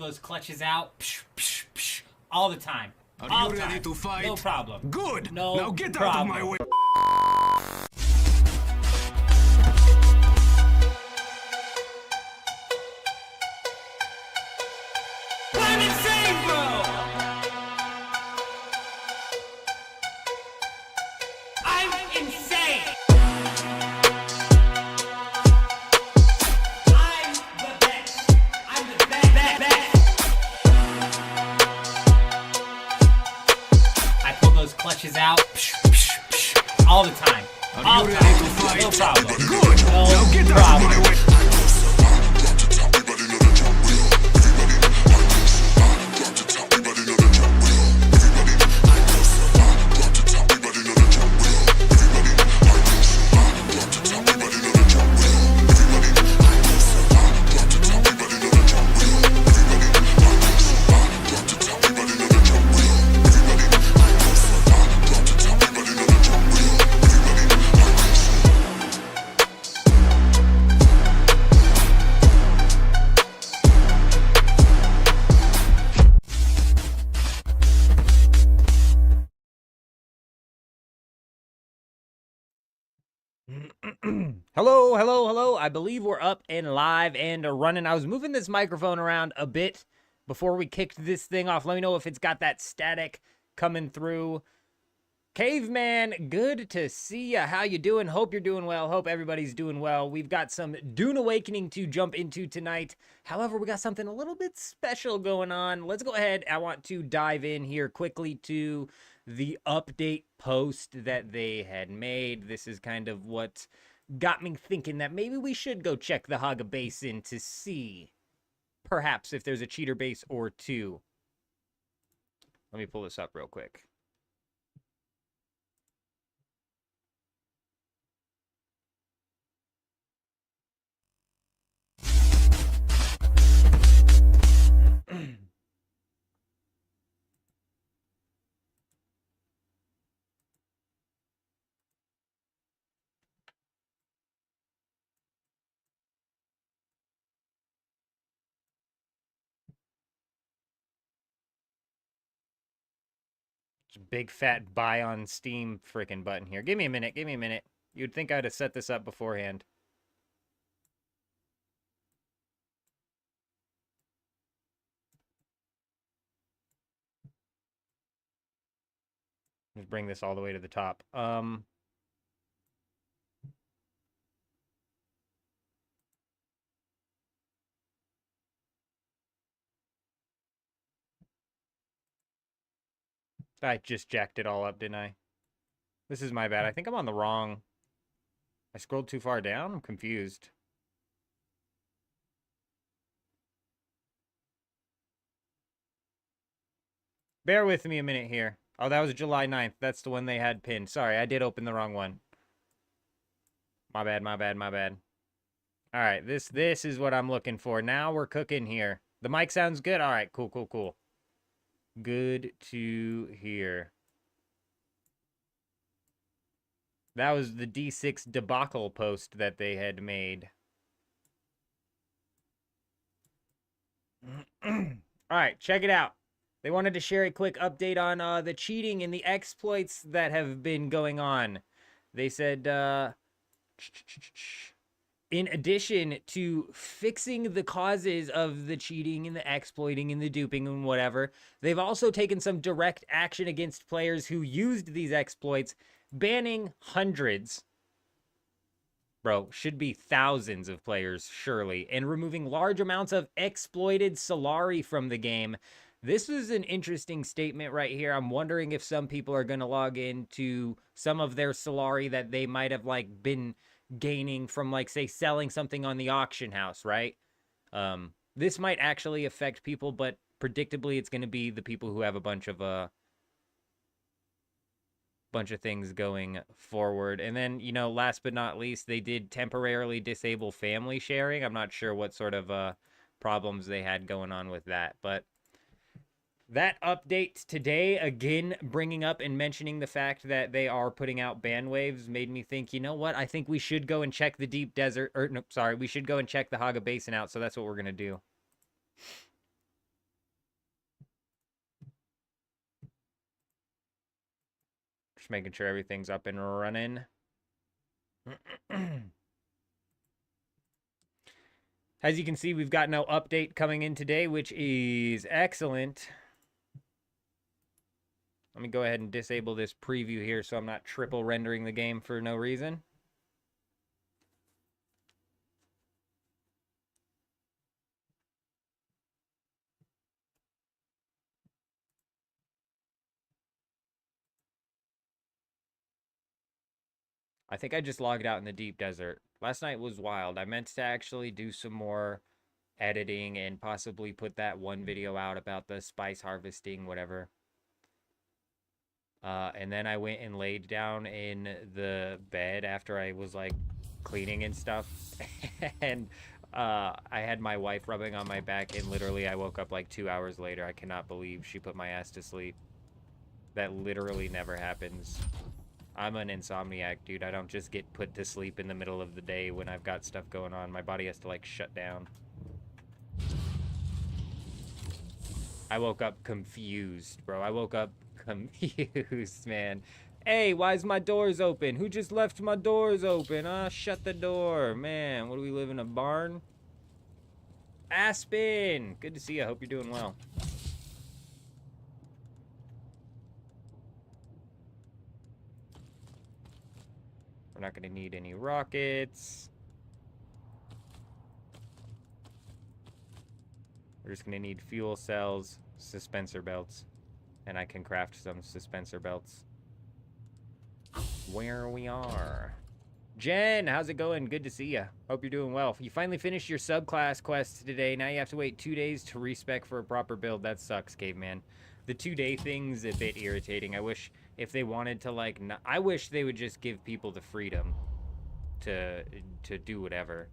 those clutches out all the time. Are you ready to fight? No problem. Good. No now get problem. out of my way. I'm insane, bro! I'm insane! I'm the best. I'm the best. I pull those clutches out all the time. Are you ready to fight? No problem. Good. No now get out problem. of my way. Hello. I believe we're up and live and running. I was moving this microphone around a bit before we kicked this thing off. Let me know if it's got that static coming through. Caveman, good to see ya. How you doing? Hope you're doing well. Hope everybody's doing well. We've got some Dune Awakening to jump into tonight. However, we got something a little bit special going on. Let's go ahead. I want to dive in here quickly to the update post that they had made. This is kind of what got me thinking that maybe we should go check the Hagga Basin to see perhaps if there's a cheater base or two. Let me pull this up real quick. Big fat buy on Steam freaking button here. Give me a minute. You'd think I'd have set this up beforehand. Just bring this all the way to the top. I just jacked it all up, didn't I? This is my bad. I think I'm on the wrong... I scrolled too far down? I'm confused. Bear with me a minute here. Oh, that was July 9th. That's the one they had pinned. Sorry, I did open the wrong one. My bad. All right, this is what I'm looking for. Now we're cooking here. The mic sounds good? All right, cool. Good to hear. That was the D6 debacle post that they had made. All right, check it out. They wanted to share a quick update on the cheating and the exploits that have been going on. They said, in addition to fixing the causes of the cheating and the exploiting and the duping and whatever, they've also taken some direct action against players who used these exploits, banning hundreds, should be thousands of players, surely, and removing large amounts of exploited Solari from the game. This is an interesting statement right here. I'm wondering if some people are going to log into some of their Solari that they might have, been gaining from, say, selling something on the auction house, right? This might actually affect people, but predictably it's going to be the people who have a bunch of things going forward. And then, last but not least, they did temporarily disable family sharing. I'm not sure what sort of problems they had going on with that, but that update today, again, bringing up and mentioning the fact that they are putting out ban waves, made me think, you know what? I think we should go and check the deep desert, we should go and check the Hagga Basin out, so that's what we're going to do. Just making sure everything's up and running. As you can see, we've got no update coming in today, which is excellent. Let me go ahead and disable this preview here so I'm not triple rendering the game for no reason. I think I just logged out in the deep desert. Last night was wild. I meant to actually do some more editing and possibly put that one video out about the spice harvesting, whatever. And then I went and laid down in the bed after I was like cleaning and stuff. And I had my wife rubbing on my back, and literally I woke up like 2 hours later. I cannot believe she put my ass to sleep. That literally never happens. I'm an insomniac, dude. I don't just get put to sleep in the middle of the day when I've got stuff going on. My body has to like shut down. I woke up confused, bro. I woke up confused, man. Hey, why's my doors open? Who just left my doors open? Shut the door. Man, what do we live in, a barn? Aspen! Good to see you. I hope you're doing well. We're not going to need any rockets. We're just going to need fuel cells, suspensor belts, and I can craft some suspensor belts. Where we are. Jen, how's it going? Good to see you. Hope you're doing well. You finally finished your subclass quest today. Now you have to wait 2 days to respec for a proper build. That sucks, caveman. The 2-day thing's a bit irritating. I wish if they wanted to, like, I wish they would just give people the freedom to do whatever.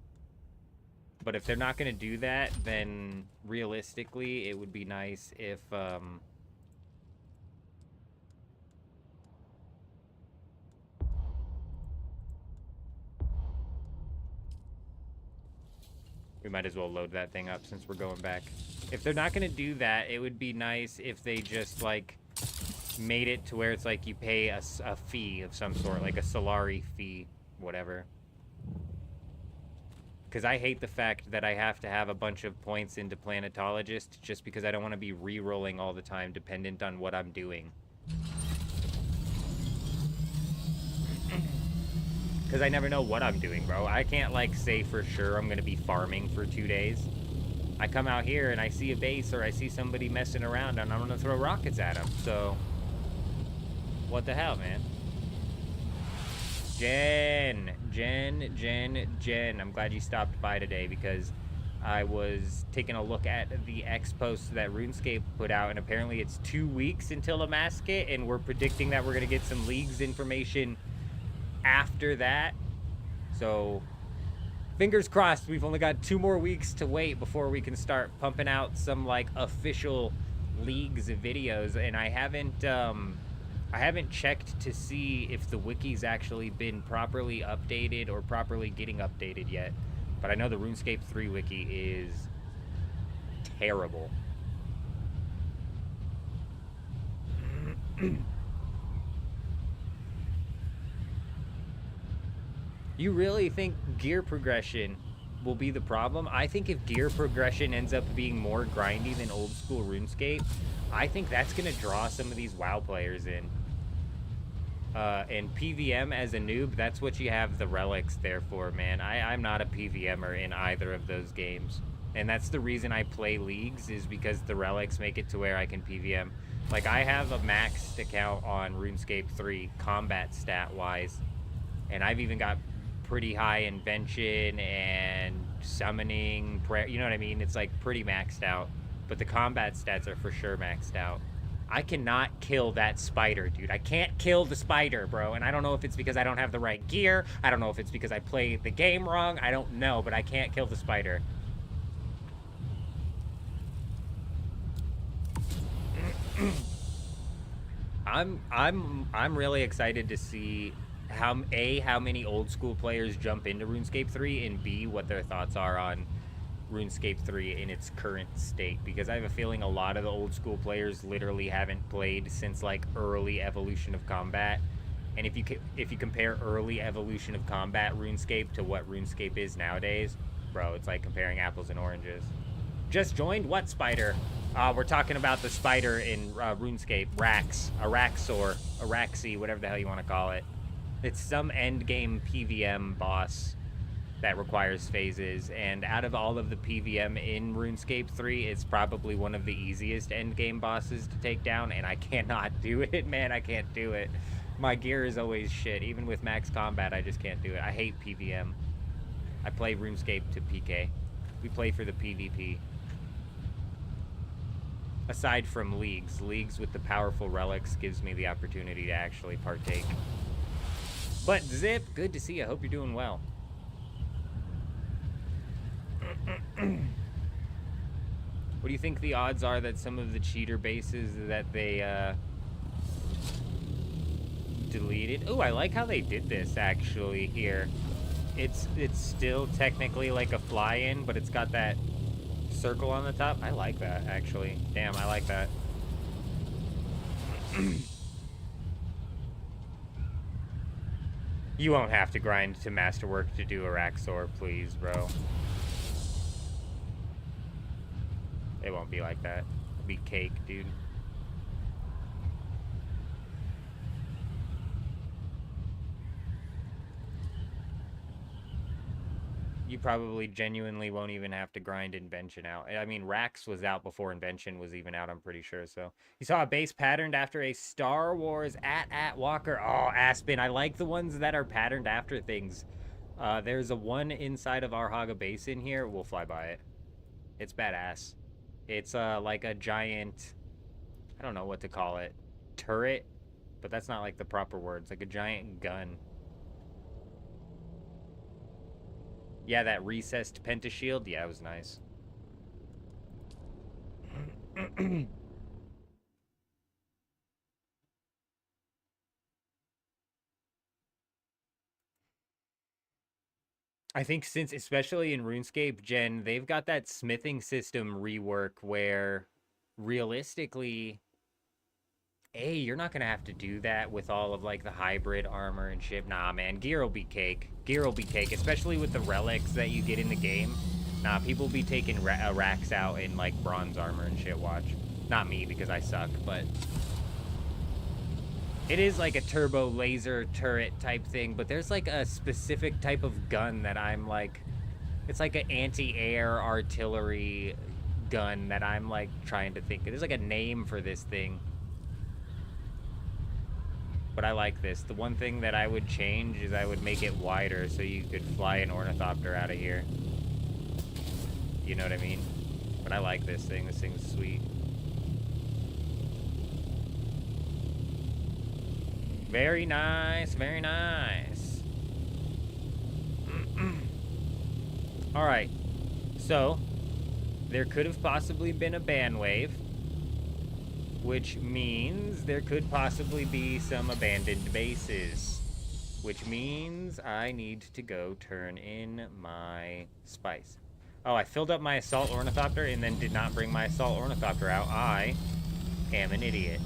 But if they're not going to do that, then realistically, it would be nice if, we might as well load that thing up since we're going back. If they're not going to do that, it would be nice if they just, like, made it to where it's like you pay a fee of some sort, like a Solari fee, whatever. Because I hate the fact that I have to have a bunch of points into Planetologist just because I don't want to be re-rolling all the time dependent on what I'm doing. Because I never know what I'm doing, bro. I can't, like, say for sure I'm going to be farming for 2 days. I come out here and I see a base or I see somebody messing around and I'm going to throw rockets at them. So, what the hell, man? Jen. I'm glad you stopped by today because I was taking a look at the X post that RuneScape put out, and apparently it's 2 weeks until a mass kit, and we're predicting that we're going to get some leagues information after that. So, fingers crossed, we've only got 2 more weeks to wait before we can start pumping out some, like, official leagues videos, and I haven't checked to see if the wiki's actually been properly updated or properly getting updated yet. But I know the RuneScape 3 wiki is terrible. You really think gear progression will be the problem? I think if gear progression ends up being more grindy than old school RuneScape, I think that's going to draw some of these WoW players in. And PVM as a noob, that's what you have the relics there for, man. I'm not a PVMer in either of those games. And that's the reason I play leagues, is because the relics make it to where I can PVM. Like, I have a maxed account on RuneScape 3, combat stat-wise. And I've even got pretty high invention and summoning, prayer, you know what I mean? It's, like, pretty maxed out. But the combat stats are for sure maxed out. I cannot kill that spider, dude. I can't kill the spider, bro. And I don't know if it's because I don't have the right gear. I don't know if it's because I play the game wrong. I don't know, but I can't kill the spider. I'm really excited to see how many old school players jump into RuneScape 3, and B, what their thoughts are on RuneScape 3 in its current state, because I have a feeling a lot of the old school players literally haven't played since, like, early Evolution of Combat, And if you compare early evolution of combat RuneScape to what RuneScape is nowadays, bro, it's like comparing apples and oranges. Just joined? What spider? We're talking about the spider in RuneScape, Araxor, Araxi, whatever the hell you want to call it. It's some endgame PVM boss that requires phases, and out of all of the PVM in RuneScape 3, it's probably one of the easiest endgame bosses to take down, and I cannot do it, man. I can't do it. My gear is always shit. Even with max combat, I just can't do it. I hate PVM. I play RuneScape to PK. We play for the PvP. Aside from leagues with the powerful relics gives me the opportunity to actually partake. But Zip, good to see you. I hope you're doing well. What do you think the odds are that some of the cheater bases that they deleted? Oh, I like how they did this actually here. It's still technically like a fly-in, but it's got that circle on the top. I like that actually. Damn, I like that. You won't have to grind to masterwork to do Araxor, please, bro. It won't be like that. It'll be cake, dude. You probably genuinely won't even have to grind Invention out. I mean, Rax was out before Invention was even out, I'm pretty sure. So you saw a base patterned after a Star Wars at Walker. Oh, Aspen. I like the ones that are patterned after things. There's a one inside of our Hagga Basin here. We'll fly by it. It's badass. It's like a giant, I don't know what to call it, turret, but that's not like the proper word. It's like a giant gun. Yeah, that recessed pentashield. Yeah, it was nice. I think since, especially in RuneScape Gen, they've got that smithing system rework where realistically, you're not gonna have to do that with all of like the hybrid armor and shit. Nah, man, gear will be cake. Gear will be cake, especially with the relics that you get in the game. Nah, people be taking racks out in like bronze armor and shit. Watch, not me because I suck, but it is like a turbo laser turret type thing. But there's like a specific type of gun that I'm like, it's like an anti-air artillery gun that I'm like trying to think. There's like a name for this thing. But I like this. The one thing that I would change is I would make it wider so you could fly an ornithopter out of here. You know what I mean? But I like this thing. This thing's sweet. Very nice. Very nice. Alright. So, there could have possibly been a ban wave, which means there could possibly be some abandoned bases, which means I need to go turn in my spice. Oh, I filled up my assault ornithopter and then did not bring my assault ornithopter out. I am an idiot.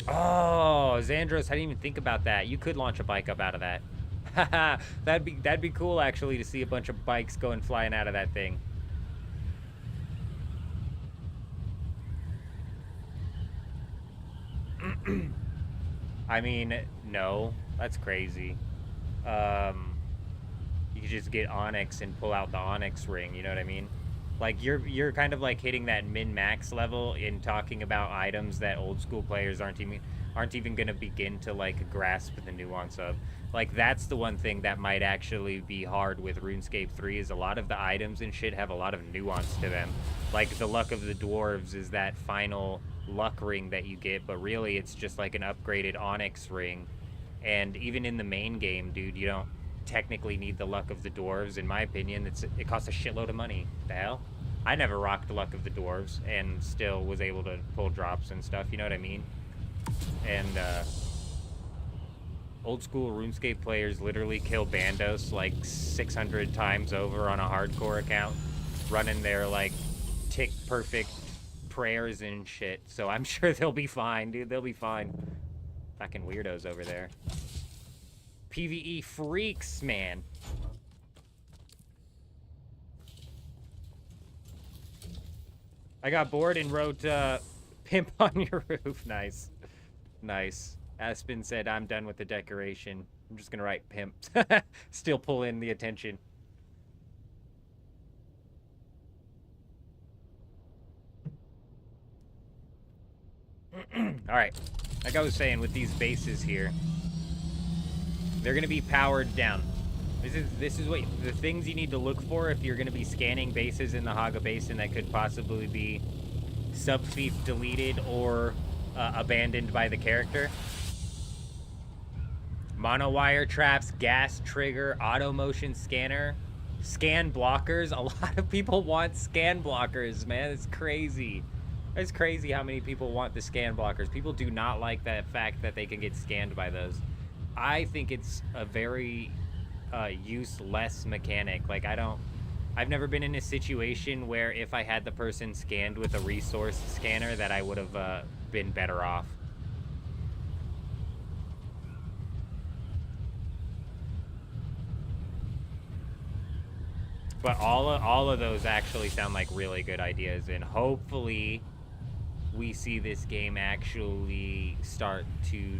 Oh, Xandros, I didn't even think about that. You could launch a bike up out of that. Haha, that'd be cool actually to see a bunch of bikes going flying out of that thing. I mean, no, that's crazy. You could just get Onyx and pull out the Onyx ring, you know what I mean? Like you're kind of like hitting that min-max level in talking about items that old school players aren't even gonna begin to like grasp the nuance of. Like that's the one thing that might actually be hard with RuneScape 3 is a lot of the items and shit have a lot of nuance to them. Like the Luck of the Dwarves is that final luck ring that you get, but really it's just like an upgraded Onyx ring. And even in the main game, dude, you don't technically need the Luck of the Dwarves. In my opinion, it costs a shitload of money. The hell? I never rocked the Luck of the Dwarves and still was able to pull drops and stuff, you know what I mean? And old school RuneScape players literally kill Bandos like 600 times over on a hardcore account, running their like tick perfect prayers and shit. So I'm sure they'll be fine, dude. They'll be fine. Fucking weirdos over there. PvE freaks, man. I got bored and wrote pimp on your roof. Nice. Nice. Aspen said, I'm done with the decoration. I'm just gonna write pimp. Still pull in the attention. Alright. Like I was saying, with these bases here, they're gonna be powered down. This is what the things you need to look for if you're gonna be scanning bases in the Hagga Basin that could possibly be sub-thief deleted or abandoned by the character. Monowire traps, gas trigger, auto motion scanner, scan blockers. A lot of people want scan blockers, man. It's crazy. It's crazy how many people want the scan blockers. People do not like that fact that they can get scanned by those. I think it's a very useless mechanic. Like, I've never been in a situation where if I had the person scanned with a resource scanner that I would have been better off. But all of those actually sound like really good ideas, and hopefully we see this game actually start to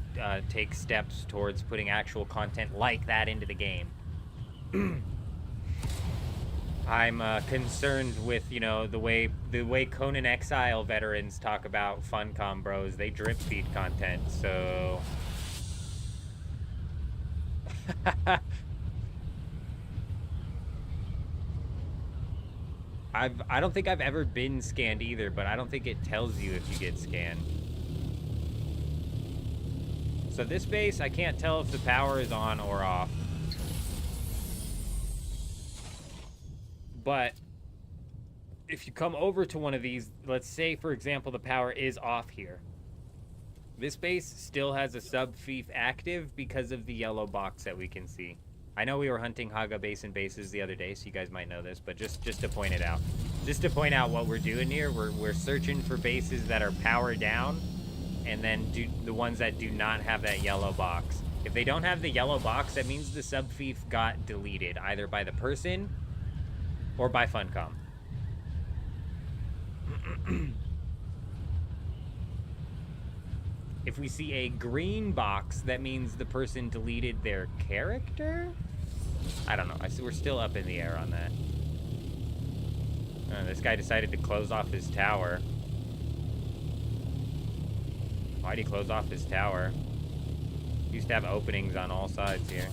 take steps towards putting actual content like that into the game. I'm concerned with, you know, the way Conan Exile veterans talk about Funcom bros. They drip feed content, so I don't think I've ever been scanned either, but I don't think it tells you if you get scanned. So this base, I can't tell if the power is on or off. But if you come over to one of these, let's say, for example, the power is off here. This base still has a sub-thief active because of the yellow box that we can see. I know we were hunting Hagga Basin bases the other day, so you guys might know this, but just to point it out. Just to point out what we're doing here, we're searching for bases that are powered down, and then the ones that do not have that yellow box. If they don't have the yellow box, that means the sub-thief got deleted, either by the person or by Funcom. If we see a green box, that means the person deleted their character? I don't know. We're still up in the air on that. This guy decided to close off his tower. Why'd he close off his tower? He used to have openings on all sides here.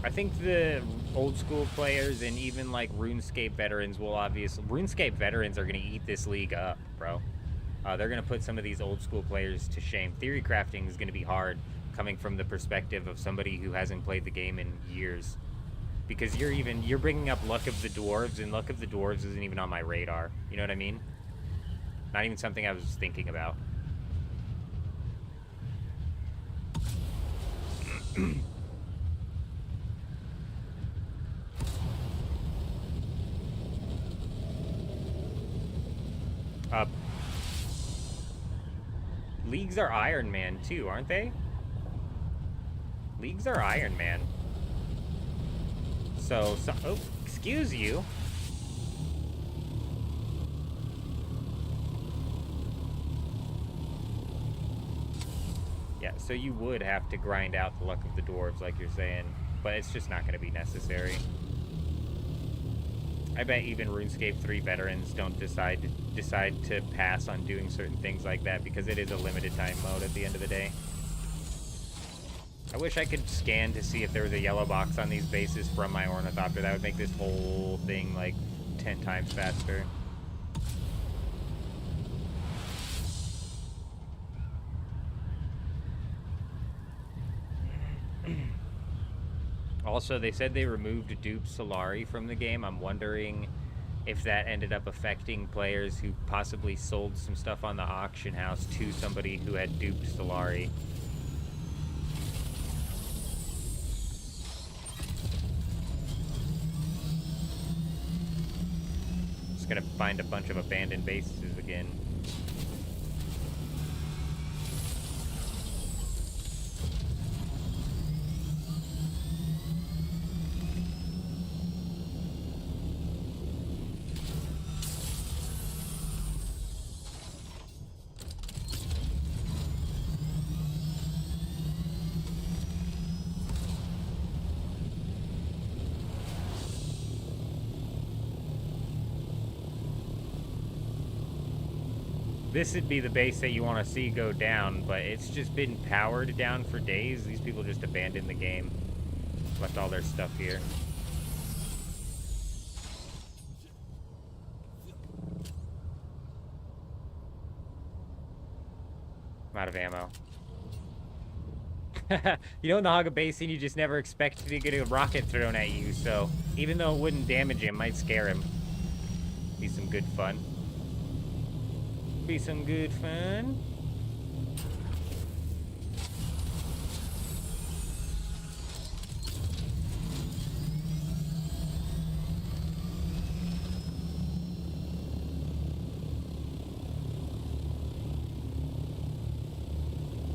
I think the old school players and even like RuneScape veterans will RuneScape veterans are going to eat this league up, bro. They're going to put some of these old school players to shame. Theory crafting is going to be hard coming from the perspective of somebody who hasn't played the game in years. Because you're bringing up Luck of the Dwarves, and Luck of the Dwarves isn't even on my radar. You know what I mean? Not even something I was thinking about. Leagues are Iron Man too, aren't they? Leagues are Iron Man. So oh, excuse you. Yeah, so you would have to grind out the Luck of the Dwarves like you're saying, but it's just not going to be necessary. I bet even RuneScape 3 veterans don't decide to pass on doing certain things like that because it is a limited time mode at the end of the day. I wish I could scan to see if there was a yellow box on these bases from my Ornithopter. That would make this whole thing like 10 times faster. Also, they said they removed Dupe Solari from the game. I'm wondering if that ended up affecting players who possibly sold some stuff on the auction house to somebody who had duped Solari. Just gonna find a bunch of abandoned bases again. This would be the base that you want to see go down, but it's just been powered down for days. These people just abandoned the game. Left all their stuff here. I'm out of ammo. You know, in the Hagga Basin, you just never expect to get a rocket thrown at you, so even though it wouldn't damage him, it might scare him. Be some good fun. Be some good fun.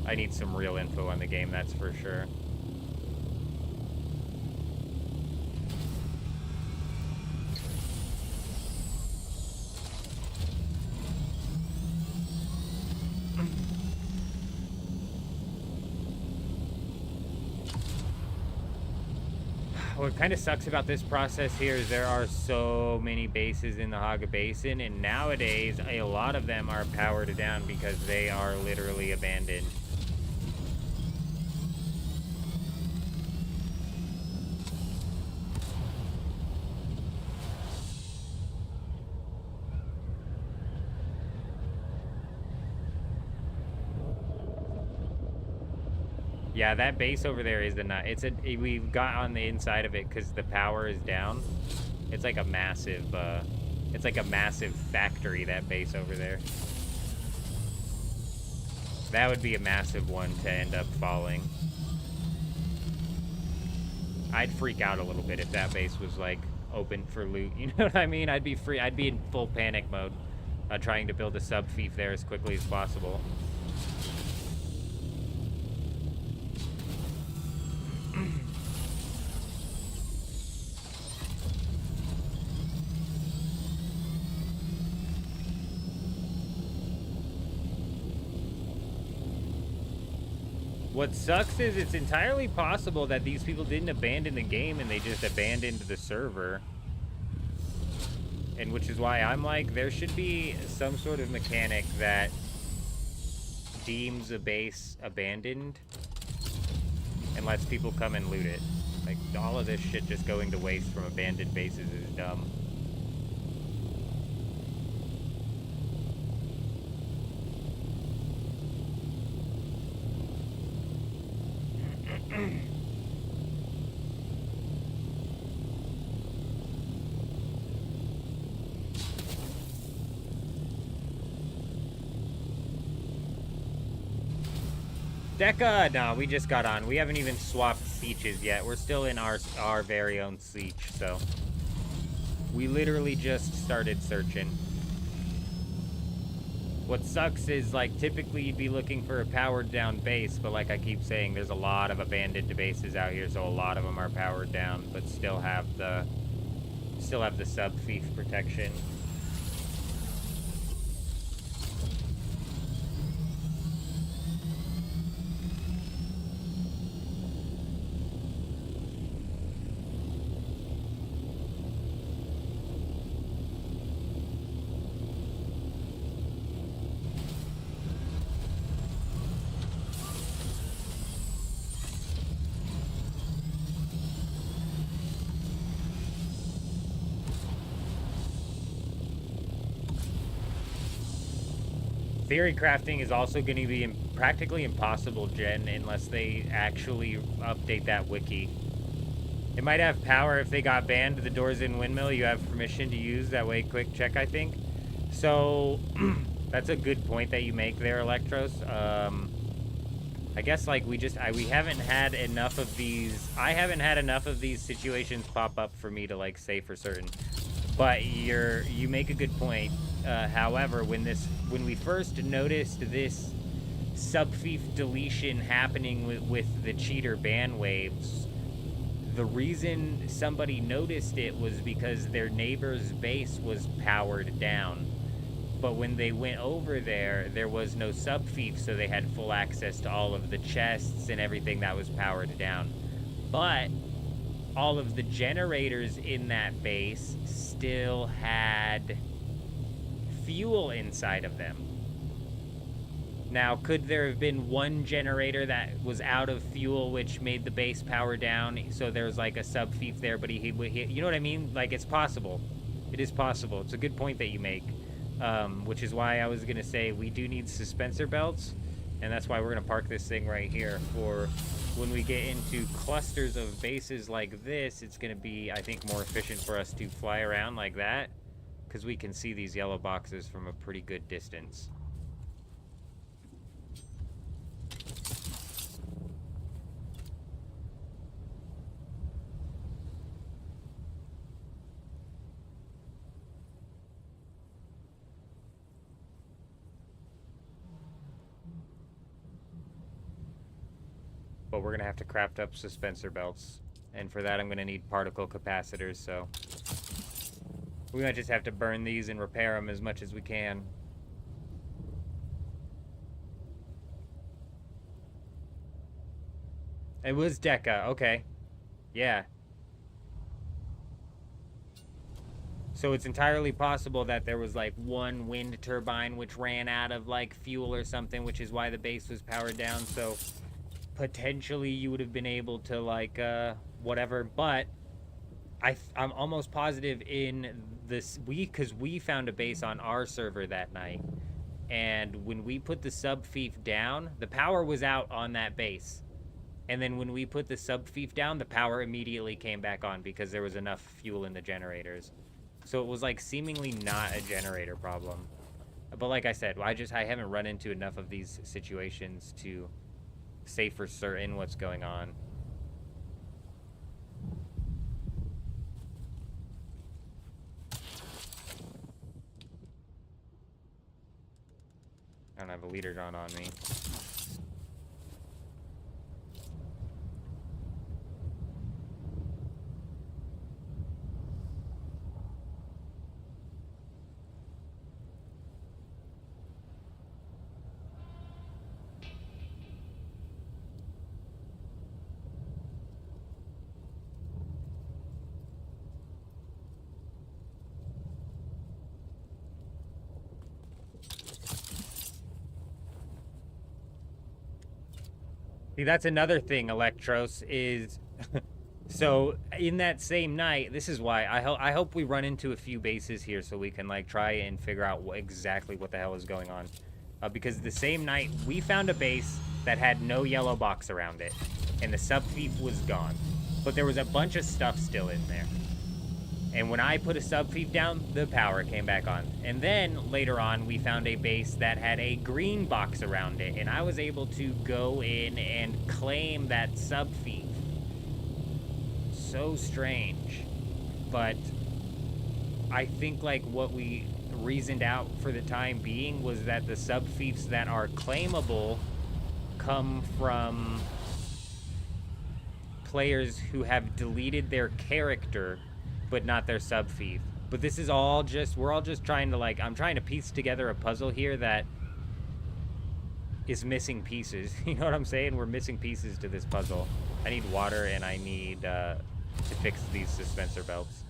I need some real info on the game, that's for sure. What kind of sucks about this process here is there are so many bases in the Hagga Basin, and nowadays a lot of them are powered down because they are literally abandoned. Yeah, that base over there is the nut. We got on the inside of it because the power is down. It's like a massive, factory, that base over there. That would be a massive one to end up falling. I'd freak out a little bit if that base was like open for loot. You know what I mean? I'd be in full panic mode, trying to build a sub-fief there as quickly as possible. What sucks is it's entirely possible that these people didn't abandon the game and they just abandoned the server. And which is why I'm like, there should be some sort of mechanic that deems a base abandoned and lets people come and loot it. Like, all of this shit just going to waste from abandoned bases is dumb. Deca, no, we just got on. We haven't even swapped sietches yet. We're still in our very own siege, so we literally just started searching. What sucks is, like, typically you'd be looking for a powered down base, but like I keep saying, there's a lot of abandoned bases out here, so a lot of them are powered down, but still have the sub-fief protection. Theory crafting is also going to be practically impossible, Jen, unless they actually update that wiki. It might have power if they got banned. The doors in windmill you have permission to use. That way, quick check, I think. So, that's a good point that you make there, Electros. I guess, like, we haven't had enough of these... I haven't had enough of these situations pop up for me to, like, say for certain. But you make a good point. However, when we first noticed this sub-fief deletion happening with the cheater ban waves, the reason somebody noticed it was because their neighbor's base was powered down. But when they went over there was no sub-fief, so they had full access to all of the chests and everything that was powered down. But all of the generators in that base still had fuel inside of them. Now, could there have been one generator that was out of fuel, which made the base power down, so there's like a sub-fief there, but he you know what I mean? Like, it's possible. It is possible. It's a good point that you make. Which is why I was going to say we do need suspensor belts, and that's why we're going to park this thing right here for when we get into clusters of bases like this. It's going to be, I think, more efficient for us to fly around like that, because we can see these yellow boxes from a pretty good distance. But we're going to have to craft up suspensor belts. And for that, I'm going to need particle capacitors, so we might just have to burn these and repair them as much as we can. It was Deca, okay. Yeah. So it's entirely possible that there was like one wind turbine which ran out of like fuel or something, which is why the base was powered down, so potentially you would have been able to like whatever. But I'm almost positive in this, because we found a base on our server that night, and when we put the sub-fief down, the power was out on that base, and then when we put the sub-fief down, the power immediately came back on because there was enough fuel in the generators. So it was like seemingly not a generator problem. But like I said, I haven't run into enough of these situations to say for certain what's going on. I don't have a leader drawn on me. See, that's another thing, Electros, is... So, in that same night, this is why I hope we run into a few bases here so we can, like, try and figure out exactly what the hell is going on. Because the same night, we found a base that had no yellow box around it, and the sub-fief was gone. But there was a bunch of stuff still in there. And when I put a sub-fief down, the power came back on. And then, later on, we found a base that had a green box around it, and I was able to go in and claim that sub-fief. So strange. But I think, like, what we reasoned out for the time being was that the sub-fiefs that are claimable come from players who have deleted their character but not their sub-fief. But this is all just, we're all just trying to, like, I'm trying to piece together a puzzle here that is missing pieces. You know what I'm saying? We're missing pieces to this puzzle. I need water, and I need to fix these suspensor belts.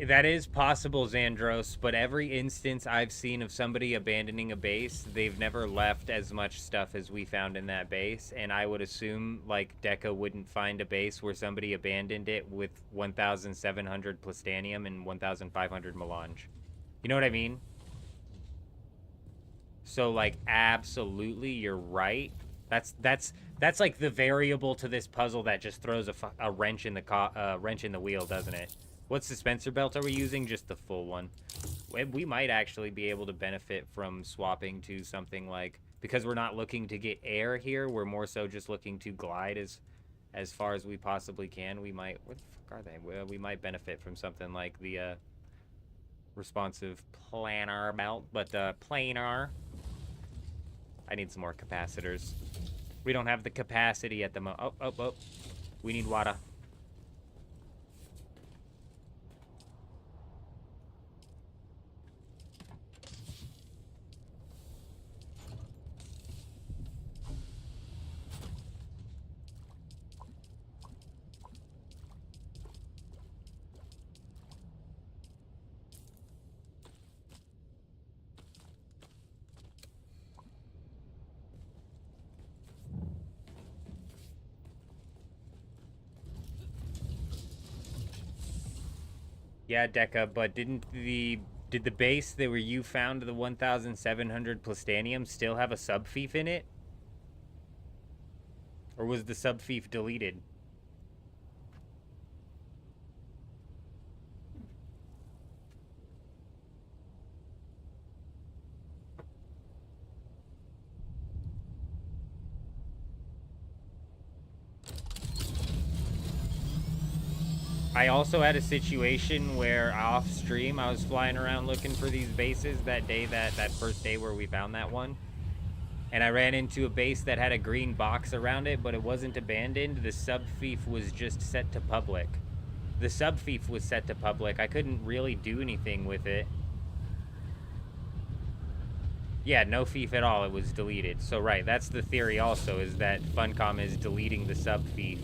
That is possible, Xandros, but every instance I've seen of somebody abandoning a base, they've never left as much stuff as we found in that base, and I would assume, like, Deca wouldn't find a base where somebody abandoned it with 1,700 plastanium and 1,500 melange. You know what I mean? So, like, absolutely, you're right. That's like the variable to this puzzle that just throws a wrench in the wrench in the wheel, doesn't it? What dispenser belt are we using? Just the full one. We might actually be able to benefit from swapping to something like, because we're not looking to get air here, we're more so just looking to glide as far as we possibly can. We might, where the fuck are they? Well, we might benefit from something like the responsive planar belt, but planar. I need some more capacitors. We don't have the capacity at the moment. Oh. We need water. Yeah, Deca, but did the base that where you found the 1,700 plastanium still have a sub-fief in it? Or was the sub-fief deleted? I also had a situation where off stream I was flying around looking for these bases that day, that first day where we found that one. And I ran into a base that had a green box around it, but it wasn't abandoned. The sub-fief was just set to public. The sub-fief was set to public. I couldn't really do anything with it. Yeah, no fief at all. It was deleted. So, right, that's the theory also, is that Funcom is deleting the sub-fief.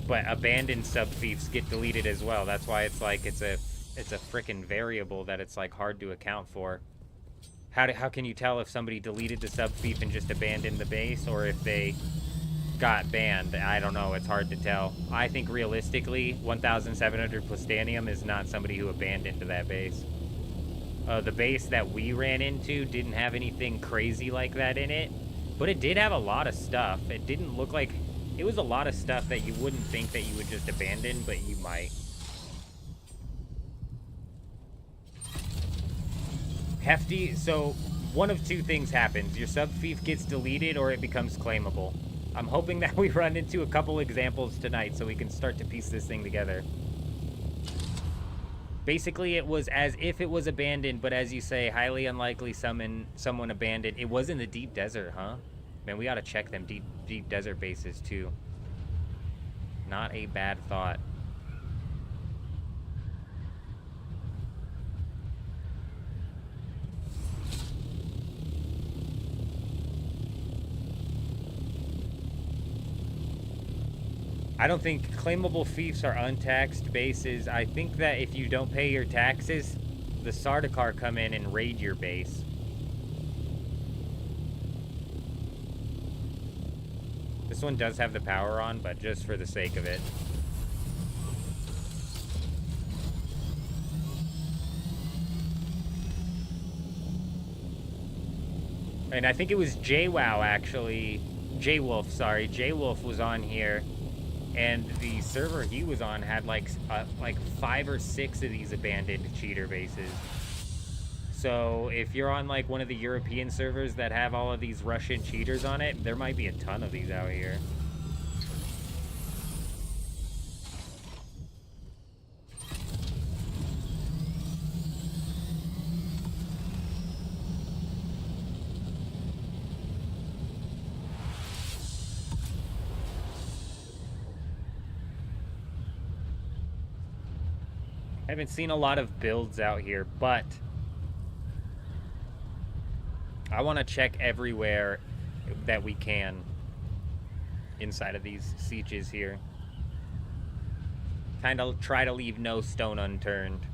But abandoned sub-fiefs get deleted as well. That's why it's like it's a frickin' variable that it's like hard to account for. How can you tell if somebody deleted the sub-fief and just abandoned the base, or if they got banned? I don't know. It's hard to tell. I think realistically, 1,700 plastanium is not somebody who abandoned that base. The base that we ran into didn't have anything crazy like that in it, but it did have a lot of stuff. It didn't look like... It was a lot of stuff that you wouldn't think that you would just abandon, but you might. Hefty, so one of two things happens. Your sub-fief gets deleted or it becomes claimable. I'm hoping that we run into a couple examples tonight so we can start to piece this thing together. Basically, it was as if it was abandoned, but as you say, highly unlikely someone abandoned. It was in the deep desert, huh? Man, we gotta check them deep desert bases, too. Not a bad thought. I don't think claimable fiefs are untaxed bases. I think that if you don't pay your taxes, the Sardaukar come in and raid your base. This one does have the power on, but just for the sake of it. And I think it was JWoww, actually. JWolf, sorry. JWolf was on here. And the server he was on had like 5 or 6 of these abandoned cheater bases. So if you're on like one of the European servers that have all of these Russian cheaters on it, there might be a ton of these out here. I haven't seen a lot of builds out here, but I want to check everywhere that we can inside of these sieges here. Kind of try to leave no stone unturned.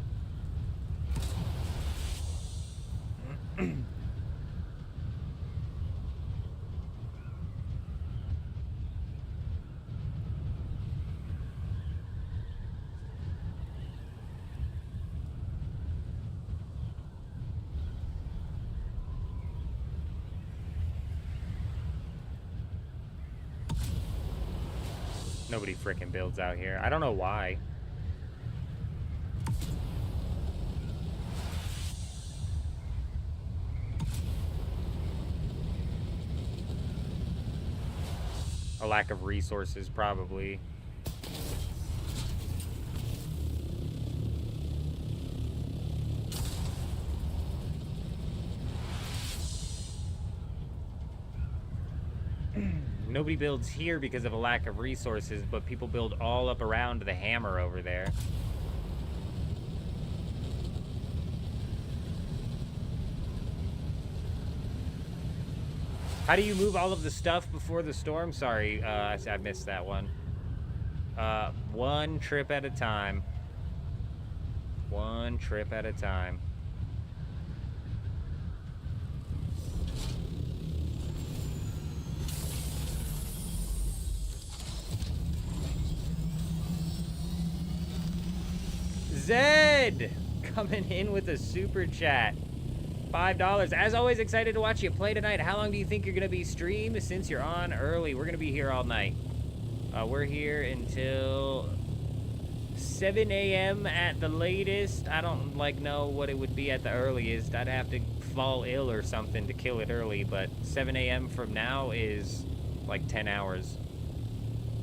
Nobody frickin' builds out here. I don't know why. A lack of resources, probably. Nobody builds here because of a lack of resources, but people build all up around the hammer over there. How do you move all of the stuff before the storm? Sorry, I missed that one. One trip at a time. One trip at a time. Zed coming in with a super chat. $5. As always, excited to watch you play tonight. How long do you think you're going to be streamed since you're on early? We're going to be here all night. We're here until 7 a.m. at the latest. I don't know what it would be at the earliest. I'd have to fall ill or something to kill it early, but 7 a.m. from now is like 10 hours.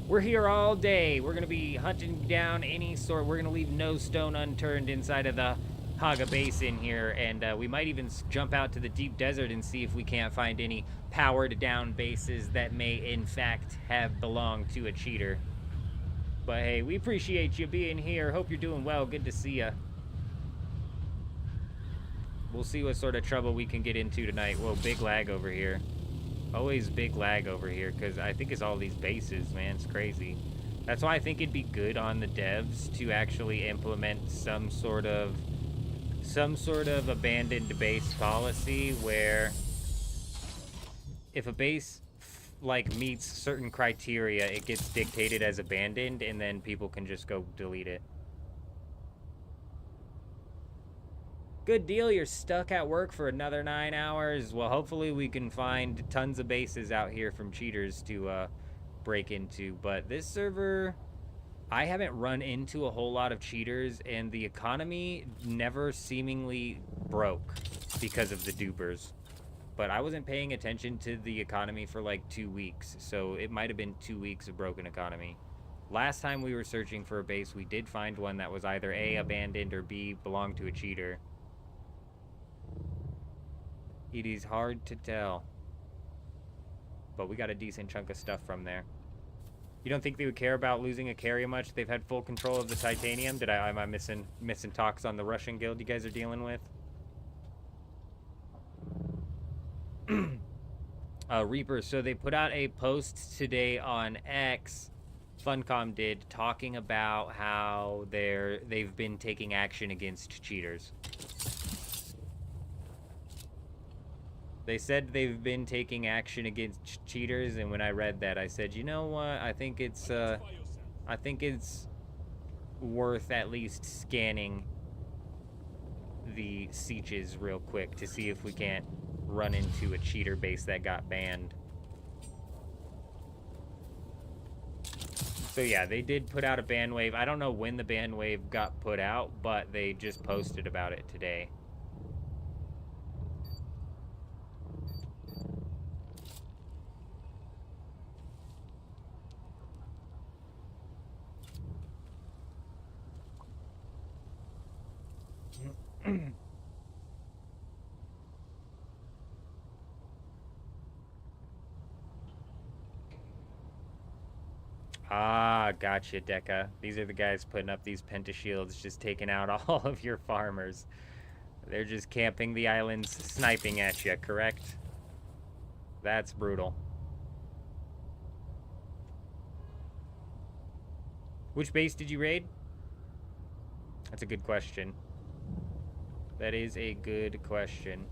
We're here all day. We're going to be hunting down any sort. We're going to leave no stone unturned inside of the Hagga Basin here, and we might even jump out to the deep desert and see if we can't find any powered down bases that may in fact have belonged to a cheater. But hey, we appreciate you being here. Hope you're doing well. Good to see you. We'll see what sort of trouble we can get into tonight. Whoa, big lag over here. Always big lag over here, because I think it's all these bases, man. It's crazy. That's why I think it'd be good on the devs to actually implement some sort of abandoned base policy where if a base meets certain criteria, it gets dictated as abandoned, and then people can just go delete it. Good deal, you're stuck at work for another 9 hours. Well, hopefully we can find tons of bases out here from cheaters to break into. But this server, I haven't run into a whole lot of cheaters, and the economy never seemingly broke because of the dupers. But I wasn't paying attention to the economy for like 2 weeks, so it might have been 2 weeks of broken economy. Last time we were searching for a base, we did find one that was either A, abandoned, or B, belonged to a cheater. It is hard to tell. But we got a decent chunk of stuff from there. You don't think they would care about losing a carrier much? They've had full control of the titanium. Am I missing talks on the Russian guild you guys are dealing with? Reaper, so they put out a post today on X, Funcom did, talking about how they've been taking action against cheaters. They said they've been taking action against cheaters, and when I read that, I said, you know what? I think it's worth at least scanning the sieges real quick to see if we can't run into a cheater base that got banned. So yeah, they did put out a ban wave. I don't know when the ban wave got put out, but they just posted about it today. Ah, gotcha, Deca. These are the guys putting up these pentashields, just taking out all of your farmers. They're just camping the islands, sniping at you, correct? That's brutal. Which base did you raid? That's a good question. That is a good question.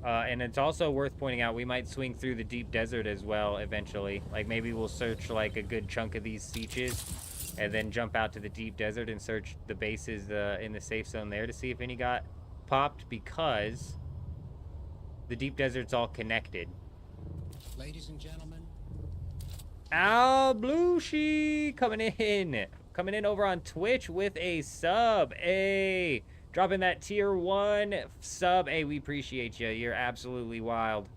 And it's also worth pointing out we might swing through the deep desert as well eventually. Like maybe we'll search like a good chunk of these sietches and then jump out to the deep desert and search the bases in the safe zone there to see if any got popped, because the deep desert's all connected. Ladies and gentlemen. Al Blushi coming in over on Twitch with a sub. Hey, dropping that tier 1 sub. Hey, we appreciate you. You're absolutely wild.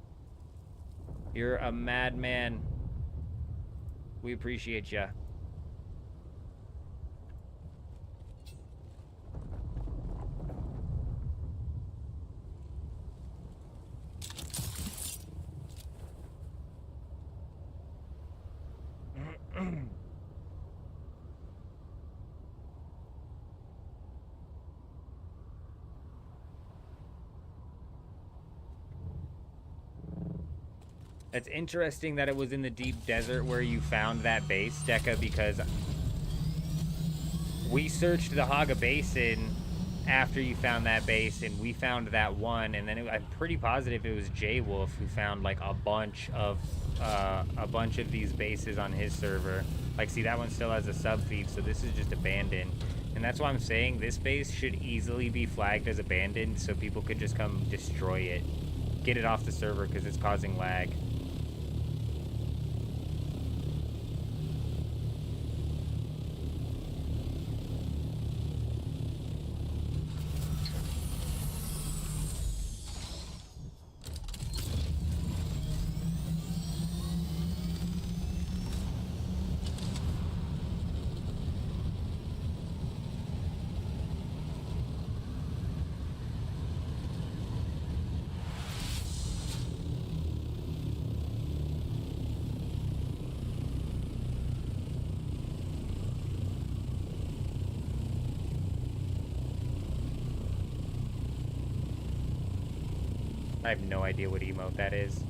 You're a madman. We appreciate you. It's interesting that it was in the deep desert where you found that base, Deca, because we searched the Hagga Basin after you found that base, and we found that one, and then I'm pretty positive it was J Wolf who found like a bunch of these bases on his server. Like, see, that one still has a sub feed, so this is just abandoned. And that's why I'm saying this base should easily be flagged as abandoned so people could just come destroy it. Get it off the server because it's causing lag. I have no idea what emote that is.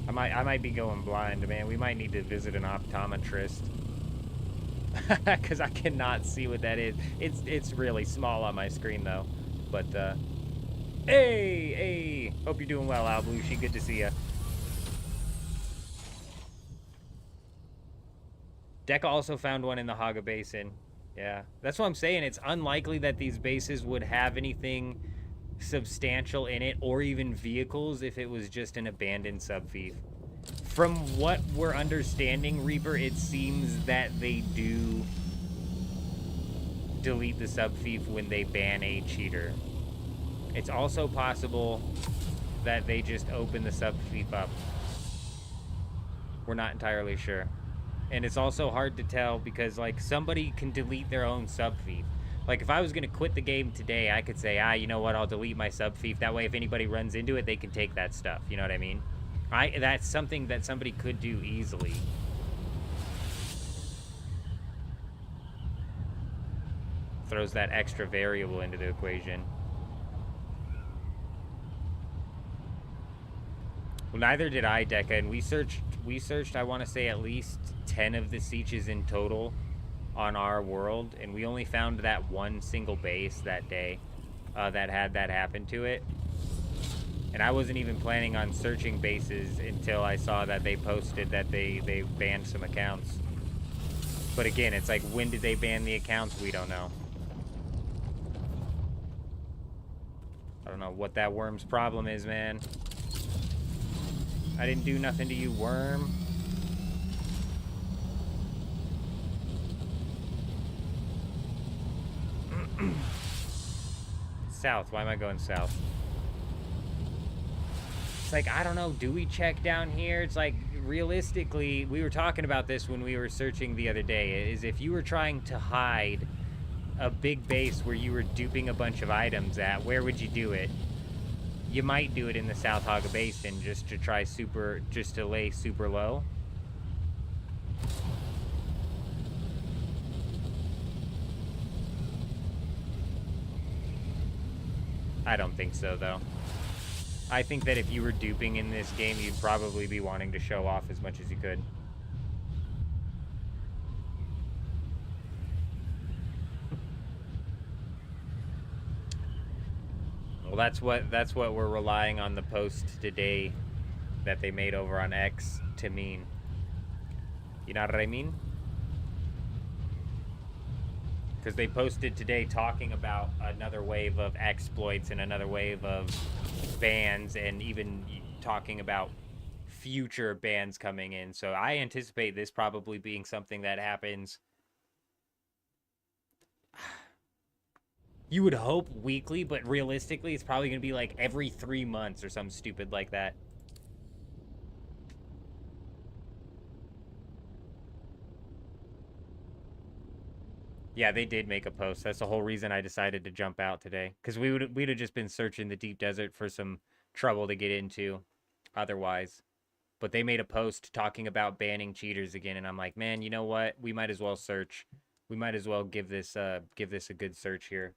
I might be going blind, man. We might need to visit an optometrist. Because I cannot see what that is. It's really small on my screen, though. But, hey! Hope you're doing well, Al Blushi. Good to see ya. Deca also found one in the Hagga Basin. Yeah. That's what I'm saying. It's unlikely that these bases would have anything substantial in it, or even vehicles, if it was just an abandoned subfief. From what we're understanding, Reaper, it seems that they do delete the subfief when they ban a cheater. It's also possible that they just open the subfief up. We're not entirely sure. And it's also hard to tell because, like, somebody can delete their own subfief. Like, if I was going to quit the game today, I could say, you know what, I'll delete my subfief. That way, if anybody runs into it, they can take that stuff. You know what I mean? That's something that somebody could do easily. Throws that extra variable into the equation. Well, neither did I, Deca, and we searched, I want to say, at least 10 of the sietches in total on our world, and we only found that one single base that day that had that happen to it. And I wasn't even planning on searching bases until I saw that they posted that they banned some accounts. But again, it's like, when did they ban the accounts? We don't know. I don't know what that worm's problem is, man. I didn't do nothing to you, worm. South. Why am I going south? It's like, I don't know. Do we check down here? It's like, realistically, we were talking about this when we were searching the other day, is if you were trying to hide a big base where you were duping a bunch of items at, where would you do it? You might do it in the South Hagga Basin just to try just to lay super low. I don't think so, though. I think that if you were duping in this game, you'd probably be wanting to show off as much as you could. Well, that's what we're relying on the post today that they made over on X to mean. You know what I mean? Because they posted today talking about another wave of exploits and another wave of bans, and even talking about future bans coming in. So I anticipate this probably being something that happens. You would hope weekly, but realistically, it's probably going to be like every 3 months or something stupid like that. Yeah, they did make a post. That's the whole reason I decided to jump out today. Because we'd have just been searching the deep desert for some trouble to get into otherwise. But they made a post talking about banning cheaters again, and I'm like, man, you know what? We might as well search. We might as well give this a good search here.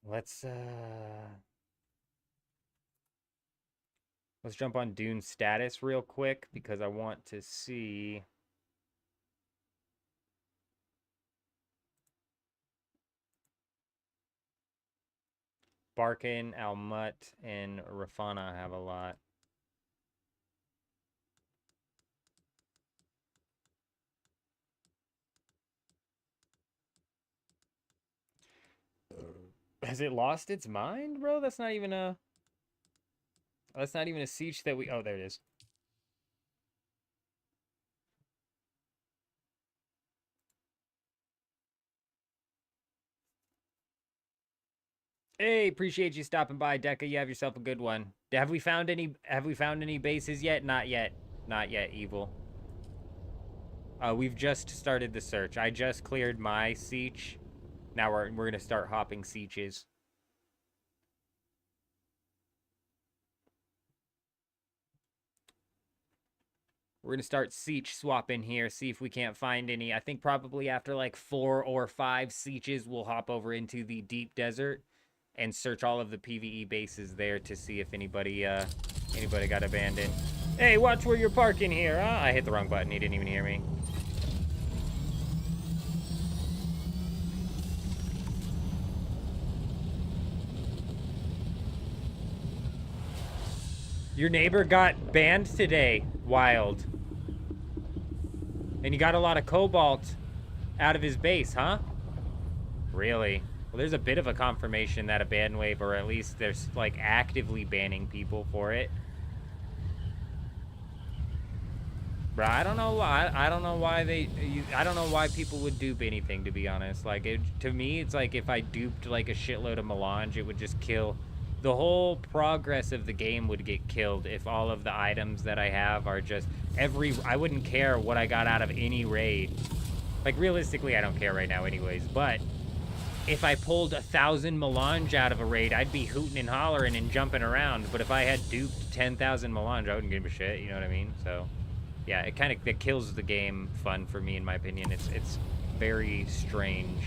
Let's jump on Dune status real quick because I want to see. Barkin, Almut, and Rafana have a lot. Has it lost its mind, bro? That's not even a siege that we... Oh, there it is. Hey, appreciate you stopping by, Deca. You have yourself a good one. Have we found any bases yet? Not yet. Not yet, Evil. We've just started the search. I just cleared my siege. Now we're gonna start hopping sieges. We're gonna start siege swapping here, see if we can't find any. I think probably after like 4 or 5 sieges, we'll hop over into the deep desert and search all of the PvE bases there to see if anybody got abandoned. Hey, watch where you're parking here, huh? I hit the wrong button. He didn't even hear me. Your neighbor got banned today. Wild. And he got a lot of cobalt out of his base, huh? Really? Well, there's a bit of a confirmation that a ban wave, or at least there's like actively banning people for it. Bro, I don't know why. I don't know why people would dupe anything, to be honest. Like, to me, it's like if I duped like a shitload of melange, it would just kill. The whole progress of the game would get killed if all of the items that I have are just I wouldn't care what I got out of any raid. Like, realistically, I don't care right now anyways, but if I pulled 1,000 melange out of a raid, I'd be hooting and hollering and jumping around. But if I had duped 10,000 melange, I wouldn't give a shit, you know what I mean? So, yeah, it kills the game fun for me, in my opinion. It's very strange.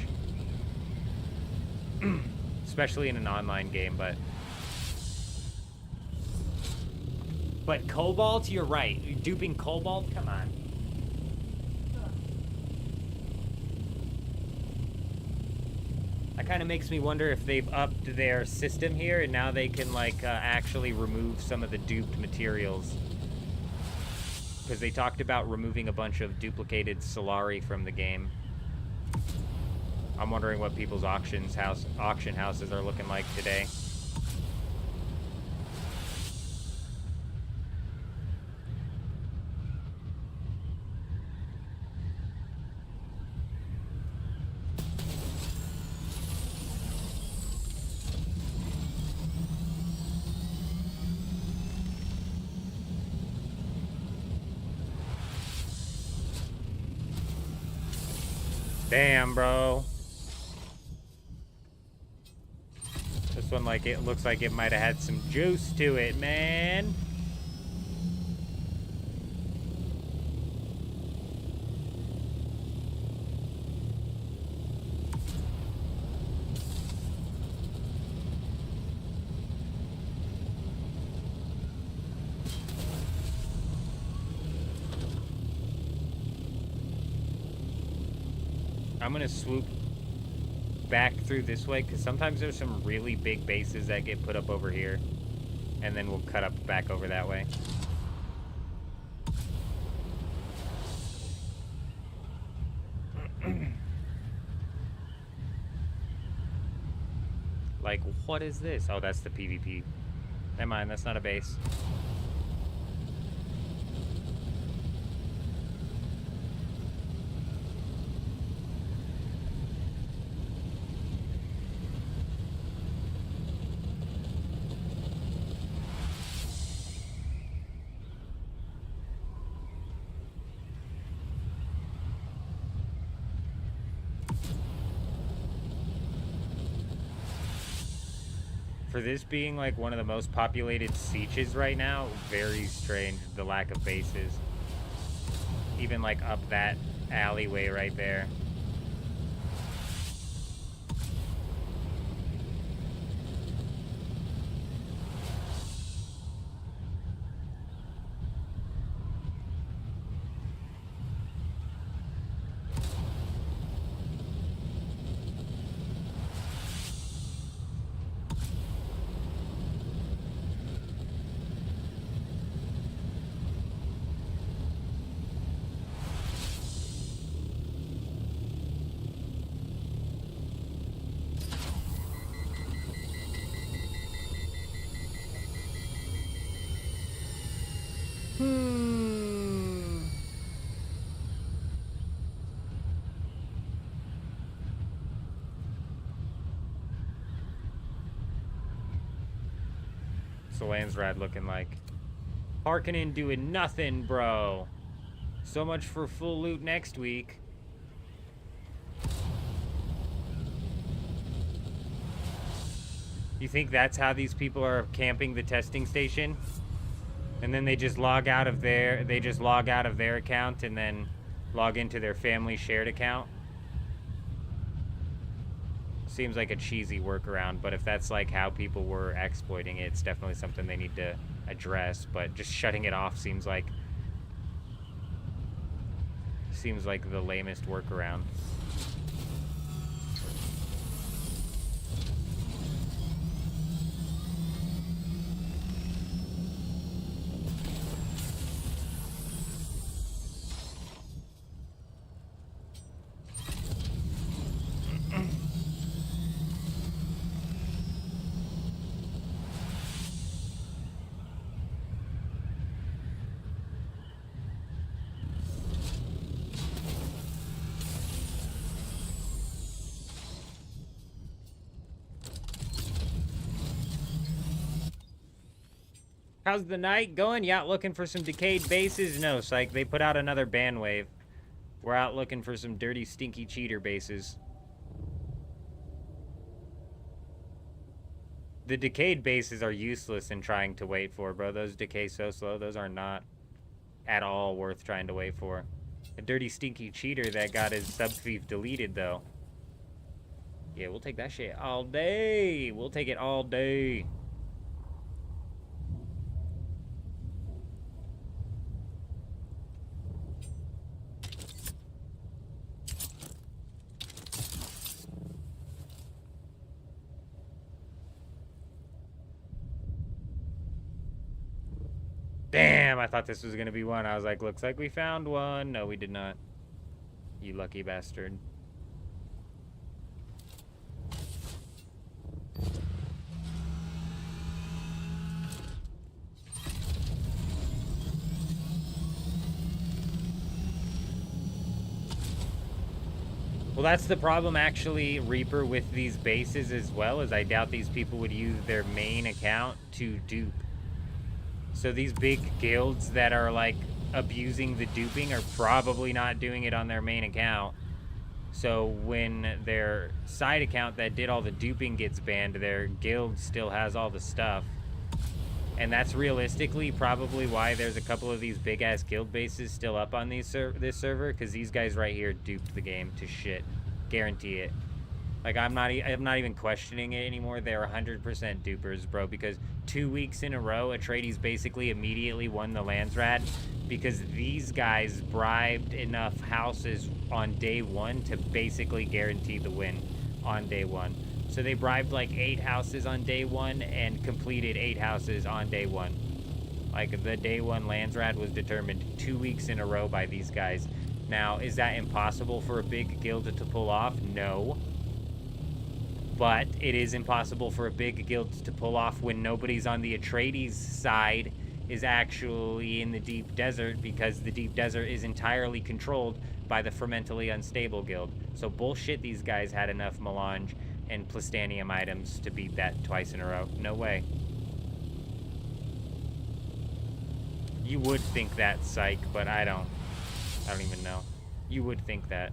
Especially in an online game, but Cobalt, you're right. Duping Cobalt? Come on. That kind of makes me wonder if they've upped their system here and now they can, like, actually remove some of the duped materials. Because they talked about removing a bunch of duplicated Solari from the game. I'm wondering what people's auction houses are looking like today. Damn, bro. This one, like, it looks like it might have had some juice to it, man. I'm gonna swoop. back through this way, because sometimes there's some really big bases that get put up over here. And then we'll cut up back over that way. Like, what is this? Oh, that's the PvP. Never mind, that's not a base. For this being like one of the most populated sieges right now, very strange, the lack of bases. Even like up that alleyway right there. So Landsrad looking like Harkonnen doing nothing, bro. So much for full loot next week. You think that's how these people are camping the testing station? And then they just log out of their account and then log into their family shared account? Seems like a cheesy workaround, but if that's like how people were exploiting it, it's definitely something they need to address. But just shutting it off seems like the lamest workaround. How's the night going? You out looking for some decayed bases? No, psych. They put out another ban wave. We're out looking for some dirty, stinky cheater bases. The decayed bases are useless in trying to wait for, bro. Those decay so slow. Those are not at all worth trying to wait for. A dirty, stinky cheater that got his subfief deleted, though. Yeah, we'll take that shit all day. We'll take it all day. Damn, I thought this was going to be one. I was like, looks like we found one. No, we did not. You lucky bastard. Well, that's the problem, actually, Reaper, with these bases as well, is I doubt these people would use their main account to dupe. So these big guilds that are, like, abusing the duping are probably not doing it on their main account. So when their side account that did all the duping gets banned, their guild still has all the stuff. And that's realistically probably why there's a couple of these big-ass guild bases still up on this server, because these guys right here duped the game to shit. Guarantee it. Like, I'm not even questioning it anymore. They're 100% dupers, bro, because 2 weeks in a row, Atreides basically immediately won the Landsrad because these guys bribed enough houses on day one to basically guarantee the win. on day 1. So they bribed like 8 houses on day 1 and completed 8 houses on day 1. Like, the day 1 Landsrad was determined 2 weeks in a row by these guys. Now, is that impossible for a big guild to pull off? No. But it is impossible for a big guild to pull off when nobody's on the Atreides side is actually in the deep desert, because the deep desert is entirely controlled by the fermentally unstable guild. So bullshit, these guys had enough melange and plastanium items to beat that twice in a row. No way. You would think that, psych, but I don't even know. You would think that.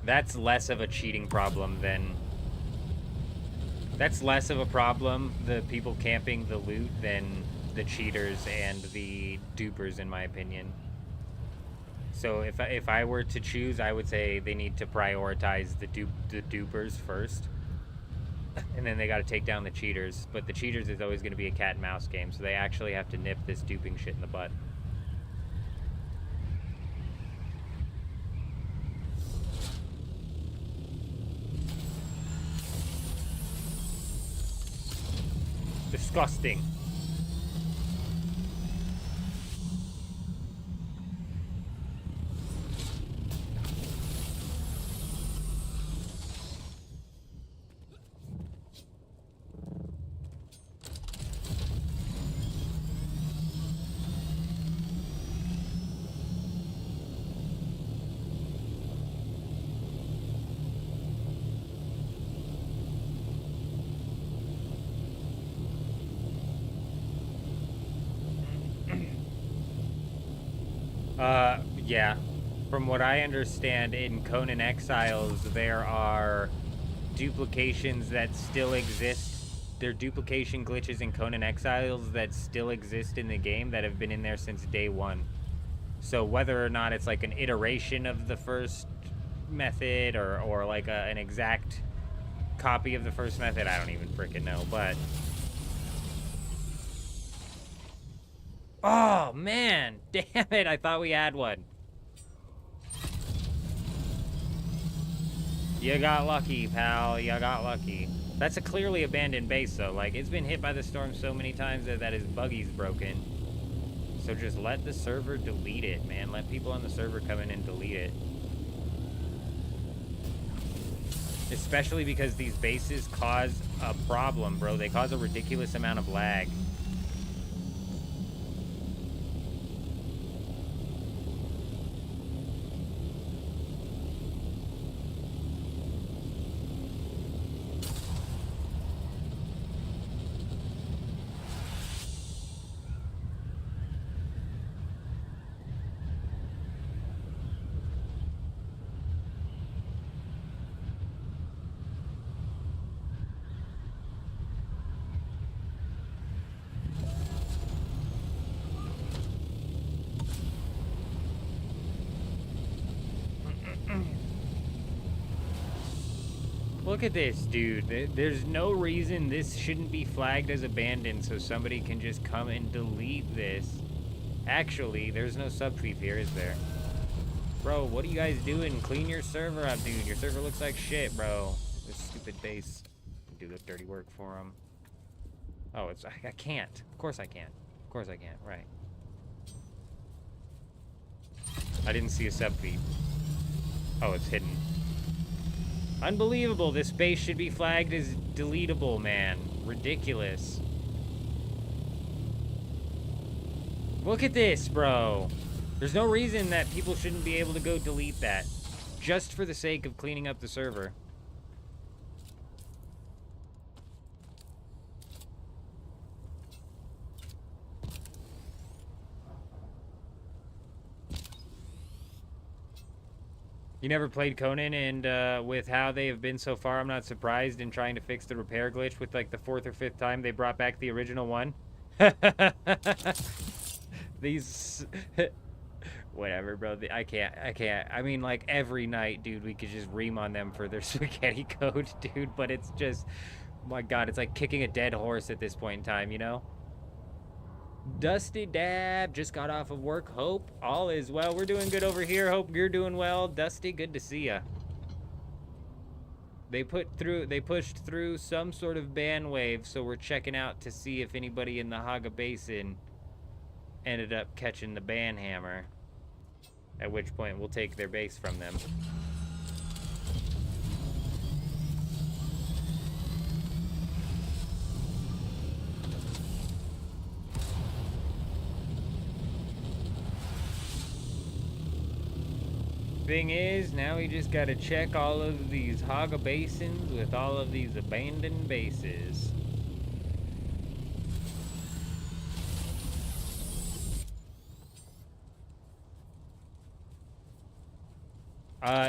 That's less of a cheating problem than... That's less of a problem, the people camping the loot, than the cheaters and the dupers, in my opinion. So if I were to choose, I would say they need to prioritize the dupers first. And then they got to take down the cheaters. But the cheaters is always going to be a cat and mouse game, so they actually have to nip this duping shit in the butt. Disgusting. Yeah. From what I understand, in Conan Exiles, there are duplications that still exist. There are duplication glitches in Conan Exiles that still exist in the game that have been in there since day 1. So whether or not it's like an iteration of the first method or like an exact copy of the first method, I don't even freaking know, but... Oh, man! Damn it, I thought we had one. You got lucky, pal. You got lucky. That's a clearly abandoned base, though. Like, it's been hit by the storm so many times that his buggy's broken. So just let the server delete it, man. Let people on the server come in and delete it. Especially because these bases cause a problem, bro. They cause a ridiculous amount of lag. Look at this, dude. There's no reason this shouldn't be flagged as abandoned so somebody can just come and delete this. Actually, there's no subtweet here, is there? Bro, what are you guys doing? Clean your server up, dude. Your server looks like shit, bro. This stupid base. Do the dirty work for them. Oh, I can't. Of course I can't. Of course I can't. Right. I didn't see a subtweet. Oh, it's hidden. Unbelievable. This base should be flagged as deletable, man. Ridiculous. Look at this, bro. There's no reason that people shouldn't be able to go delete that. Just for the sake of cleaning up the server. You never played Conan, and with how they have been so far, I'm not surprised in trying to fix the repair glitch with like the 4th or 5th time they brought back the original one. These... Whatever, bro. I can't. I mean, like, every night, dude, we could just ream on them for their spaghetti code, dude, but it's just... My God, it's like kicking a dead horse at this point in time, you know? Dusty Dab just got off of work. Hope all is well. We're doing good over here. Hope you're doing well. Dusty, good to see ya. They pushed through some sort of ban wave, so we're checking out to see if anybody in the Hagga Basin ended up catching the ban hammer. At which point we'll take their base from them. Thing is, now we just gotta check all of these Hagga basins with all of these abandoned bases.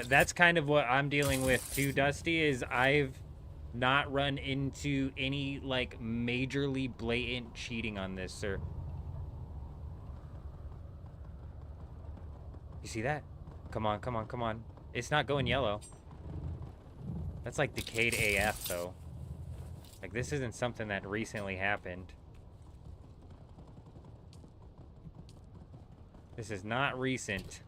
That's kind of what I'm dealing with too, Dusty, is I've not run into any, like, majorly blatant cheating on this, sir. You see that? Come on, come on, come on. It's not going yellow. That's like decayed AF, though. Like, this isn't something that recently happened. This is not recent.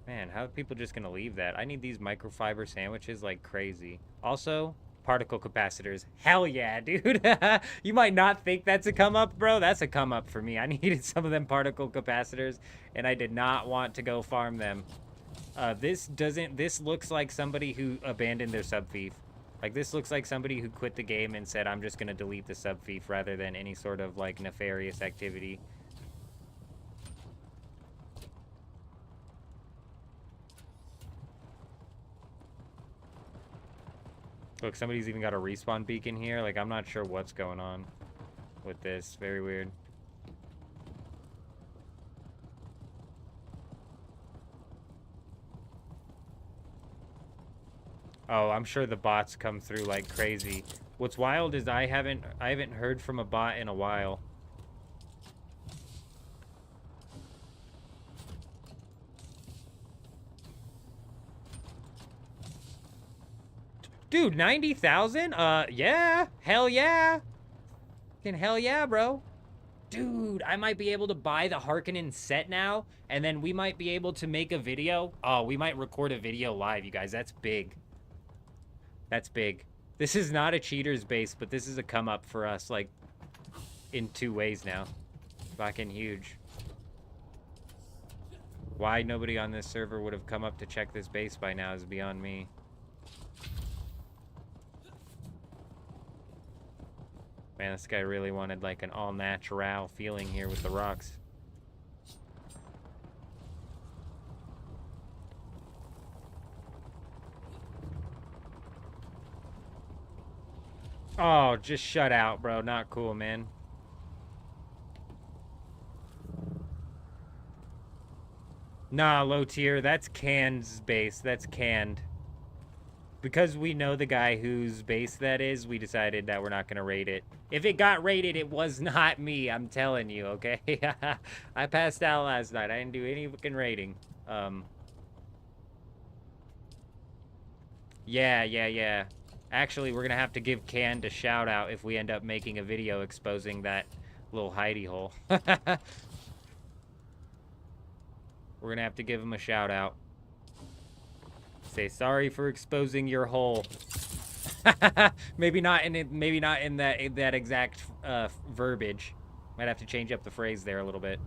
Man, how are people just gonna leave that? I need these microfiber sandwiches like crazy. Also, particle capacitors. Hell yeah, dude. You might not think that's a come up, bro. That's a come up for me. I needed some of them particle capacitors, and I did not want to go farm them. This looks like somebody who abandoned their subfief. Like, this looks like somebody who quit the game and said, I'm just gonna delete the subfief rather than any sort of, like, nefarious activity. Look, somebody's even got a respawn beacon here. Like, I'm not sure what's going on with this. Very weird. Oh, I'm sure the bots come through like crazy. What's wild is I haven't heard from a bot in a while. Dude, 90,000? Yeah. Hell yeah. Fucking hell yeah, bro. Dude, I might be able to buy the Harkonnen set now, and then we might be able to make a video. Oh, we might record a video live, you guys. That's big. That's big. This is not a cheater's base, but this is a come up for us, like, in 2 ways now. Fucking huge. Why nobody on this server would have come up to check this base by now is beyond me. Man, this guy really wanted like an all-natural feeling here with the rocks. Oh, just shut out, bro. Not cool, man. Nah, low tier. That's Canned's base. That's Canned. Because we know the guy whose base that is, we decided that we're not going to raid it. If it got raided, it was not me. I'm telling you, okay? I passed out last night. I didn't do any fucking raiding. Yeah. Actually, we're going to have to give Canned a shout out if we end up making a video exposing that little hidey hole. We're going to have to give him a shout out. Say sorry for exposing your hole. maybe not in that exact verbiage. Might have to change up the phrase there a little bit.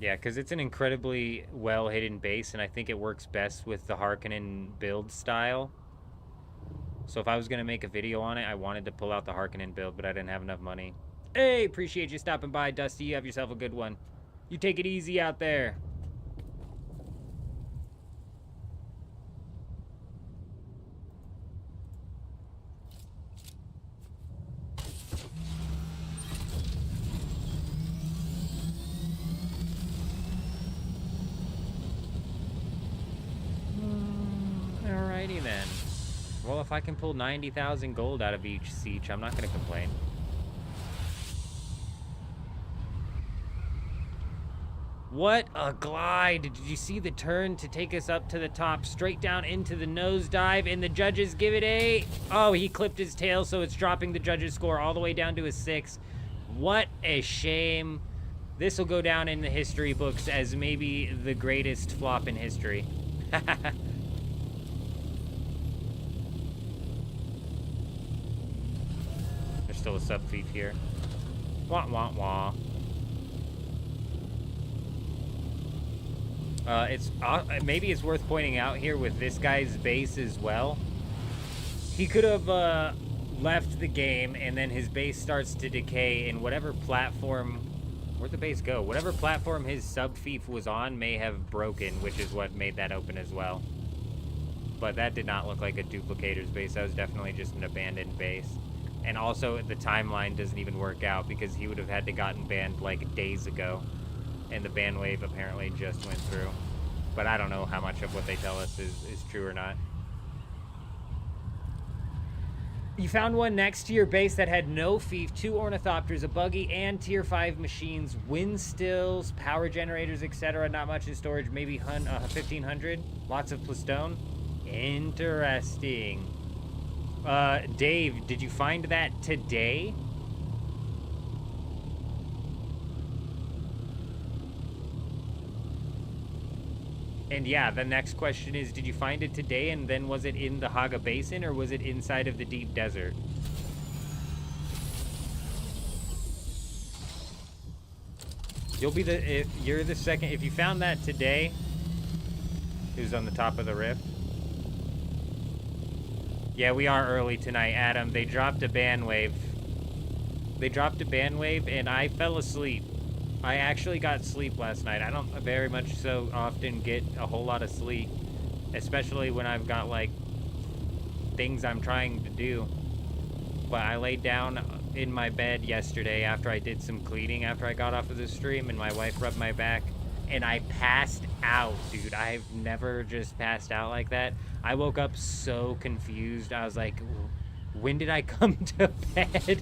Yeah, because it's an incredibly well-hidden base, and I think it works best with the Harkonnen build style. So if I was going to make a video on it, I wanted to pull out the Harkonnen build, but I didn't have enough money. Hey, appreciate you stopping by, Dusty. You have yourself a good one. You take it easy out there. if I can pull 90,000 gold out of each siege, I'm not going to complain. What a glide. Did you see the turn to take us up to the top, straight down into the nosedive, and the judges give it a... Oh, he clipped his tail, so it's dropping the judges' score all the way down to a 6. What a shame. This will go down in the history books as maybe the greatest flop in history. There's still a sub-thief here. Wah, wah, wah. Maybe it's worth pointing out here with this guy's base as well. He could have left the game, and then his base starts to decay, and whatever platform... Where'd the base go? Whatever platform his sub-thief was on may have broken, which is what made that open as well. But that did not look like a duplicator's base. That was definitely just an abandoned base. And also, the timeline doesn't even work out, because he would have had to gotten banned, like, days ago. And the ban wave apparently just went through. But I don't know how much of what they tell us is true or not. You found one next to your base that had no fief, 2 ornithopters, a buggy, and tier 5 machines, wind stills, power generators, etc. Not much in storage, maybe 1,500. Lots of plastone. Interesting. Dave, did you find that today? And yeah, the next question is, did you find it today, and then was it in the Hagga Basin, or was it inside of the deep desert? You'll be if you're the second, if you found that today, who's on the top of the rift? Yeah, we are early tonight, Adam. They dropped a ban wave. They dropped a ban wave, and I fell asleep. I actually got sleep last night. I don't very much so often get a whole lot of sleep, especially when I've got, like, things I'm trying to do. But I laid down in my bed yesterday after I did some cleaning after I got off of the stream, and my wife rubbed my back, and I passed out, dude. I've never just passed out like that. I woke up so confused. I was like, when did I come to bed?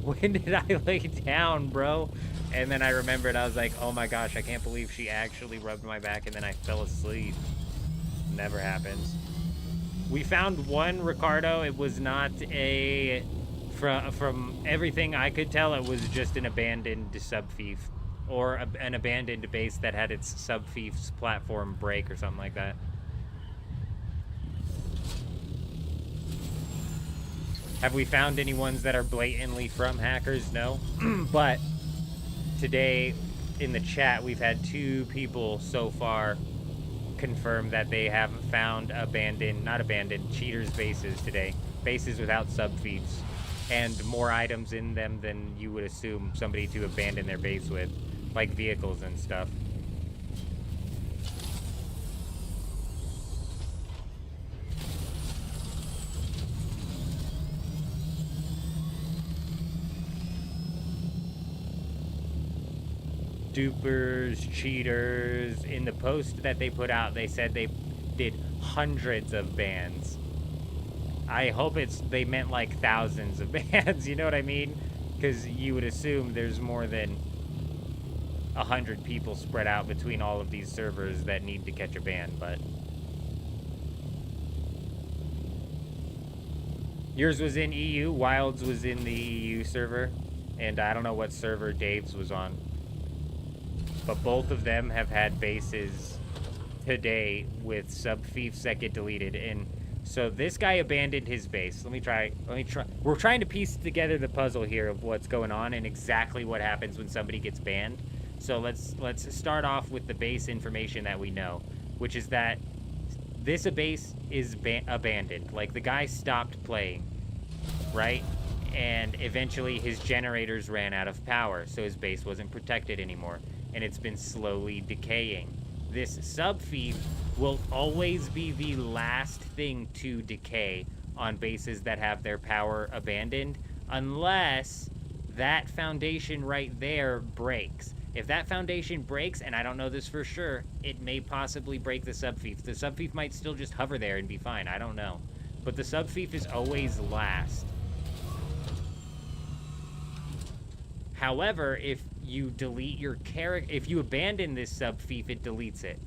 When did I lay down, bro? And then I remembered, I was like, oh my gosh, I can't believe she actually rubbed my back, and then I fell asleep. Never happens. We found one, Ricardo. It was not a... From everything I could tell, it was just an abandoned sub-thief. Or an abandoned base that had its sub-thief's platform break or something like that. Have we found any ones that are blatantly from hackers? No. But today in the chat, we've had 2 people so far confirm that they have found not abandoned, cheaters' bases today. Bases without sub-thieves. And more items in them than you would assume somebody to abandon their base with. Like vehicles and stuff. Dupers, cheaters. In the post that they put out, they said they did hundreds of bans. I hope they meant like thousands of bans, you know what I mean? Because you would assume there's more than 100 people spread out between all of these servers that need to catch a ban, but... Yours was in EU, Wilds was in the EU server, and I don't know what server Dave's was on. But both of them have had bases today with sub-thieves that get deleted, and so this guy abandoned his base. Let me try. We're trying to piece together the puzzle here of what's going on and exactly what happens when somebody gets banned. So let's start off with the base information that we know, which is that this base is abandoned. Like, the guy stopped playing, right? And eventually his generators ran out of power, so his base wasn't protected anymore, and it's been slowly decaying. This sub-thief will always be the last thing to decay on bases that have their power abandoned, unless that foundation right there breaks. If that foundation breaks, and I don't know this for sure, it may possibly break the sub-thief. The sub-thief might still just hover there and be fine. I don't know. but the sub-thief is always last. However, if you delete your character, if you abandon this sub-thief, it deletes it.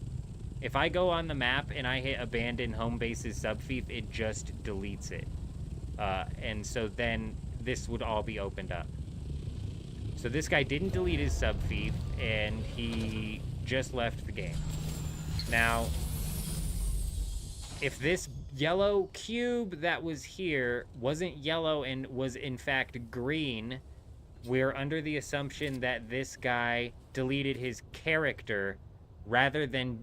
If I go on the map and I hit abandon home base's sub-thief, it just deletes it. And so then this would all be opened up. So this guy didn't delete his sub-thief, and he just left the game. Now, if this yellow cube that was here wasn't yellow and was in fact green, we're under the assumption that this guy deleted his character rather than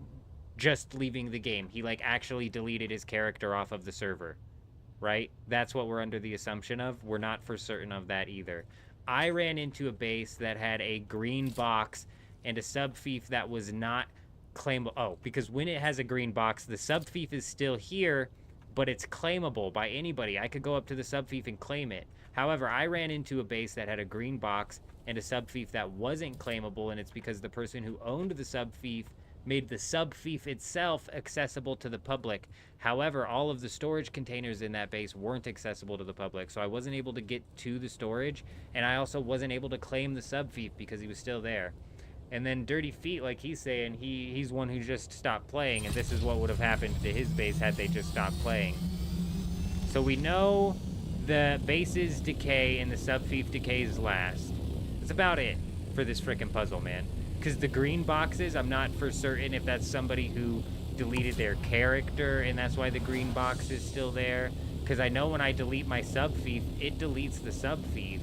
just leaving the game. He, like, actually deleted his character off of the server, right? That's what we're under the assumption of. We're not for certain of that either. I ran into a base that had a green box and a sub-thief that was not claimable. Oh, because when it has a green box, the sub-thief is still here, but it's claimable by anybody. I could go up to the sub-thief and claim it. However, I ran into a base that had a green box and a sub-thief that wasn't claimable, and it's because the person who owned the sub-thief made the sub-thief itself accessible to the public. However, all of the storage containers in that base weren't accessible to the public, so I wasn't able to get to the storage, and I also wasn't able to claim the sub-thief because he was still there. And then Dirty Feet, like he's saying, he's one who just stopped playing, and this is what would have happened to his base had they just stopped playing. So we know the bases decay and the sub-thief decays last. That's about it for this frickin' puzzle, man. Because the green boxes, I'm not for certain if that's somebody who deleted their character and that's why the green box is still there. Because I know when I delete my sub-thief, it deletes the sub-thief.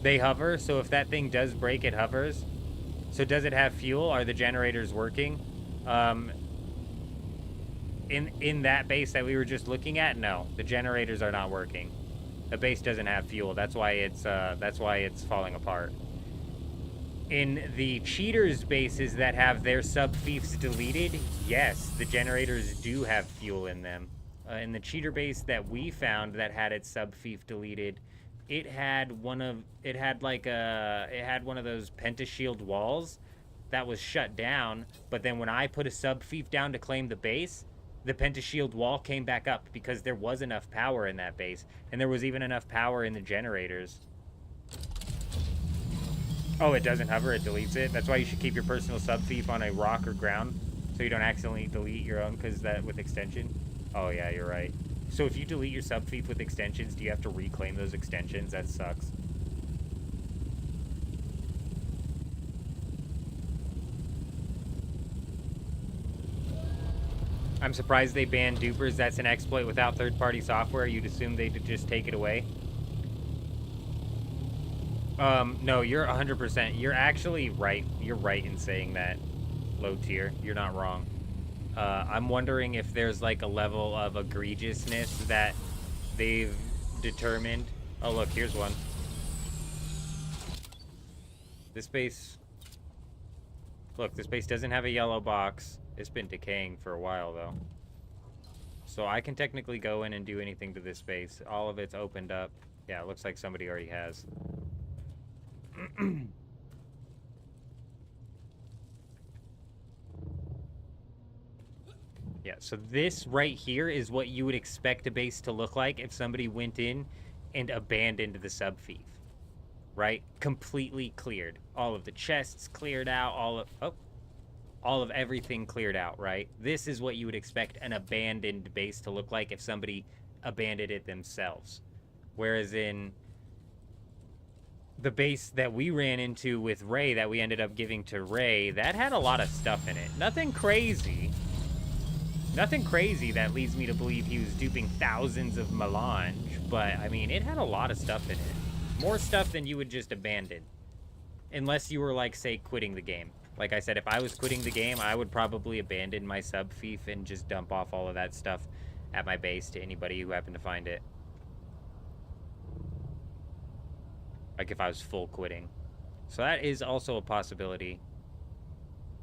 They hover, so if that thing does break, it hovers. So does it have fuel? Are the generators working? In that base that we were just looking at, no, the generators are not working. The base doesn't have fuel. That's why it's falling apart. In the cheaters' bases that have their sub-thiefs deleted, yes, the generators do have fuel in them. In the cheater base that we found that had its sub-thief deleted, it had one of those pentashield walls that was shut down. But then when I put a sub-thief down to claim the base, the pentashield wall came back up because there was enough power in that base, and there was even enough power in the generators. Oh, it doesn't hover, it deletes it. That's why you should keep your personal sub-thief on a rock or ground so you don't accidentally delete your own, because that with extension. Oh yeah, you're right. So if you delete your sub-thief with extensions, do you have to reclaim those extensions? That sucks. I'm surprised they banned dupers. That's an exploit without third-party software. You'd assume they'd just take it away. No, you're 100%. You're actually right. You're right in saying that, low tier. You're not wrong. I'm wondering if there's like a level of egregiousness that they've determined. Oh, look, here's one. This base... Look, this base doesn't have a yellow box. It's been decaying for a while, though. So I can technically go in and do anything to this space. All of it's opened up. Yeah, it looks like somebody already has. Yeah, so this right here is what you would expect a base to look like if somebody went in and abandoned the sub-thief. Right? Completely cleared. All of the chests cleared out, all of everything cleared out, right? This is what you would expect an abandoned base to look like if somebody abandoned it themselves. Whereas in the base that we ran into with Ray, that we ended up giving to Ray, that had a lot of stuff in it. Nothing crazy. Nothing crazy that leads me to believe he was duping thousands of melange, but, I mean, it had a lot of stuff in it. More stuff than you would just abandon. Unless you were, like, say, quitting the game. Like I said, if I was quitting the game, I would probably abandon my sub-thief and just dump off all of that stuff at my base to anybody who happened to find it. Like if I was full quitting. So that is also a possibility.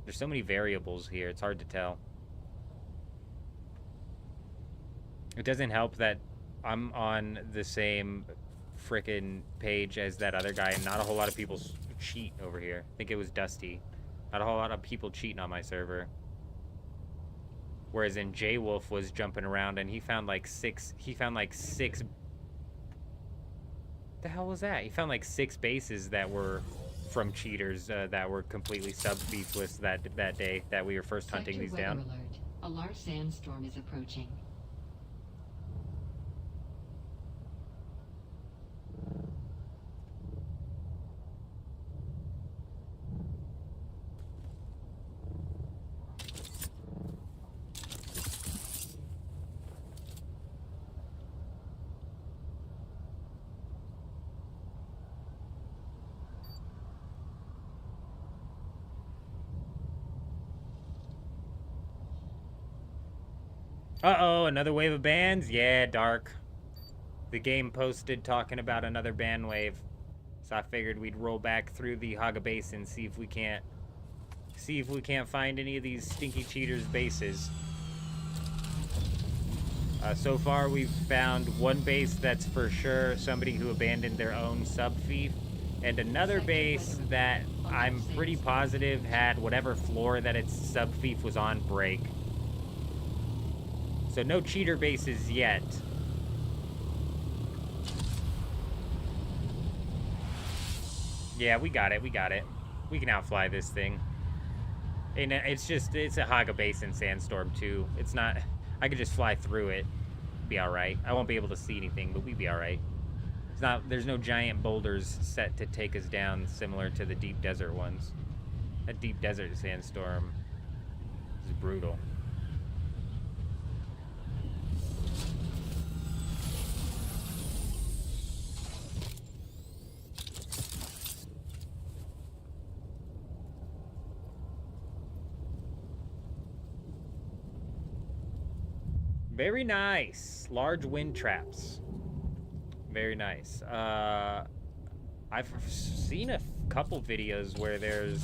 There's so many variables here, it's hard to tell. It doesn't help that I'm on the same frickin' page as that other guy, and not a whole lot of people cheat over here. I think it was Dusty. Not a whole lot of people cheating on my server. Whereas in J-Wolf was jumping around and he found like six. The hell was that? He found like 6 bases that were from cheaters that were completely sub-thiefless that day that we were first hunting these down. Alert. A large sandstorm is approaching. Uh-oh, another wave of bans? Yeah, Dark. The game posted talking about another ban wave. So I figured we'd roll back through the Hagga Basin, see if we can't find any of these stinky cheaters' bases. So far we've found one base that's for sure somebody who abandoned their own sub-thief, and another base that I'm pretty positive had whatever floor that its sub-thief was on break. So no cheater bases yet. Yeah, we got it. We can outfly this thing. And it's a Hagga Basin sandstorm too. It's not, I could just fly through it. Be alright. I won't be able to see anything, but we'd be alright. There's no giant boulders set to take us down similar to the deep desert ones. That deep desert sandstorm is brutal. Very nice. Large wind traps. Very nice. I've seen a couple videos where there's...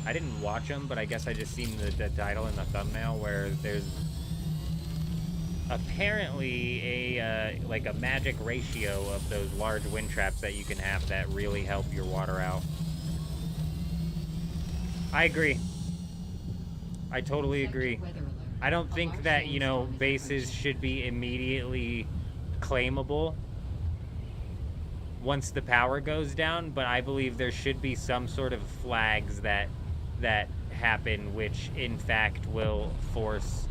I didn't watch them, but I guess I just seen the title and the thumbnail where there's apparently like a magic ratio of those large wind traps that you can have that really help your water out. I agree. I totally agree. I don't think that, you know, bases should be immediately claimable once the power goes down, but I believe there should be some sort of flags that happen which in fact will force...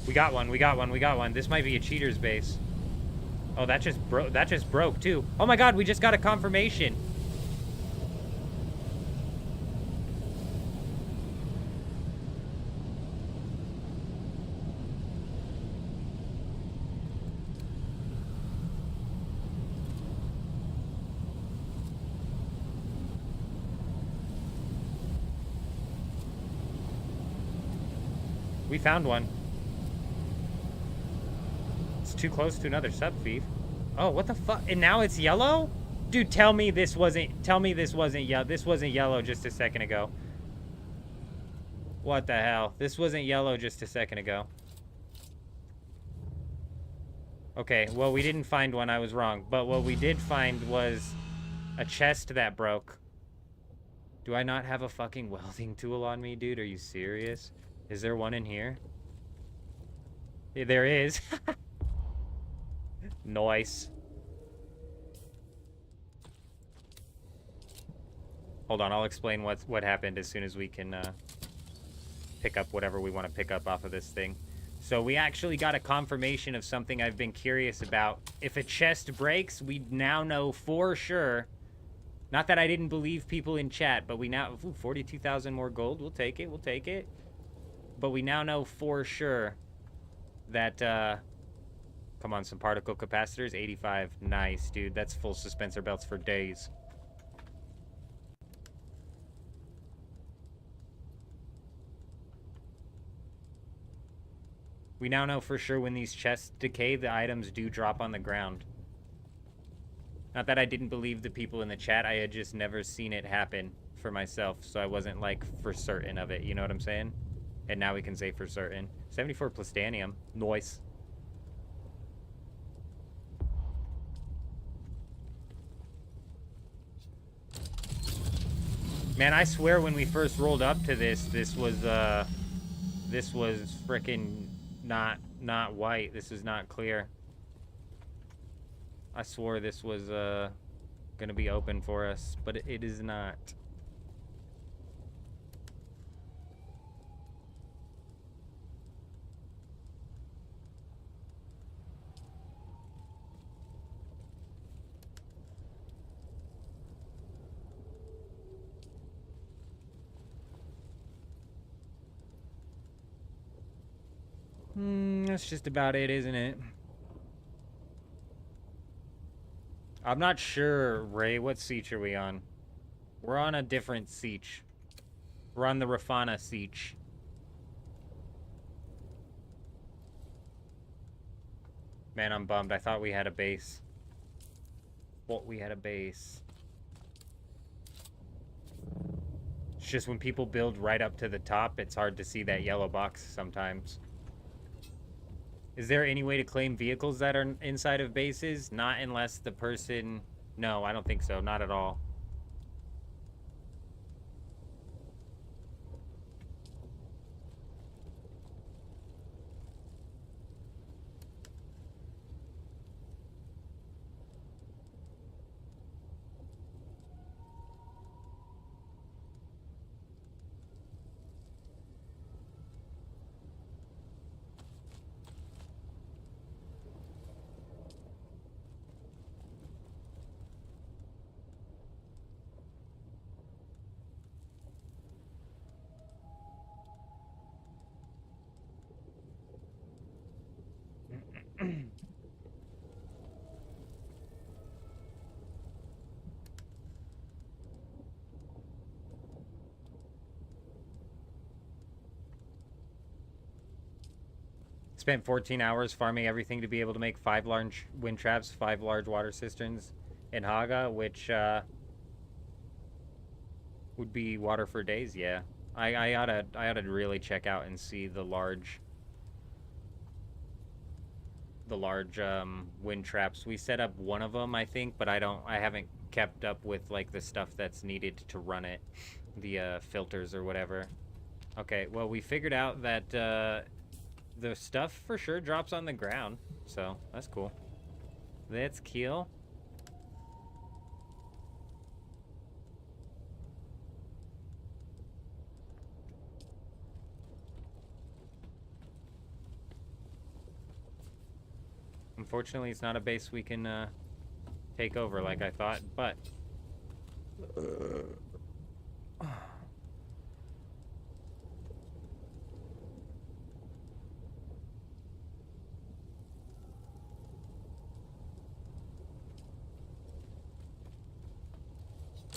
We got one. This might be a cheater's base. Oh, that just broke too. Oh my god, we just got a confirmation. We found one. It's too close to another sub-thief. Oh, what the fuck? And now it's yellow? Dude, tell me this wasn't yellow. This wasn't yellow just a second ago. What the hell? This wasn't yellow just a second ago. Okay, well, we didn't find one. I was wrong. But what we did find was a chest that broke. Do I not have a fucking welding tool on me, dude? Are you serious? Is there one in here? Yeah, there is. Nice. Hold on, I'll explain what happened as soon as we can pick up whatever we want to pick up off of this thing. So we actually got a confirmation of something I've been curious about. If a chest breaks, we now know for sure. Not that I didn't believe people in chat, but we now... Ooh, 42,000 more gold. We'll take it. We'll take it. But we now know for sure that, come on, some particle capacitors, 85. Nice, dude. That's full suspensor belts for days. We now know for sure when these chests decay, the items do drop on the ground. Not that I didn't believe the people in the chat, I had just never seen it happen for myself, so I wasn't, like, for certain of it, you know what I'm saying? And now we can say for certain. 74 plastanium. Nice. Man, I swear when we first rolled up to this was frickin' not white. This is not clear. I swore this was gonna be open for us, but it is not. That's just about it, isn't it? I'm not sure, Ray. What siege are we on? We're on a different siege. We're on the Rafana siege. Man, I'm bummed. I thought we had a base. Thought we had a base. It's just when people build right up to the top, it's hard to see that yellow box sometimes. Is there any way to claim vehicles that are inside of bases? Not unless the person... No, I don't think so. Not at all. Spent 14 hours farming everything to be able to make 5 large wind traps, 5 large water cisterns in Hagga, which would be water for days. Yeah, I ought to really check out and see the large wind traps. We set up one of them, I think, but I haven't kept up with like the stuff that's needed to run it, the filters or whatever. Okay, well, we figured out that the stuff for sure drops on the ground, so that's cool. Let's kill. Unfortunately, it's not a base we can take over like I thought, but...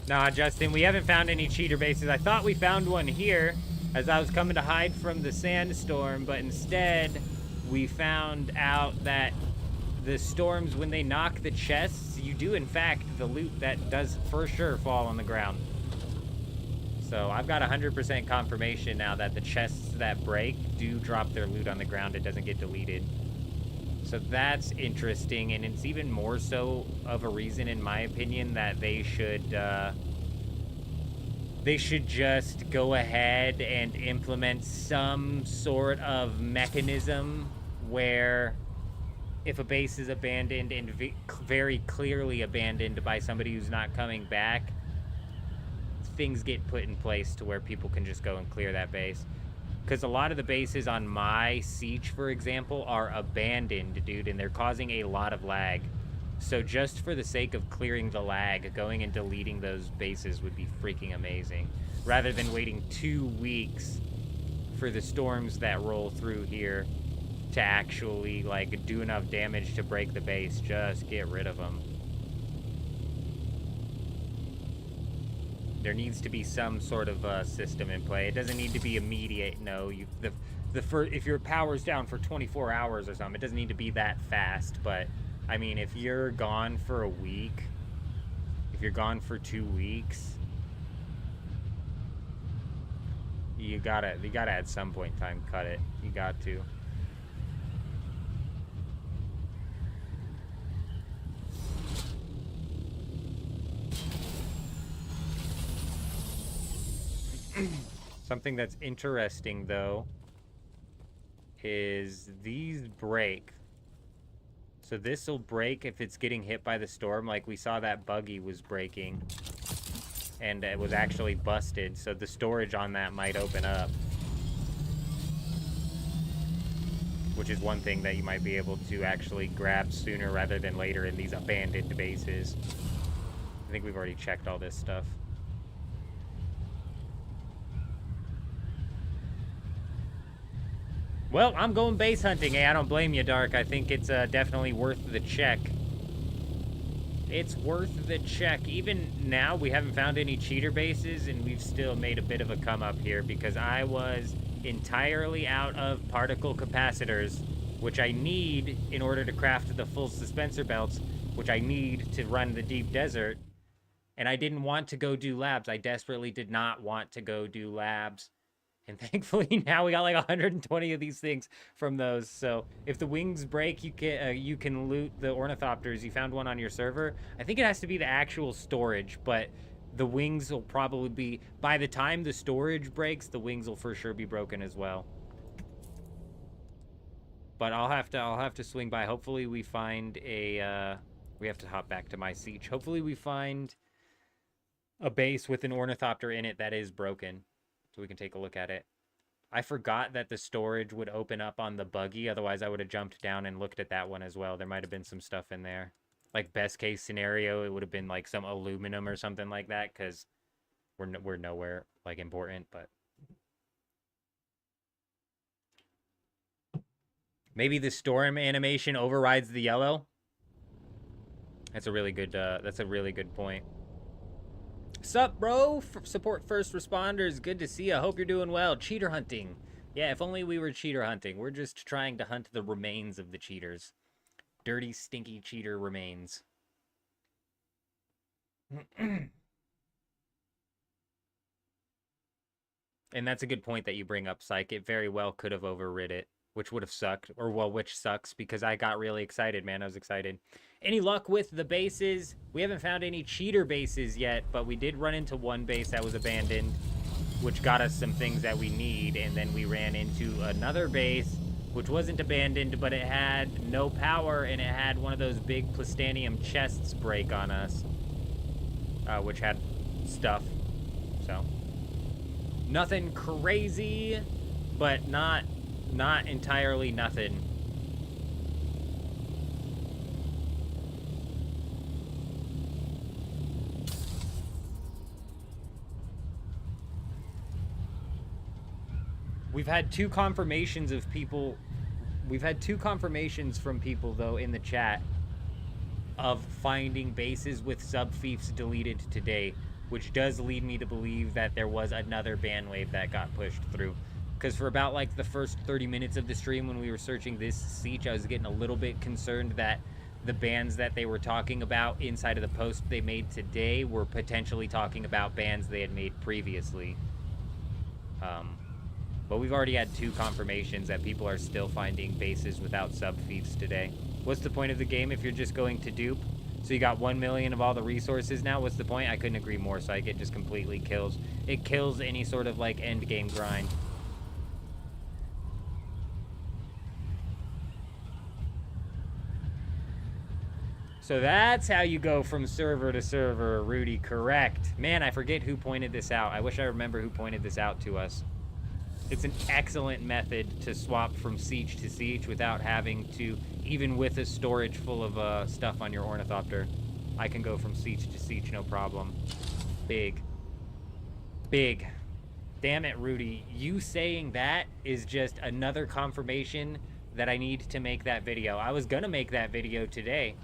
Nah, Justin, we haven't found any cheater bases. I thought we found one here as I was coming to hide from the sandstorm, but instead we found out that the storms, when they knock the chests, you do in fact the loot that does for sure fall on the ground. So I've got 100% confirmation now that the chests that break do drop their loot on the ground. It doesn't get deleted. So that's interesting, and it's even more so of a reason, in my opinion, that they should just go ahead and implement some sort of mechanism where if a base is abandoned and very clearly abandoned by somebody who's not coming back, things get put in place to where people can just go and clear that base. Because a lot of the bases on my siege, for example, are abandoned, dude, and they're causing a lot of lag. So just for the sake of clearing the lag, going and deleting those bases would be freaking amazing. Rather than waiting 2 weeks for the storms that roll through here to actually, like, do enough damage to break the base. Just get rid of them. There needs to be some sort of system in play. It doesn't need to be immediate. No, if your power's down for 24 hours or something, it doesn't need to be that fast. But I mean, if you're gone for a week, if you're gone for 2 weeks, you gotta at some point in time cut it. You got to. Something that's interesting, though, is these break. So this will break if it's getting hit by the storm. Like we saw that buggy was breaking. And it was actually busted. So the storage on that might open up. Which is one thing that you might be able to actually grab sooner rather than later in these abandoned bases. I think we've already checked all this stuff. Well, I'm going base hunting. Hey, I don't blame you, Dark. I think it's definitely worth the check. It's worth the check. Even now, we haven't found any cheater bases, and we've still made a bit of a come up here because I was entirely out of particle capacitors, which I need in order to craft the full suspensor belts, which I need to run the deep desert. And I didn't want to go do labs. I desperately did not want to go do labs. And thankfully now we got like 120 of these things from those. So if the wings break, you can loot the ornithopters. You found one on your server. I think it has to be the actual storage, but the wings will probably be, by the time the storage breaks, the wings will for sure be broken as well. But I'll have to swing by. Hopefully we find a we have to hop back to my siege. Hopefully we find a base with an ornithopter in it that is broken. So we can take a look at it. I forgot that the storage would open up on the buggy. Otherwise, I would have jumped down and looked at that one as well. There might have been some stuff in there. Like, best case scenario, it would have been, like, some aluminum or something like that. Because we're nowhere, like, important. But maybe the storm animation overrides the yellow. That's a really good point. Sup, bro? Support first responders. Good to see you. Hope you're doing well. Cheater hunting. Yeah, if only we were cheater hunting. We're just trying to hunt the remains of the cheaters. Dirty, stinky cheater remains. And that's a good point that you bring up, Psych. It very well could have overrid it, which would have sucked. Or, well, which sucks, because I got really excited, man. I was excited. Any luck with the bases? We haven't found any cheater bases yet, but we did run into one base that was abandoned, which got us some things that we need, and then we ran into another base, which wasn't abandoned, but it had no power, and it had one of those big plastanium chests break on us, which had stuff, so. Nothing crazy, but not entirely nothing. We've had two confirmations of people. We've had two confirmations from people, though, in the chat of finding bases with sub-fiefs deleted today, which does lead me to believe that there was another ban wave that got pushed through. Because for about, like, the first 30 minutes of the stream when we were searching this siege, I was getting a little bit concerned that the bans that they were talking about inside of the post they made today were potentially talking about bans they had made previously. But we've already had two confirmations that people are still finding bases without sub-fiefs today. What's the point of the game if you're just going to dupe? So you got 1 million of all the resources now? What's the point? I couldn't agree more, Psych. It just completely kills. It kills any sort of, like, end game grind. So that's how you go from server to server, Rudy. Correct. Man, I forget who pointed this out. I wish I remember who pointed this out to us. It's an excellent method to swap from siege to siege without having to, even with a storage full of stuff on your ornithopter. I can go from siege to siege, no problem. Big. Big. Damn it, Rudy. You saying that is just another confirmation that I need to make that video. I was gonna make that video today.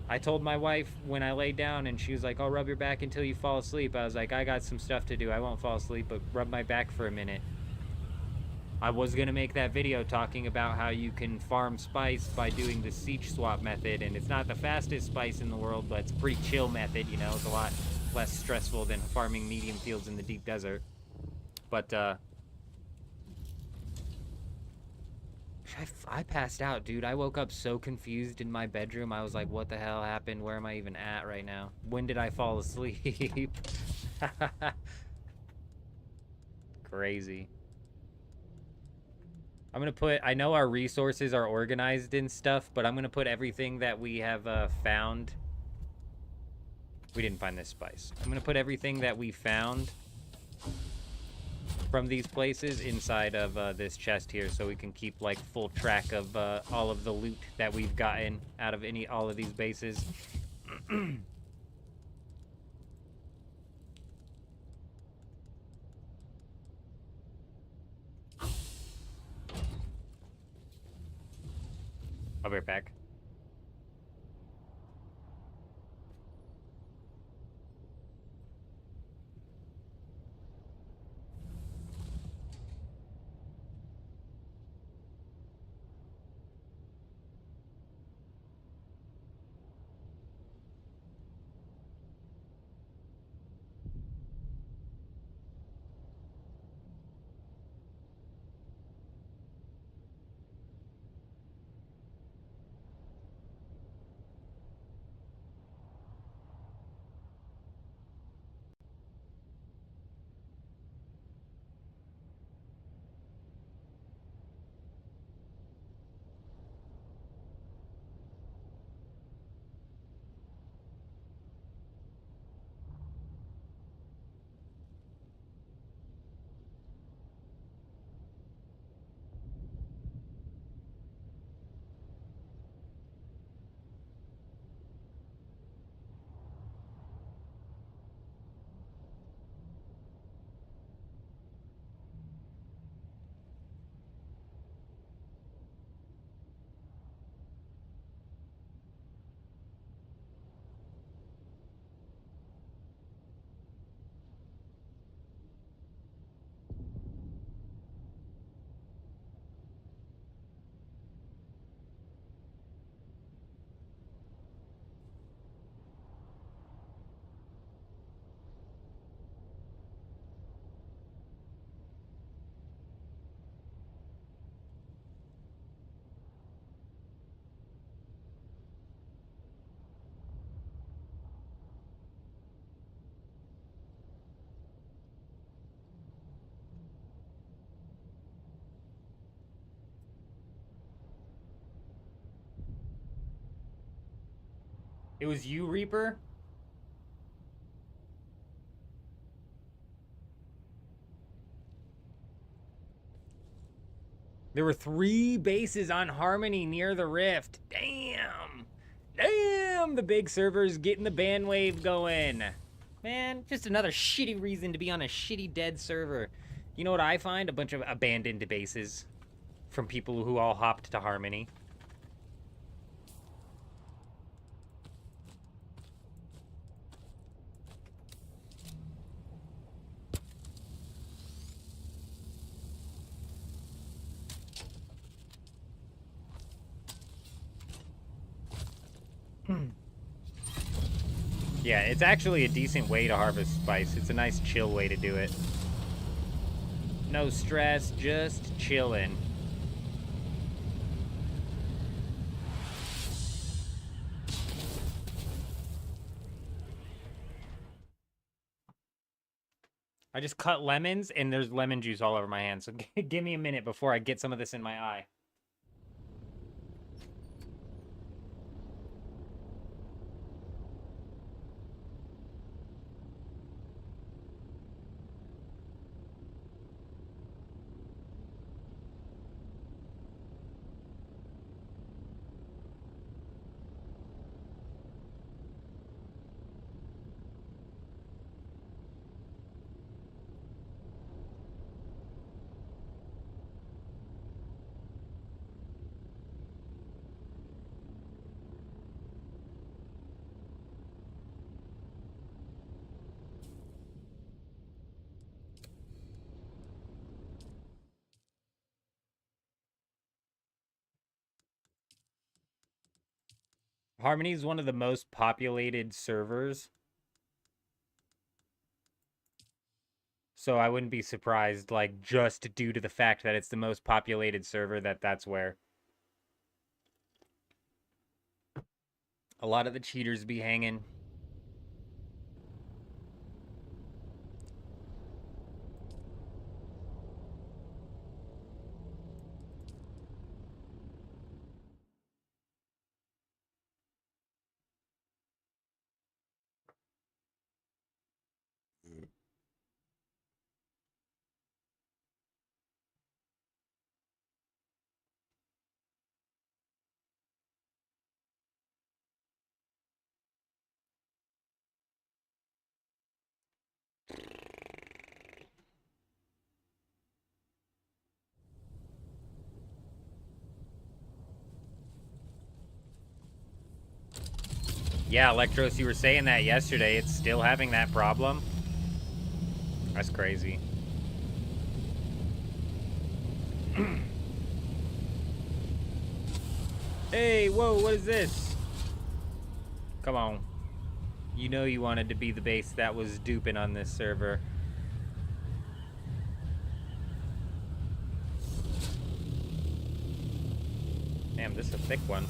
I told my wife when I laid down, and she was like, I'll rub your back until you fall asleep. I was like, I got some stuff to do. I won't fall asleep, but rub my back for a minute. I was going to make that video talking about how you can farm spice by doing the siege swap method, and it's not the fastest spice in the world, but it's a pretty chill method, you know. It's a lot less stressful than farming medium fields in the deep desert. But, I passed out, dude. I woke up so confused in my bedroom. I was like, what the hell happened? Where am I even at right now? When did I fall asleep? crazy. I'm going to put... I know our resources are organized and stuff, but I'm going to put everything that we have found... We didn't find this spice. I'm going to put everything that we found from these places inside of this chest here so we can keep, like, full track of all of the loot that we've gotten out of all of these bases. I'll be right back. It was you, Reaper? There were 3 bases on Harmony near the rift. Damn. Damn, the big server's getting the ban wave going. Man, just another shitty reason to be on a shitty dead server. You know what I find? A bunch of abandoned bases from people who all hopped to Harmony. Yeah, it's actually a decent way to harvest spice. It's a nice chill way to do it. No stress, just chillin'. I just cut lemons, and there's lemon juice all over my hands. So give me a minute before I get some of this in my eye. Harmony is one of the most populated servers. So I wouldn't be surprised, like, just due to the fact that it's the most populated server, that's where a lot of the cheaters be hanging. Yeah, Electros, you were saying that yesterday. It's still having that problem. That's crazy. Hey, whoa, what is this? Come on. You know you wanted to be the base that was duping on this server. Damn, this is a thick one.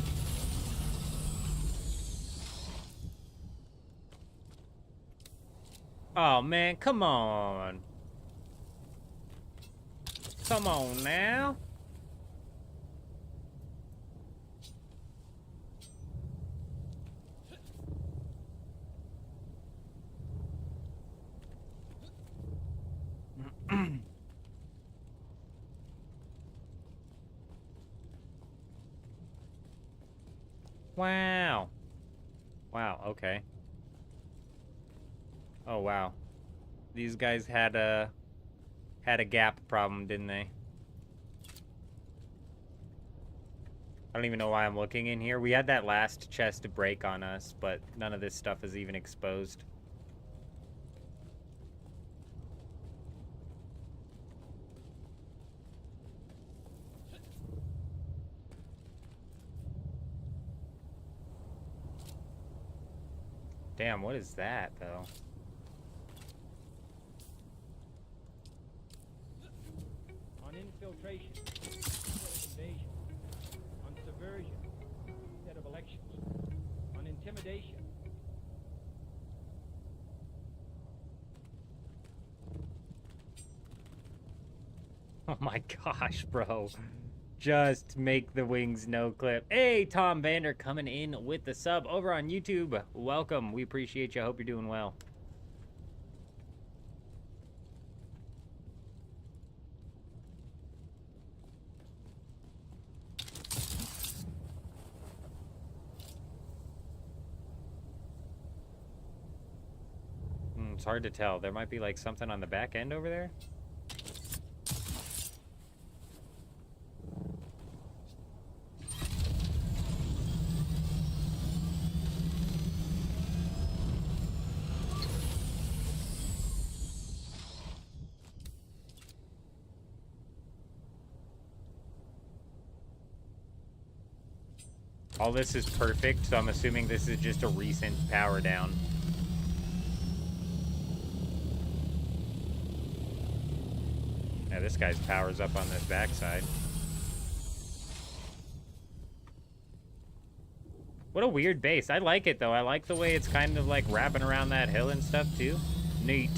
Oh, man, come on. Come on now. Wow. Wow, okay. Oh, wow. These guys had a gap problem, didn't they? I don't even know why I'm looking in here. We had that last chest to break on us, but none of this stuff is even exposed. Damn, what is that, though? On infiltration, invasion, on subversion instead of elections, on intimidation. Oh my gosh, bro. Just make the wings no clip. Hey, Tom Vander coming in with the sub over on YouTube. Welcome. We appreciate you. I hope you're doing well. It's hard to tell. There might be like something on the back end over there. All this is perfect, so I'm assuming this is just a recent power down. Yeah, this guy's power's up on this backside. What a weird base. I like it, though. I like the way it's kind of like wrapping around that hill and stuff, too. Neat.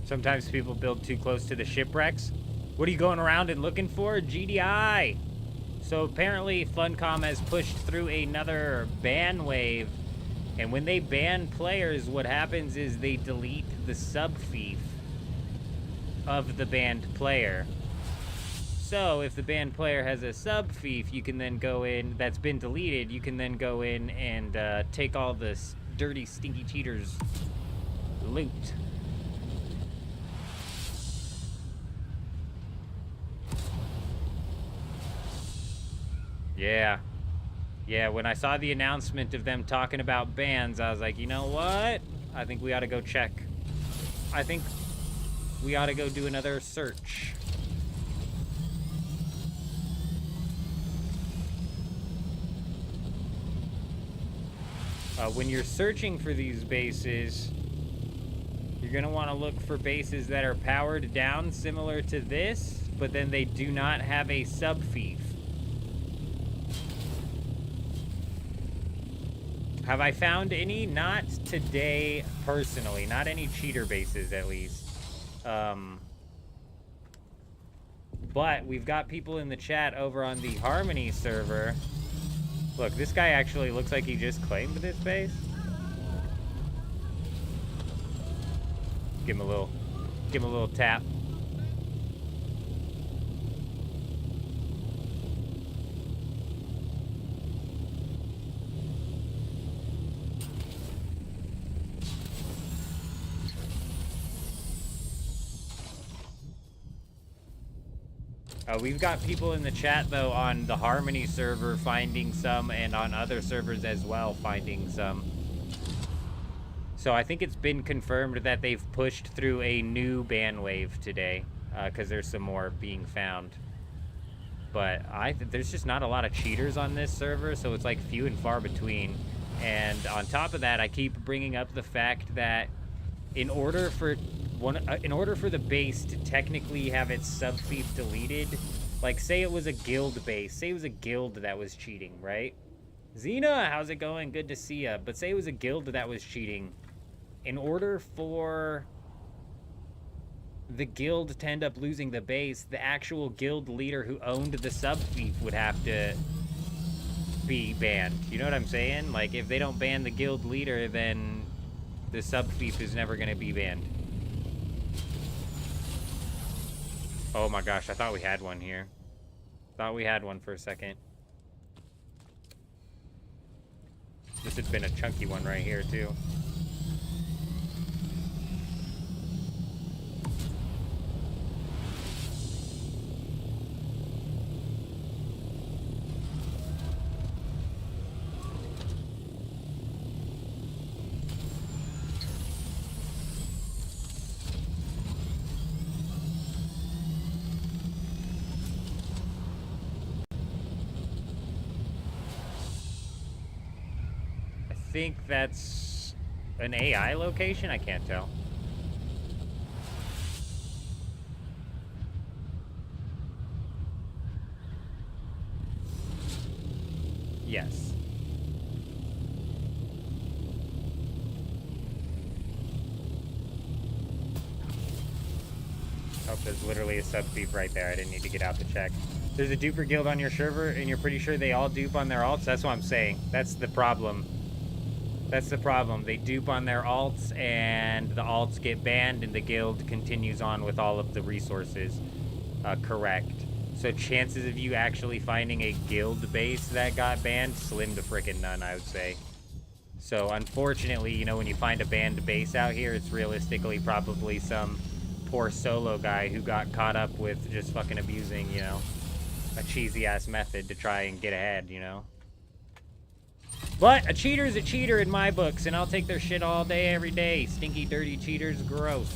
Sometimes people build too close to the shipwrecks. What are you going around and looking for? GDI. So apparently Funcom has pushed through another ban wave. And when they ban players, what happens is they delete the sub-fief of the banned player. So if the banned player has a sub-fief, you can then go in, that's been deleted, you can then go in and take all this dirty, stinky cheaters' loot. Yeah. Yeah, when I saw the announcement of them talking about bans, I was like, you know what? I think we ought to go check. I think we ought to go do another search. When you're searching for these bases, You're going to want to look for bases that are powered down similar to this, but then they do not have a sub-fief. Have I found any? Not today, personally. Not any cheater bases, at least. But we've got people in the chat over on the Harmony server. Look, this guy actually looks like he just claimed this base. Give him a little tap. We've got people in the chat, though, on the Harmony server finding some, and on other servers as well finding some. So I think it's been confirmed that they've pushed through a new ban wave today, because there's some more being found. But there's just not a lot of cheaters on this server, so it's like few and far between. And on top of that, I keep bringing up the fact that in order for the base to technically have its sub-fief deleted, like say it was a guild base, say it was a guild that was cheating, right? Xena, how's it going? Good to see ya. But say it was a guild that was cheating. In order for the guild to end up losing the base, the actual guild leader who owned the sub-fief would have to be banned. You know what I'm saying? Like, if they don't ban the guild leader, then the sub-fief is never going to be banned. Oh my gosh, I thought we had one here. Thought we had one for a second. This had been a chunky one right here, too. I think that's an AI location? I can't tell. Yes. Oh, there's literally a sub-fief right there. I didn't need to get out to check. There's a duper guild on your server, and you're pretty sure they all dupe on their alts? That's what I'm saying. That's the problem. That's the problem. They dupe on their alts, and the alts get banned, and the guild continues on with all of the resources. Correct. So chances of you actually finding a guild base that got banned, slim to frickin' none, I would say. So unfortunately, you know, when you find a banned base out here, it's realistically probably some poor solo guy who got caught up with just fucking abusing, you know, a cheesy-ass method to try and get ahead, you know? But a cheater's a cheater in my books, and I'll take their shit all day, every day. Stinky, dirty cheaters, gross.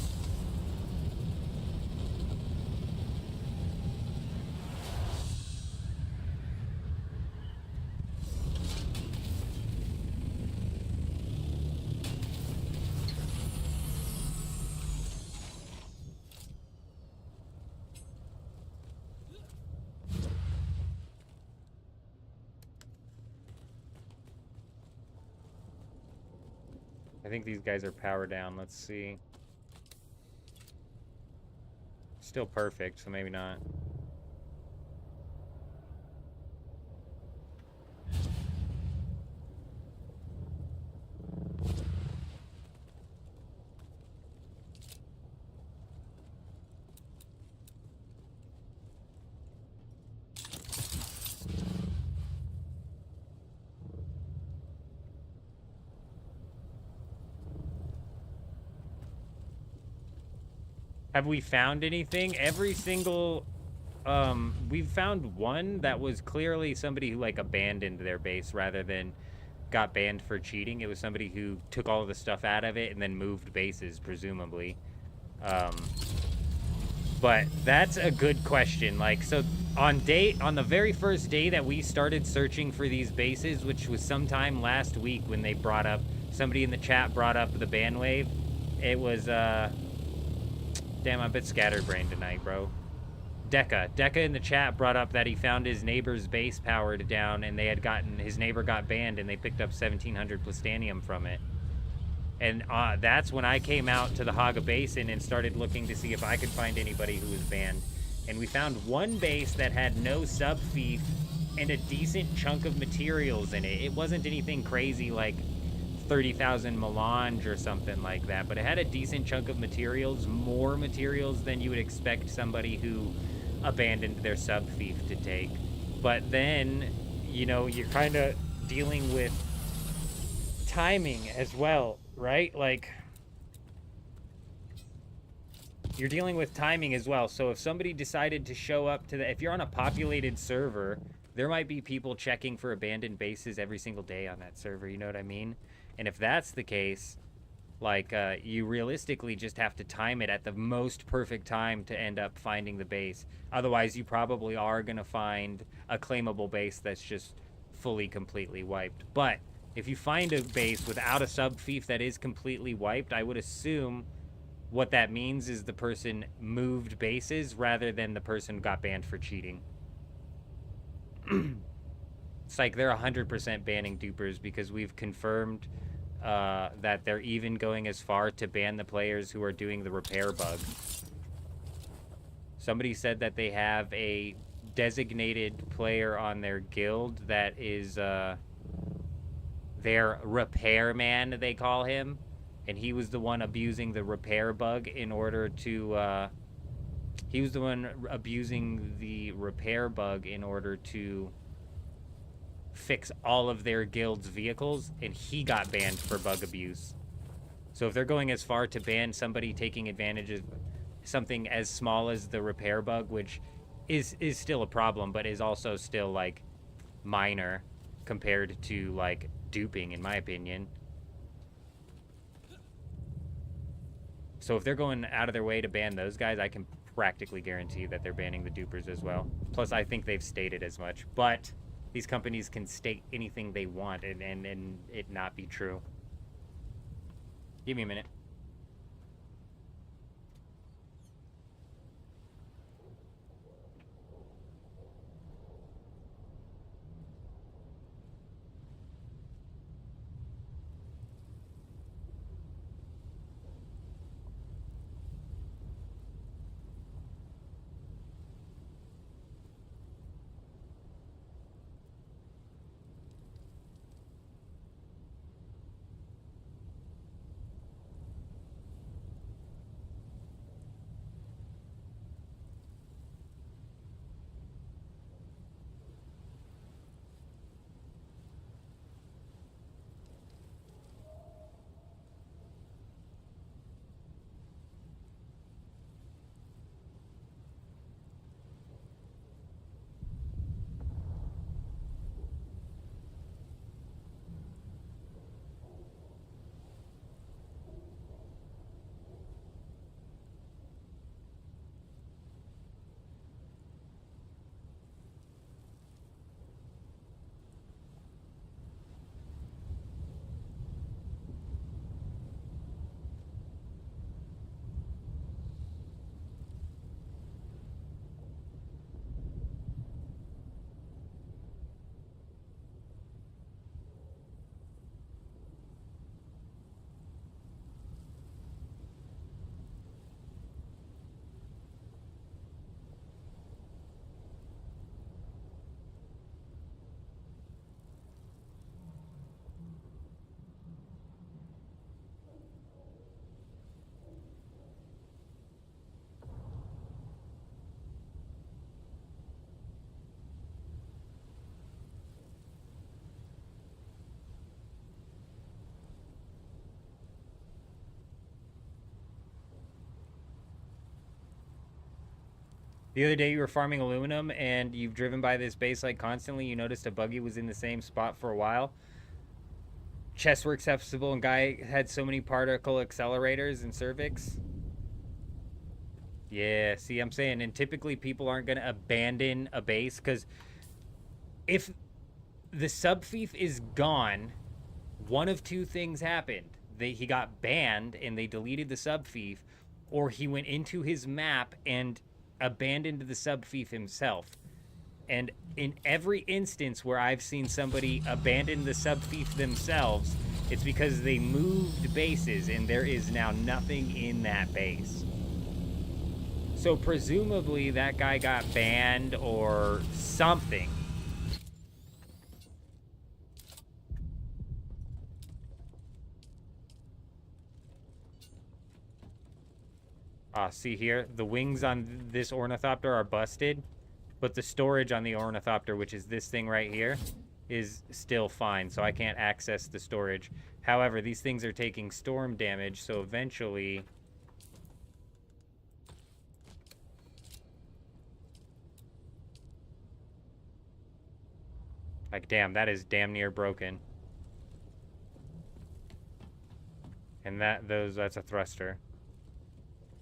I think these guys are powered down. Let's see. Still perfect, so maybe not. Have we found anything? Every single, we've found one that was clearly somebody who, like, abandoned their base rather than got banned for cheating. It was somebody who took all of the stuff out of it and then moved bases, presumably. But that's a good question. Like, so on the very first day that we started searching for these bases, which was sometime last week when they brought up, somebody in the chat brought up the ban wave, It was, damn, I'm a bit scatterbrained tonight, bro. Decca in the chat brought up that he found his neighbor's base powered down, and his neighbor got banned, and they picked up 1,700 plastanium from it. And that's when I came out to the Hagga Basin and started looking to see if I could find anybody who was banned. And we found one base that had no sub-fief and a decent chunk of materials in it. It wasn't anything crazy like 30,000 melange or something like that, but it had a decent chunk of materials, more materials than you would expect somebody who abandoned their sub-fief to take. But then, you know, you're kind of dealing with timing as well, right? Like, you're dealing with timing as well. So if somebody decided to show up to if you're on a populated server, there might be people checking for abandoned bases every single day on that server, you know what I mean? And if that's the case, like, you realistically just have to time it at the most perfect time to end up finding the base. Otherwise, you probably are going to find a claimable base that's just fully, completely wiped. But if you find a base without a sub-fief that is completely wiped, I would assume what that means is the person moved bases rather than the person got banned for cheating. It's like they're 100% banning dupers because we've confirmed that they're even going as far to ban the players who are doing the repair bug. Somebody said that they have a designated player on their guild that is their repairman, they call him, and he was the one abusing the repair bug in order to he was the one abusing the repair bug in order to fix all of their guild's vehicles, and he got banned for bug abuse. So if they're going as far to ban somebody taking advantage of something as small as the repair bug, which is still a problem, but is also still, like, minor compared to, like, duping, in my opinion. So if they're going out of their way to ban those guys, I can practically guarantee that they're banning the dupers as well. Plus, I think they've stated as much. But these companies can state anything they want and it not be true. Give me a minute. The other day you were farming aluminum and you've driven by this base like constantly. You noticed a buggy was in the same spot for a while. Chestworks Festival and guy had so many particle accelerators and cervix. Yeah, see, I'm saying, and typically people aren't going to abandon a base because if the sub-fief is gone, one of two things happened. he got banned and they deleted the subfief, or he went into his map and abandoned the subfief himself. And in every instance where I've seen somebody abandon the subfief themselves, it's because they moved bases and there is now nothing in that base. So presumably that guy got banned or something. See here, the wings on this ornithopter are busted, but the storage on the ornithopter, which is this thing right here, is still fine, so I can't access the storage. However, these things are taking storm damage, so eventually... Like, damn, that is damn near broken. And that's a thruster.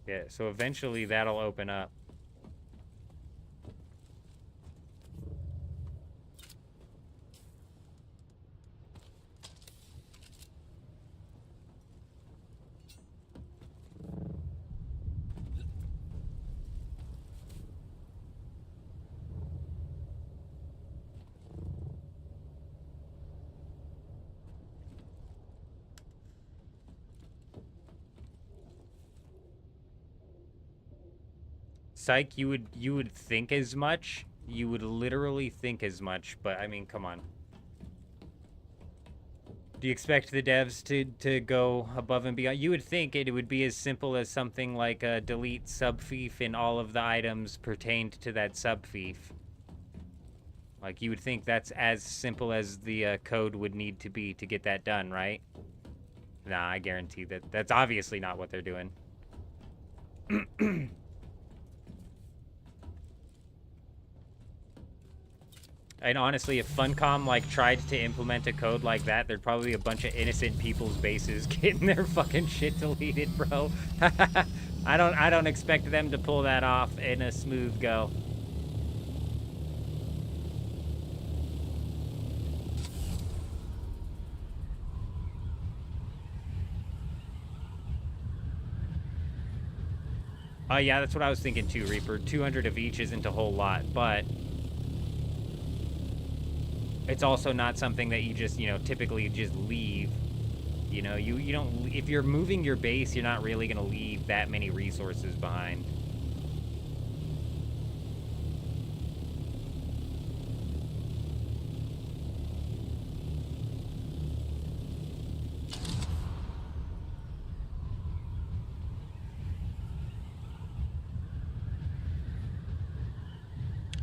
Yeah, so eventually that'll open up. Psych, you would think as much. You would literally think as much, but I mean, come on. Do you expect the devs to go above and beyond? You would think it would be as simple as something like a delete subfief and all of the items pertained to that subfief. Like, you would think that's as simple as the code would need to be to get that done, right? Nah, I guarantee that's obviously not what they're doing. And honestly, if Funcom, like, tried to implement a code like that, there'd probably be a bunch of innocent people's bases getting their fucking shit deleted, bro. I don't expect them to pull that off in a smooth go. Yeah, that's what I was thinking too, Reaper. 200 of each isn't a whole lot, but... it's also not something that you just, you know, typically just leave. You know, you don't... if you're moving your base, you're not really going to leave that many resources behind.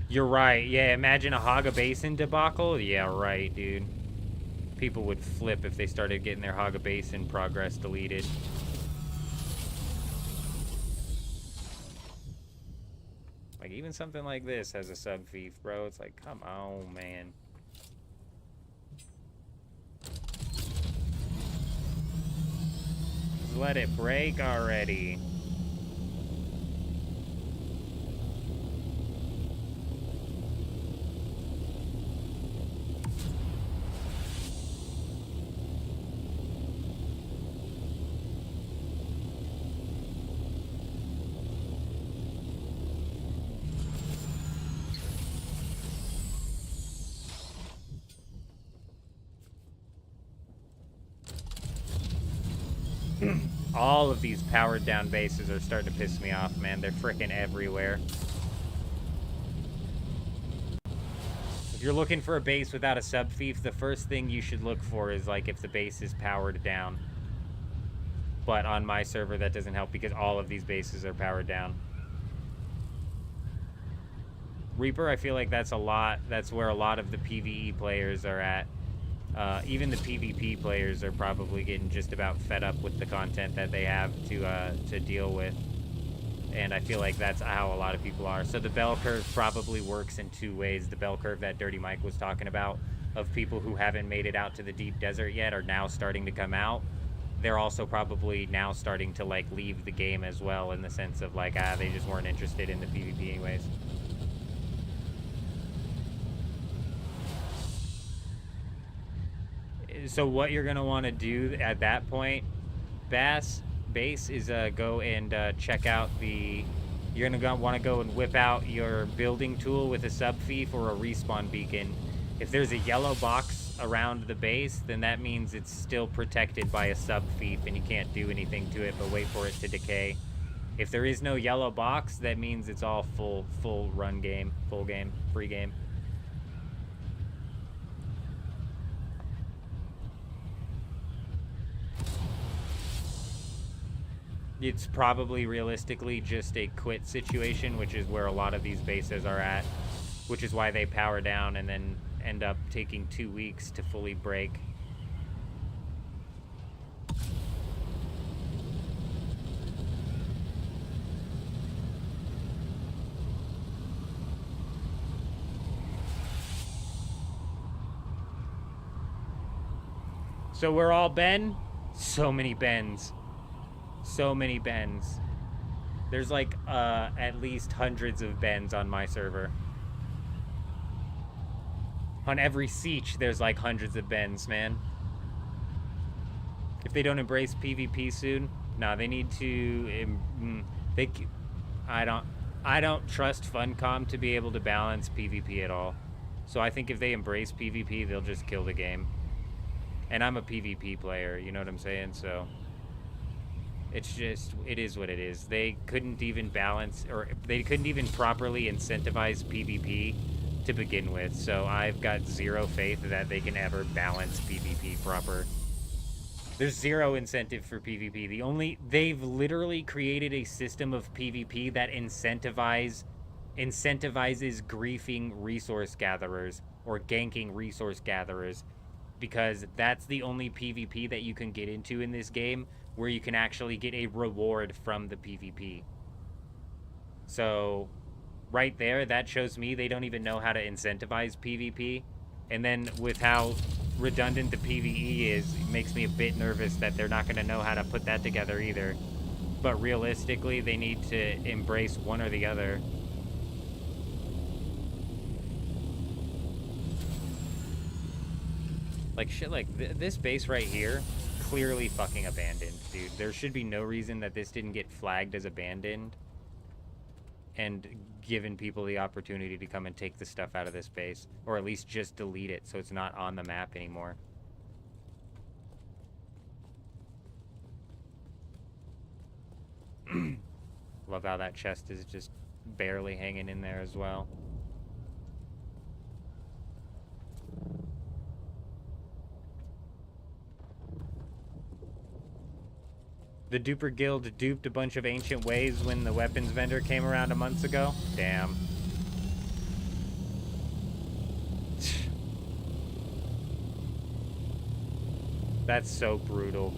You're right. Yeah, imagine a Hagga Basin debacle. Yeah, right, dude. People would flip if they started getting their Hagga Basin progress deleted. Like, even something like this has a subfief, bro. It's like, come on, man. Just let it break already. All of these powered down bases are starting to piss me off, man. They're freaking everywhere. If you're looking for a base without a subfief, the first thing you should look for is, like, if the base is powered down. But on my server, that doesn't help because all of these bases are powered down. Reaper, I feel like that's where a lot of the PvE players are at. Even the PvP players are probably getting just about fed up with the content that they have to deal with. And I feel like that's how a lot of people are. So the bell curve probably works in two ways. The bell curve that Dirty Mike was talking about, of people who haven't made it out to the deep desert yet are now starting to come out. They're also probably now starting to, like, leave the game as well, in the sense of, like, they just weren't interested in the PvP anyways. So what you're going to want to do at that point base is go and check out the... You're gonna want to go and whip out your building tool with a sub thief or a respawn beacon. If there's a yellow box around the base, then that means it's still protected by a sub thief and you can't do anything to it but wait for it to decay. If there is no yellow box, that means it's all full run game, full game, free game. It's probably realistically just a quit situation, which is where a lot of these bases are at, which is why they power down and then end up taking 2 weeks to fully break. So we're all Ben? So many Bens. So many Bens. There's like at least hundreds of Bens on my server. On every siege, there's like hundreds of Bens, man. If they don't embrace PvP soon, no, they need to. I don't trust Funcom to be able to balance PvP at all. So I think if they embrace PvP, they'll just kill the game. And I'm a PvP player, you know what I'm saying? So it's just, it is what it is. They couldn't even balance, or they couldn't even properly incentivize PvP to begin with. So I've got zero faith that they can ever balance PvP proper. There's zero incentive for PvP. They've literally created a system of PvP that incentivizes griefing resource gatherers or ganking resource gatherers, because that's the only PvP that you can get into in this game where you can actually get a reward from the PvP. So right there, that shows me they don't even know how to incentivize PvP. And then with how redundant the PvE is, it makes me a bit nervous that they're not going to know how to put that together either. But realistically, they need to embrace one or the other. Like, shit like this base right here, clearly fucking abandoned, dude. There should be no reason that this didn't get flagged as abandoned and given people the opportunity to come and take the stuff out of this base, or at least just delete it so it's not on the map anymore. Love how that chest is just barely hanging in there as well. The Duper Guild duped a bunch of ancient ways when the weapons vendor came around a month ago. Damn. That's so brutal.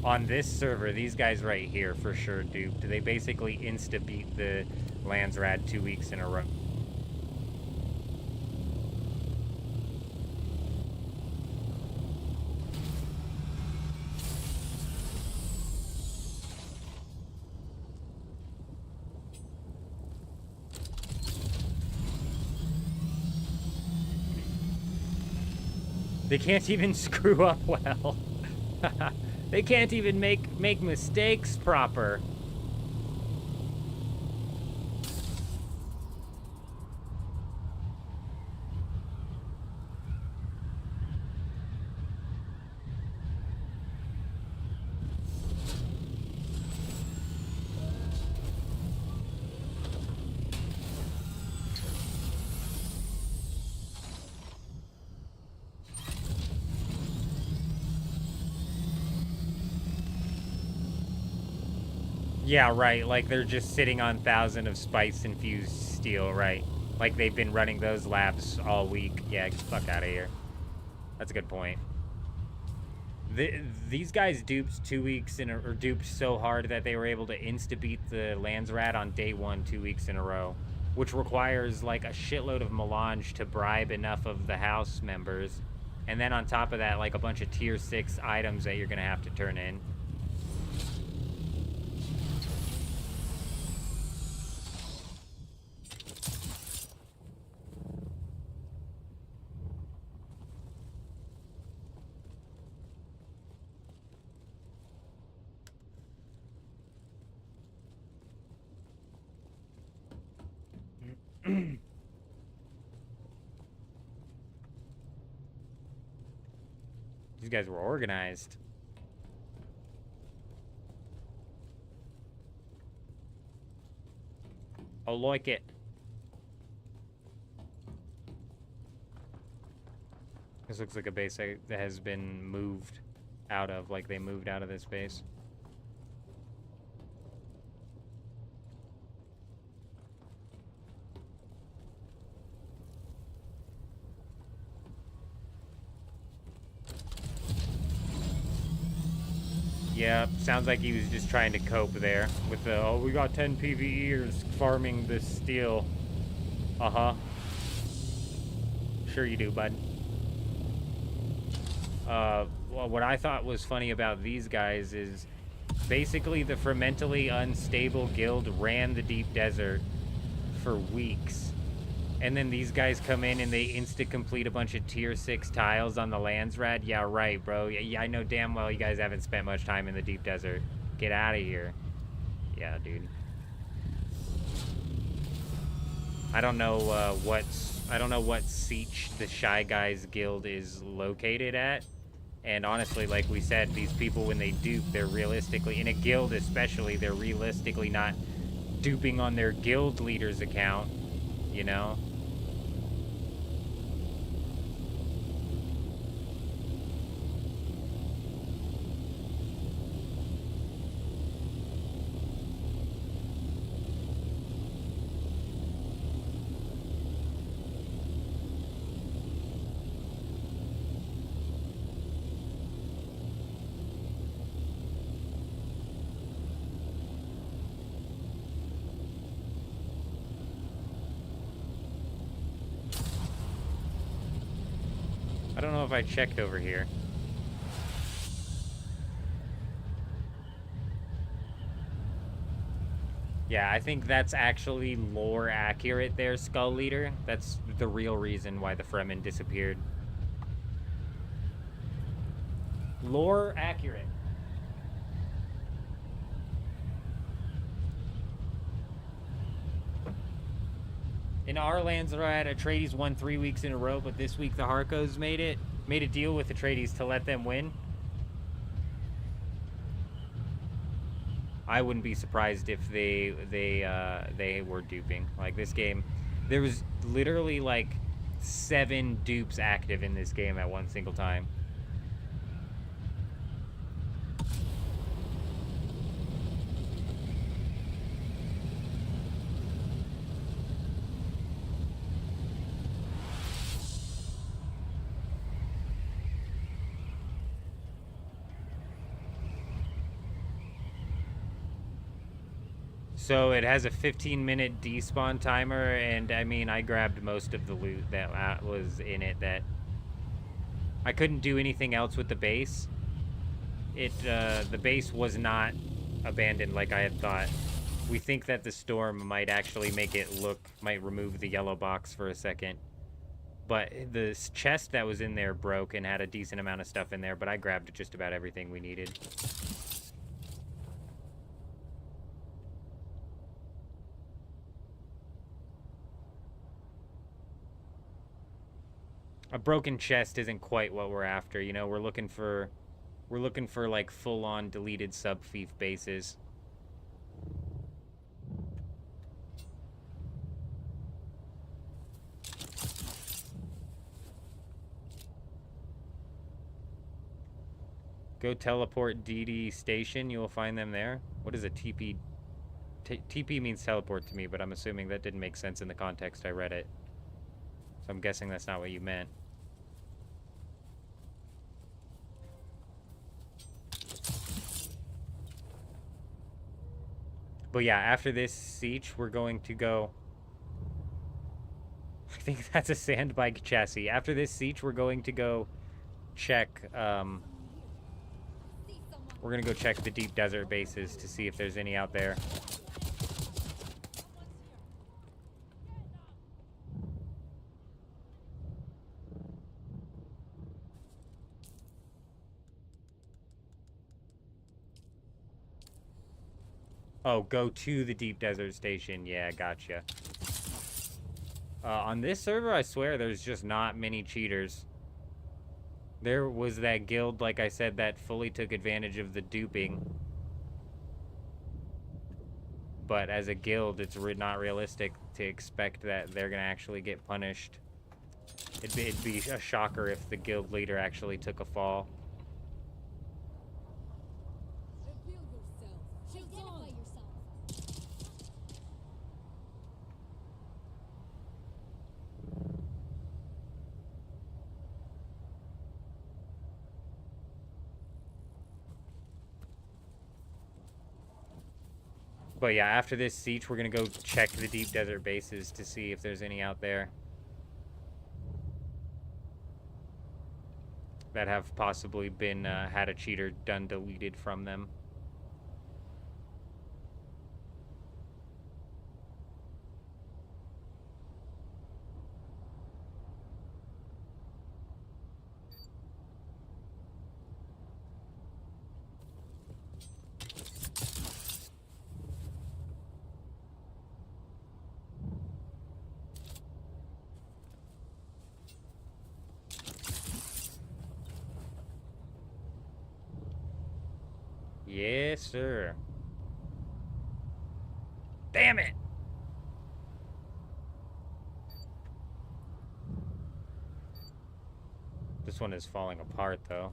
On this server, these guys right here for sure duped. They basically insta-beat the Landsrad 2 weeks in a row. They can't even screw up well. They can't even make mistakes proper. Yeah, right, like they're just sitting on 1,000 of spice-infused steel, right? Like they've been running those labs all week. Yeah, get the fuck out of here. That's a good point. These guys duped 2 weeks or duped so hard that they were able to insta-beat the Landsrat on day 1 2 weeks in a row, which requires like a shitload of melange to bribe enough of the house members, and then on top of that, like a bunch of tier 6 items that you're gonna have to turn in. These guys were organized. I like it. This looks like a base that has been moved out of, like they moved out of this base. Yeah, sounds like he was just trying to cope there with the, oh, we got 10 PvEers farming this steel. Uh-huh. Sure you do, bud. Well, what I thought was funny about these guys is basically the fermentally unstable guild ran the deep desert for weeks. And then these guys come in and they insta-complete a bunch of tier 6 tiles on the Landsrad. Yeah, right, bro. Yeah, I know damn well you guys haven't spent much time in the deep desert. Get out of here. Yeah, dude. I don't know what Siege the Shy Guys guild is located at. And honestly, like we said, these people, when they dupe, they're realistically, in a guild especially, they're realistically not duping on their guild leader's account, you know? I don't know if I checked over here. Yeah, I think that's actually lore accurate there, Skull Leader. That's the real reason why the Fremen disappeared. Lore accurate. In our lands, Atreides won 3 weeks in a row, but this week the Harkos made a deal with Atreides to let them win. I wouldn't be surprised if they were duping. Like this game, there was literally like 7 dupes active in this game at one single time. So it has a 15-minute despawn timer, and I mean, I grabbed most of the loot that was in it. That I couldn't do anything else with the base. The base was not abandoned like I had thought. We think that the storm might actually might remove the yellow box for a second. But the chest that was in there broke and had a decent amount of stuff in there, but I grabbed just about everything we needed. A broken chest isn't quite what we're after, you know. We're looking for like full-on deleted sub-fief bases. Go teleport DD station. You will find them there. What is a TP? TP means teleport to me, but I'm assuming that didn't make sense in the context I read it. So I'm guessing that's not what you meant. But yeah, after this siege, we're going to go... I think that's a sandbike chassis. After this siege, we're going to go check... we're going to go check the deep desert bases to see if there's any out there. Oh, go to the deep desert station. Yeah, gotcha. On this server, I swear there's just not many cheaters. There was that guild, like I said, that fully took advantage of the duping. But as a guild, it's not realistic to expect that they're going to actually get punished. It'd be a shocker if the guild leader actually took a fall. Reveal yourself. Identify yourself. But yeah, after this siege, we're going to go check the deep desert bases to see if there's any out there that have possibly been, had a cheater done deleted from them. Yes, sir. Damn it! This one is falling apart, though.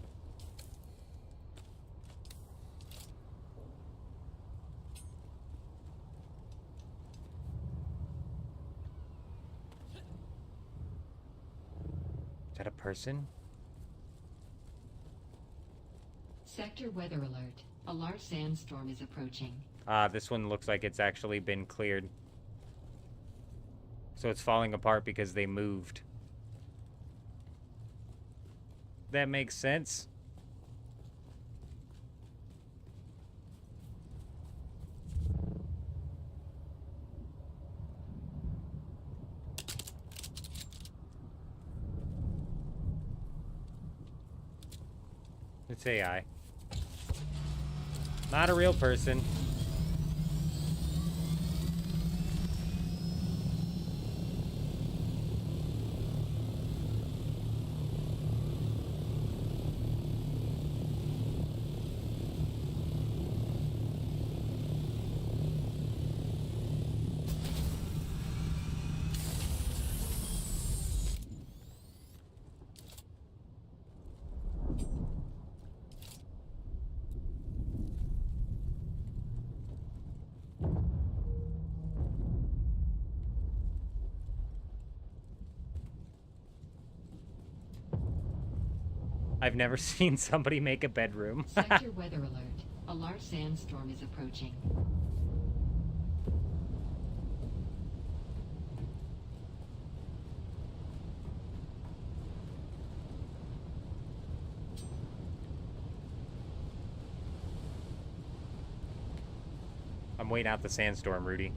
Is that a person? Sector weather alert. A large sandstorm is approaching. This one looks like it's actually been cleared. So it's falling apart because they moved. That makes sense. It's AI. Not a real person. I've never seen somebody make a bedroom. Sector weather alert. A large sandstorm is approaching. I'm waiting out the sandstorm, Rudy.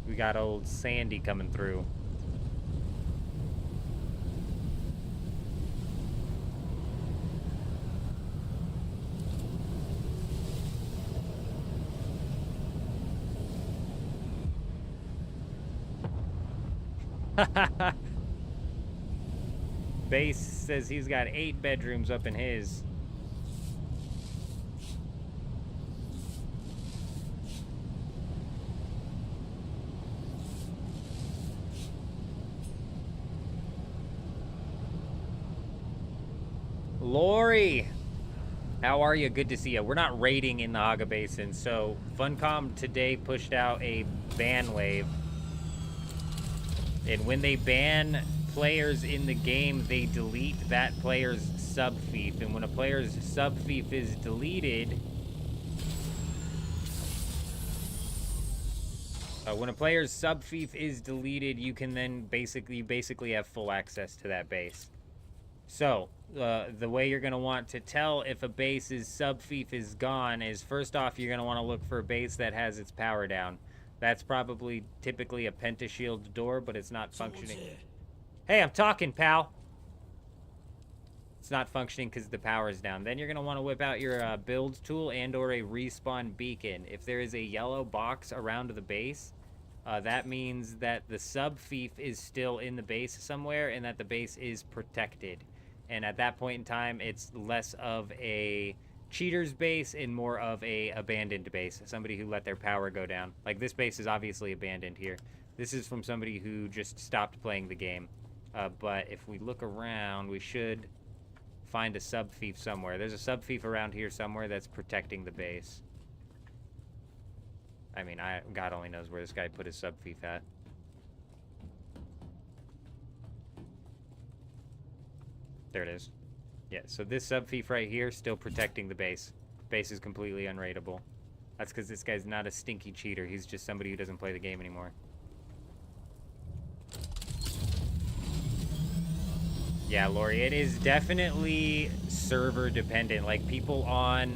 We got old Sandy coming through. Base says he's got 8 bedrooms up in his. Lori, how are you? Good to see you. We're not raiding in the Hagga Basin, so Funcom today pushed out a ban wave. And when they ban players in the game, they delete that player's sub-fief. And when a player's sub-fief is deleted... when a player's sub-fief is deleted, you can then basically have full access to that base. So, the way you're going to want to tell if a base's sub-fief is gone is, first off, you're going to want to look for a base that has its power down. That's probably typically a pentashield door, but it's not functioning. Hey, I'm talking, pal. It's not functioning because the power is down. Then you're going to want to whip out your build tool and or a respawn beacon. If there is a yellow box around the base, that means that the sub-fief is still in the base somewhere and that the base is protected. And at that point in time, it's less of a cheater's base and more of a abandoned base. Somebody who let their power go down. Like, this base is obviously abandoned here. This is from somebody who just stopped playing the game. But if we look around, we should find a sub-fief somewhere. There's a sub-fief around here somewhere that's protecting the base. I mean, God only knows where this guy put his sub-fief at. There it is. Yeah, so this sub-fief right here still protecting the base. Base is completely unraidable. That's because this guy's not a stinky cheater. He's just somebody who doesn't play the game anymore. Yeah, Lori, it is definitely server dependent. Like, people on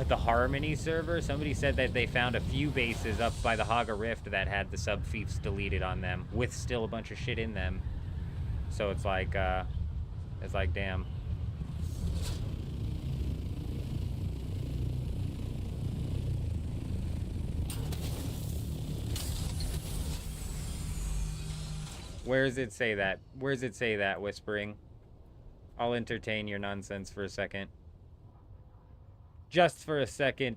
the Harmony server, somebody said that they found a few bases up by the Hagga Rift that had the sub-fiefs deleted on them with still a bunch of shit in them. So it's like damn. Where does it say that? Where does it say that, Whispering? I'll entertain your nonsense for a second. Just for a second.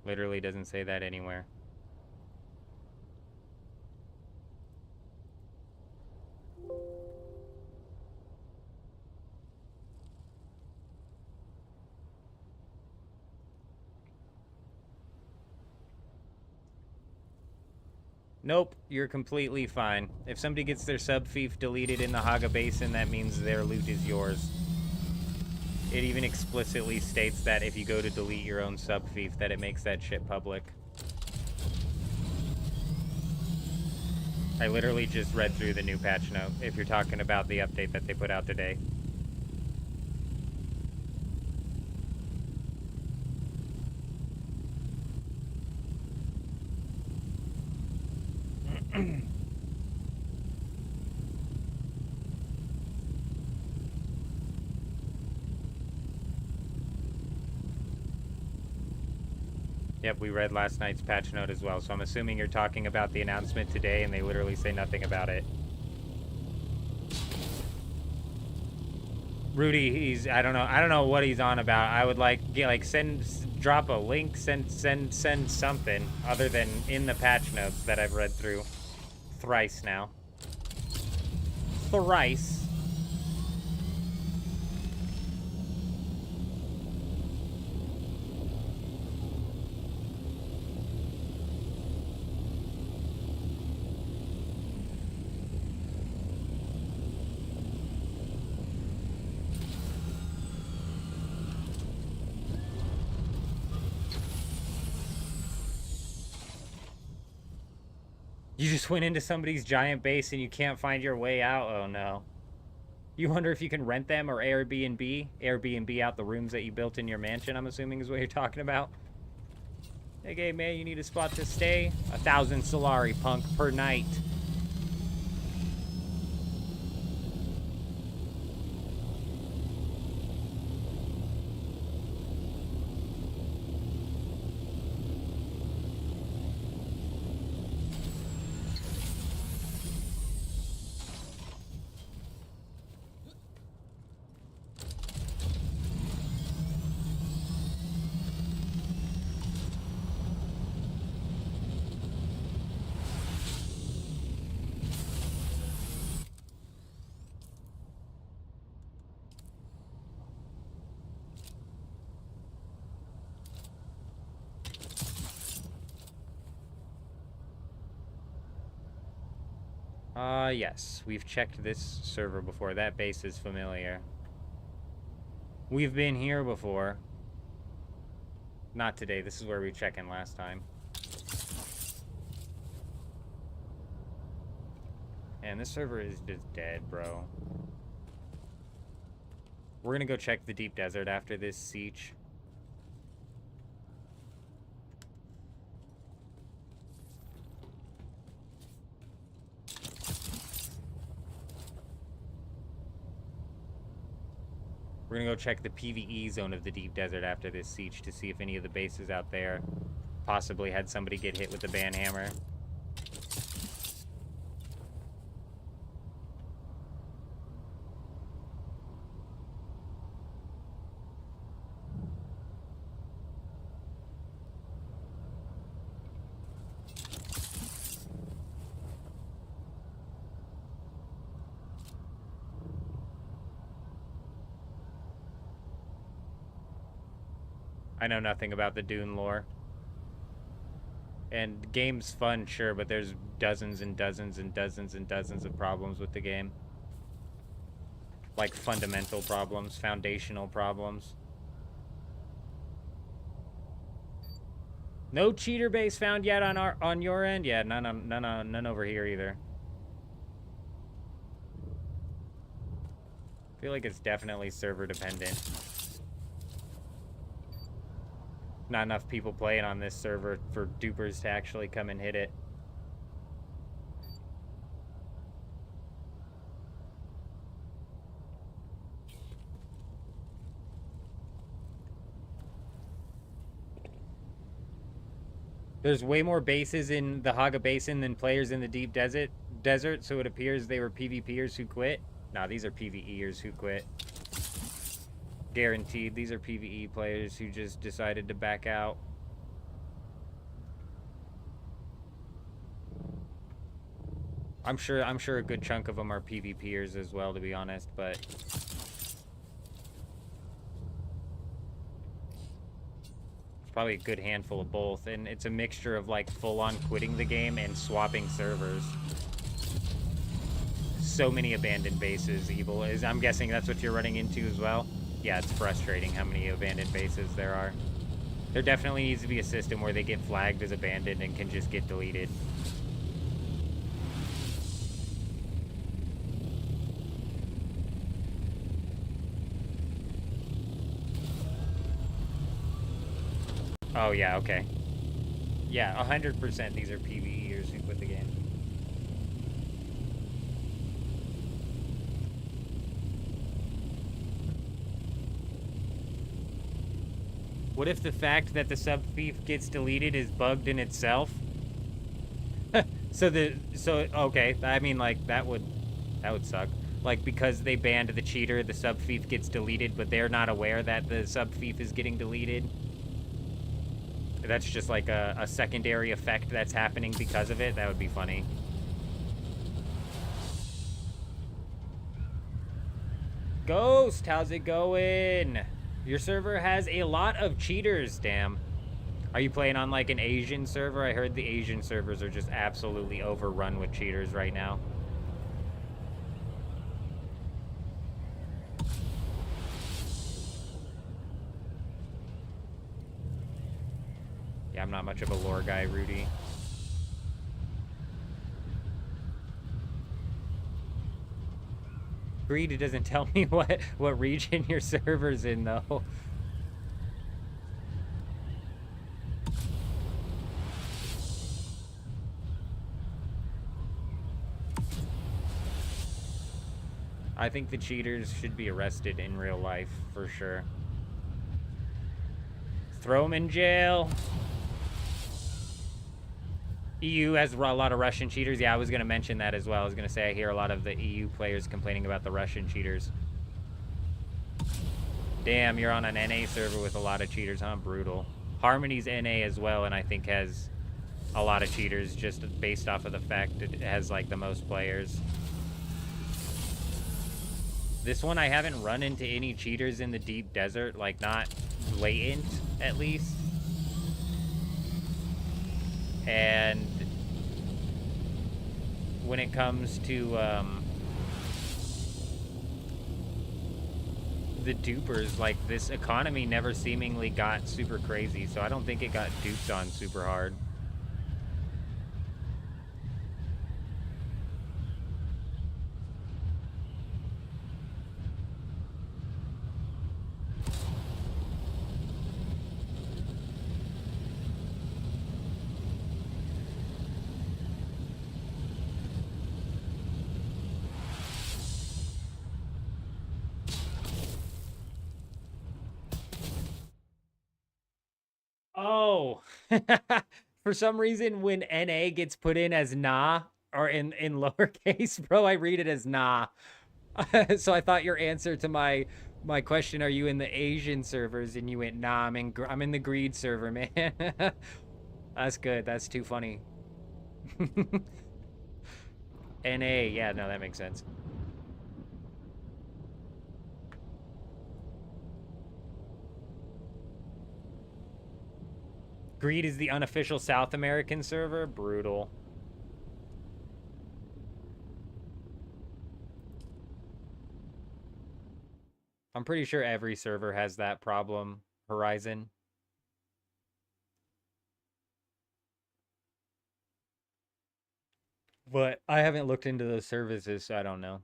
Literally doesn't say that anywhere. Nope, you're completely fine. If somebody gets their sub-fief deleted in the Hagga Basin, that means their loot is yours. It even explicitly states that if you go to delete your own sub-fief, that it makes that shit public. I literally just read through the new patch note, if you're talking about the update that they put out today. Yep, we read last night's patch note as well, so I'm assuming you're talking about the announcement today and they literally say nothing about it. Rudy, I don't know what he's on about. I would drop a link, send something other than in the patch notes that I've read through thrice now. Thrice. You just went into somebody's giant base and you can't find your way out? Oh no. You wonder if you can rent them or Airbnb out the rooms that you built in your mansion, I'm assuming is what you're talking about. Hey, man, you need a spot to stay? 1,000 Solari, punk, per night. Yes. We've checked this server before. That base is familiar. We've been here before. Not today. This is where we checked in last time. Man, this server is just dead, bro. We're gonna go check the deep desert after this siege. We're gonna go check the PvE zone of the deep desert after this siege to see if any of the bases out there possibly had somebody get hit with the banhammer. I know nothing about the Dune lore. And game's fun, sure, but there's dozens and dozens and dozens and dozens of problems with the game. Like fundamental problems, foundational problems. No cheater base found yet on your end? Yeah, none over here either. I feel like it's definitely server dependent. Not enough people playing on this server for dupers to actually come and hit it. There's way more bases in the Hagga Basin than players in the deep desert, so it appears they were PvPers who quit. Nah, these are PvEers who quit. Guaranteed, these are PvE players who just decided to back out. I'm sure a good chunk of them are PvPers as well, to be honest, but it's probably a good handful of both, and it's a mixture of like full-on quitting the game and swapping servers. So many abandoned bases, Evil. I'm guessing that's what you're running into as well? Yeah, it's frustrating how many abandoned bases there are. There definitely needs to be a system where they get flagged as abandoned and can just get deleted. Oh, yeah, okay. Yeah, 100% these are PvEers who quit the game. What if the fact that the sub-thief gets deleted is bugged in itself? Okay, I mean, like, that would suck. Like, because they banned the cheater, the sub-thief gets deleted, but they're not aware that the sub-thief is getting deleted. That's just like a secondary effect that's happening because of it. That would be funny. Ghost, how's it going? Your server has a lot of cheaters, damn. Are you playing on like an Asian server? I heard the Asian servers are just absolutely overrun with cheaters right now. Yeah, I'm not much of a lore guy, Rudy. Greed, it doesn't tell me what region your server's in, though. I think the cheaters should be arrested in real life, for sure. Throw them in jail. EU has a lot of Russian cheaters. Yeah, I was going to mention that as well. I was going to say I hear a lot of the EU players complaining about the Russian cheaters. Damn, you're on an NA server with a lot of cheaters, huh? Brutal. Harmony's NA as well, and I think has a lot of cheaters just based off of the fact that it has, like, the most players. This one, I haven't run into any cheaters in the deep desert, like, not blatant, at least. And when it comes to the dupers, like, this economy never seemingly got super crazy, so I don't think it got duped on super hard. Oh, for some reason, when NA gets put in as nah or in lowercase, bro, I read it as nah. So I thought your answer to my question, are you in the Asian servers? And you went, nah, I'm in the greed server, man. That's good. That's too funny. NA, yeah, no, that makes sense. Greed is the unofficial South American server. Brutal. I'm pretty sure every server has that problem, Horizon. But I haven't looked into those services, so I don't know.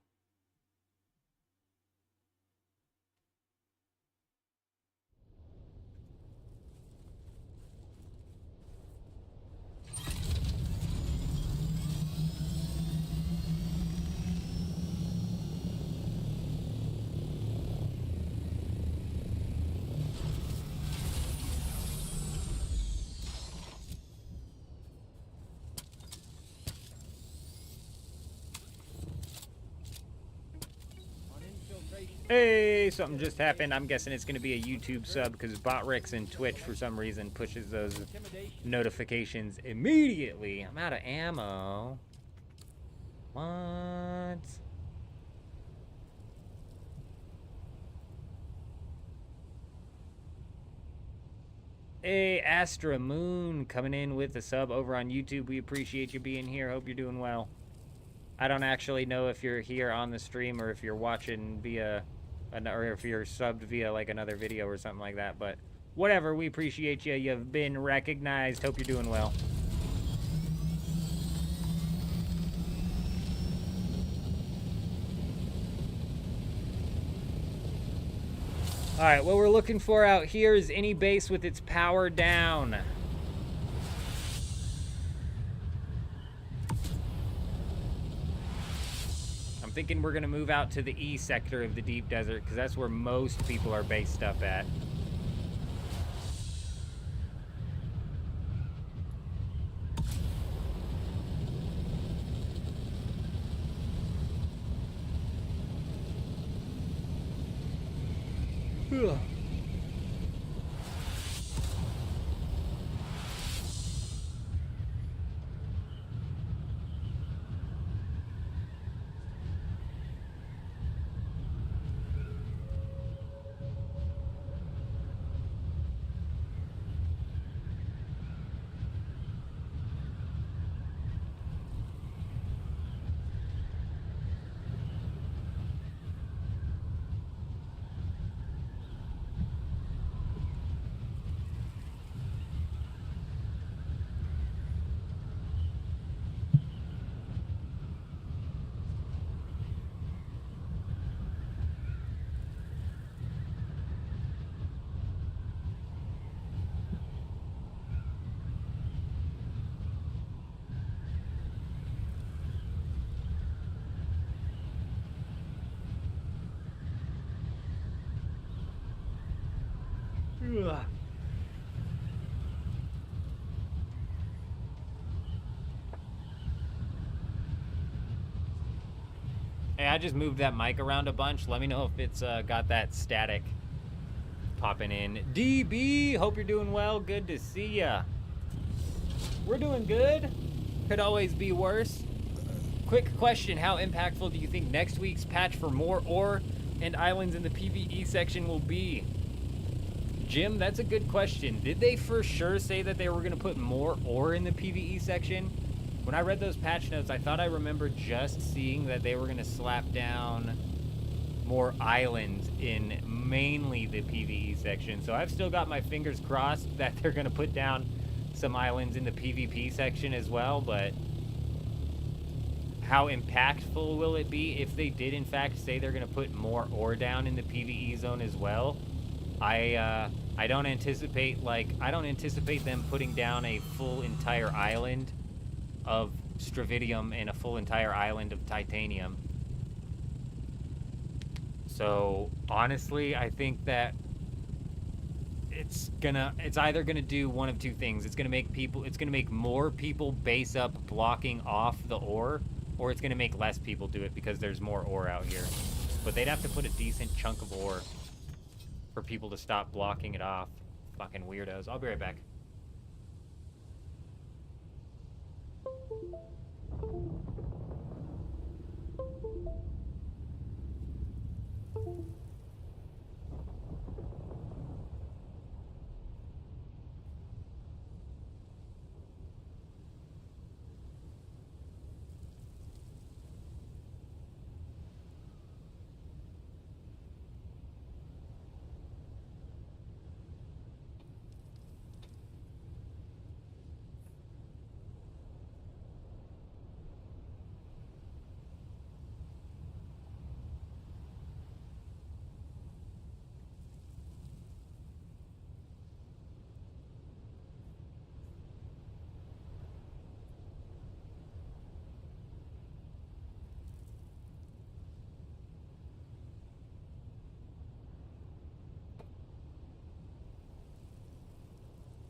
On infiltration. Hey, something just happened. I'm guessing it's going to be a YouTube sub because Botrix and Twitch, for some reason, pushes those Intimidation. notifications immediately. I'm out of ammo. What? Hey, Astra Moon coming in with a sub over on YouTube. We appreciate you being here. Hope you're doing well. I don't actually know if you're here on the stream or if you're watching via, or if you're subbed via like another video or something like that. But whatever, we appreciate you. You've been recognized. Hope you're doing well. All right, what we're looking for out here is any base with its power down. I'm thinking we're gonna move out to the E sector of the deep desert because that's where most people are based up at. Ugh. Ugh. Hey, I just moved that mic around a bunch. Let me know if it's got that static popping in. DB, hope you're doing well. Good to see ya. We're doing good. Could always be worse. Quick question, how impactful do you think next week's patch for more ore and islands in the PvE section will be? Jim, that's a good question. Did they for sure say that they were going to put more ore in the PvE section? When I read those patch notes, I thought I remembered just seeing that they were going to slap down more islands in mainly the PvE section. So I've still got my fingers crossed that they're going to put down some islands in the PvP section as well, but how impactful will it be if they did in fact say they're going to put more ore down in the PvE zone as well? I don't anticipate them putting down a full entire island of Stravidium and a full entire island of titanium. So honestly, I think that it's either gonna do one of two things. It's gonna make more people base up blocking off the ore, or it's gonna make less people do it because there's more ore out here. But they'd have to put a decent chunk of ore for people to stop blocking it off. Fucking weirdos. I'll be right back.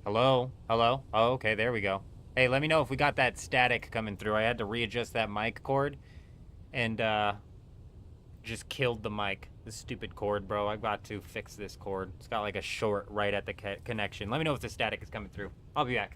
Hello? Hello? Oh, okay, there we go. Hey, let me know if we got that static coming through. I had to readjust that mic cord and just killed the mic. This stupid cord, bro. I got to fix this cord. It's got like a short right at the connection. Let me know if the static is coming through. I'll be back.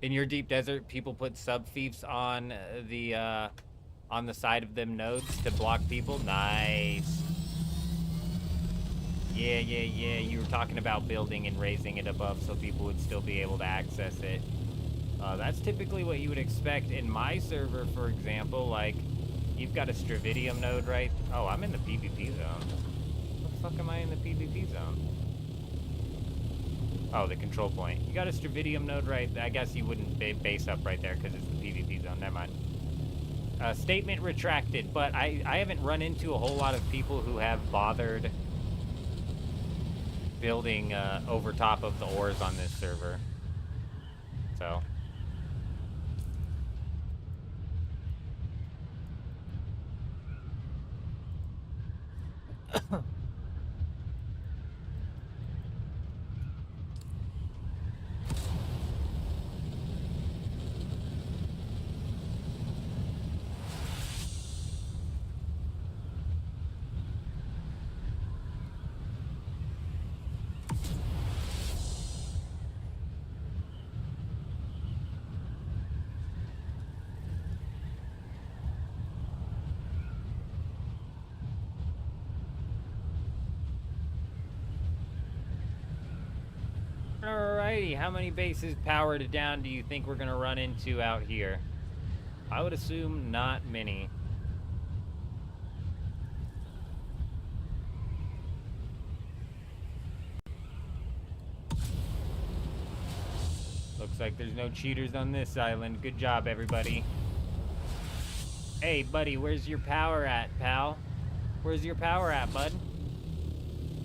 In your deep desert, people put sub-fiefs on the side of them nodes to block people. Nice. Yeah. You were talking about building and raising it above so people would still be able to access it. That's typically what you would expect in my server, for example. Like, you've got a Stravidium node, right? Oh, I'm in the PvP zone. What the fuck am I in the PvP zone? Oh, the control point. You got a Stravidium node, right? I guess you wouldn't base up right there because it's the PvP zone. Never mind. Statement retracted, but I haven't run into a whole lot of people who have bothered building over top of the ores on this server. So... Alrighty, how many bases powered down do you think we're gonna run into out here? I would assume not many. Looks like there's no cheaters on this island. Good job, everybody. Hey, buddy, where's your power at, pal? Where's your power at, bud?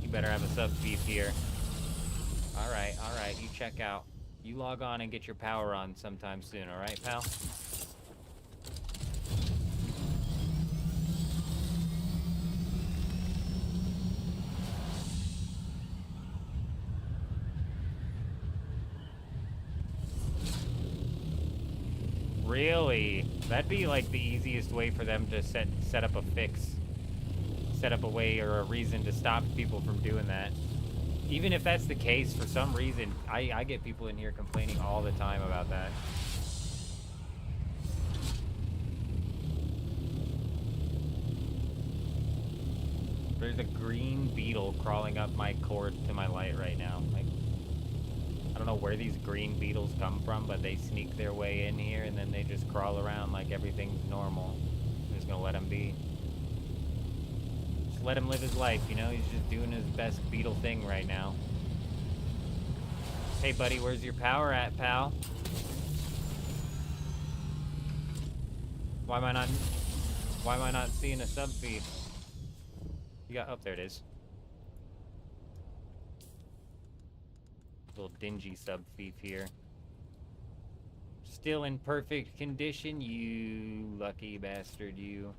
You better have a sub-beef here. Alright, you check out. You log on and get your power on sometime soon, alright, pal? Really? That'd be like the easiest way for them to set up a fix. Set up a way or a reason to stop people from doing that. Even if that's the case, for some reason, I get people in here complaining all the time about that. There's a green beetle crawling up my cord to my light right now. Like, I don't know where these green beetles come from, but they sneak their way in here and then they just crawl around like everything's normal. I'm just gonna let him be. Just let him live his life, you know? He's just doing his best beetle thing right now. Hey buddy, where's your power at, pal? Why am I not seeing a sub feed? You got, oh, there it is. Little dingy sub thief here. Still in perfect condition, you lucky bastard, you.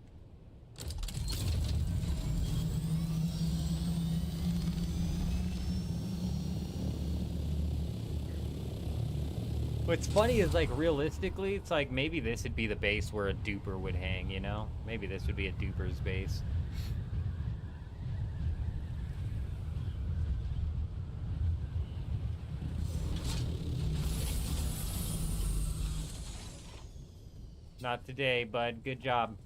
What's funny is, like, realistically, it's like maybe this would be the base where a duper would hang, you know? Maybe this would be a duper's base. Not today, bud. Good job.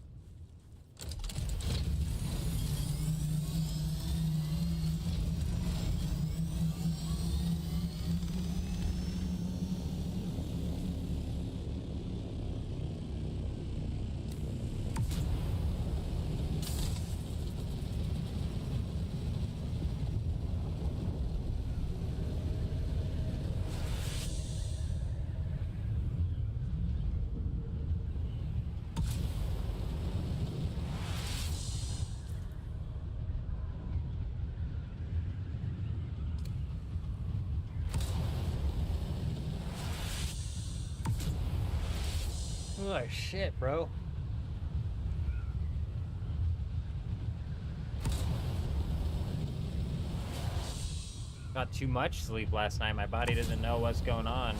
Oh shit, bro. Got too much sleep last night. My body doesn't know what's going on.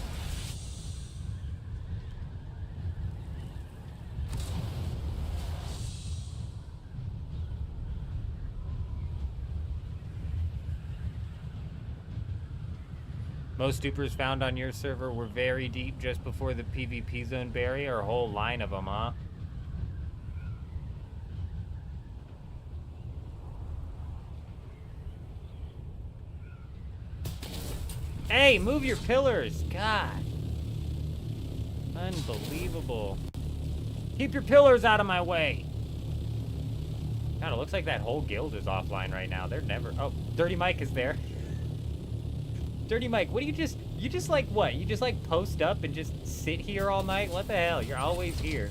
Most dupers found on your server were very deep just before the PvP zone barrier, or a whole line of them, huh? Hey, move your pillars! God. Unbelievable. Keep your pillars out of my way! God, it looks like that whole guild is offline right now. They're never... Oh, Dirty Mike is there. Dirty Mike, what do you just like what? You just like post up and just sit here all night? What the hell? You're always here.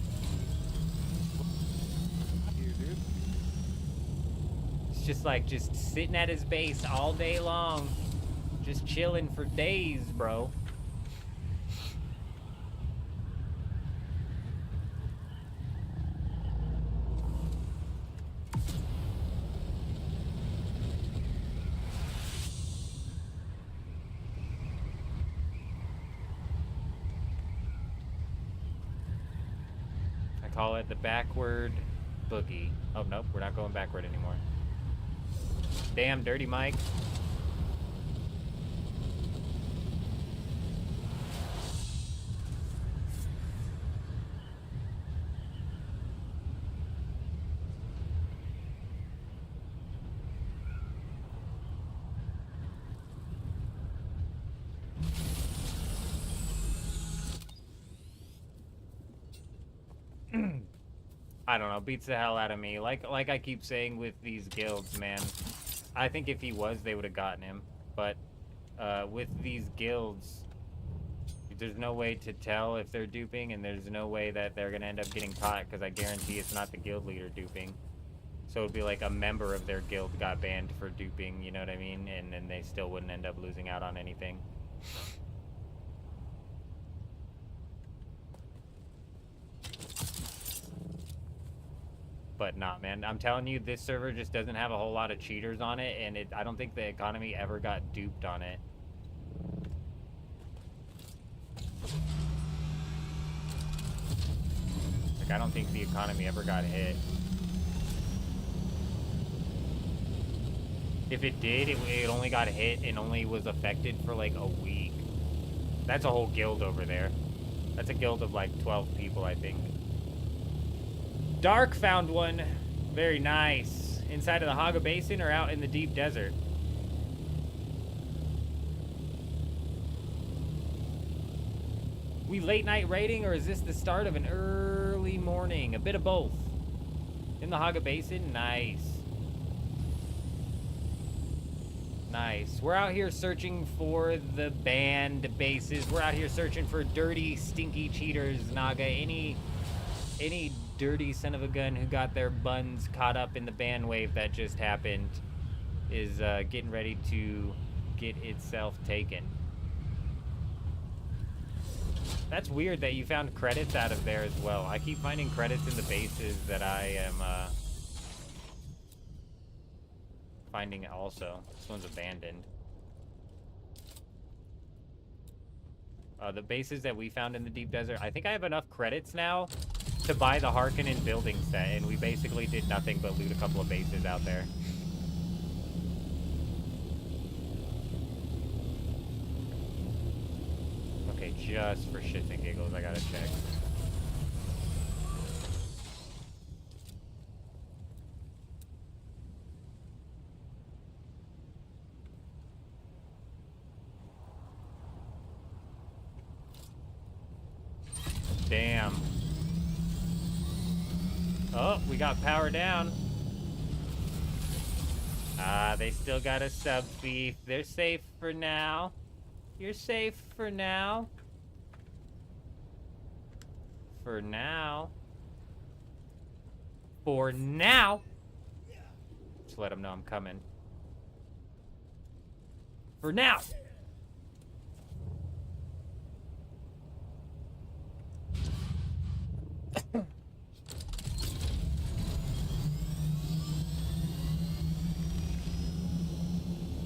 It's just like just sitting at his base all day long. Just chilling for days, bro. Call it the backward boogie. Oh, nope, we're not going backward anymore. Damn, Dirty Mike. I don't know, beats the hell out of me. Like I keep saying with these guilds, man. I think if he was, they would have gotten him. But with these guilds, there's no way to tell if they're duping, and there's no way that they're gonna end up getting caught, because I guarantee it's not the guild leader duping. So it'd be like a member of their guild got banned for duping, you know what I mean? And then they still wouldn't end up losing out on anything. But not, man. I'm telling you, this server just doesn't have a whole lot of cheaters on it, and I don't think the economy ever got duped on it. Like, I don't think the economy ever got hit. If it did, it only got hit and only was affected for like a week. That's a whole guild over there. That's a guild of like 12 people, I think. Dark found one. Very nice. Inside of the Hagga Basin or out in the deep desert? We late night raiding, or is this the start of an early morning? A bit of both. In the Hagga Basin? Nice. Nice. We're out here searching for the banned bases. We're out here searching for dirty, stinky cheaters, Naga. Any dirty son of a gun who got their buns caught up in the ban wave that just happened is getting ready to get itself taken. That's weird that you found credits out of there as well. I keep finding credits in the bases that I am finding also. This one's abandoned. The bases that we found in the deep desert, I think I have enough credits now to buy the Harkonnen building set, and we basically did nothing but loot a couple of bases out there. Okay, just for shits and giggles, I gotta check. Damn. Oh, we got power down. Ah, they still got a sub thief. They're safe for now. You're safe for now. For now. For now. Just let them know I'm coming. For now.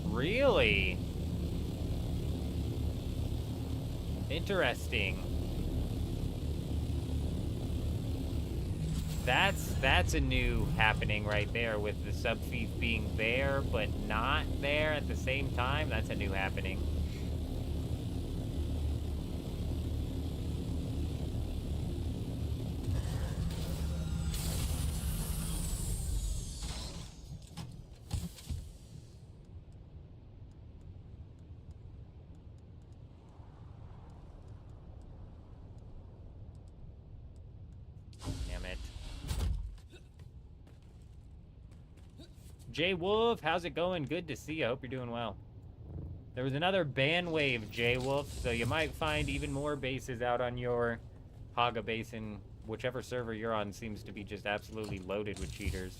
Really? Interesting. That's a new happening right there, with the sub thief being there but not there at the same time. That's a new happening. Jay Wolf, how's it going? Good to see you. I hope you're doing well. There was another ban wave, Jay Wolf, so you might find even more bases out on your Hagga Basin. Whichever server you're on seems to be just absolutely loaded with cheaters.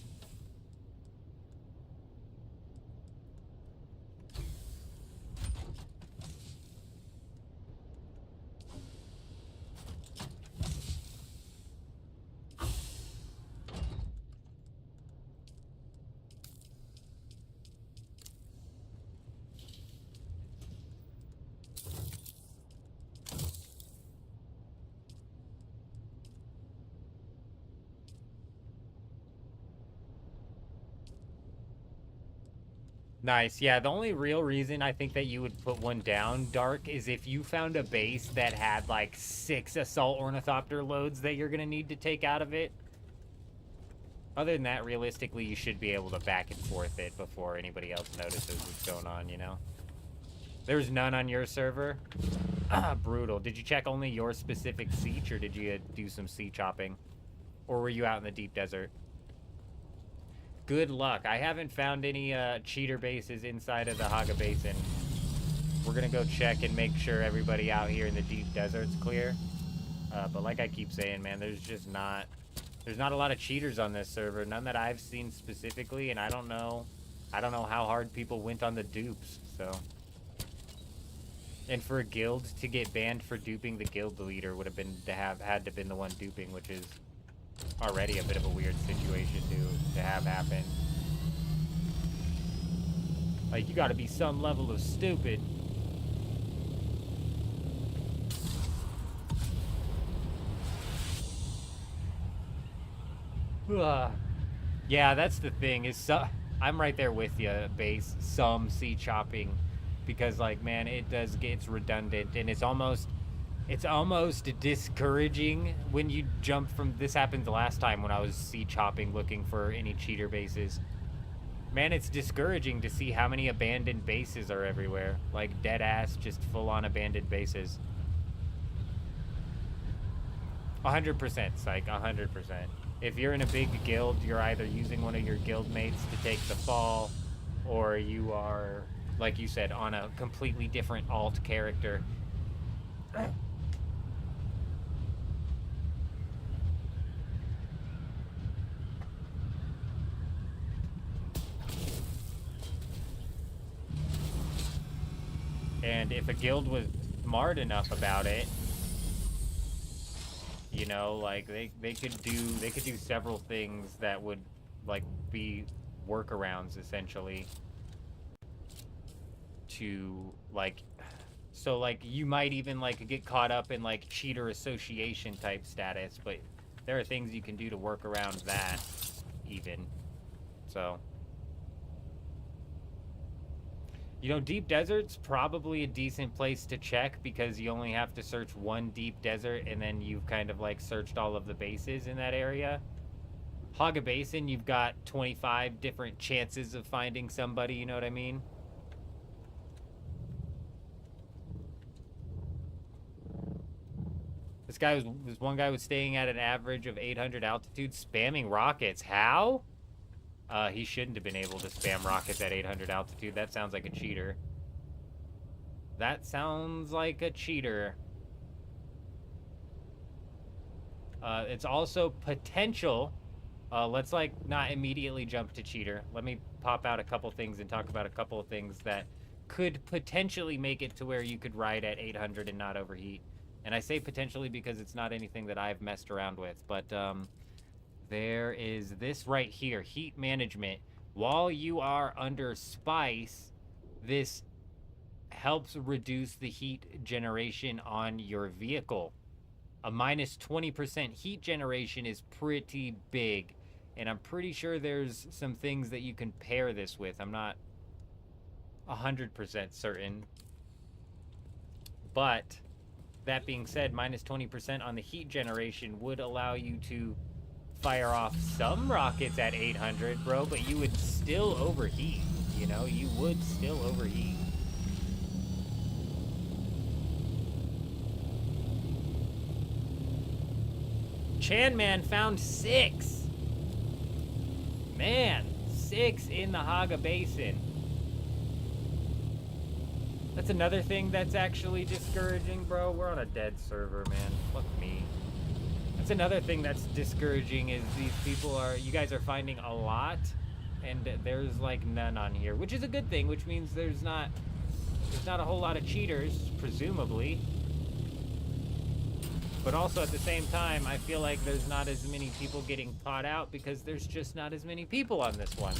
Nice. Yeah, the only real reason I think that you would put one down, Dark, is if you found a base that had like 6 assault ornithopter loads that you're gonna need to take out of it. Other than that, realistically, you should be able to back and forth it before anybody else notices what's going on, you know? There's none on your server? Ah, brutal. Did you check only your specific siege, or did you do some sea chopping? Or were you out in the deep desert? Good luck. I haven't found any cheater bases inside of the Hagga Basin. We're gonna go check and make sure everybody out here in the deep desert's clear. But like I keep saying, man, there's not a lot of cheaters on this server. None that I've seen specifically, and I don't know how hard people went on the dupes. So, and for a guild to get banned for duping the guild leader would have been had to been the one duping, which is already a bit of a weird situation to have happen. Like, you gotta be some level of stupid. Yeah, that's the thing, is I'm right there with you, Base. Some sea chopping, because, like, man, it's redundant, and it's almost discouraging when you jump from. This happened the last time when I was sea chopping looking for any cheater bases. Man, it's discouraging to see how many abandoned bases are everywhere. Like, dead ass, just full-on abandoned bases. 100%, Psych, 100%. If you're in a big guild, you're either using one of your guild mates to take the fall, or you are, like you said, on a completely different alt character. And if a guild was smart enough about it, you know, like they could do several things that would like be workarounds essentially to like, so like you might even like get caught up in like cheater association type status, but there are things you can do to work around that even. So, you know, deep desert's probably a decent place to check because you only have to search one deep desert and then you've kind of like searched all of the bases in that area. Hagga Basin, you've got 25 different chances of finding somebody, you know what I mean? This one guy was staying at an average of 800 altitude spamming rockets. How? He shouldn't have been able to spam rockets at 800 altitude. That sounds like a cheater. That sounds like a cheater. It's also potential. Let's like not immediately jump to cheater. Let me pop out a couple things and talk about a couple of things that could potentially make it to where you could ride at 800 and not overheat. And I say potentially because it's not anything that I've messed around with, but there is this right here, heat management. While you are under spice, this helps reduce the heat generation on your vehicle. A minus 20% heat generation is pretty big, and I'm pretty sure there's some things that you can pair this with. I'm not 100% certain, but that being said, minus 20% on the heat generation would allow you to fire off some rockets at 800, bro, but you would still overheat, you know? You would still overheat. Chanman found 6. Man, 6 in the Hagga Basin. That's another thing that's actually discouraging, bro. We're on a dead server, man. Fuck me. That's another thing that's discouraging is these people are, you guys are finding a lot, and there's like none on here, which is a good thing, which means there's not a whole lot of cheaters, presumably. But also at the same time, I feel like there's not as many people getting caught out because there's just not as many people on this one.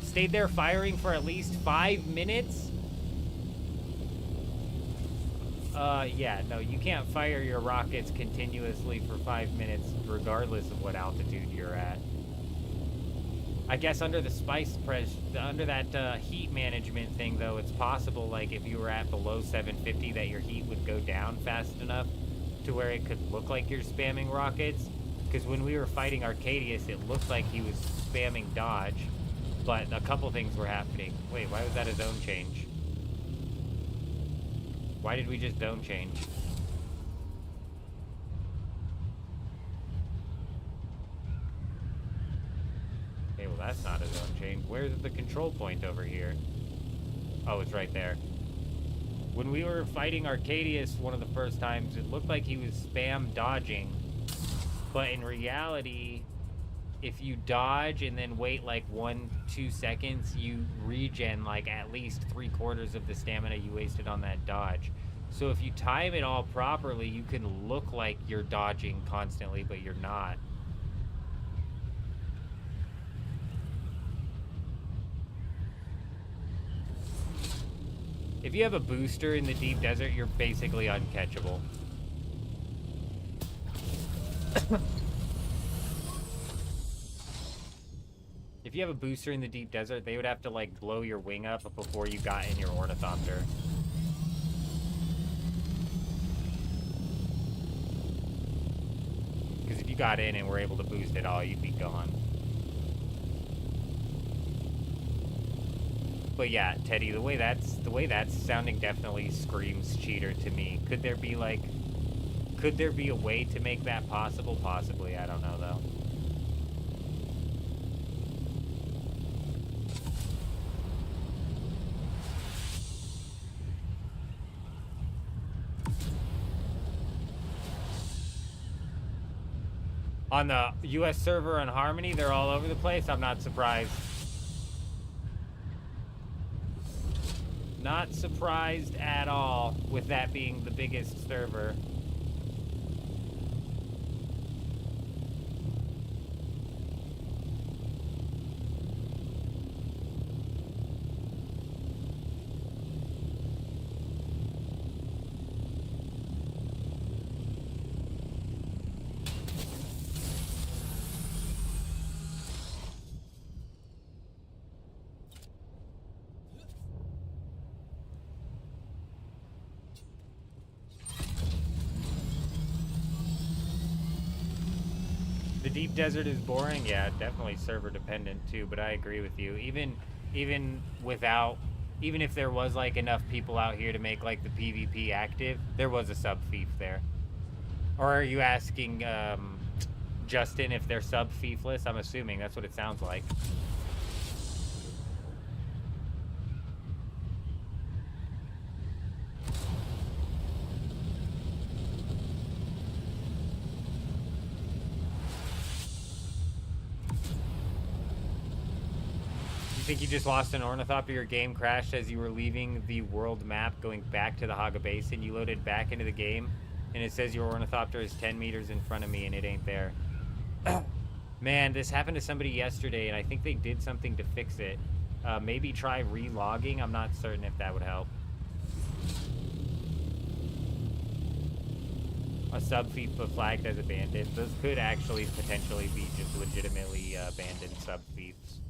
Stayed there firing for at least 5 minutes? Yeah, no, you can't fire your rockets continuously for 5 minutes regardless of what altitude you're at. I guess under the spice press, under that heat management thing, though, it's possible, like, if you were at below 750, that your heat would go down fast enough to where it could look like you're spamming rockets. Because when we were fighting Arcadius, it looked like he was spamming dodge, but a couple things were happening. Wait, why was that a zone change? Why did we just zone change? Okay, well that's not a zone change. Where's the control point over here? Oh, it's right there. When we were fighting Arcadius one of the first times, it looked like he was spam dodging. But in reality, if you dodge and then wait like 1-2 seconds, you regen like at least 3/4 of the stamina you wasted on that dodge. So if you time it all properly, you can look like you're dodging constantly, but you're not. If you have a booster in the deep desert, you're basically uncatchable. If you have a booster in the deep desert, they would have to like blow your wing up before you got in your ornithopter. Because if you got in and were able to boost it all, you'd be gone. But yeah, Teddy, the way that's sounding definitely screams cheater to me. Could there be a way to make that possible? Possibly, I don't know though. On the US server on Harmony, they're all over the place. I'm not surprised. Not surprised at all with that being the biggest server. The deep desert is boring. Yeah, definitely server dependent too, but I agree with you. Even if there was like enough people out here to make like the PvP active, there was a sub fief there. Or are you asking Justin if they're sub fiefless? I'm assuming that's what it sounds like. You think you just lost an ornithopter? Your game crashed as you were leaving the world map going back to the Hagga Basin. You loaded back into the game and it says your ornithopter is 10 meters in front of me and it ain't there. Man, this happened to somebody yesterday and I think they did something to fix it. Maybe try re-logging. I'm not certain if that would help. A sub-fief but flagged as abandoned. Those could actually potentially be just legitimately abandoned sub-fiefs.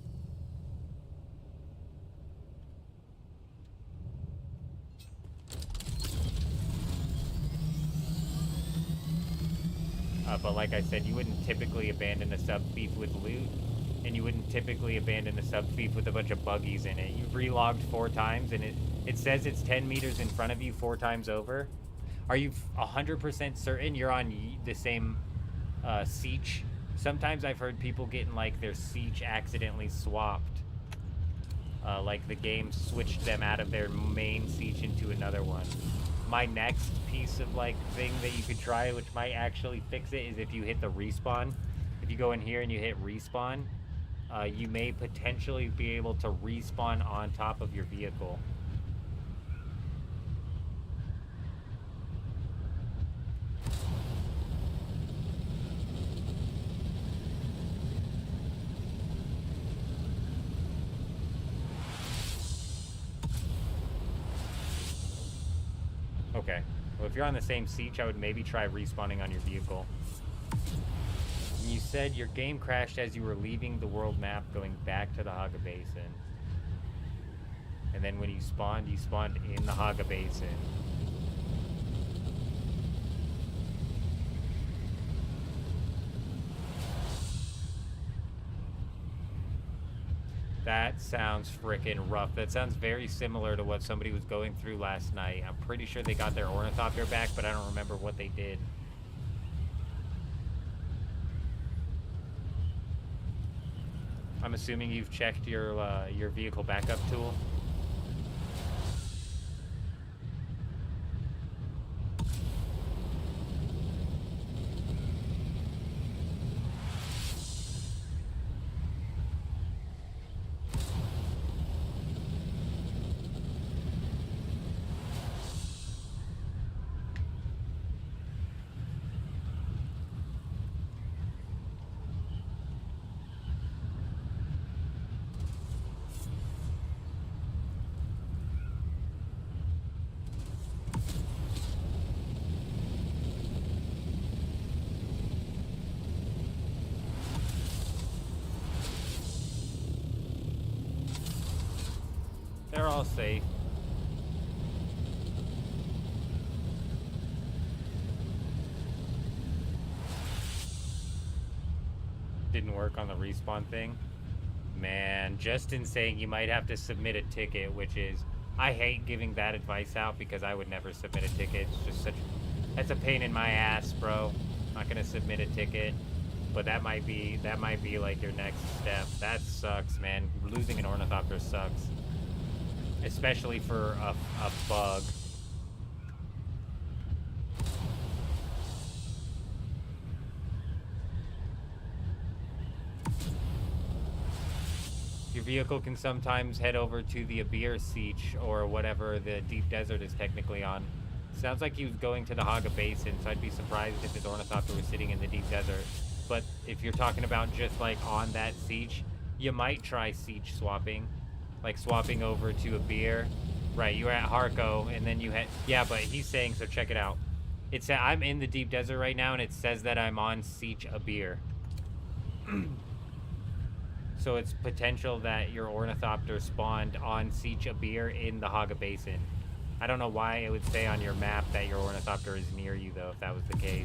But like I said, you wouldn't typically abandon a sub-fief with loot, and you wouldn't typically abandon a sub-fief with a bunch of buggies in it. You've relogged 4 times, and it says it's 10 meters in front of you 4 times over. Are you 100% certain you're on the same siege? Sometimes I've heard people getting like their siege accidentally swapped. Like the game switched them out of their main siege into another one. My next piece of like thing that you could try, which might actually fix it, is if you hit the respawn. If you go in here and you hit respawn, you may potentially be able to respawn on top of your vehicle. Okay. Well, if you're on the same siege, I would maybe try respawning on your vehicle. And you said your game crashed as you were leaving the world map going back to the Hagga Basin. And then when you spawned in the Hagga Basin. That sounds freaking rough. That sounds very similar to what somebody was going through last night. I'm pretty sure they got their ornithopter back, but I don't remember what they did. I'm assuming you've checked your vehicle backup tool. They're all safe. Didn't work on the respawn thing. man. Justin's saying you might have to submit a ticket, which is, I hate giving that advice out because I would never submit a ticket. It's just that's a pain in my ass, bro. Not gonna submit a ticket, but that might be like your next step. That sucks, man. Losing an ornithopter sucks, especially for a bug. Your vehicle can sometimes head over to the Abir Siege or whatever the deep desert is technically on. Sounds like he was going to the Hagga Basin, so I'd be surprised if his ornithopter was sitting in the deep desert. But if you're talking about just like on that siege, you might try siege swapping. Like swapping over to Abir. Right, you were at Harko and then you had... Yeah, but he's saying, so check it out. I'm in the deep desert right now and it says that I'm on siege Abir. So it's potential that your ornithopter spawned on Siege Abir in the Hagga Basin. I don't know why it would say on your map that your ornithopter is near you, though, if that was the case.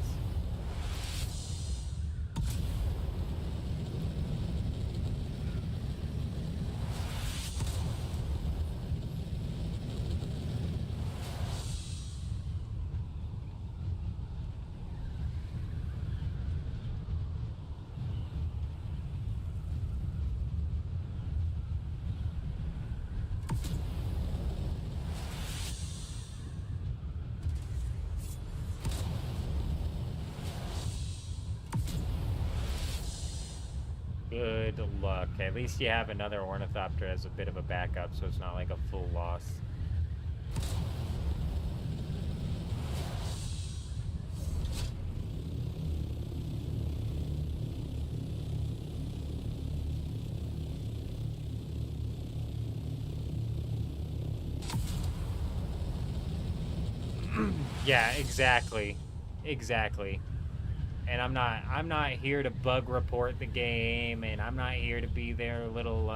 Good luck. At least you have another ornithopter as a bit of a backup, so it's not like a full loss. Yeah, exactly. Exactly. And I'm not here to bug report the game, and I'm not here to be their little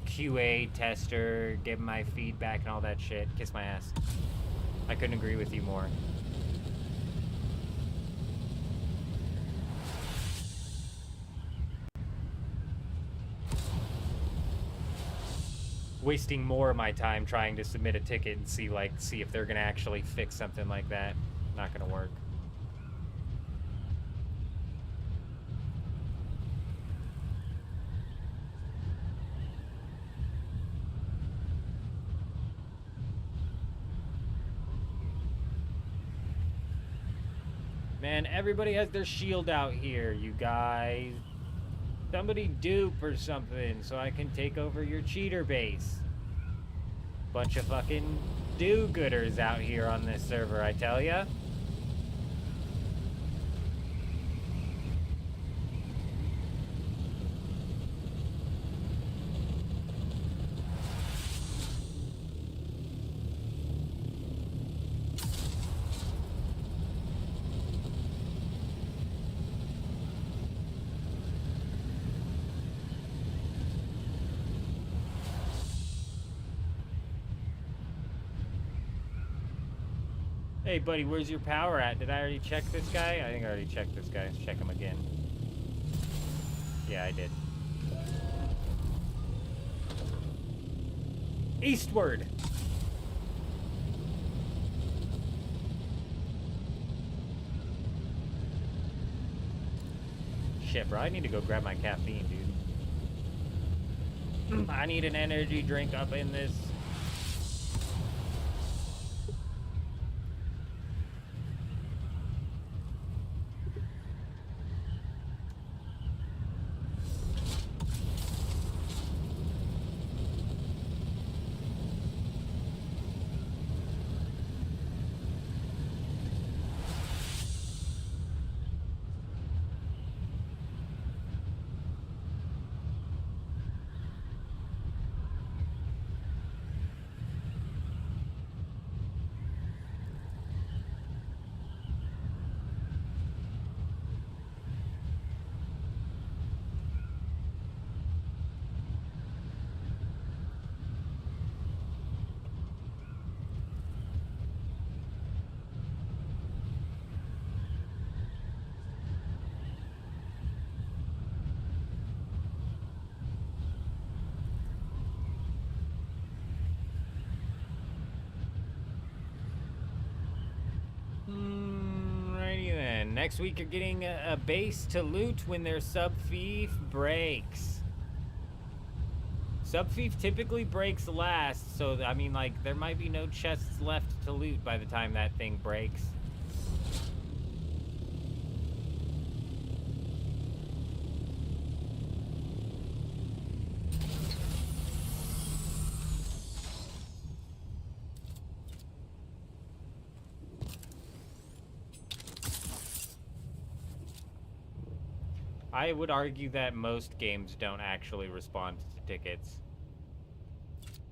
QA tester, give my feedback and all that shit. Kiss my ass. I couldn't agree with you more. Wasting more of my time trying to submit a ticket and see if they're gonna actually fix something like that. Not gonna work. Man, everybody has their shield out here, you guys. Somebody dupe or something so I can take over your cheater base. Bunch of fucking do-gooders out here on this server, I tell ya. Hey, buddy, where's your power at? Did I already check this guy? I think I already checked this guy. Let's check him again. Yeah, I did. Eastward! Shit, bro, I need to go grab my caffeine, dude. I need an energy drink up in this. next week you're getting a base to loot when their sub-fief breaks. Sub-fief typically breaks last, so I mean, like, there might be no chests left to loot by the time that thing breaks. I would argue that most games don't actually respond to tickets.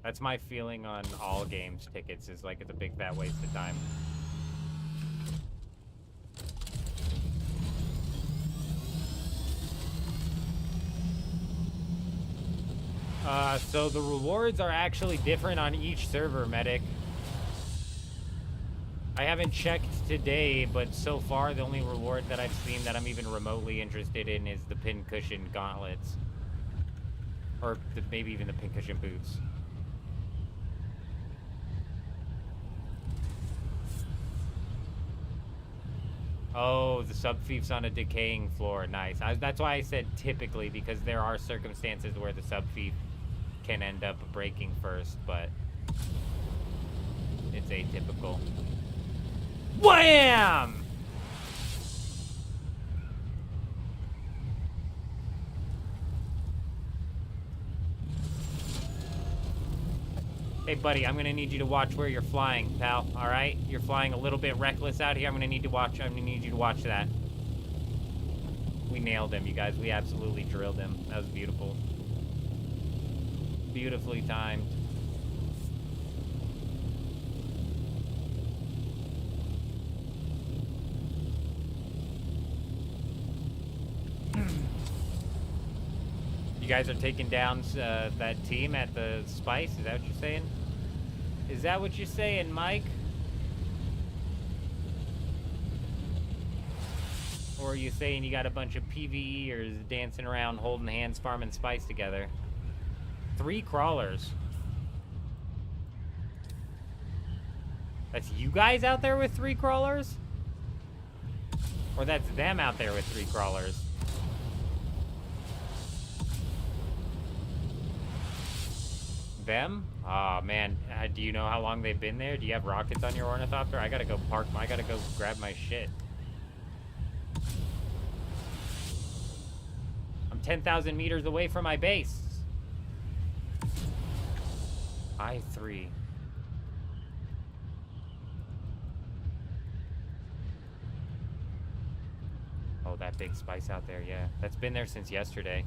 That's my feeling on all games tickets, is like it's a big fat waste of time. So the rewards are actually different on each server, Medic. I haven't checked today, but so far the only reward that I've seen that I'm even remotely interested in is the pincushion gauntlets. Or maybe even the pincushion boots. Oh, the sub-fief's on a decaying floor. Nice. That's why I said typically, because there are circumstances where the sub-fief can end up breaking first, but it's atypical. Wham! Hey, buddy, I'm gonna need you to watch where you're flying, pal. All right? You're flying a little bit reckless out here. I'm gonna need you to watch that. We nailed him, you guys. We absolutely drilled him. That was beautiful. Beautifully timed. You guys are taking down that team at the Spice? Is that what you're saying? Is that what you're saying, Mike? Or are you saying you got a bunch of PvEers dancing around holding hands farming Spice together? 3 crawlers. That's you guys out there with 3 crawlers? Or that's them out there with 3 crawlers? Them? Oh man, do you know how long they've been there? Do you have rockets on your ornithopter? I gotta go grab my shit. I'm 10,000 meters away from my base. I3. Oh, that big Spice out there, yeah. That's been there since yesterday.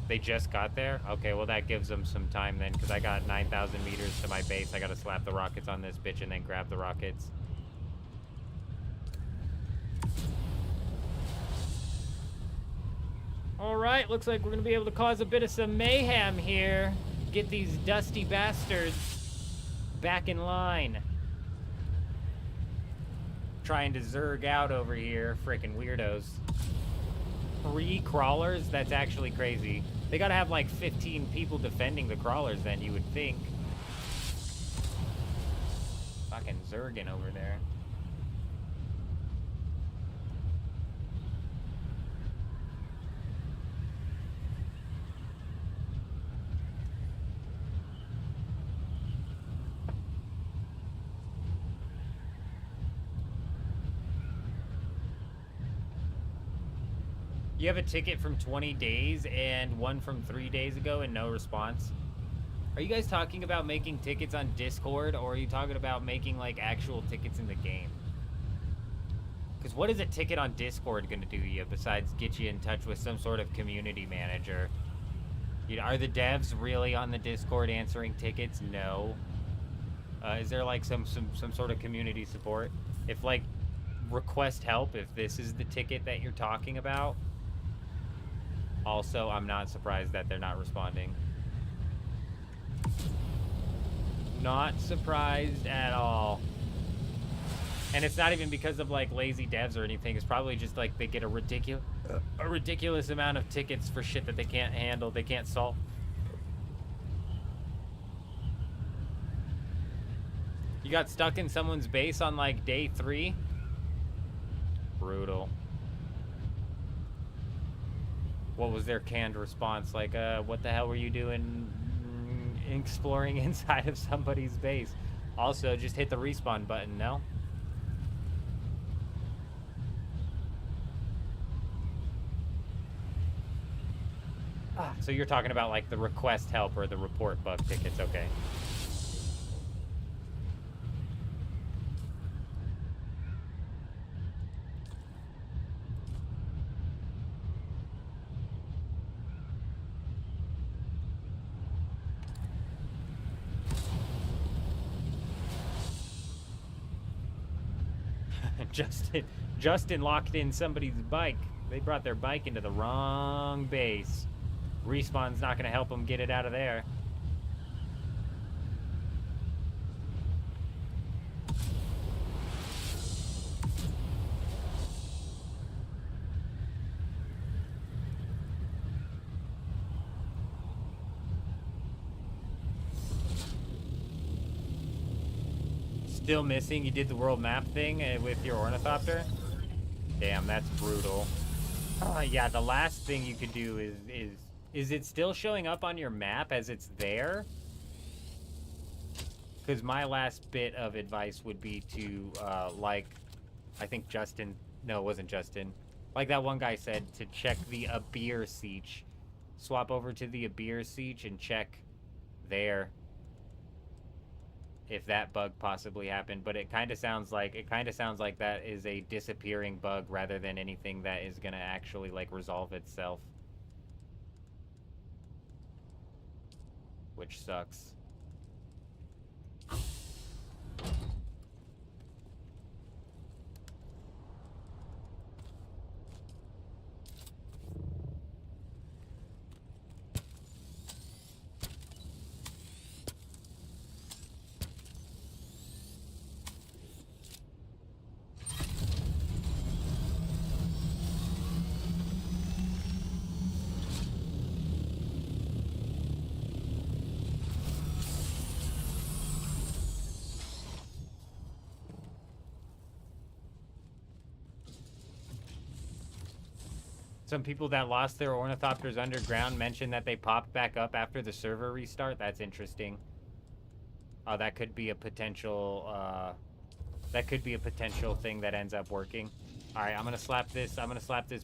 They just got there? Okay, well that gives them some time then, because I got 9,000 meters to my base. I gotta slap the rockets on this bitch and then grab the rockets. Alright, looks like we're gonna be able to cause a bit of some mayhem here. Get these dusty bastards back in line. Trying to zerg out over here, freaking weirdos. 3 crawlers? That's actually crazy. They gotta have like 15 people defending the crawlers then, you would think. Fucking zerging over there. You have a ticket from 20 days and one from 3 days ago and no response? Are you guys talking about making tickets on Discord, or are you talking about making like actual tickets in the game? Because what is a ticket on Discord going to do you besides get you in touch with some sort of community manager? You know, are the devs really on the Discord answering tickets? No. Is there like some sort of community support? If like request help, if this is the ticket that you're talking about. Also, I'm not surprised that they're not responding. Not surprised at all. And it's not even because of like lazy devs or anything. It's probably just like they get a ridiculous amount of tickets for shit that they can't handle, they can't solve. You got stuck in someone's base on like day 3? Brutal. What was their canned response? Like, what the hell were you doing exploring inside of somebody's base? Also, just hit the respawn button, no? So you're talking about, like, the request help or the report bug tickets, okay. Justin locked in somebody's bike. They brought their bike into the wrong base. Respawn's not going to help them get it out of there. Still missing? You did the world map thing with your ornithopter? Damn, that's brutal. Yeah, the last thing you could do is it still showing up on your map as it's there? Because my last bit of advice would be to, like, I think Justin, no, it wasn't Justin. Like that one guy said, to check the Abir Siege. Swap over to the Abir Siege and check there. If that bug possibly happened, but it kind of sounds like that is a disappearing bug rather than anything that is gonna actually like resolve itself, which sucks. Some people that lost their ornithopters underground mentioned that they popped back up after the server restart. That's interesting. That could be a potential, thing that ends up working. All right, I'm gonna slap this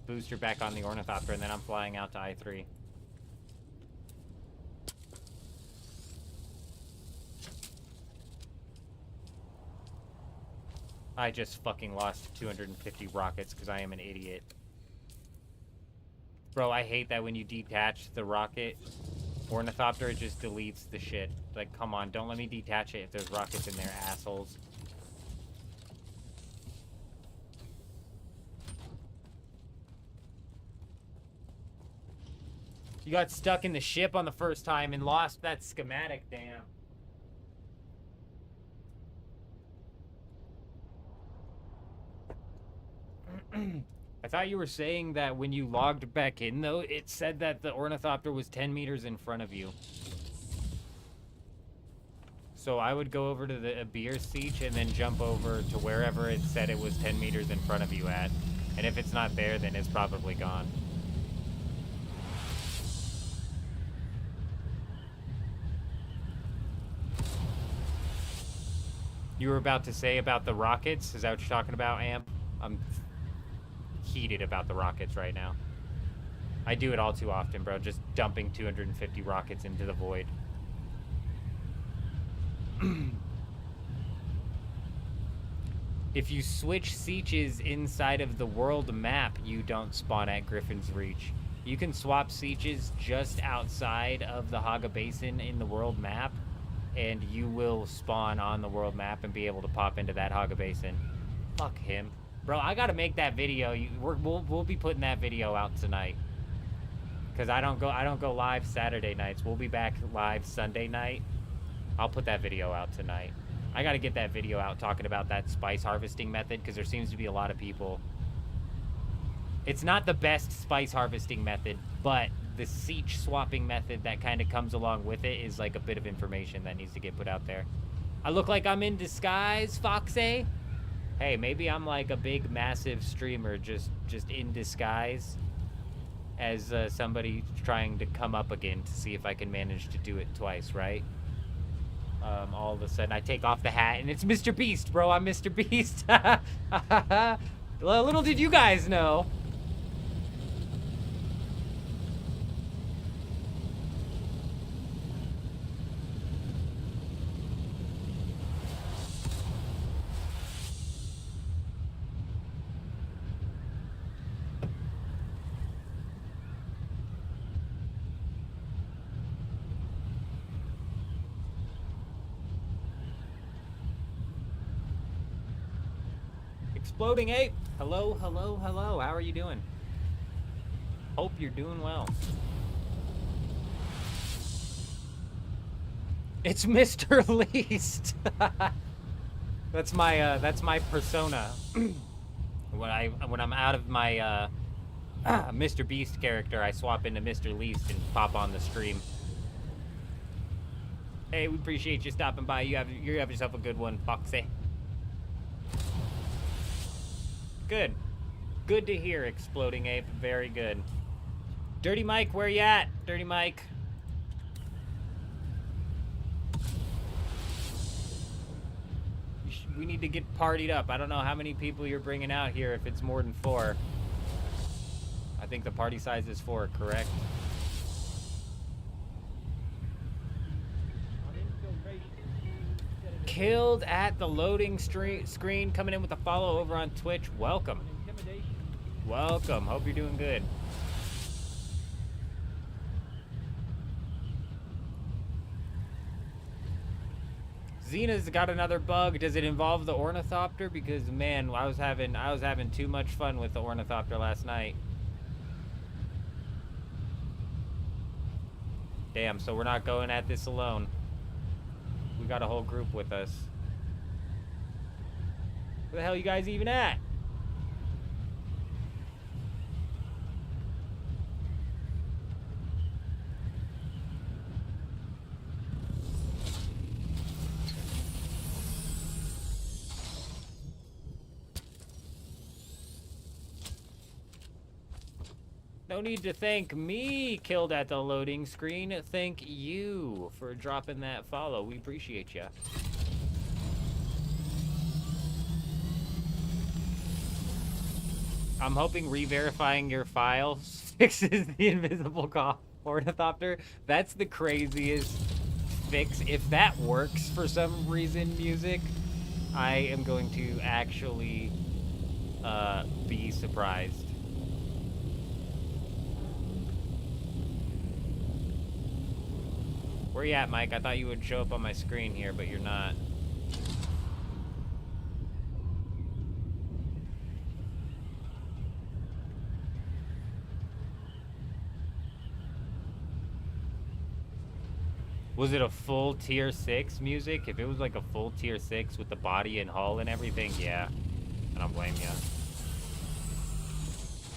booster back on the ornithopter, and then I'm flying out to I3. I just fucking lost 250 rockets because I am an idiot. Bro, I hate that when you detach the rocket ornithopter, it just deletes the shit. Like, come on, don't let me detach it if there's rockets in there, assholes. You got stuck in the ship on the first time and lost that schematic, damn. I thought you were saying that when you logged back in, though, it said that the ornithopter was 10 meters in front of you. So I would go over to the Abir Siege and then jump over to wherever it said it was 10 meters in front of you at. And if it's not there, then it's probably gone. You were about to say about the rockets? Is that what you're talking about, Amp? I'm heated about the rockets right now. I do it all too often, bro. Just dumping 250 rockets into the void. If you switch sieges inside of the world map, you don't spawn at Griffin's Reach. You can swap sieges just outside of the Hagga Basin in the world map, and you will spawn on the world map and be able to pop into that Hagga Basin. Fuck him. Bro, I gotta make that video. We'll be putting that video out tonight. Cause I don't go live Saturday nights. We'll be back live Sunday night. I'll put that video out tonight. I gotta get that video out talking about that spice harvesting method, because there seems to be a lot of people. It's not the best spice harvesting method, but the siege swapping method that kind of comes along with it is like a bit of information that needs to get put out there. I look like I'm in disguise, Foxy? Hey, maybe I'm like a big, massive streamer just in disguise as somebody trying to come up again to see if I can manage to do it twice, right? All of a sudden I take off the hat and it's Mr. Beast, bro. I'm Mr. Beast. Well, little did you guys know. Exploding Ape. Hello, hello, hello. How are you doing? Hope you're doing well. It's Mr. Least. That's my persona. when I'm out of my Mr. Beast character, I swap into Mr. Least and pop on the stream. Hey, we appreciate you stopping by. You have yourself a good one, Foxy. Good. Good to hear, Exploding Ape. Very good. Dirty Mike, where you at? Dirty Mike. We need to get partied up. I don't know how many people you're bringing out here, if it's more than 4. I think the party size is 4, correct? Killed at the loading screen, coming in with a follow over on Twitch. Welcome. Welcome. Hope you're doing good. Xena's got another bug. Does it involve the ornithopter? Because man, I was having too much fun with the ornithopter last night. Damn, so we're not going at this alone. We got a whole group with us. Where the hell are you guys even at? No need to thank me, Killed at the loading screen. Thank you for dropping that follow. We appreciate you. I'm hoping re-verifying your files fixes the invisible ornithopter. That's the craziest fix. If that works for some reason, music, I am going to actually be surprised. Where you at, Mike? I thought you would show up on my screen here, but you're not. Was it a full tier 6 music? If it was like a full tier 6 with the body and hull and everything, yeah. I don't blame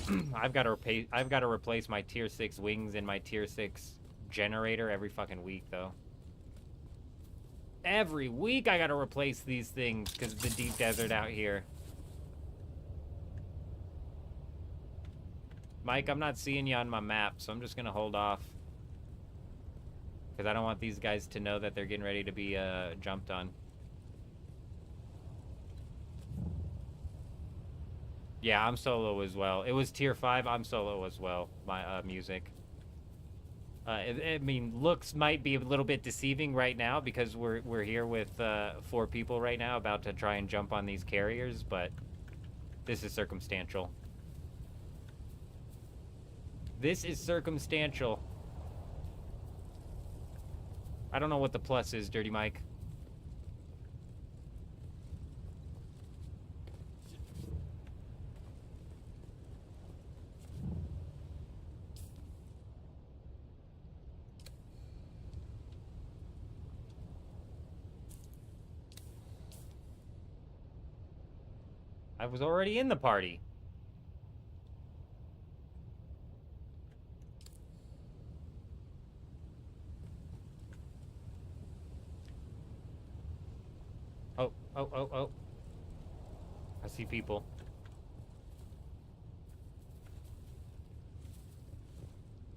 you. I've got to replace my tier 6 wings and my tier 6 generator every fucking week, though. Every week I gotta replace these things because of the deep desert out here. Mike, I'm not seeing you on my map, so I'm just gonna hold off. Because I don't want these guys to know that they're getting ready to be jumped on. Yeah, I'm solo as well. It was tier 5, I'm solo as well, my music. I mean, looks might be a little bit deceiving right now because we're here with 4 people right now about to try and jump on these carriers, but this is circumstantial. This is circumstantial. I don't know what the plus is, Dirty Mike. I was already in the party. Oh. I see people.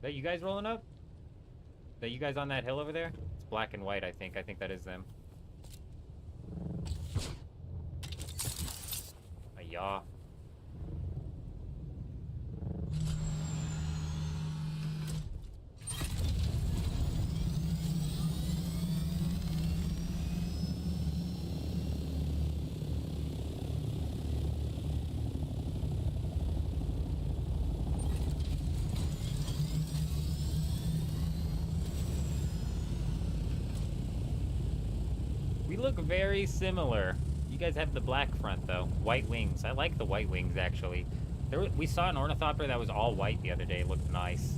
That you guys rolling up? That you guys on that hill over there? It's black and white, I think. I think that is them. A yaw. We look very similar. You guys have the black front, though. White wings. I like the white wings, actually. We saw an ornithopter that was all white the other day. It looked nice.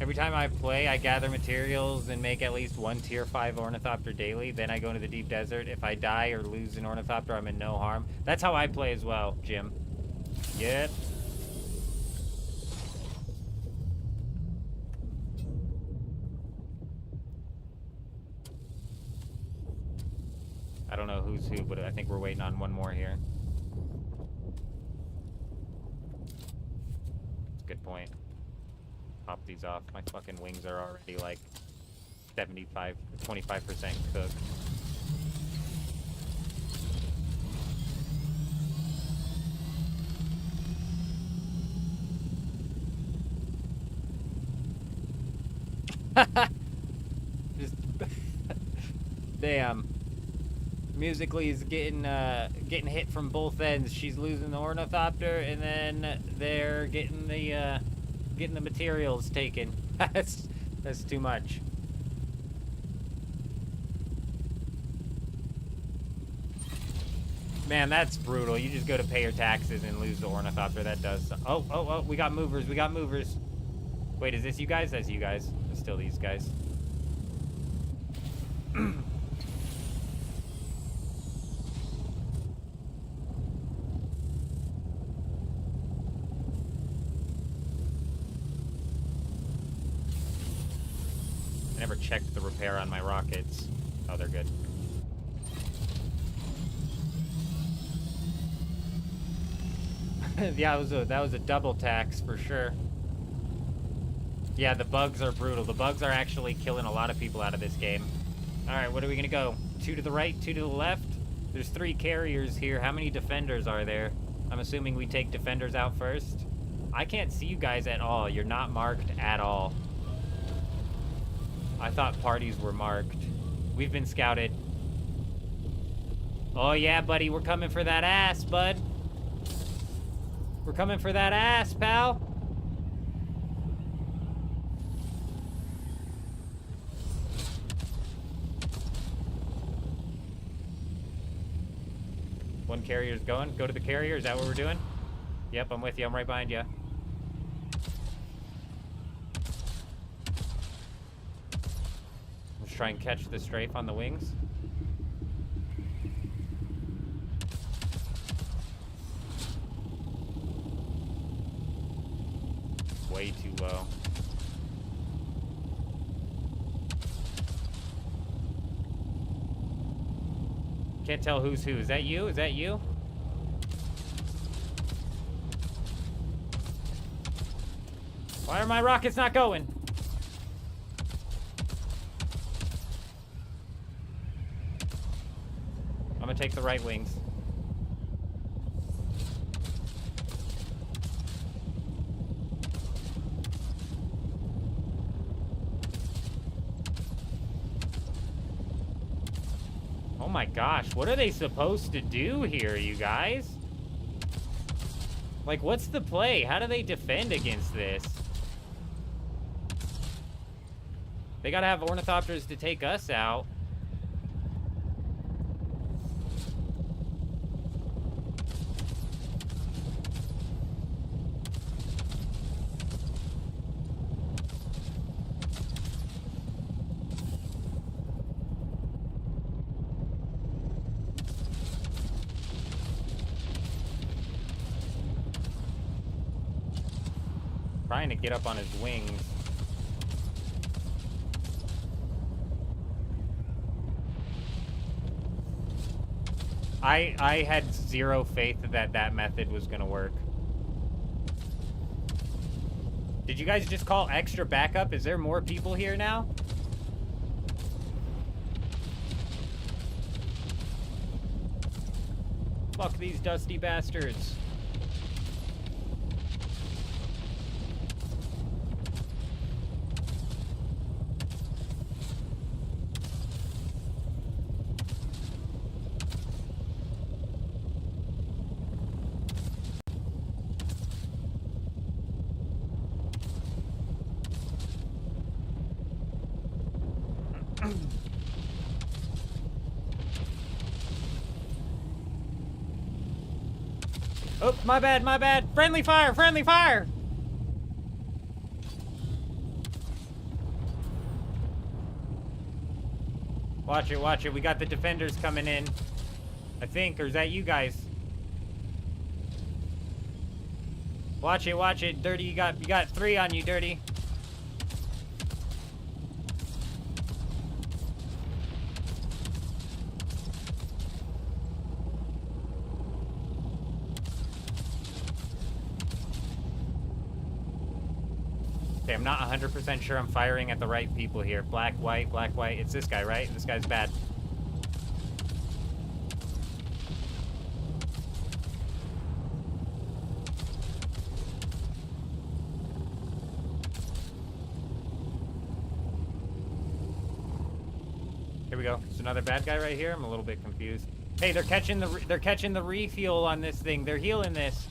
Every time I play, I gather materials and make at least one tier 5 ornithopter daily. Then I go into the deep desert. If I die or lose an ornithopter, I'm in no harm. That's how I play as well, Jim. Yep. I don't know who's who, but I think we're waiting on one more here. That's a good point. Pop these off. My fucking wings are already like 25% cooked. Just damn. Musically is getting hit from both ends. She's losing the ornithopter, and then they're getting the materials taken. That's too much. Man, that's brutal. You just go to pay your taxes and lose the ornithopter. That does. Oh, we got movers. We got movers. Wait, is this you guys? That's you guys. It's still these guys. I never checked the repair on my rockets. Oh, they're good. Yeah, that was a double tax for sure. Yeah, the bugs are brutal. The bugs are actually killing a lot of people out of this game. Alright, what are we gonna go? 2 to the right, 2 to the left? There's 3 carriers here. How many defenders are there? I'm assuming we take defenders out first. I can't see you guys at all. You're not marked at all. I thought parties were marked. We've been scouted. Oh yeah, buddy, we're coming for that ass, bud. We're coming for that ass, pal. One carrier's going. Go to the carrier. Is that what we're doing? Yep, I'm with you. I'm right behind you. Let's try and catch the strafe on the wings. Way too low. Can't tell who's who. Is that you? Is that you? Why are my rockets not going? I'm gonna take the right wings. Oh my gosh, what are they supposed to do here, you guys? Like, what's the play? How do they defend against this? They gotta have ornithopters to take us out. trying to get up on his wings. I had zero faith that that method was gonna work. Did you guys just call extra backup? Is there more people here now? Fuck these dusty bastards. Oh, my bad, my bad. Friendly fire, friendly fire! Watch it, watch it. We got the defenders coming in. I think, or is that you guys? Watch it, Dirty. You got 3 on you, Dirty. Okay, I'm not 100% sure I'm firing at the right people here. Black, white, black, white. It's this guy, right? This guy's bad. Here we go. There's another bad guy right here. I'm a little bit confused. Hey, they're catching the refuel on this thing. They're healing this.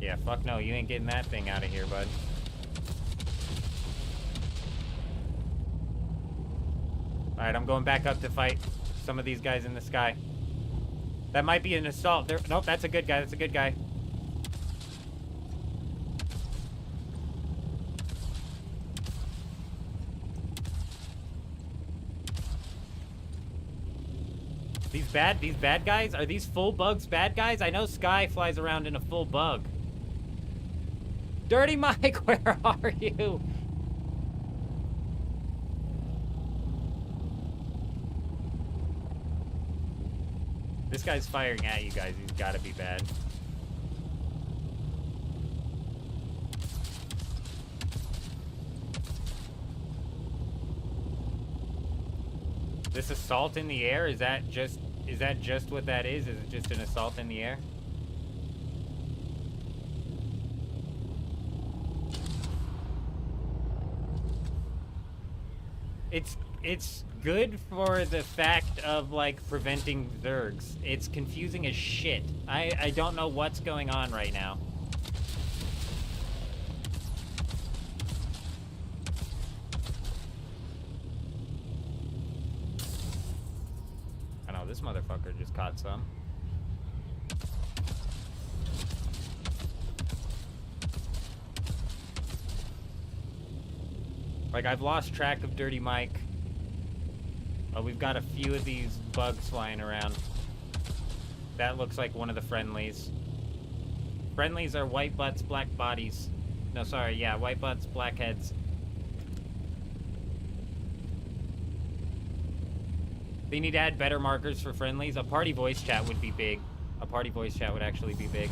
Yeah, fuck no, you ain't getting that thing out of here, bud. Alright, I'm going back up to fight some of these guys in the sky. That might be an assault. There. Nope, that's a good guy, that's a good guy. These bad guys? Are these full bugs bad guys? I know Sky flies around in a full bug. Dirty Mike, where are you? This guy's firing at you guys. He's gotta be bad. This assault in the air, is that just what that is? Is it just an assault in the air? It's good for the fact of, like, preventing Zergs. It's confusing as shit. I don't know what's going on right now. I know, this motherfucker just caught some. Like, I've lost track of Dirty Mike. We've got a few of these bugs flying around. That looks like one of the friendlies. Friendlies are white butts, black bodies. No, sorry, yeah, white butts, black heads. They need to add better markers for friendlies. A party voice chat would be big. A party voice chat would actually be big.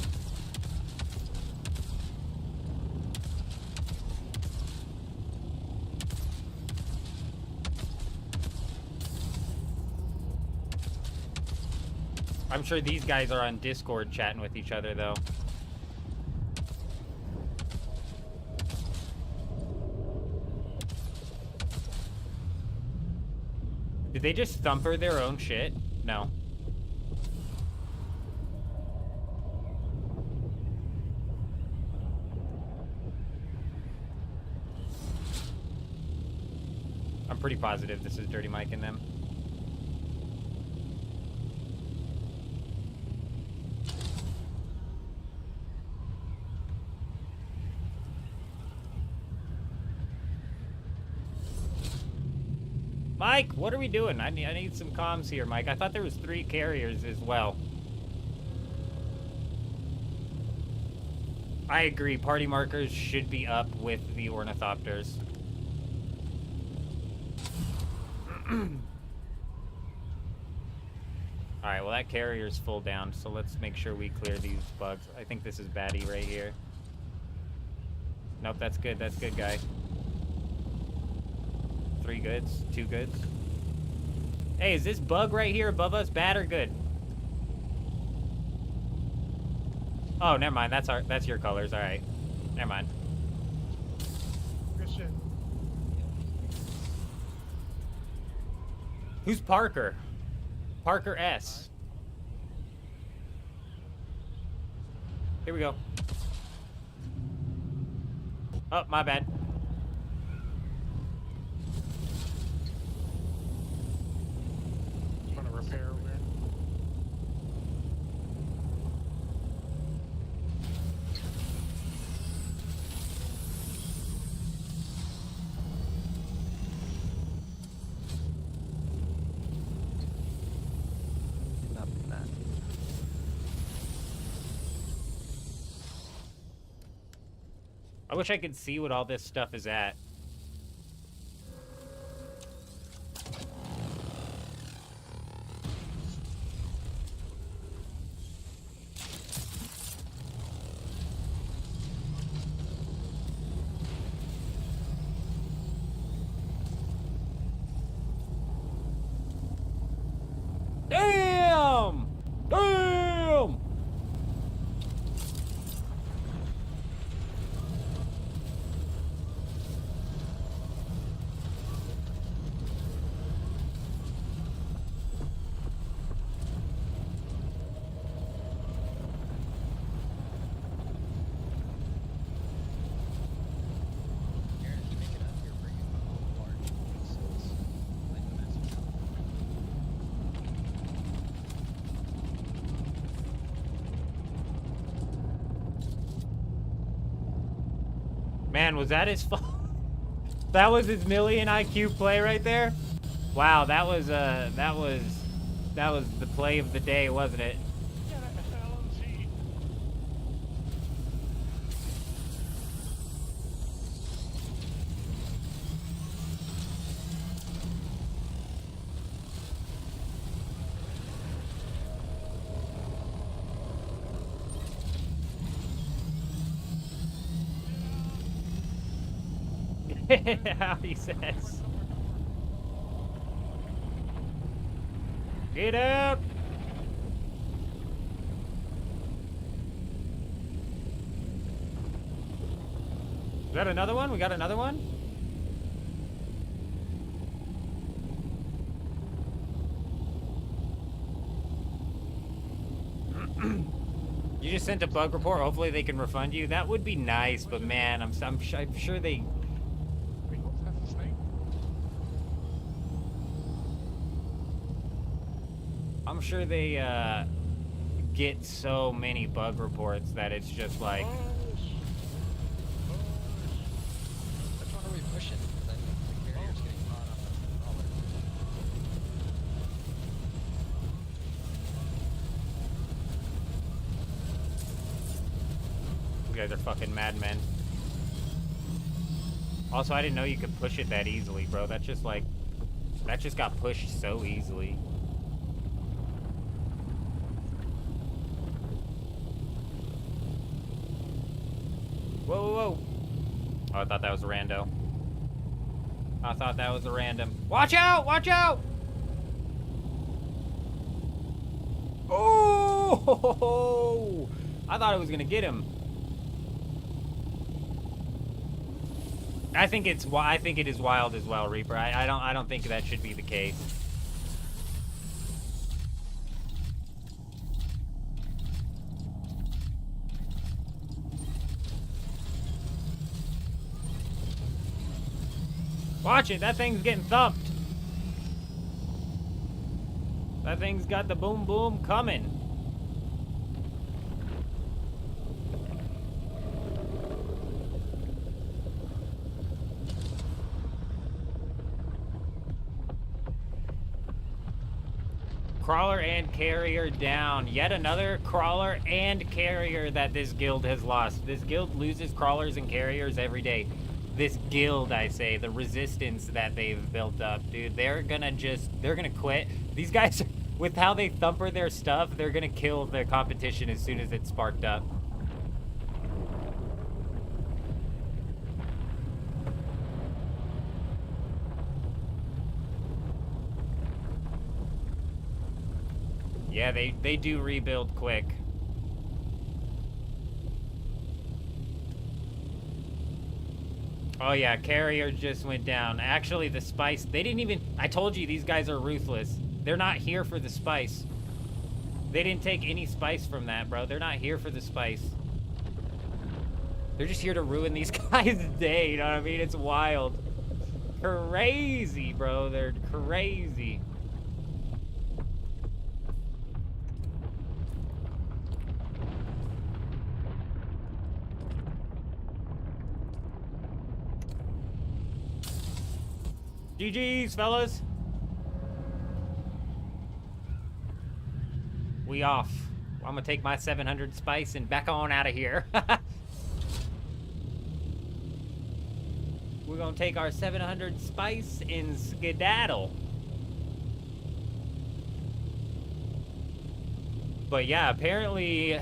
I'm sure these guys are on Discord chatting with each other, though. Did they just thumper their own shit? No. I'm pretty positive this is Dirty Mike and them. Mike, what are we doing? I need some comms here, Mike. I thought there was 3 carriers as well. I agree. Party markers should be up with the ornithopters. Alright, well that carrier's full down, so let's make sure we clear these bugs. I think this is baddie right here. Nope, that's good, guy. 3 goods, 2 goods. Hey, is this bug right here above us bad or good? Oh, never mind. That's your colors. All right. Never mind. Good shit. Who's Parker? Parker S. Here we go. Oh, my bad. I'm gonna repair over here. I wish I could see what all this stuff is at. Damn! Damn! Man, was that his fault? That was his million IQ play right there? Wow, that was the play of the day, wasn't it? How he says. Get out! Is that another one? We got another one? You just sent a bug report. Hopefully they can refund you. That would be nice, but man, I'm sure they. I'm sure they get so many bug reports that it's just like. Which one are we pushing? Because I think the carrier's getting caught up in the crawler. You guys are fucking madmen. Also, I didn't know you could push it that easily, bro. That's just like. That just got pushed so easily. Whoa, whoa, whoa. Oh, I thought that was a rando. I thought that was a random. Watch out! Watch out! Oh! I thought I was gonna get him. I think it is wild as well, Reaper. I don't think that should be the case. Watch it, that thing's getting thumped. That thing's got the boom boom coming. Crawler and carrier down. Yet another crawler and carrier that this guild has lost. This guild loses crawlers and carriers every day. This guild, I say, the resistance that they've built up, dude, they're gonna quit. These guys, with how they thumper their stuff, they're gonna kill their competition as soon as it's sparked up. Yeah, they do rebuild quick. Oh yeah, carrier just went down. Actually, the spice, they didn't even... I told you, these guys are ruthless. They're not here for the spice. They didn't take any spice from that, bro. They're not here for the spice. They're just here to ruin these guys' day, you know what I mean? It's wild. Crazy, bro. They're crazy. GG's, fellas. We off. I'm gonna take my 700 spice and back on out of here. We're gonna take our 700 spice and skedaddle. But yeah, apparently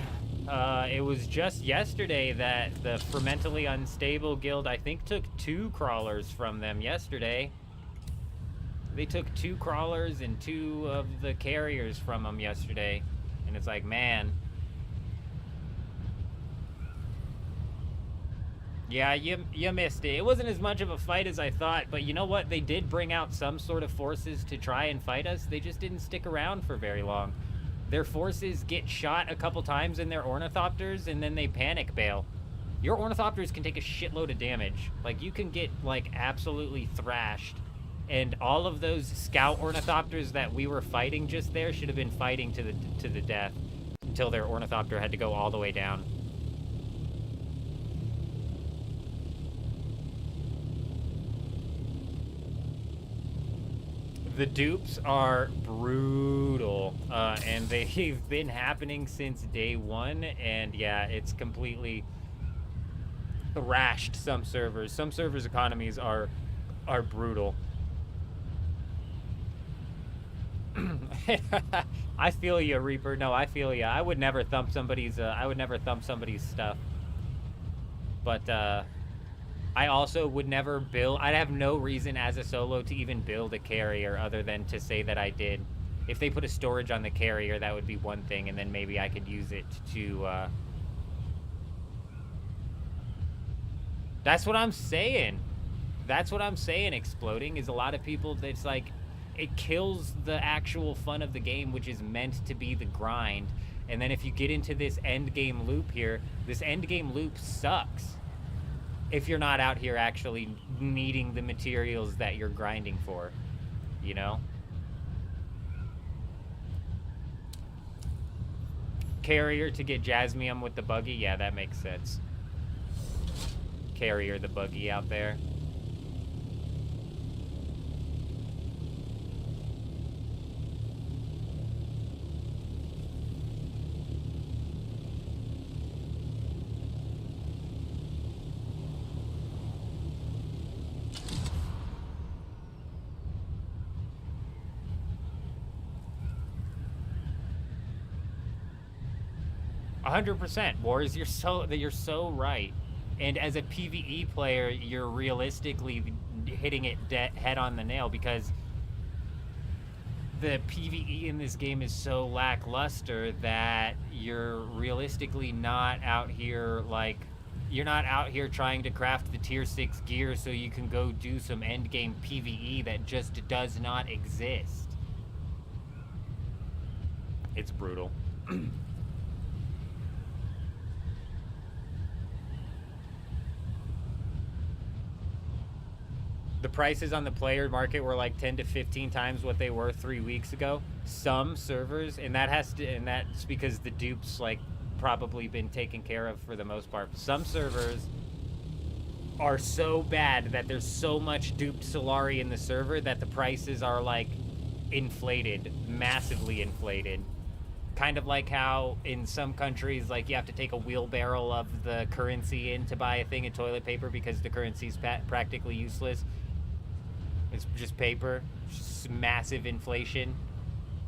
it was just yesterday that the Fermentally Unstable Guild, I think, took 2 crawlers from them yesterday. They took 2 crawlers and 2 of the carriers from them yesterday. And it's like, man. Yeah, you missed it. It wasn't as much of a fight as I thought, but you know what? They did bring out some sort of forces to try and fight us. They just didn't stick around for very long. Their forces get shot a couple times in their ornithopters, and then they panic bail. Your ornithopters can take a shitload of damage. Like, you can get, like, absolutely thrashed. And all of those scout ornithopters that we were fighting just there should have been fighting to the death until their ornithopter had to go all the way down. The dupes are brutal, and they've been happening since day 1, and yeah, it's completely thrashed some servers. Some servers' economies are brutal. I feel you, Reaper. No, I feel you. I would never thump somebody's stuff. But I also would never build. I'd have no reason as a solo to even build a carrier other than to say that I did. If they put a storage on the carrier, that would be one thing, and then maybe I could use it to That's what I'm saying. That's what I'm saying. Exploding is a lot of people that's like, it kills the actual fun of the game, which is meant to be the grind. And then if you get into this end game loop here, this end game loop sucks if you're not out here actually needing the materials that you're grinding for, you know? Carrier to get Jasmium with the buggy, yeah, that makes sense. Carrier the buggy out there. 100%, Wars. You're so right. And as a PvE player, you're realistically hitting it head on the nail, because the PvE in this game is so lackluster that you're realistically not out here, like, you're not out here trying to craft the tier 6 gear so you can go do some endgame PvE that just does not exist. It's brutal. The prices on the player market were like 10 to 15 times what they were 3 weeks ago. Some servers, and that's because the dupes like probably been taken care of for the most part. Some servers are so bad that there's so much duped Solari in the server that the prices are like inflated, massively inflated. Kind of like how in some countries, like, you have to take a wheelbarrow of the currency in to buy a thing of toilet paper because the currency's practically useless. It's just paper. Just massive inflation.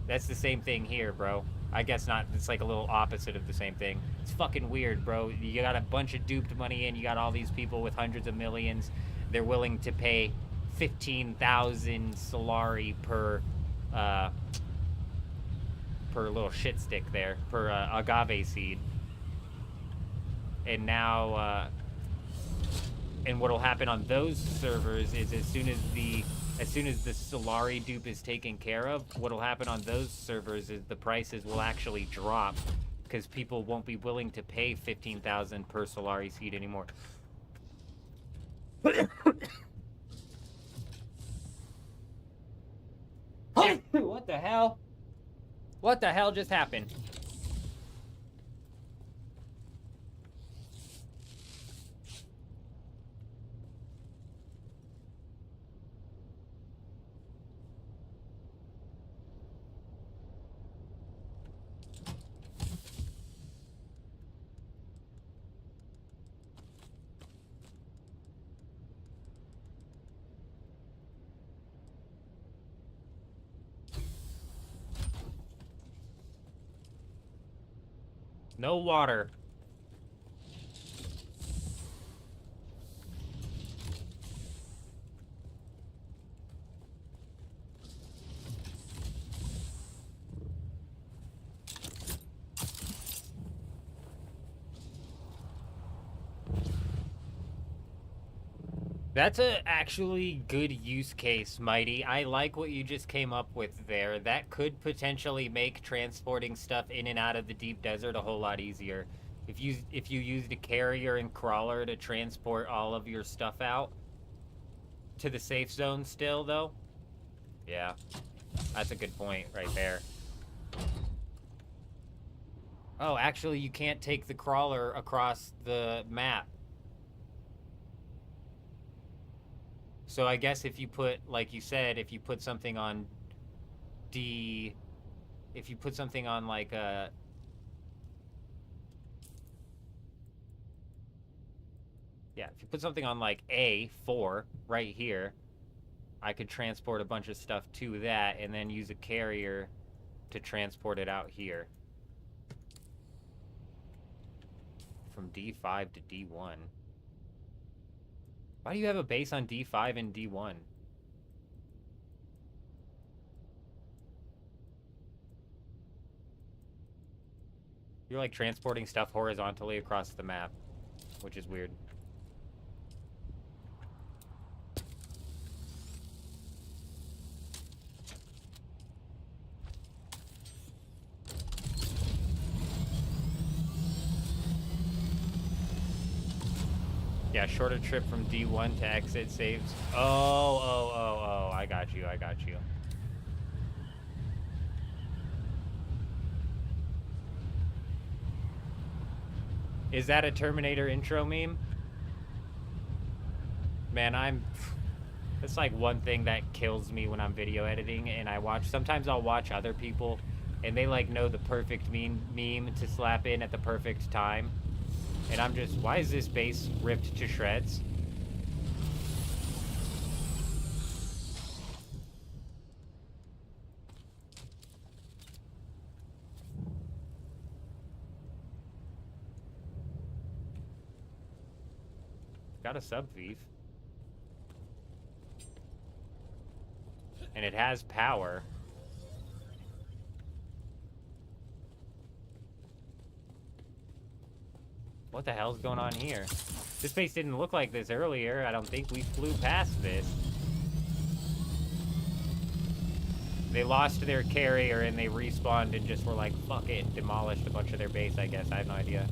That's the same thing here, bro. I guess not. It's like a little opposite of the same thing. It's fucking weird, bro. You got a bunch of duped money in. You got all these people with hundreds of millions. They're willing to pay 15,000 solari per little shit stick there, per agave seed. And now, and what'll happen on those servers is as soon as the Solari dupe is taken care of, what'll happen on those servers is the prices will actually drop because people won't be willing to pay 15,000 per Solari seed anymore. What the hell? What the hell just happened? No water. That's a actually good use case, Mighty. I like what you just came up with there. That could potentially make transporting stuff in and out of the deep desert a whole lot easier. If you used a carrier and crawler to transport all of your stuff out to the safe zone still, though. Yeah, that's a good point right there. Oh, actually, you can't take the crawler across the map. So I guess if you put, like you said, if you put something on if you put something on like a, yeah, if you put something on like A4 right here, I could transport a bunch of stuff to that and then use a carrier to transport it out here. From D5 to D1. Why do you have a base on D5 and D1? You're like transporting stuff horizontally across the map, which is weird. Yeah, shorter trip from D1 to exit saves. Oh, I got you. Is that a Terminator intro meme? Man, it's like one thing that kills me when I'm video editing and sometimes I'll watch other people and they like know the perfect meme to slap in at the perfect time. And I'm just, why is this base ripped to shreds? Got a sub-thief. And it has power. What the hell's going on here? This base didn't look like this earlier. I don't think we flew past this. They lost their carrier and they respawned and just were like, fuck it, and demolished a bunch of their base, I guess. I have no idea.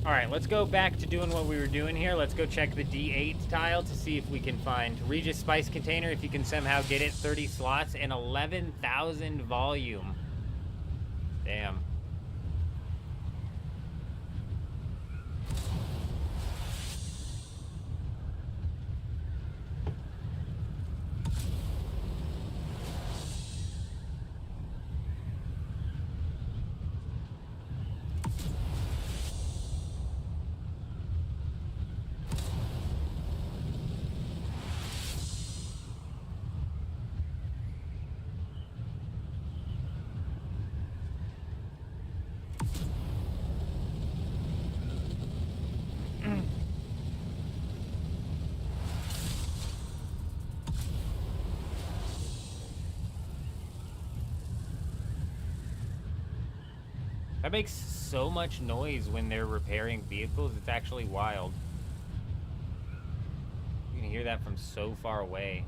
Alright, let's go back to doing what we were doing here. Let's go check the D8 tile to see if we can find Regis Spice Container, if you can somehow get it. 30 slots and 11,000 volume. Damn. That makes so much noise when they're repairing vehicles. It's actually wild. You can hear that from so far away.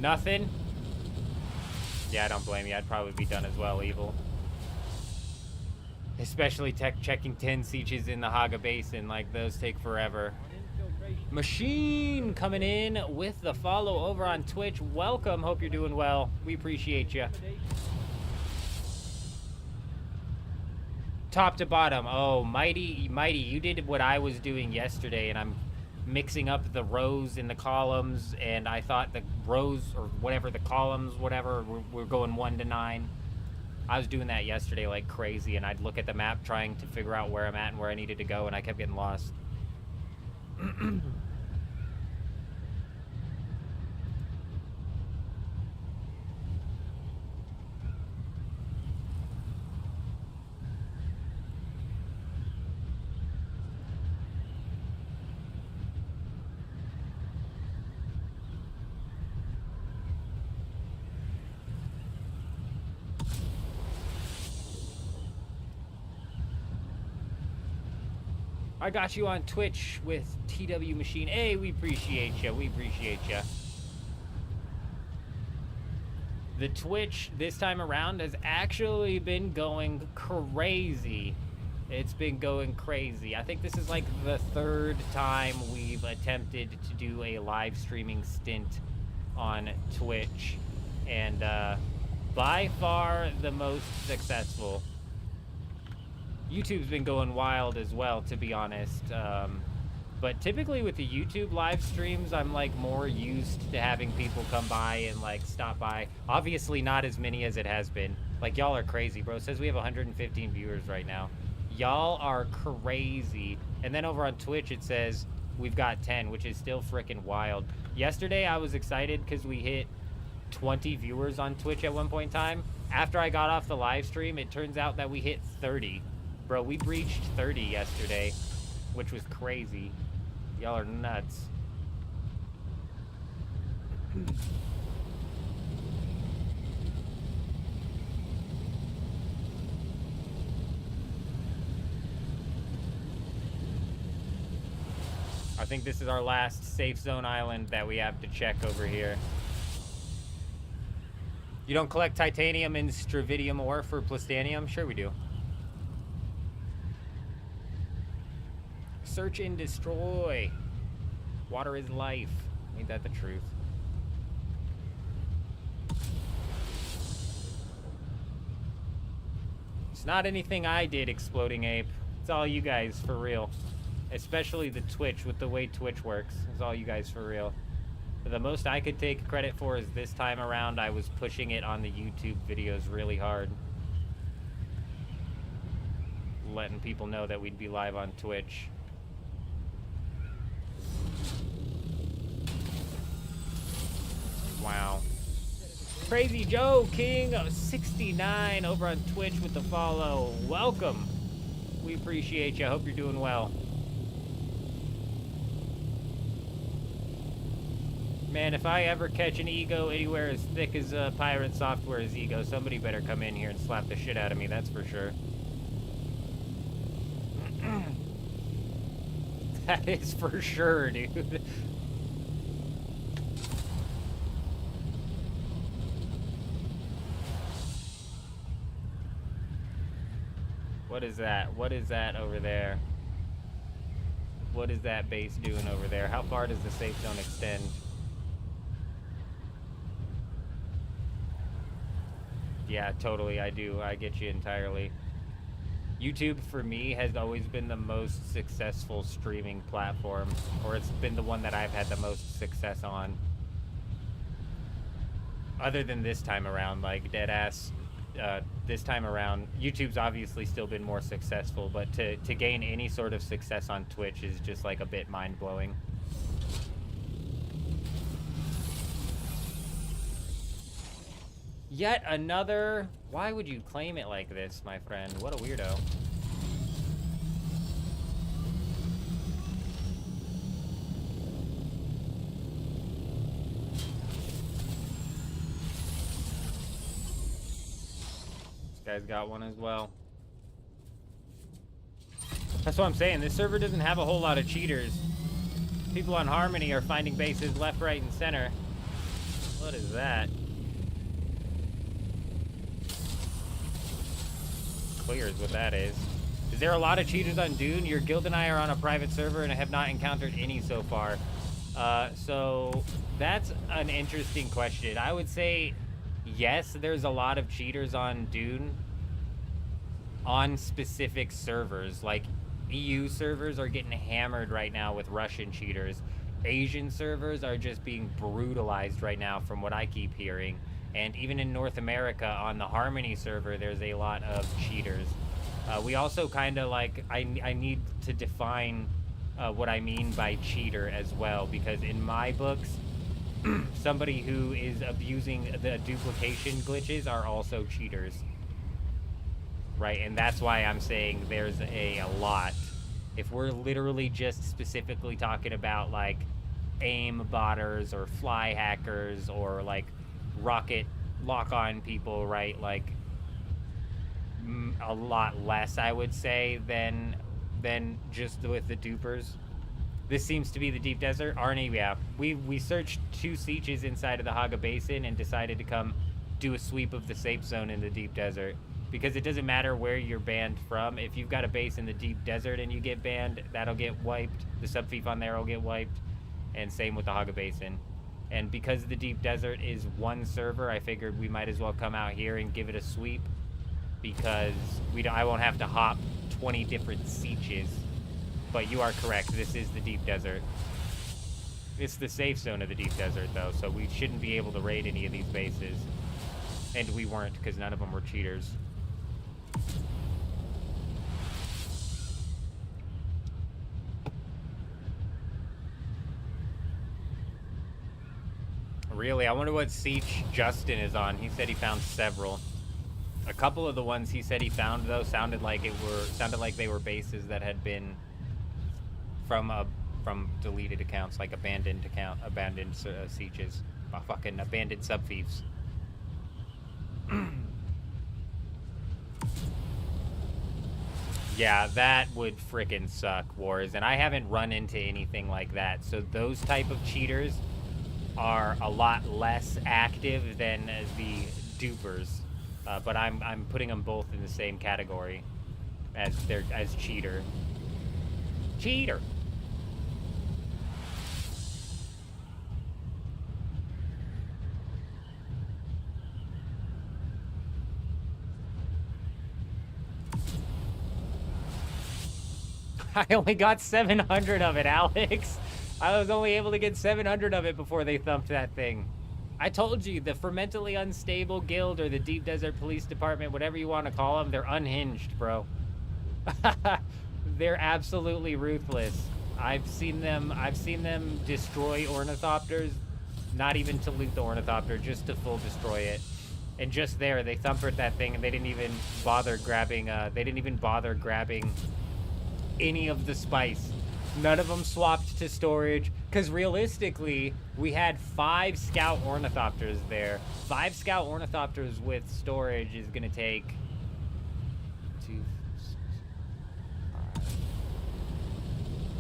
Nothing? Yeah, I don't blame you. I'd probably be done as well, Evil. Especially checking 10 sieges in the Hagga Basin. Like, those take forever. Machine coming in with the follow over on Twitch. Welcome. Hope you're doing well. We appreciate you. Top to bottom. Oh, Mighty, you did what I was doing yesterday, and I'm mixing up the rows in the columns, and I thought the rows, or whatever, the columns, whatever, we're going 1 to 9. I was doing that yesterday like crazy, and I'd look at the map trying to figure out where I'm at and where I needed to go, and I kept getting lost. I got you on Twitch with TW Machine. Hey, we appreciate you. We appreciate you. The Twitch this time around has actually been going crazy. It's been going crazy. I think this is like the 3rd time we've attempted to do a live streaming stint on Twitch. And by far the most successful. YouTube's been going wild as well, to be honest. But typically with the YouTube live streams, I'm like more used to having people come by and like stop by. Obviously not as many as it has been. Like, y'all are crazy, bro. It says we have 115 viewers right now. Y'all are crazy. And then over on Twitch, it says we've got 10, which is still freaking wild. Yesterday, I was excited because we hit 20 viewers on Twitch at one point in time. After I got off the live stream, it turns out that we hit 30. Bro, we breached 30 yesterday, which was crazy. Y'all are nuts. I think this is our last safe zone island that we have to check over here. You don't collect titanium and stravidium ore for plastanium? Sure we do. Search and destroy. Water is life. Ain't that the truth? It's not anything I did, Exploding Ape. It's all you guys, for real. Especially the Twitch, with the way Twitch works. It's all you guys, for real. But the most I could take credit for is this time around I was pushing it on the YouTube videos really hard. Letting people know that we'd be live on Twitch. Wow. Crazy Joe King 69 over on Twitch with the follow. Welcome. We appreciate you. I hope you're doing well. Man, if I ever catch an ego anywhere as thick as Pirate Software's ego, somebody better come in here and slap the shit out of me, that's for sure. That is for sure, dude. What is that? What is that over there? What is that base doing over there? How far does the safe zone extend? Yeah, totally, I do. I get you entirely. YouTube, for me, has always been the most successful streaming platform, or it's been the one that I've had the most success on. Other than this time around, like, deadass, this time around, YouTube's obviously still been more successful, but to gain any sort of success on Twitch is just, like, a bit mind-blowing. Yet another... Why would you claim it like this, my friend? What a weirdo. guy's got one as well. That's what I'm saying. This server doesn't have a whole lot of cheaters. People on Harmony are finding bases left, right, and center. What is that? Clear is what that is. Is there a lot of cheaters on Dune? Your guild and I are on a private server and I have not encountered any so far. So that's an interesting question. I would say yes, there's a lot of cheaters on Dune on specific servers. Like EU servers are getting hammered right now with Russian cheaters. Asian servers are just being brutalized right now from what I keep hearing. And even in North America on the Harmony server, there's a lot of cheaters. We also kind of like, I need to define what I mean by cheater as well, because in my books, somebody who is abusing the duplication glitches are also cheaters. Right, and that's why I'm saying there's a lot. If we're literally just specifically talking about like aim botters or fly hackers or like rocket lock-on people, right, like a lot less, I would say, than just with the dupers. This seems to be the deep desert. Arnie, yeah. We searched 2 sieges inside of the Hagga Basin and decided to come do a sweep of the safe zone in the deep desert. Because it doesn't matter where you're banned from. If you've got a base in the deep desert and you get banned, that'll get wiped. The sub-fief on there will get wiped. And same with the Hagga Basin. And because the deep desert is one server, I figured we might as well come out here and give it a sweep. Because I won't have to hop 20 different sieges. But you are correct, this is the deep desert. It's the safe zone of the deep desert, though, so we shouldn't be able to raid any of these bases. And we weren't, because none of them were cheaters. Really? I wonder what siege Justin is on. He said he found several. A couple of the ones he said he found, though, sounded like they were bases that had been from deleted accounts, like abandoned sieges, fucking abandoned sub-fiefs. Yeah, that would frickin' suck, Wars, and I haven't run into anything like that. So those type of cheaters are a lot less active than the dupers. But I'm putting them both in the same category as cheater. Cheater. I only got 700 of it, Alex. I was only able to get 700 of it before they thumped that thing. I told you, the Fermentally Unstable Guild or the Deep Desert Police Department, whatever you want to call them, they're unhinged, bro. They're absolutely ruthless. I've seen them destroy ornithopters, not even to loot the ornithopter, just to full destroy it. And just there, they thumpered that thing, and they didn't even bother grabbing any of the spice. None of them swapped to storage, because realistically, we had 5 scout ornithopters there. 5 scout ornithopters with storage is going to take 2, 6, 5.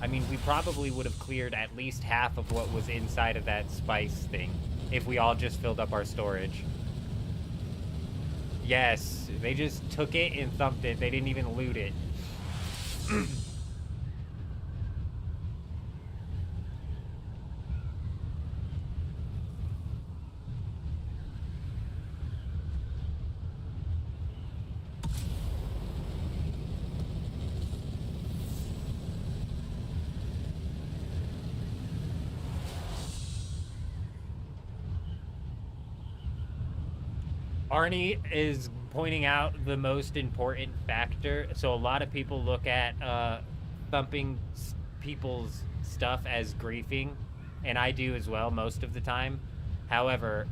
I mean, we probably would have cleared at least half of what was inside of that spice thing if we all just filled up our storage. Yes, they just took it and thumped it. They didn't even loot it. Arnie is pointing out the most important factor. So a lot of people look at thumping people's stuff as griefing, and I do as well most of the time. However,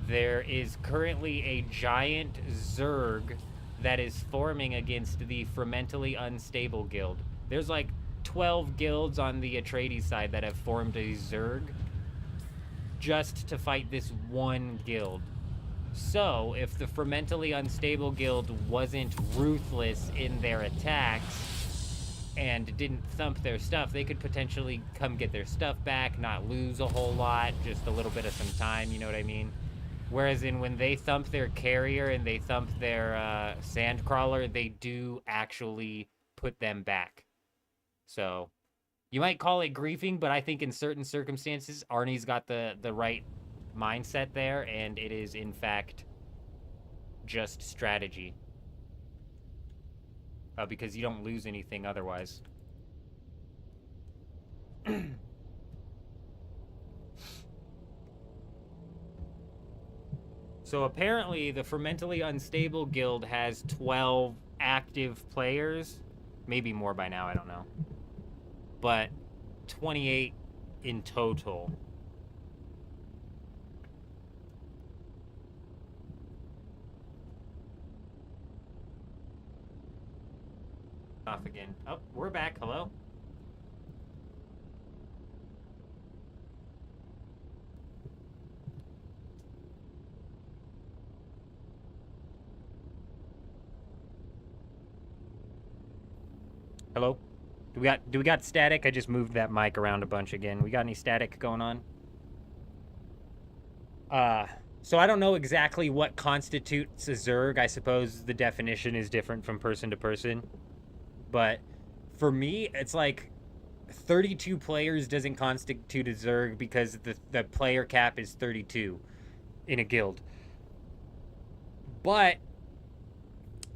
there is currently a giant Zerg that is forming against the Fermentally Unstable Guild. There's like 12 guilds on the Atreides side that have formed a Zerg just to fight this one guild. So, if the Fermentally Unstable Guild wasn't ruthless in their attacks and didn't thump their stuff, they could potentially come get their stuff back, not lose a whole lot, just a little bit of some time, you know what I mean? Whereas when they thump their carrier and they thump their sandcrawler, they do actually put them back. So, you might call it griefing, but I think in certain circumstances, Arnie's got the right mindset there, and it is in fact just strategy, because you don't lose anything otherwise. So apparently the Fermentally Unstable Guild has 12 active players, maybe more by now, I don't know, but 28 in total. Off again. Oh, we're back. Hello? Hello? Do we got static? I just moved that mic around a bunch again. We got any static going on? So I don't know exactly what constitutes a Zerg. I suppose the definition is different from person to person. But for me, it's like 32 players doesn't constitute a Zerg because the player cap is 32 in a guild. But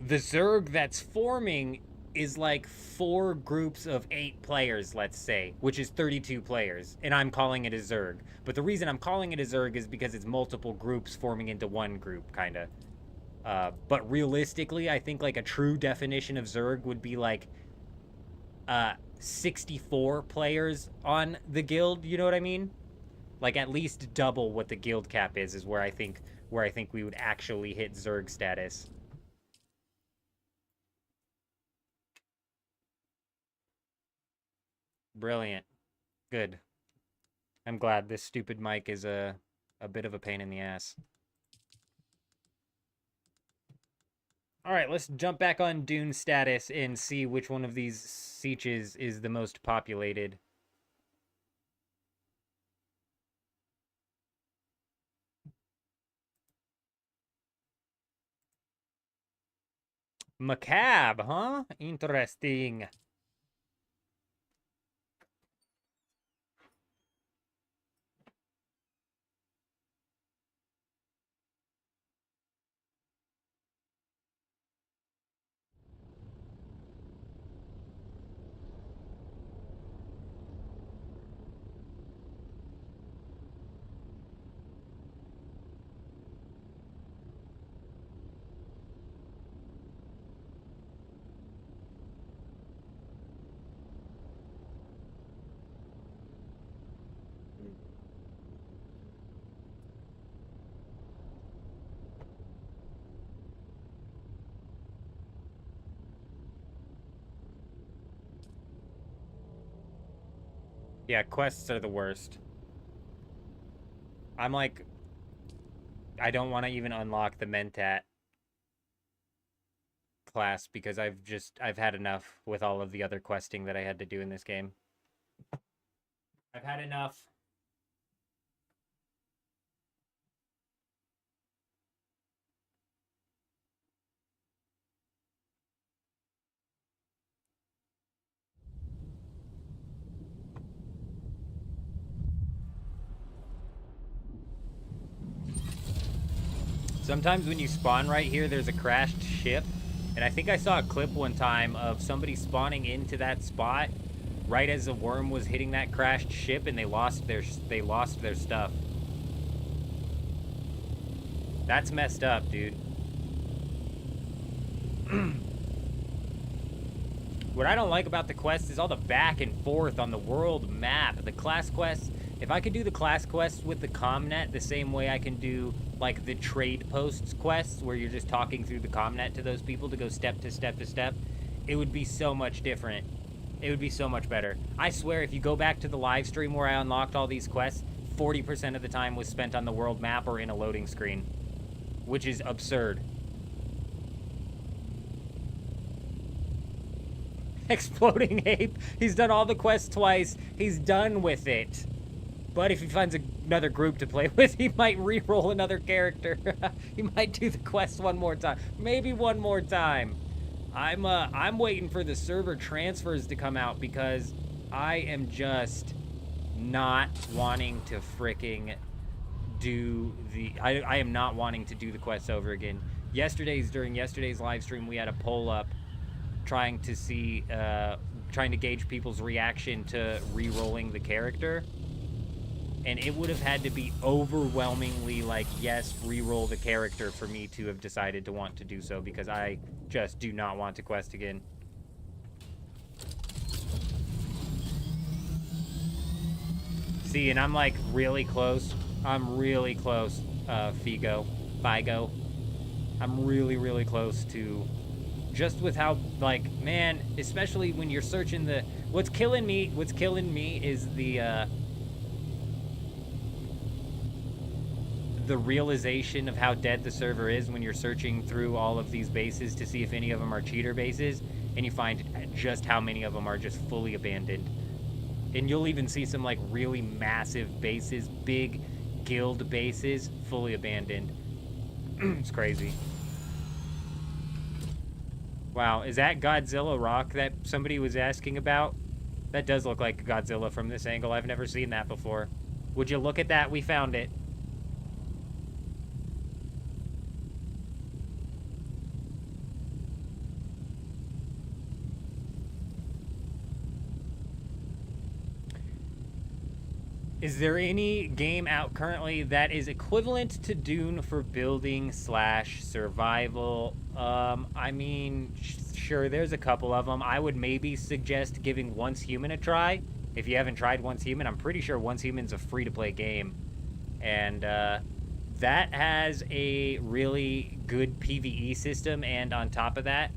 the Zerg that's forming is like 4 groups of 8 players, let's say, which is 32 players, and I'm calling it a Zerg. But the reason I'm calling it a Zerg is because it's multiple groups forming into one group, kind of. But realistically, I think like a true definition of Zerg would be like 64 players on the guild, you know what I mean? Like at least double what the guild cap is where I think we would actually hit Zerg status. Brilliant. Good. I'm glad. This stupid mic is a bit of a pain in the ass. Alright, let's jump back on Dune status and see which one of these sieges is the most populated. Macabre, huh? Interesting. Yeah, quests are the worst. I'm like, I don't want to even unlock the Mentat class because I've had enough with all of the other questing that I had to do in this game. I've had enough. Sometimes when you spawn right here, there's a crashed ship. And I think I saw a clip one time of somebody spawning into that spot right as a worm was hitting that crashed ship, and they lost their stuff. That's messed up, dude. What I don't like about the quest is all the back and forth on the world map. The class quests, if I could do the class quests with the Comnet the same way I can do like the trade posts quests where you're just talking through the Comnet to those people to go step to step to step, it would be so much different. It would be so much better. I swear, if you go back to the live stream where I unlocked all these quests, 40% of the time was spent on the world map or in a loading screen. which is absurd. Exploding ape. He's done all the quests twice. He's done with it. But if he finds another group to play with, he might re-roll another character. He might do the quest one more time. Maybe one more time. I'm waiting for the server transfers to come out because I am just not wanting to freaking do the... I am not wanting to do the quests over again. During yesterday's live stream, we had a poll up trying to see, trying to gauge people's reaction to re-rolling the character. And it would have had to be overwhelmingly like, yes, re-roll the character for me to have decided to want to do so, because I just do not want to quest again. See, and I'm like really close. I'm really close, Figo. I'm really, really close to, just with how, like, man, especially when you're searching the, what's killing me is the realization of how dead the server is when you're searching through all of these bases to see if any of them are cheater bases, and you find just how many of them are just fully abandoned. And you'll even see some like really massive bases, big guild bases, fully abandoned. It's crazy. Wow, is that Godzilla rock that somebody was asking about? That does look like Godzilla from this angle. I've never seen that before. Would you look at that? We found it. Is there any game out currently that is equivalent to Dune for building / survival? I mean, sure, there's a couple of them. I would maybe suggest giving Once Human a try. If you haven't tried Once Human, I'm pretty sure Once Human's a free-to-play game. And that has a really good PvE system, and on top of that,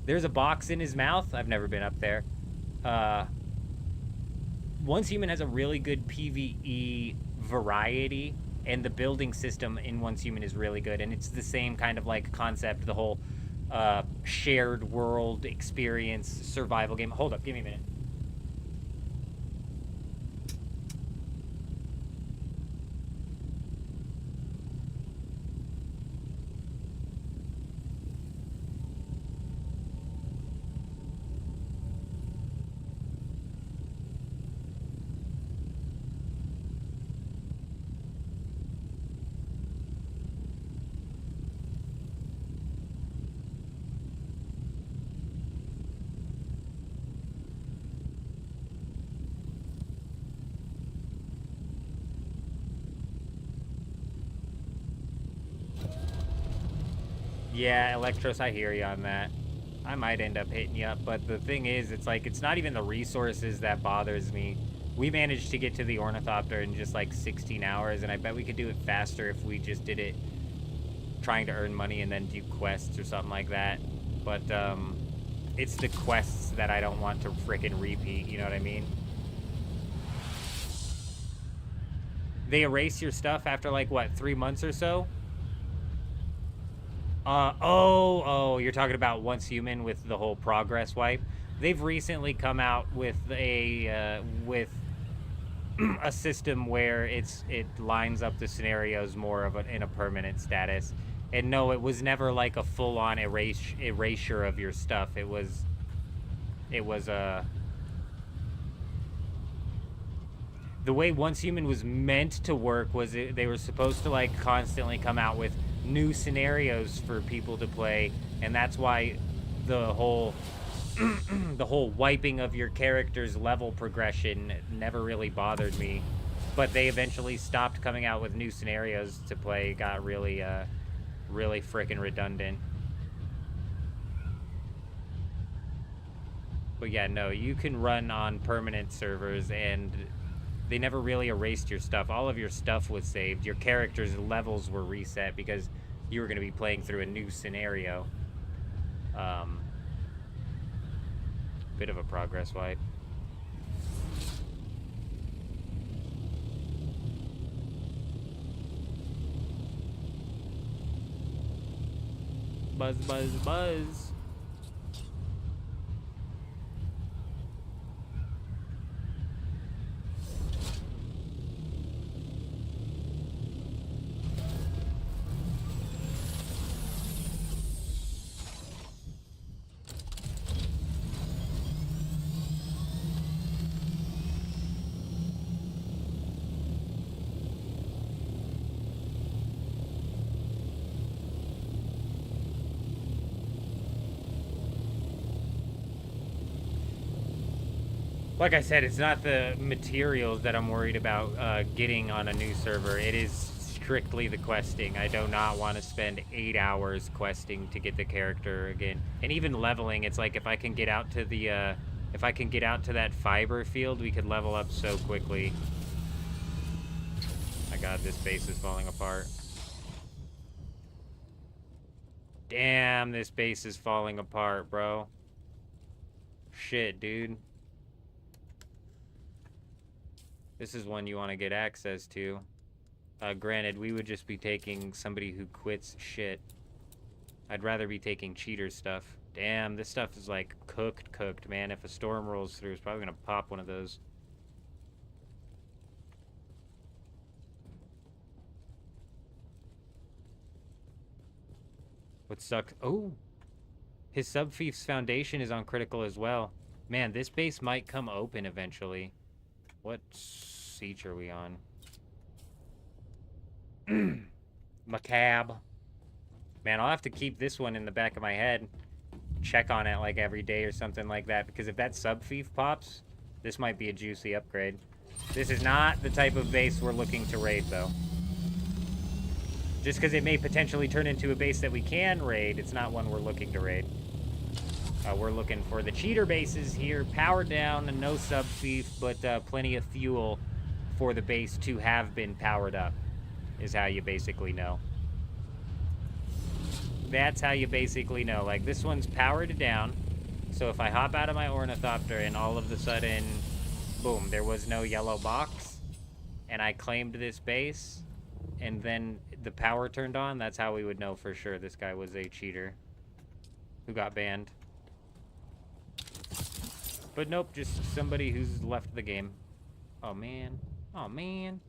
there's a box in his mouth. I've never been up there. Once Human has a really good PvE variety, and the building system in Once Human is really good, and it's the same kind of like concept, the whole shared world experience survival game. Hold up, give me a minute. Yeah, Electros, I hear you on that. I might end up hitting you up, but the thing is, it's like, it's not even the resources that bothers me. We managed to get to the Ornithopter in just like 16 hours, and I bet we could do it faster if we just did it trying to earn money and then do quests or something like that. But, it's the quests that I don't want to frickin' repeat, you know what I mean? They erase your stuff after like, what, 3 months or so? You're talking about Once Human with the whole progress wipe. They've recently come out with a system where it lines up the scenarios more of in a permanent status. And no, it was never like a full-on erasure of your stuff. It was the way Once Human was meant to work was they were supposed to like constantly come out with new scenarios for people to play, and that's why the whole the whole wiping of your character's level progression never really bothered me. But they eventually stopped coming out with new scenarios to play. It got really really freaking redundant. But yeah, no, you can run on permanent servers, and they never really erased your stuff. All of your stuff was saved. Your character's levels were reset because you were going to be playing through a new scenario. Bit of a progress wipe. Buzz, buzz, buzz. Like I said, it's not the materials that I'm worried about getting on a new server. It is strictly the questing. I do not want to spend 8 hours questing to get the character again. And even leveling, it's like if I can get out to the, if I can get out to that fiber field, we could level up so quickly. My God, this base is falling apart. Damn, this base is falling apart, bro. Shit, dude. This is one you want to get access to. Granted, we would just be taking somebody who quits shit. I'd rather be taking cheater stuff. Damn, this stuff is like cooked, man. If a storm rolls through, it's probably gonna pop one of those. What sucks? Oh! His Subfief's foundation is on critical as well. Man, this base might come open eventually. What siege are we on? Macabre. Man, I'll have to keep this one in the back of my head. Check on it like every day or something like that. Because if that Subfief pops, this might be a juicy upgrade. This is not the type of base we're looking to raid, though. Just because it may potentially turn into a base that we can raid, it's not one we're looking to raid. We're looking for the cheater bases here, powered down, and no Subfief, but plenty of fuel for the base to have been powered up, is how you basically know. That's how you basically know. Like, this one's powered down, so if I hop out of my Ornithopter and all of a sudden, boom, there was no yellow box, and I claimed this base, and then the power turned on, that's how we would know for sure this guy was a cheater who got banned. But nope, just somebody who's left the game. Oh, man. Oh, man.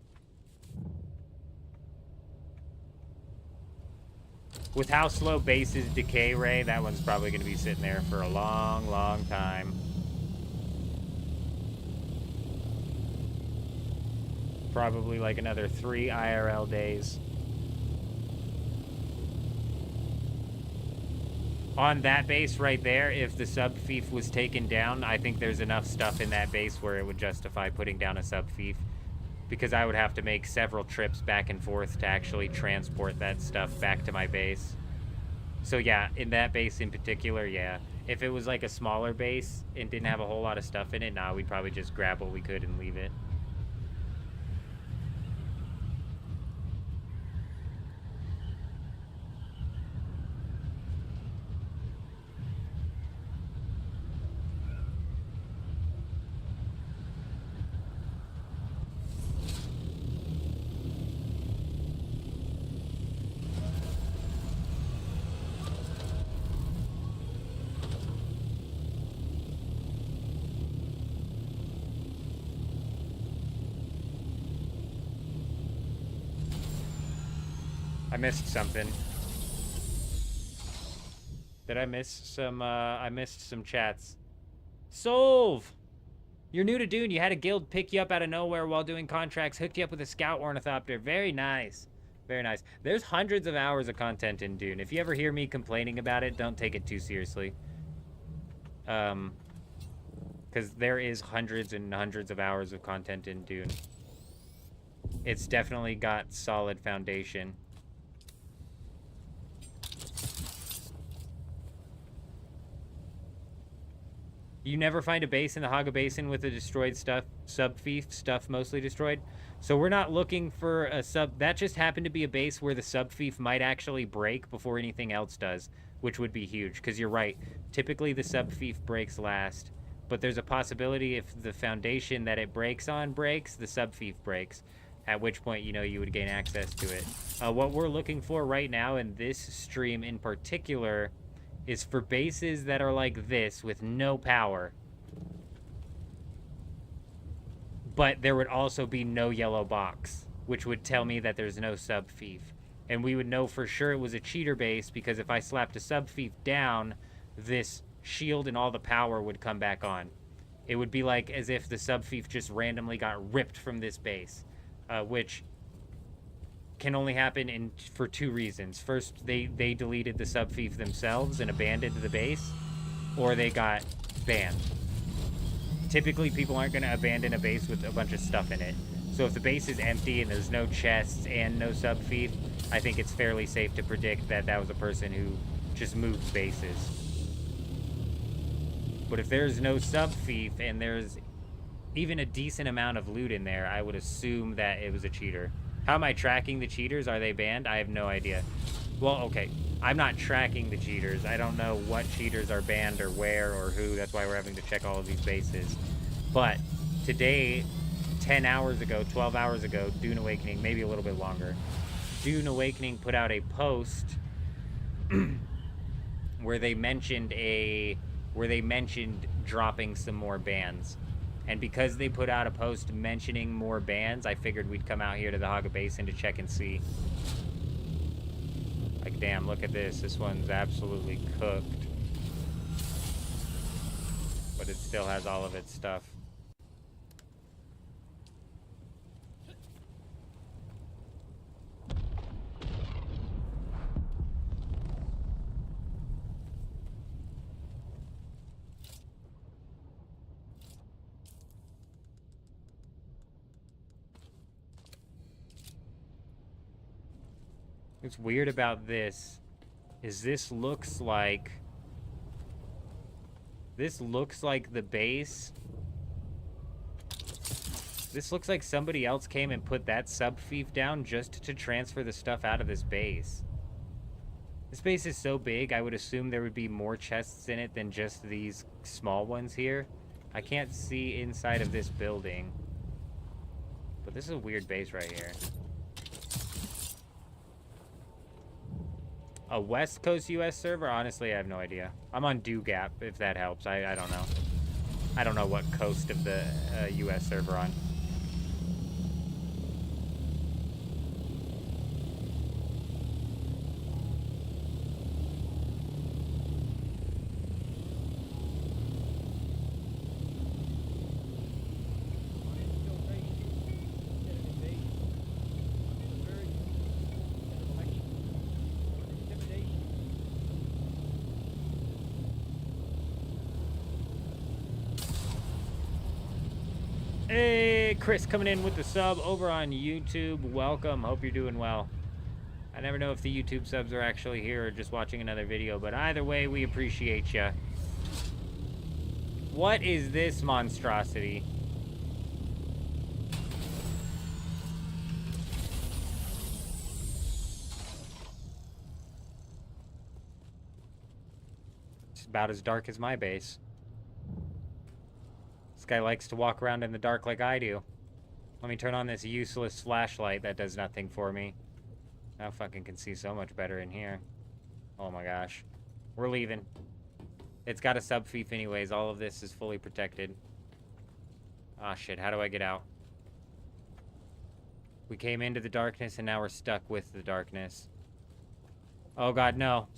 With how slow bases decay, Ray, that one's probably going to be sitting there for a long, long time. Probably like another 3 IRL days. On that base right there, if the Subfief was taken down, I think there's enough stuff in that base where it would justify putting down a Subfief. Because I would have to make several trips back and forth to actually transport that stuff back to my base. So yeah, in that base in particular, yeah. If it was like a smaller base and didn't have a whole lot of stuff in it, nah, we'd probably just grab what we could and leave it. I missed something. Did I miss some, I missed some chats. Solve! You're new to Dune. You had a guild pick you up out of nowhere while doing contracts, hooked you up with a scout ornithopter. Very nice. Very nice. There's hundreds of hours of content in Dune. If you ever hear me complaining about it, don't take it too seriously. Because there is hundreds and hundreds of hours of content in Dune. It's definitely got solid foundation. You never find a base in the Hagga Basin with a destroyed Subfief stuff mostly destroyed. So we're not looking for a sub. That just happened to be a base where the Subfief might actually break before anything else does, which would be huge. Because you're right, typically the Subfief breaks last, but there's a possibility if the foundation that it breaks on breaks, the Subfief breaks. at which point, you know, you would gain access to it. What we're looking for right now in this stream in particular is for bases that are like this with no power. But there would also be no yellow box, which would tell me that there's no sub-fief. And we would know for sure it was a cheater base, because if I slapped a sub-fief down, this shield and all the power would come back on. It would be like as if the sub-fief just randomly got ripped from this base, which can only happen for two reasons. First, they deleted the sub-fief themselves and abandoned the base, or they got banned. Typically, people aren't going to abandon a base with a bunch of stuff in it. So if the base is empty and there's no chests and no sub-fief, I think it's fairly safe to predict that that was a person who just moved bases. But if there's no sub-fief and there's even a decent amount of loot in there, I would assume that it was a cheater. How am I tracking the cheaters? Are they banned? I have no idea. Well, okay. I'm not tracking the cheaters. I don't know what cheaters are banned or where or who. That's why we're having to check all of these bases. But today, 10 hours ago, 12 hours ago, Dune Awakening, maybe a little bit longer, Dune Awakening put out a post where they mentioned dropping some more bans. And because they put out a post mentioning more bans, I figured we'd come out here to the Hagga Basin to check and see. Like, damn, look at this. This one's absolutely cooked. But it still has all of its stuff. What's weird about this is this looks like the base. This looks like somebody else came and put that sub-fief down just to transfer the stuff out of this base. This base is so big, I would assume there would be more chests in it than just these small ones here. I can't see inside of this building. But this is a weird base right here. A West Coast US server? Honestly, I have no idea. I'm on DoGap, if that helps. I don't know. I don't know what coast of the US server on. Hey, Chris coming in with the sub over on YouTube. Welcome. Hope you're doing well. I never know if the YouTube subs are actually here or just watching another video, but either way, we appreciate you. What is this monstrosity? It's about as dark as my base. This guy likes to walk around in the dark like I do. Let me turn on this useless flashlight that does nothing for me. I fucking can see so much better in here. Oh my gosh. We're leaving. It's got a sub-fief anyways. All of this is fully protected. Ah, shit. How do I get out? We came into the darkness and now we're stuck with the darkness. Oh god, no.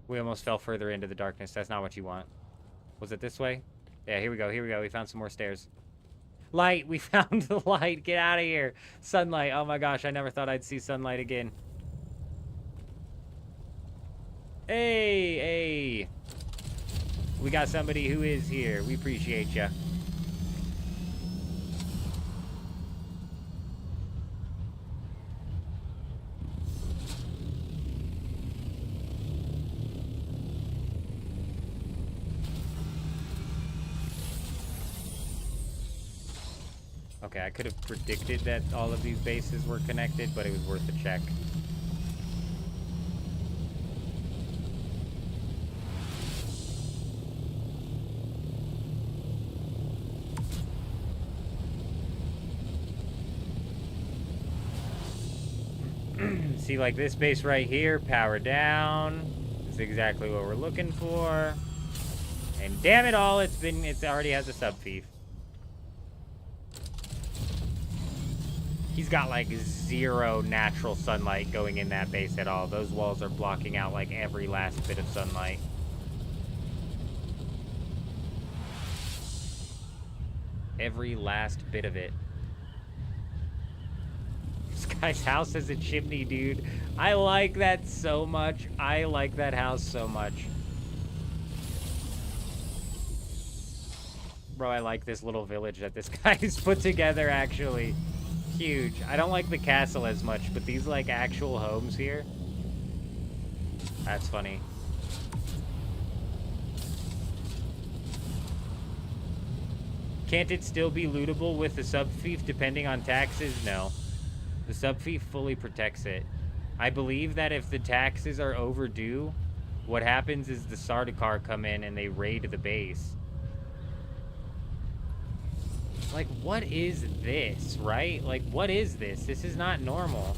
We almost fell further into the darkness. That's not what you want. Was it this way? Yeah, here we go. Here we go. We found some more stairs. Light. We found the light. Get out of here. Sunlight. Oh my gosh. I never thought I'd see sunlight again. Hey, hey. We got somebody who is here. We appreciate ya. Okay, I could have predicted that all of these bases were connected, but it was worth a check. See, like this base right here, power down. Is exactly what we're looking for. And damn it all, it already has a sub-thief. He's got like 0 natural sunlight going in that base at all. Those walls are blocking out like every last bit of sunlight. Every last bit of it. This guy's house has a chimney, dude. I like that so much. I like that house so much. Bro, I like this little village that this guy's put together, actually. Huge. I don't like the castle as much, but these, like, actual homes here. That's funny. Can't it still be lootable with the sub-thief depending on taxes? No. The sub-thief fully protects it. I believe that if the taxes are overdue, what happens is the Sardaukar come in and they raid the base. Like, what is this, right? Like, what is this? This is not normal.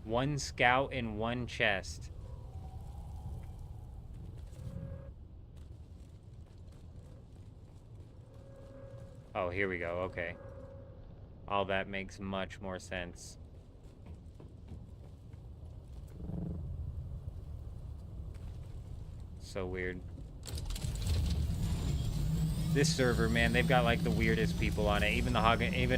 One scout in one chest. Oh, here we go. Okay. All that makes much more sense. So weird. This server, man, they've got like the weirdest people on it. Even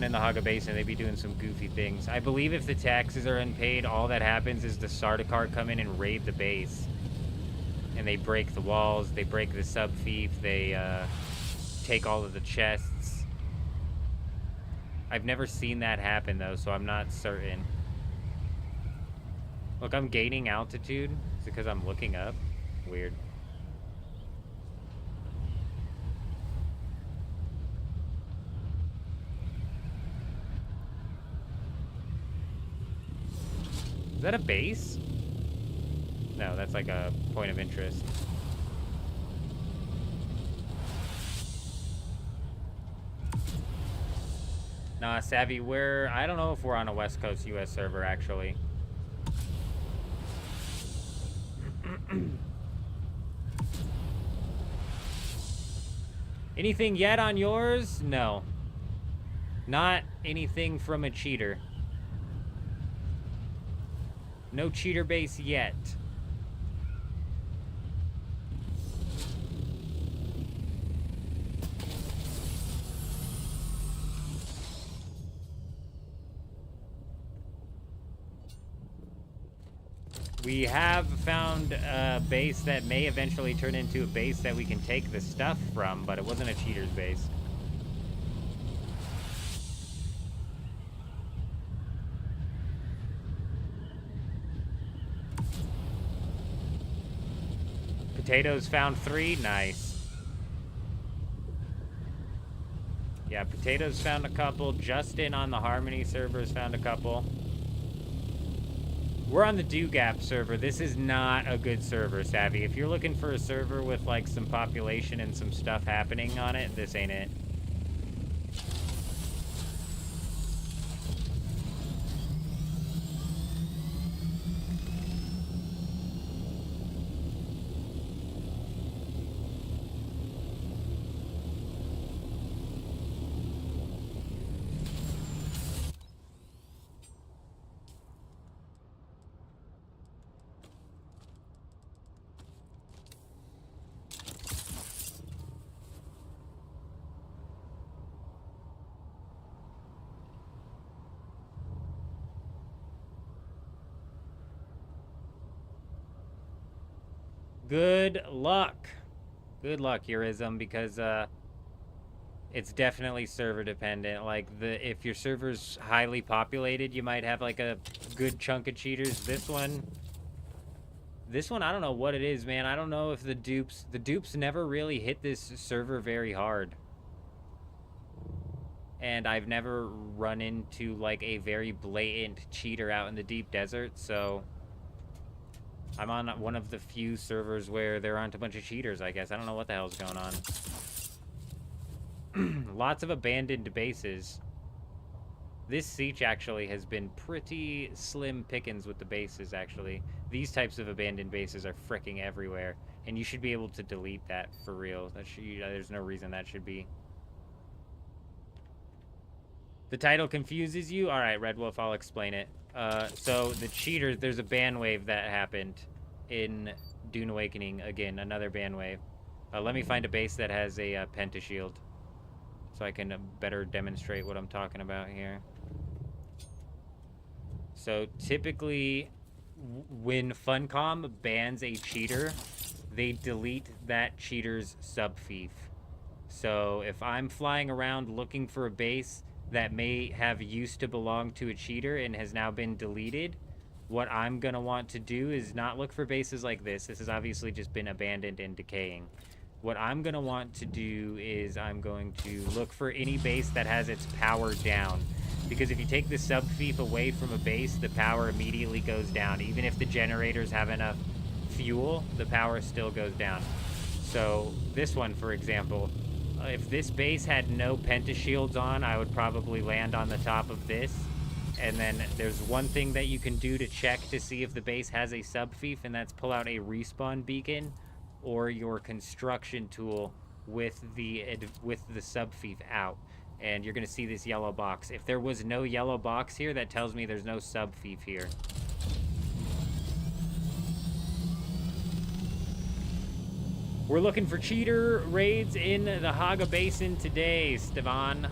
in the Hagga Basin, they be doing some goofy things. I believe if the taxes are unpaid, all that happens is the Sardaukar come in and raid the base. And they break the walls, they break the sub-thief, they take all of the chests. I've never seen that happen though, so I'm not certain. Look, I'm gaining altitude. Is it because I'm looking up? Weird. Is that a base? No, that's like a point of interest. Nah, Savvy, I don't know if we're on a West Coast US server, actually. Anything yet on yours? No. Not anything from a cheater. No cheater base yet. We have found a base that may eventually turn into a base that we can take the stuff from, but it wasn't a cheater's base. Potatoes found 3. Nice. Yeah, Potatoes found a couple. Justin on the Harmony servers found a couple. We're on the Do-Gap server. This is not a good server, Savvy. If you're looking for a server with, like, some population and some stuff happening on it, this ain't it. Good luck. Good luck, Eurism, because it's definitely server dependent. Like, if your server's highly populated, you might have like a good chunk of cheaters. This one, I don't know what it is, man. I don't know if the dupes never really hit this server very hard. And I've never run into like a very blatant cheater out in the deep desert, so I'm on one of the few servers where there aren't a bunch of cheaters, I guess. I don't know what the hell's going on. Lots of abandoned bases. This siege actually has been pretty slim pickings with the bases, actually. These types of abandoned bases are fricking everywhere. And you should be able to delete that for real. There's no reason that should be. The title confuses you? Alright, Red Wolf, I'll explain it. So, the cheaters, there's a ban wave that happened in Dune Awakening. Again, another ban wave. Let me find a base that has a pentashield, so I can better demonstrate what I'm talking about here. So, typically, when Funcom bans a cheater, they delete that cheater's subfief. So, if I'm flying around looking for a base that may have used to belong to a cheater and has now been deleted, what I'm going to want to do is not look for bases like this. This has obviously just been abandoned and decaying. What I'm going to want to do is I'm going to look for any base that has its power down. Because if you take the subfief away from a base, the power immediately goes down. Even if the generators have enough fuel, the power still goes down. So this one, for example, if this base had no pentashields on, I would probably land on the top of this. And then there's one thing that you can do to check to see if the base has a subfief, and that's pull out a respawn beacon or your construction tool with the subfief out. And you're going to see this yellow box. If there was no yellow box here, that tells me there's no subfief here. We're looking for cheater raids in the Hagga Basin today, Stevan.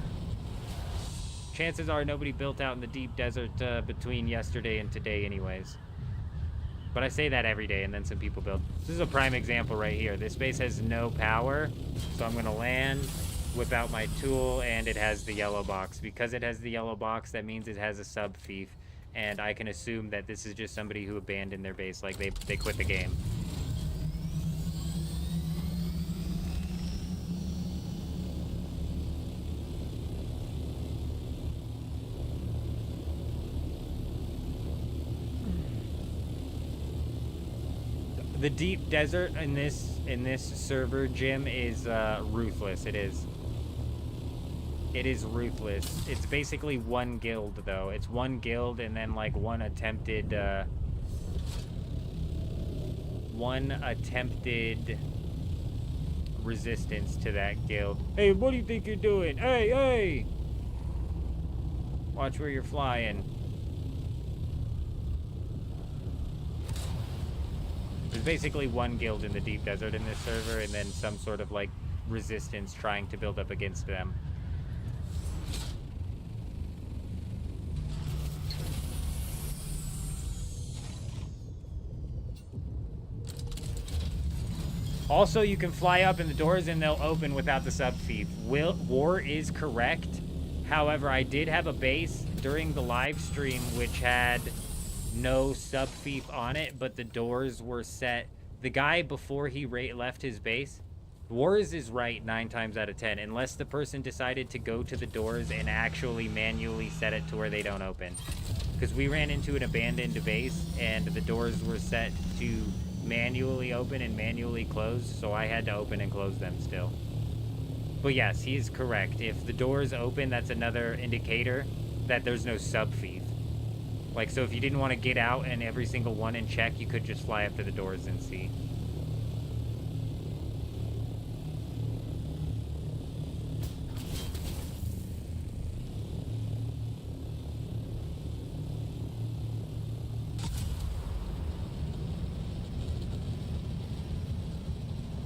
Chances are nobody built out in the deep desert between yesterday and today anyways. But I say that every day, and then some people build. This is a prime example right here. This base has no power, so I'm going to land, whip out my tool, and it has the yellow box. Because it has the yellow box, that means it has a subfief, and I can assume that this is just somebody who abandoned their base, like they quit the game. The deep desert in this server, Jim, is ruthless. It is. It is ruthless. It's basically one guild, though. It's one guild and then like one attempted resistance to that guild. Hey, what do you think you're doing? Hey, hey! Watch where you're flying. There's basically one guild in the deep desert in this server, and then some sort of like resistance trying to build up against them. Also, you can fly up in the doors and they'll open without the subfief. War is correct. However, I did have a base during the live stream which had no subfief on it, but the doors were set. The guy, before he left his base, Wars is right 9 times out of 10, unless the person decided to go to the doors and actually manually set it to where they don't open. Because we ran into an abandoned base, and the doors were set to manually open and manually close, so I had to open and close them still. But yes, he is correct. If the doors open, that's another indicator that there's no subfief. Like, so if you didn't want to get out and every single one in check, you could just fly up to the doors and see.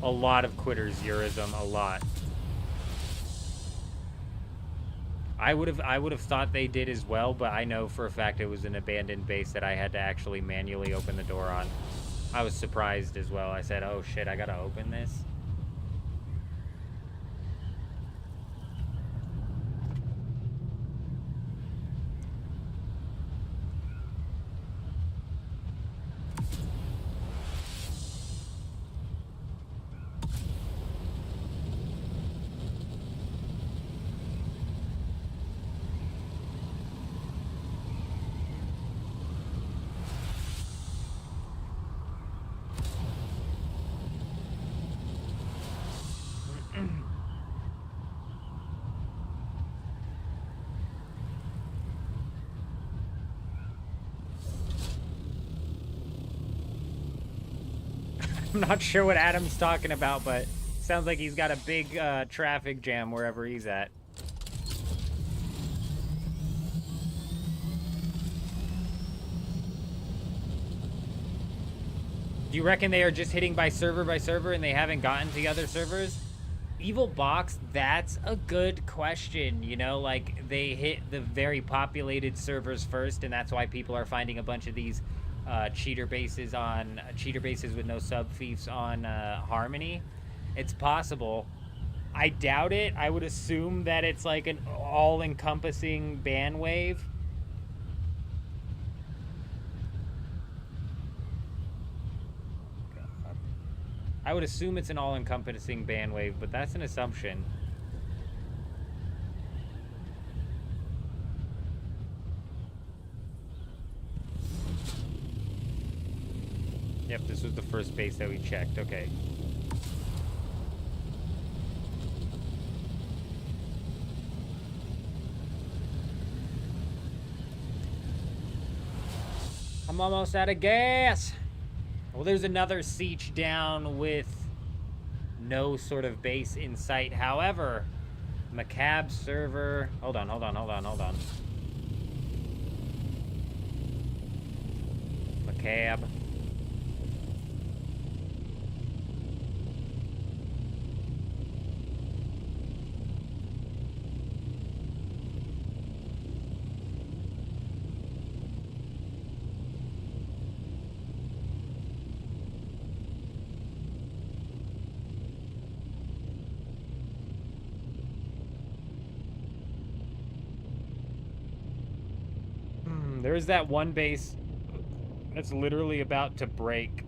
A lot of quitters, Eurism, a lot. I would have thought they did as well, but I know for a fact it was an abandoned base that I had to actually manually open the door on. I was surprised as well. I said, oh shit, I gotta open this. I'm not sure what Adam's talking about, but sounds like he's got a big traffic jam wherever he's at. Do you reckon they are just hitting by server and they haven't gotten to other servers? Evil Box, that's a good question. You know, like they hit the very populated servers first, and that's why people are finding a bunch of these cheater bases with no sub fiefs on Harmony. It's possible. I doubt it. I would assume that it's like an all-encompassing ban wave. I would assume it's an all-encompassing ban wave, but that's an assumption. Yep, this was the first base that we checked. Okay. I'm almost out of gas. Well, there's another siege down with no sort of base in sight. However, Macab server... Hold on. Macab. There's that one base that's literally about to break.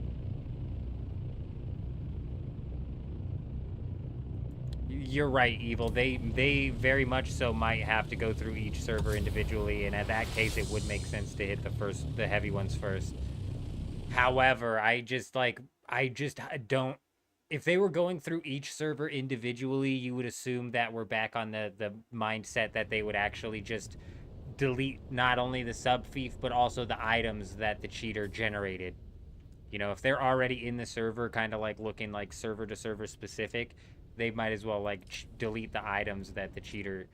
You're right, Evil. They very much so might have to go through each server individually, and at that case, it would make sense to hit the heavy ones first. However, I just don't. If they were going through each server individually, you would assume that we're back on the mindset that they would actually just delete not only the sub fief but also the items that the cheater generated. You know, if they're already in the server, kind of like looking like server to server specific, they might as well like delete the items that the cheater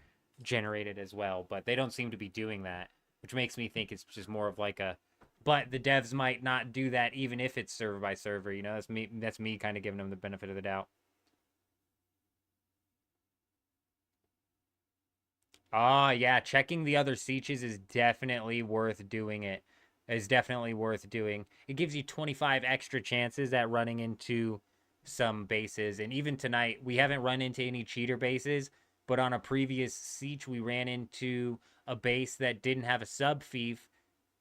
generated as well. But they don't seem to be doing that, which makes me think it's just more of like a. But the devs might not do that even if it's server by server. You know, that's me. That's me kind of giving them the benefit of the doubt. Ah, yeah, checking the other sieges is definitely worth doing it. Is definitely worth doing. It gives you 25 extra chances at running into some bases. And even tonight, we haven't run into any cheater bases, but on a previous siege, we ran into a base that didn't have a sub fief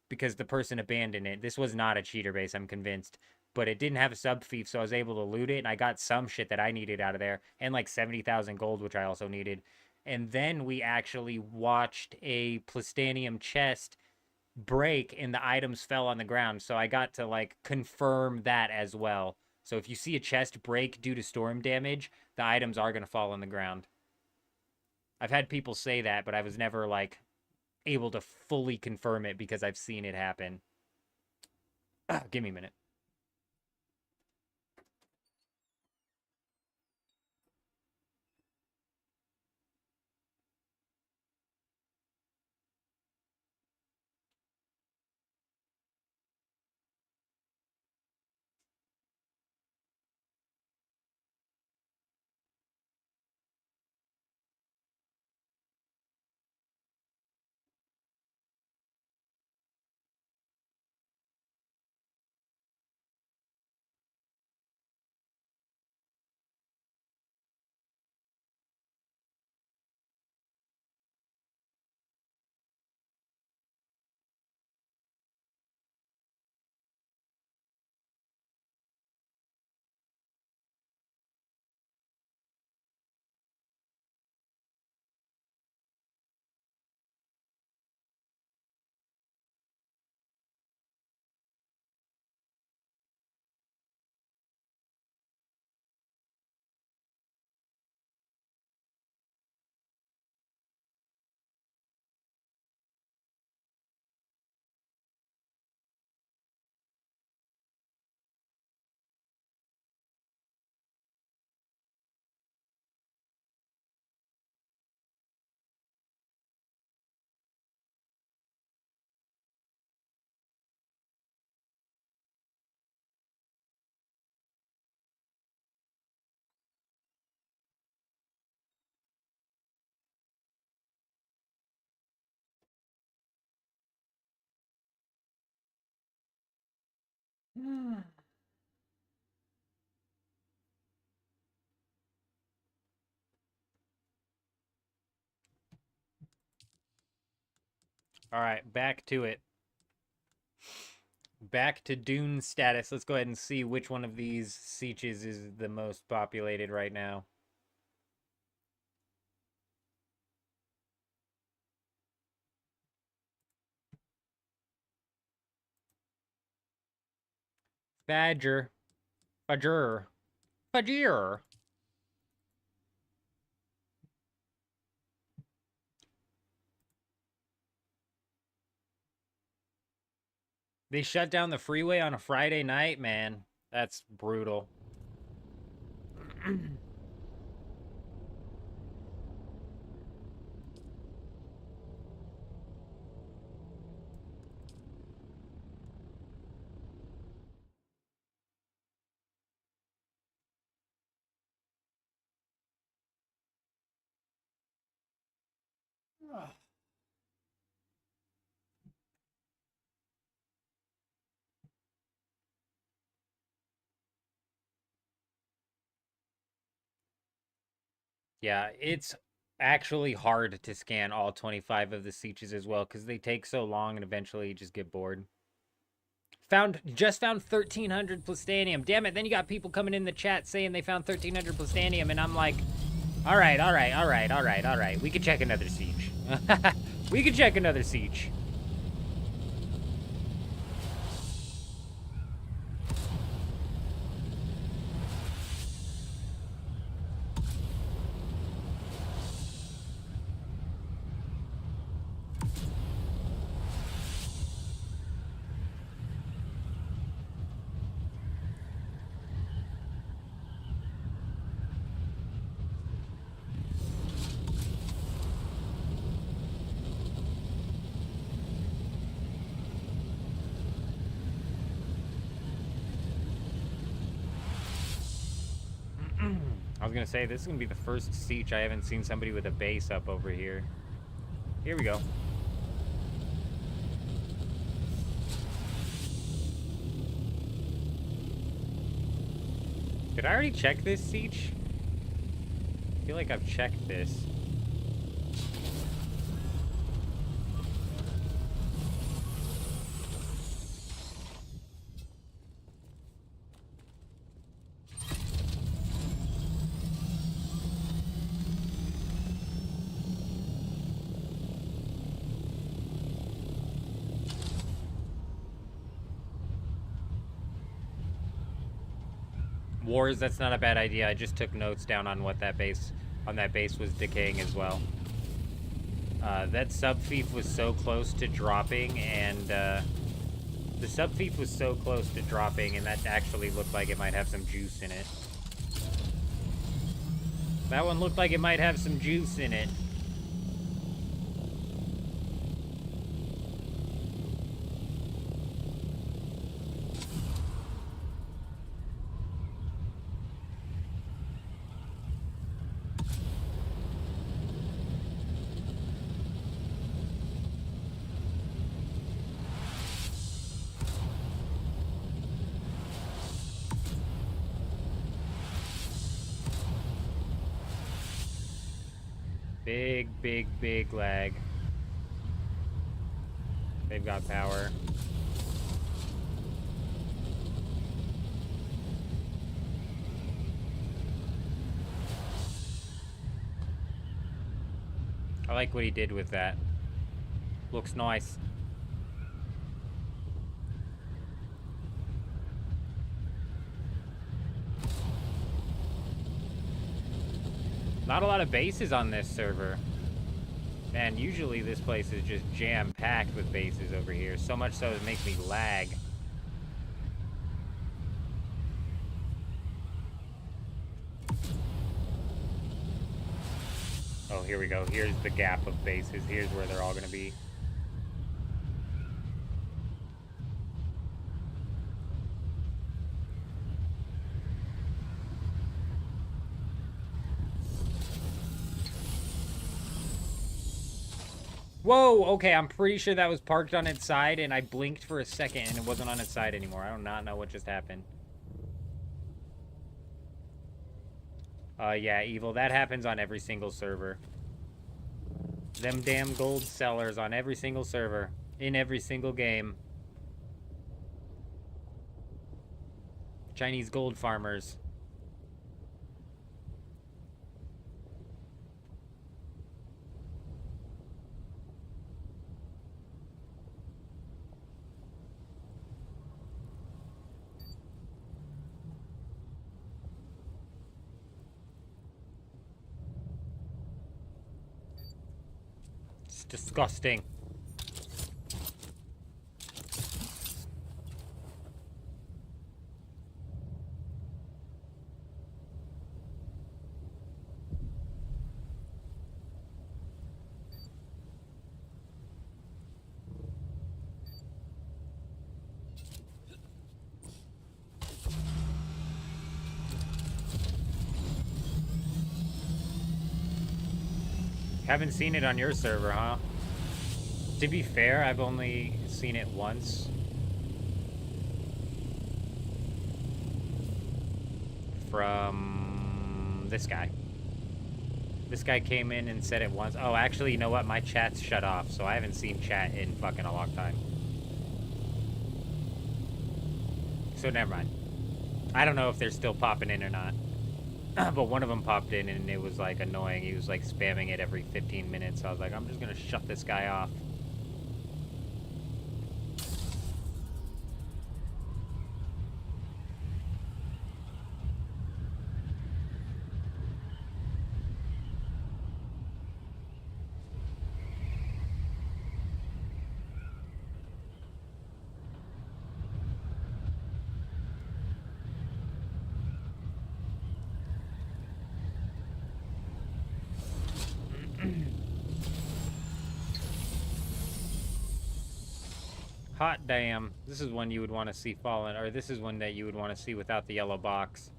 because the person abandoned it. This was not a cheater base, I'm convinced. But it didn't have a sub fief, so I was able to loot it, and I got some shit that I needed out of there, and like 70,000 gold, which I also needed. And then we actually watched a Plastanium chest break and the items fell on the ground. So I got to like confirm that as well. So if you see a chest break due to storm damage, the items are going to fall on the ground. I've had people say that, but I was never like able to fully confirm it because I've seen it happen. Give me a minute. All right, back to it. Back to Dune status. Let's go ahead and see which one of these sietches is the most populated right now. Fajr. Fajr. Fajr. They shut down the freeway on a Friday night, man. That's brutal. Yeah, it's actually hard to scan all 25 of the sietches as well because they take so long and eventually you just get bored. Just found 1300 plastanium. Damn it, then you got people coming in the chat saying they found 1300 plastanium and I'm like, all right. We could check another siege. We could check another siege. I was gonna say, this is gonna be the first siege I haven't seen somebody with a base up over here. Here we go. Did I already check this siege? I feel like I've checked this. Wars, that's not a bad idea. I just took notes down on what that base was decaying as well. That sub-fief was so close to dropping, and the sub-fief was so close to dropping, and that actually looked like it might have some juice in it. That one looked like it might have some juice in it. Big lag. They've got power. I like what he did with that. Looks nice. Not a lot of bases on this server. Man, usually this place is just jam-packed with bases over here. So much so it makes me lag. Oh, here we go. Here's the gap of bases. Here's where they're all gonna be. Whoa, okay, I'm pretty sure that was parked on its side, and I blinked for a second, and it wasn't on its side anymore. I do not know what just happened. Yeah, Evil, that happens on every single server. Them damn gold sellers on every single server, in every single game. Chinese gold farmers. It's disgusting. Haven't seen it on your server, huh? To be fair, I've only seen it once. From this guy. This guy came in and said it once. Oh, actually, you know what? My chat's shut off, so I haven't seen chat in fucking a long time. So never mind. I don't know if they're still popping in or not. But one of them popped in and it was like annoying. He was like spamming it every 15 minutes. So I was like, I'm just gonna shut this guy off. Hot damn. This is one you would want to see fallen, or this is one that you would want to see without the yellow box.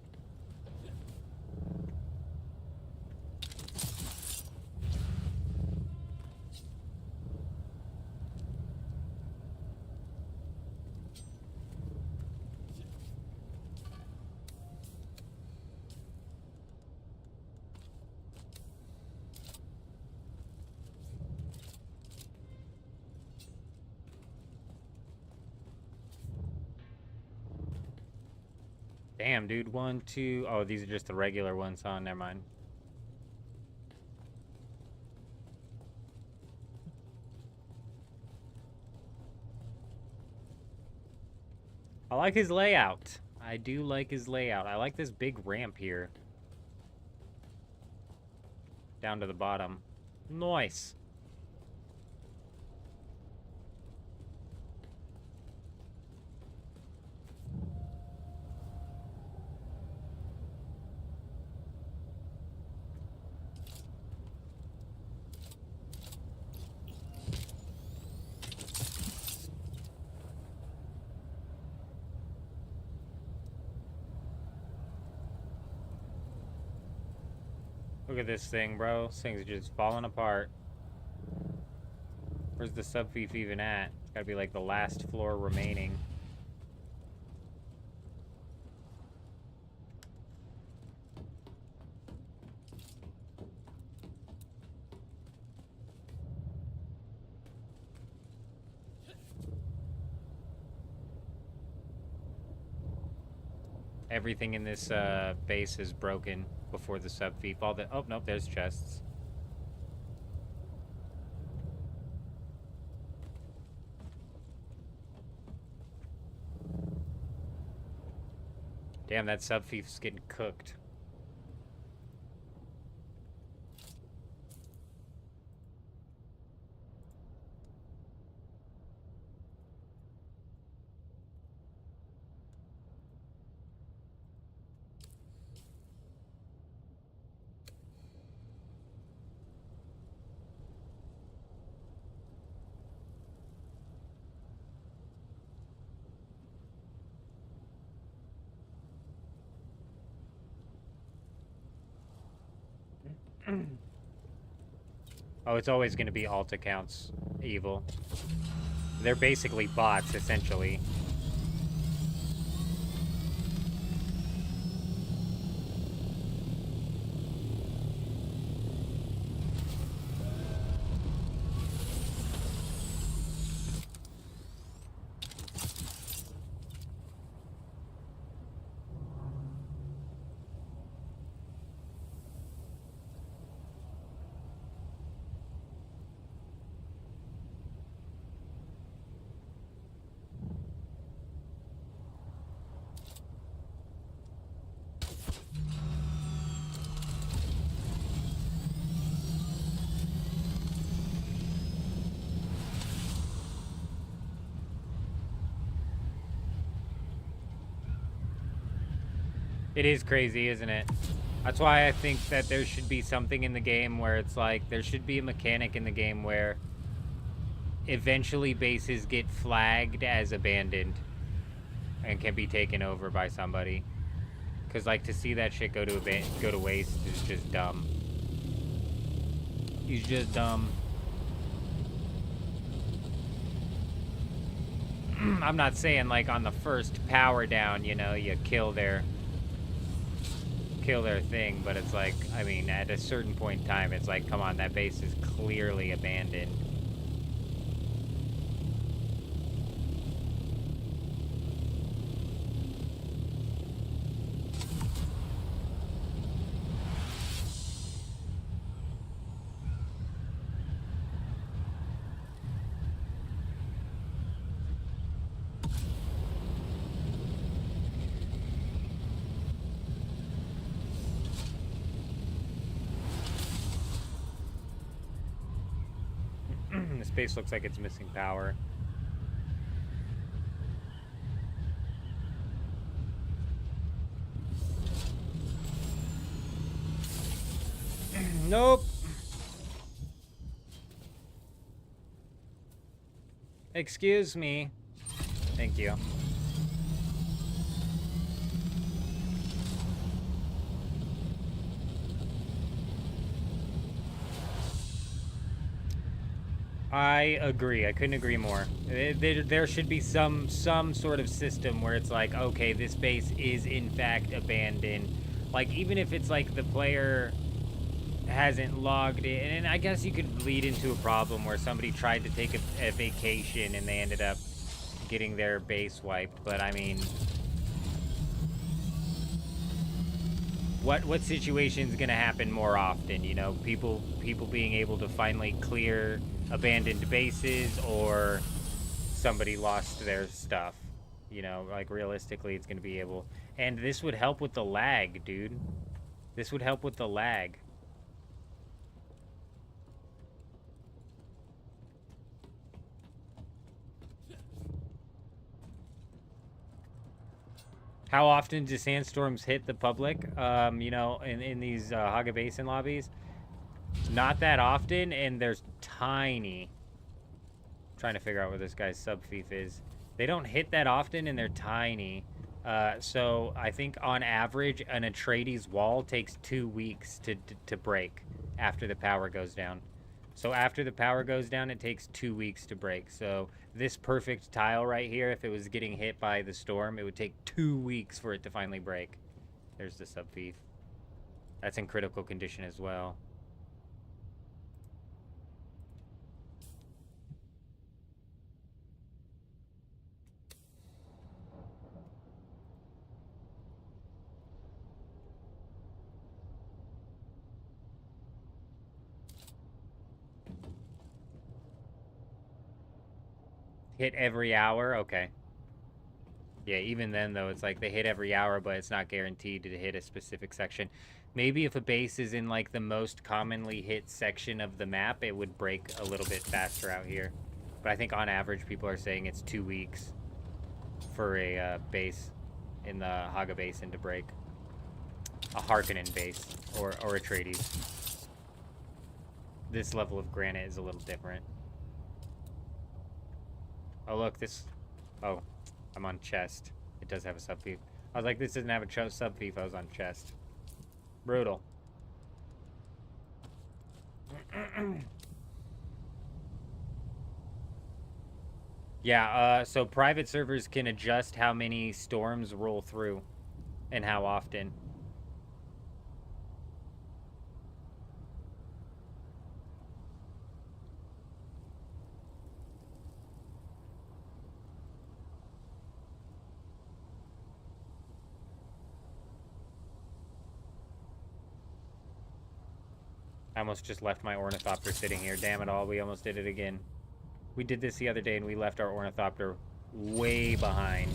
Damn, dude. 1, 2... Oh, these are just the regular ones, huh? Never mind. I like his layout. I do like his layout. I like this big ramp here. Down to the bottom. Nice. Look at this thing, bro. This thing's just falling apart. Where's the subfief even at? It's gotta be like the last floor remaining. Everything in this base is broken before the subfief. All the... Oh, nope, there's chests. Damn, that subfief's getting cooked. Oh, it's always going to be alt accounts evil. They're basically bots, essentially. It is crazy, isn't it? That's why I think that there should be something in the game where it's like, there should be a mechanic in the game where eventually bases get flagged as abandoned and can be taken over by somebody. Because, like, to see that shit go to waste is just dumb. He's just dumb. I'm not saying, like, on the first power down, you know, you kill their thing, but it's like, I mean, at a certain point in time, it's like, come on, that base is clearly abandoned. This base looks like it's missing power. Nope. Excuse me. Thank you. I agree. I couldn't agree more. There should be some sort of system where it's like, okay, this base is in fact abandoned. Like, even if it's like the player hasn't logged in, and I guess you could lead into a problem where somebody tried to take a vacation and they ended up getting their base wiped. But I mean, what situation's gonna happen more often? You know, people being able to finally clear abandoned bases, or somebody lost their stuff. You know, like, realistically, it's gonna be able, and this would help with the lag, dude. This would help with the lag. How often do sandstorms hit the public? You know, in these Hagga Basin lobbies? Not that often, and there's tiny. I'm trying to figure out where this guy's sub-fief is. They don't hit that often, and they're tiny. So I think on average, an Atreides wall takes 2 weeks to break after the power goes down. So after the power goes down, it takes 2 weeks to break. So this perfect tile right here, if it was getting hit by the storm, it would take 2 weeks for it to finally break. There's the sub-fief. That's in critical condition as well. Hit every hour? Okay. Yeah, even then, though, it's like they hit every hour, but it's not guaranteed to hit a specific section. Maybe if a base is in, like, the most commonly hit section of the map, it would break a little bit faster out here. But I think on average, people are saying it's 2 weeks for a base in the Hagga Basin to break. A Harkonnen base, or a Atreides. This level of granite is a little different. Oh, look, this... Oh, I'm on chest. It does have a sub-fief. I was like, this doesn't have a sub-fief. I was on chest. Brutal. Yeah, so private servers can adjust how many storms roll through and how often. I almost just left my ornithopter sitting here. Damn it all, we almost did it again. We did this the other day and we left our ornithopter way behind.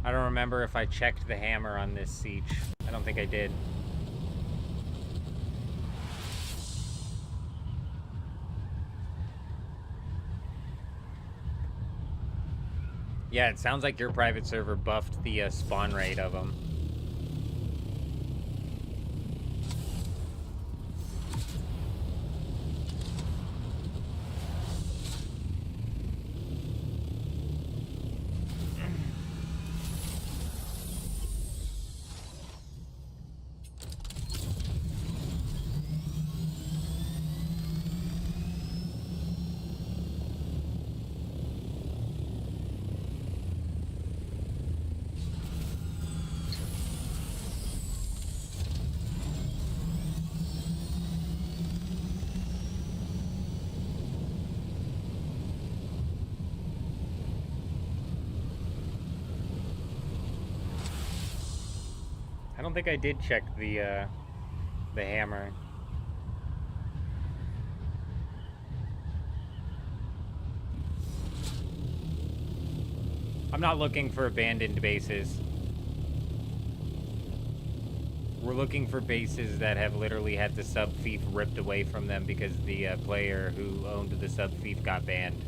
I don't remember if I checked the hammer on this siege. I don't think I did. Yeah, it sounds like your private server buffed the spawn rate of them. I don't think I did check the hammer. I'm not looking for abandoned bases. We're looking for bases that have literally had the sub-fief ripped away from them because the player who owned the sub-fief got banned.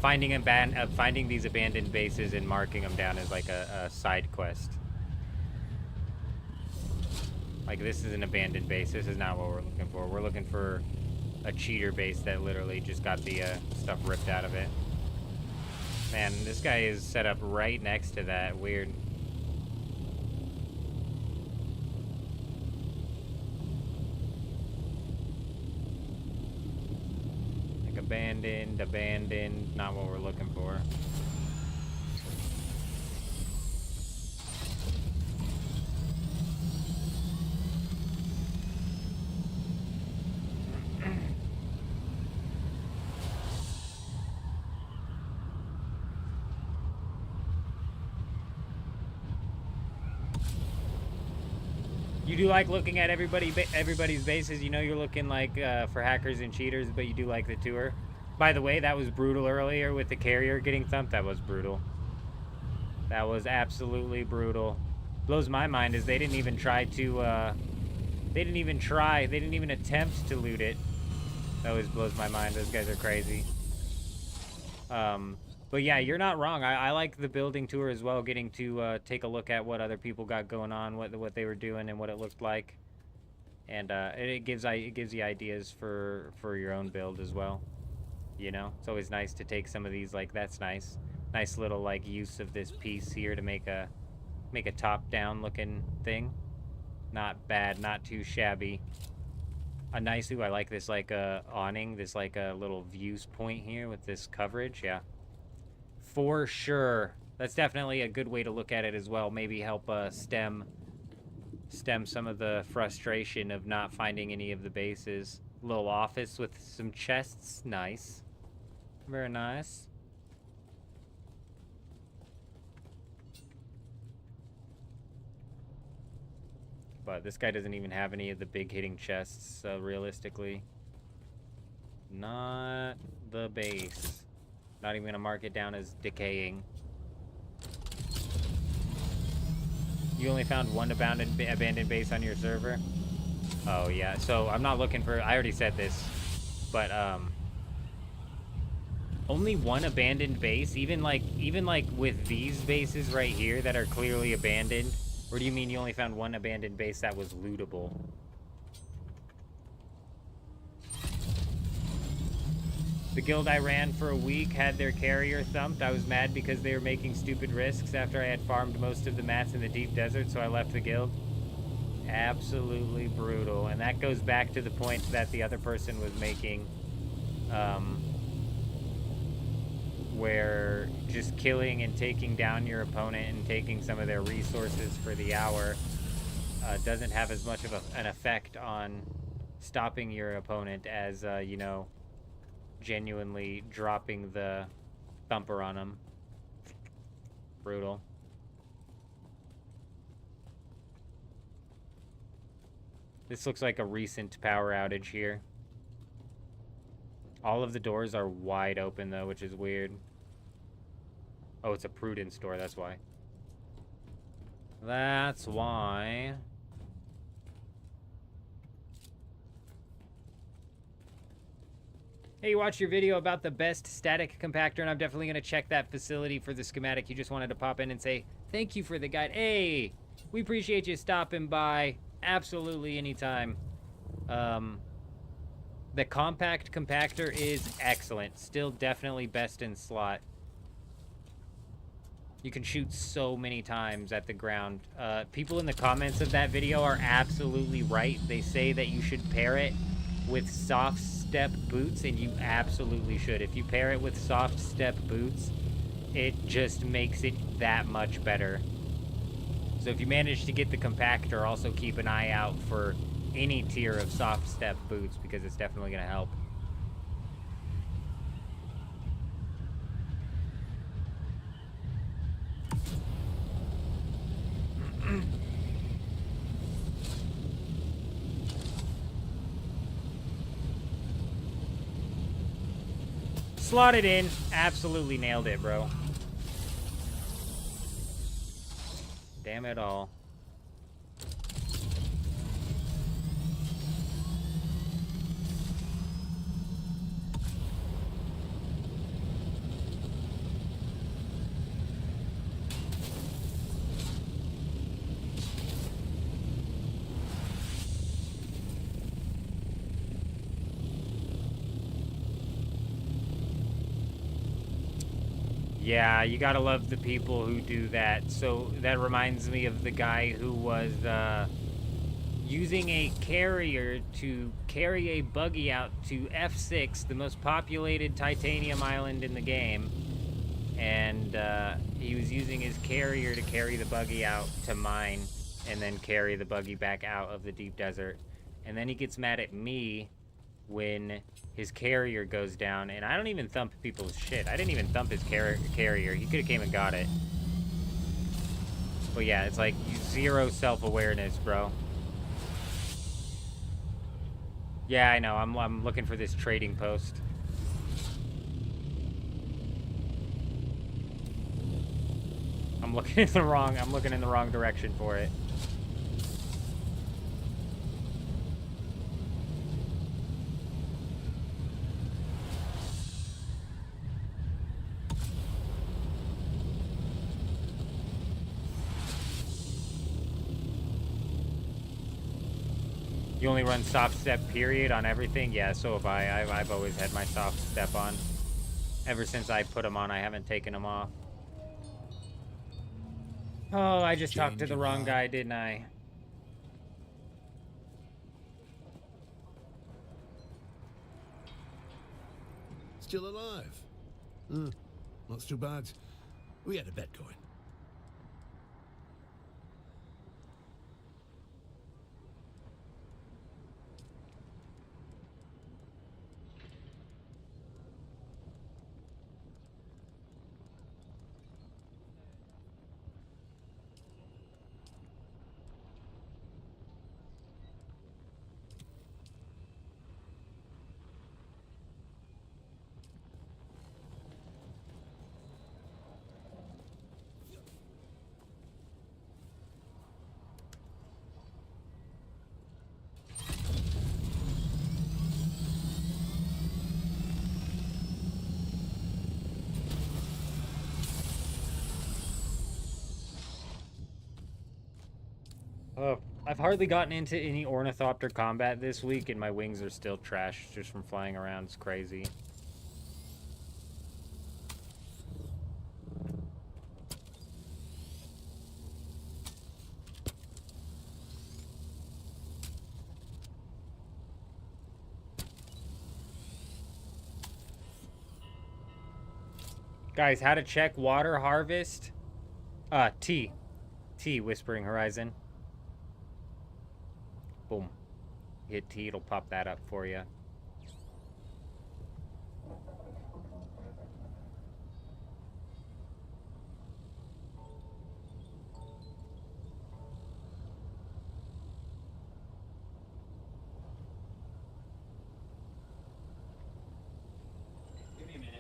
Finding these abandoned bases and marking them down is like a side quest. Like, this is an abandoned base. This is not what we're looking for. We're looking for a cheater base that literally just got the stuff ripped out of it. Man, this guy is set up right next to that. Weird. Like, abandoned, not what we're looking for. You do like looking at everybody's bases. You know you're looking like for hackers and cheaters, but you do like the tour. By the way, that was brutal earlier with the carrier getting thumped. That was brutal. That was absolutely brutal. Blows my mind is they didn't even try to. They didn't even attempt to loot it. That always blows my mind. Those guys are crazy. But yeah, you're not wrong. I like the building tour as well, getting to take a look at what other people got going on, what they were doing, and what it looked like, and it gives you ideas for your own build as well. You know, it's always nice to take some of these. Like, that's nice little like use of this piece here to make a top-down looking thing. Not bad, not too shabby. A nice, I like this like awning, this like a little views point here with this coverage. Yeah. For sure. That's definitely a good way to look at it as well. Maybe help stem some of the frustration of not finding any of the bases. Little office with some chests. Nice. Very nice. But this guy doesn't even have any of the big hitting chests, so realistically. Not the base. Not even gonna mark it down as decaying. You only found one abandoned base on your server? Oh, yeah. So I'm not looking for... I already said this. But, only one abandoned base? Even like with these bases right here that are clearly abandoned? Or do you mean you only found one abandoned base that was lootable? The guild I ran for a week had their carrier thumped. I was mad because they were making stupid risks after I had farmed most of the mats in the deep desert, so I left the guild. Absolutely brutal. And that goes back to the point that the other person was making, where just killing and taking down your opponent and taking some of their resources for the hour doesn't have as much of an effect on stopping your opponent as, you know, genuinely dropping the thumper on them. Brutal. This looks like a recent power outage here. All of the doors are wide open though, which is weird. Oh, it's a Prudence door, that's why. That's why. Hey, you watched your video about the best static compactor, and I'm definitely going to check that facility for the schematic. You just wanted to pop in and say, thank you for the guide. Hey, we appreciate you stopping by. Absolutely anytime. The compact compactor is excellent. Still definitely best in slot. You can shoot so many times at the ground. People in the comments of that video are absolutely right. They say that you should pair it with soft step boots, and you absolutely should. If you pair it with soft step boots, it just makes it that much better. So if you manage to get the compactor, also keep an eye out for any tier of soft step boots, because it's definitely going to help. Slotted in. Absolutely nailed it, bro. Damn it all. Yeah, you gotta love the people who do that. So that reminds me of the guy who was using a carrier to carry a buggy out to F6, the most populated titanium island in the game. And he was using his carrier to carry the buggy out to mine and then carry the buggy back out of the deep desert. And then he gets mad at me when his carrier goes down, and I don't even thump people's shit. I didn't even thump his carrier. He could have came and got it. But yeah, it's like zero self-awareness, bro. Yeah, I know. I'm looking for this trading post. I'm looking in the wrong direction for it. You only run soft step period on everything? Yeah, so have I. I've always had my soft step on. Ever since I put them on, I haven't taken them off. Oh, I just talked to the wrong guy, didn't I? Still alive? Not too bad. We had a bet going. I've hardly gotten into any ornithopter combat this week, and my wings are still trash just from flying around. It's crazy. Guys, how to check water harvest? T, Whispering Horizon. Boom. Hit T, it'll pop that up for you. Give me a minute.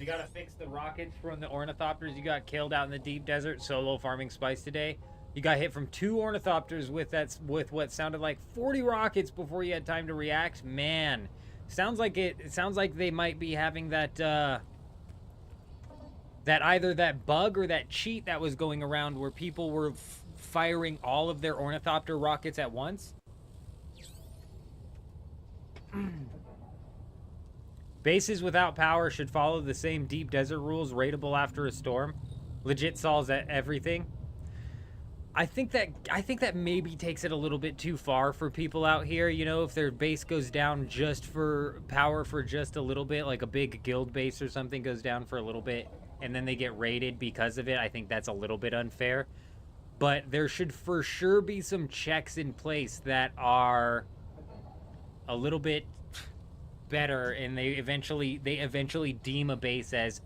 You gotta fix the rockets from the ornithopters you got killed out in the deep desert solo farming spice today. You got hit from 2 ornithopters with what sounded like 40 rockets before you had time to react. Man, sounds like they might be having that that either that bug or that cheat that was going around where people were firing all of their ornithopter rockets at once. Bases without power should follow the same deep desert rules, raidable after a storm. Legit solves everything. I think that maybe takes it a little bit too far for people out here. You know, if their base goes down just for power for just a little bit, like a big guild base or something goes down for a little bit, and then they get raided because of it, I think that's a little bit unfair. But there should for sure be some checks in place that are a little bit better, and they eventually deem a base as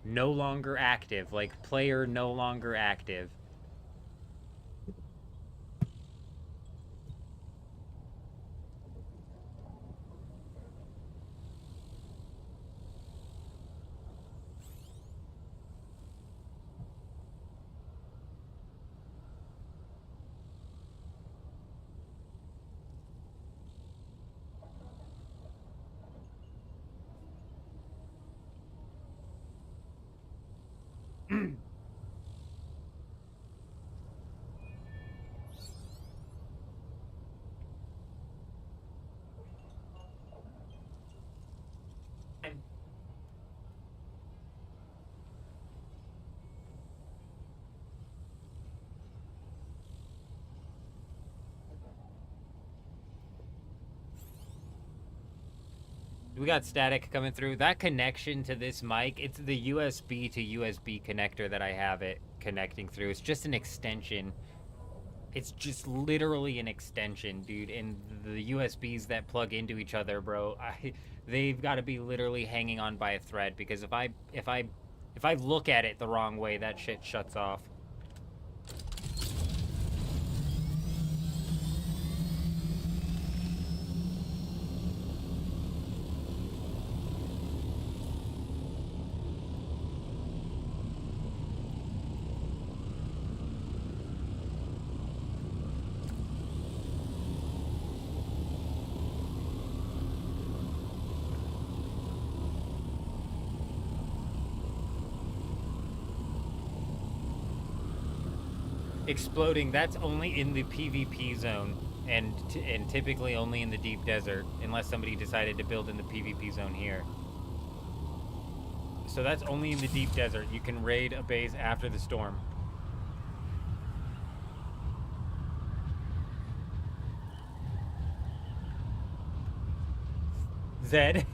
no longer active, like player no longer active. We got static coming through. That connection to this mic, it's the USB to USB connector that I have it connecting through. It's just an extension. It's just literally an extension, dude. And the USBs that plug into each other, bro, they've got to be literally hanging on by a thread, because if I look at it the wrong way, that shit shuts off. exploding, that's only in the PvP zone, and typically only in the deep desert, unless somebody decided to build in the PvP zone here. So that's only in the deep desert. You can raid a base after the storm. Zed.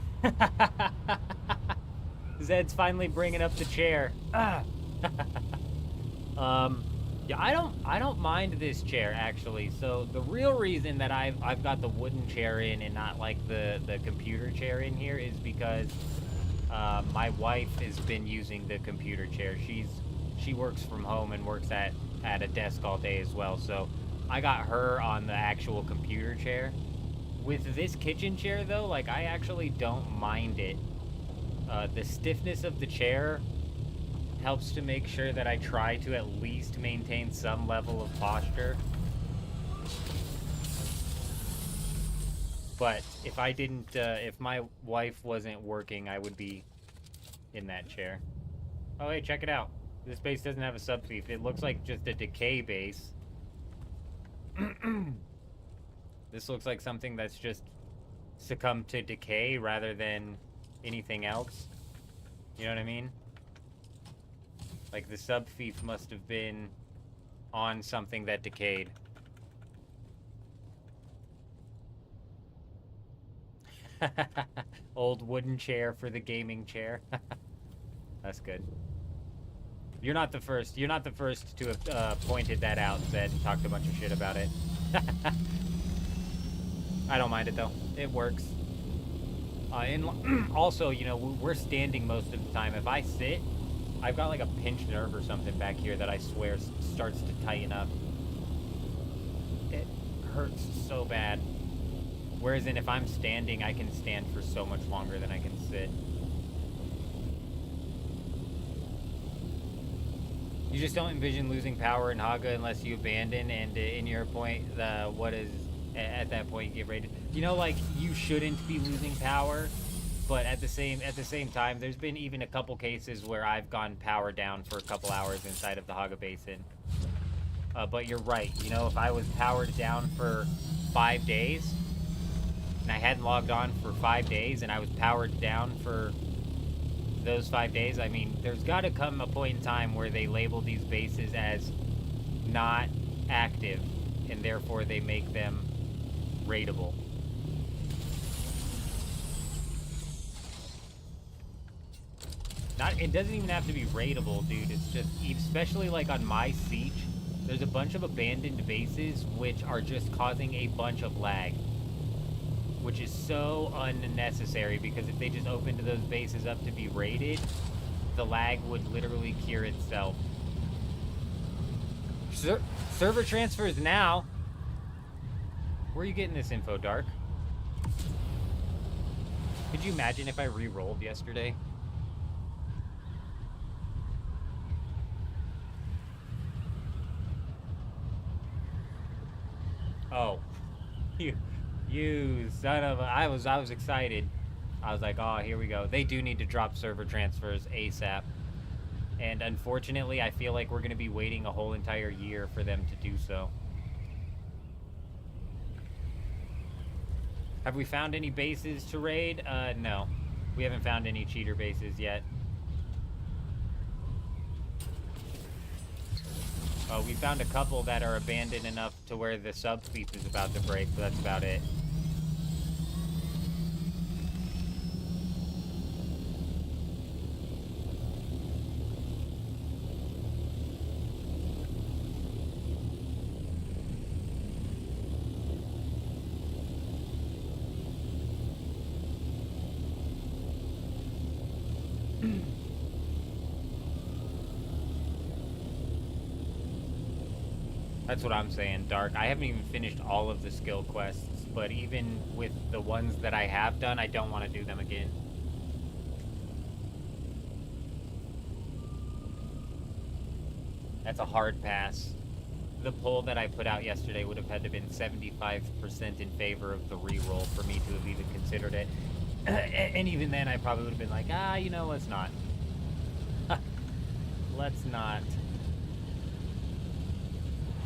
Zed's finally bringing up the chair. Ah. Yeah, I don't mind this chair actually. So the real reason that I've got the wooden chair in and not like the computer chair in here is because my wife has been using the computer chair. She works from home and works at a desk all day as well. So I got her on the actual computer chair. With this kitchen chair though, like I actually don't mind it. The stiffness of the chair helps to make sure that I try to at least maintain some level of posture. But if I didn't, if my wife wasn't working, I would be in that chair. Oh, hey, check it out. This base doesn't have a subfief. It looks like just a decay base. This looks like something that's just succumbed to decay rather than anything else. You know what I mean? Like the subfief must have been on something that decayed. Old wooden chair for the gaming chair. That's good. You're not the first. You're not the first to have pointed that out, Zed, and talked a bunch of shit about it. I don't mind it though. It works. And also, you know, we're standing most of the time. If I sit, I've got like a pinched nerve or something back here that I swear starts to tighten up. It hurts so bad. Whereas if I'm standing, I can stand for so much longer than I can sit. You just don't envision losing power in Hagga unless you abandon, and in your point, what is at that point you get raided. You know, like you shouldn't be losing power, but at the same time, there's been even a couple cases where I've gone power down for a couple hours inside of the Hagga Basin. But you're right. You know, if I was powered down for 5 days, and I hadn't logged on for 5 days, and I was powered down for those 5 days, I mean, there's got to come a point in time where they label these bases as not active, and therefore they make them raidable. It doesn't even have to be raidable, dude. It's just, especially like on my siege, there's a bunch of abandoned bases which are just causing a bunch of lag, which is so unnecessary, because if they just opened those bases up to be raided, the lag would literally cure itself. Server transfers now. Where are you getting this info, Dark? Could you imagine if I re-rolled yesterday? Oh, you son of a! I was excited. I was like, oh, here we go. They do need to drop server transfers ASAP. And unfortunately, I feel like we're going to be waiting a whole entire year for them to do so. Have we found any bases to raid? No. We haven't found any cheater bases yet. We found a couple that are abandoned enough to where the subfief is about to break, but that's about it. That's what I'm saying, Dark. I haven't even finished all of the skill quests, but even with the ones that I have done, I don't want to do them again. That's a hard pass. The poll that I put out yesterday would have had to have been 75% in favor of the reroll for me to have even considered it. And even then, I probably would have been like, you know, let's not. Let's not.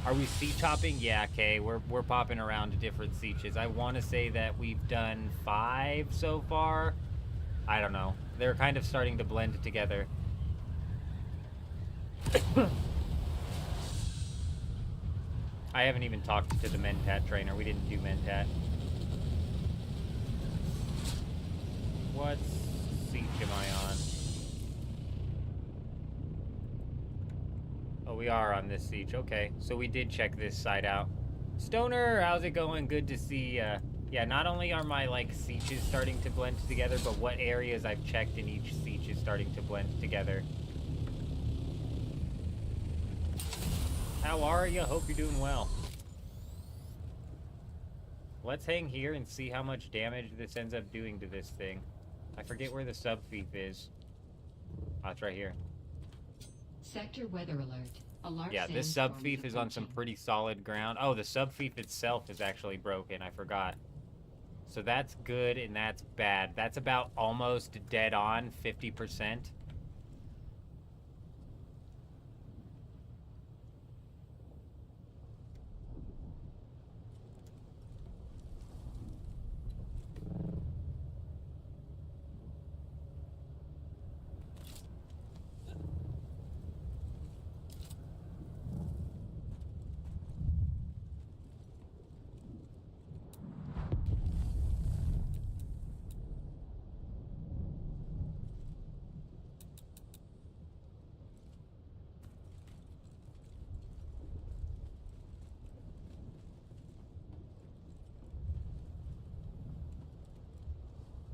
Are we siege hopping? Yeah, okay. We're popping around to different sieges. I want to say that we've done 5 so far. I don't know. They're kind of starting to blend together. I haven't even talked to the Mentat trainer. We didn't do Mentat. What siege am I on? Oh, we are on this siege. Okay, so we did check this side out. Stoner, how's it going? Good to see yeah, not only are my, like, sieges starting to blend together, but what areas I've checked in each siege is starting to blend together. How are you? Hope you're doing well. Let's hang here and see how much damage this ends up doing to this thing. I forget where the sub-fief is. Oh, it's right here. Sector weather alert. A large Yeah, this sandstorm sub-fief is on some approaching. pretty solid ground. Oh, the sub-fief itself is actually broken. I forgot. So that's good and that's bad. That's about almost dead on, 50%.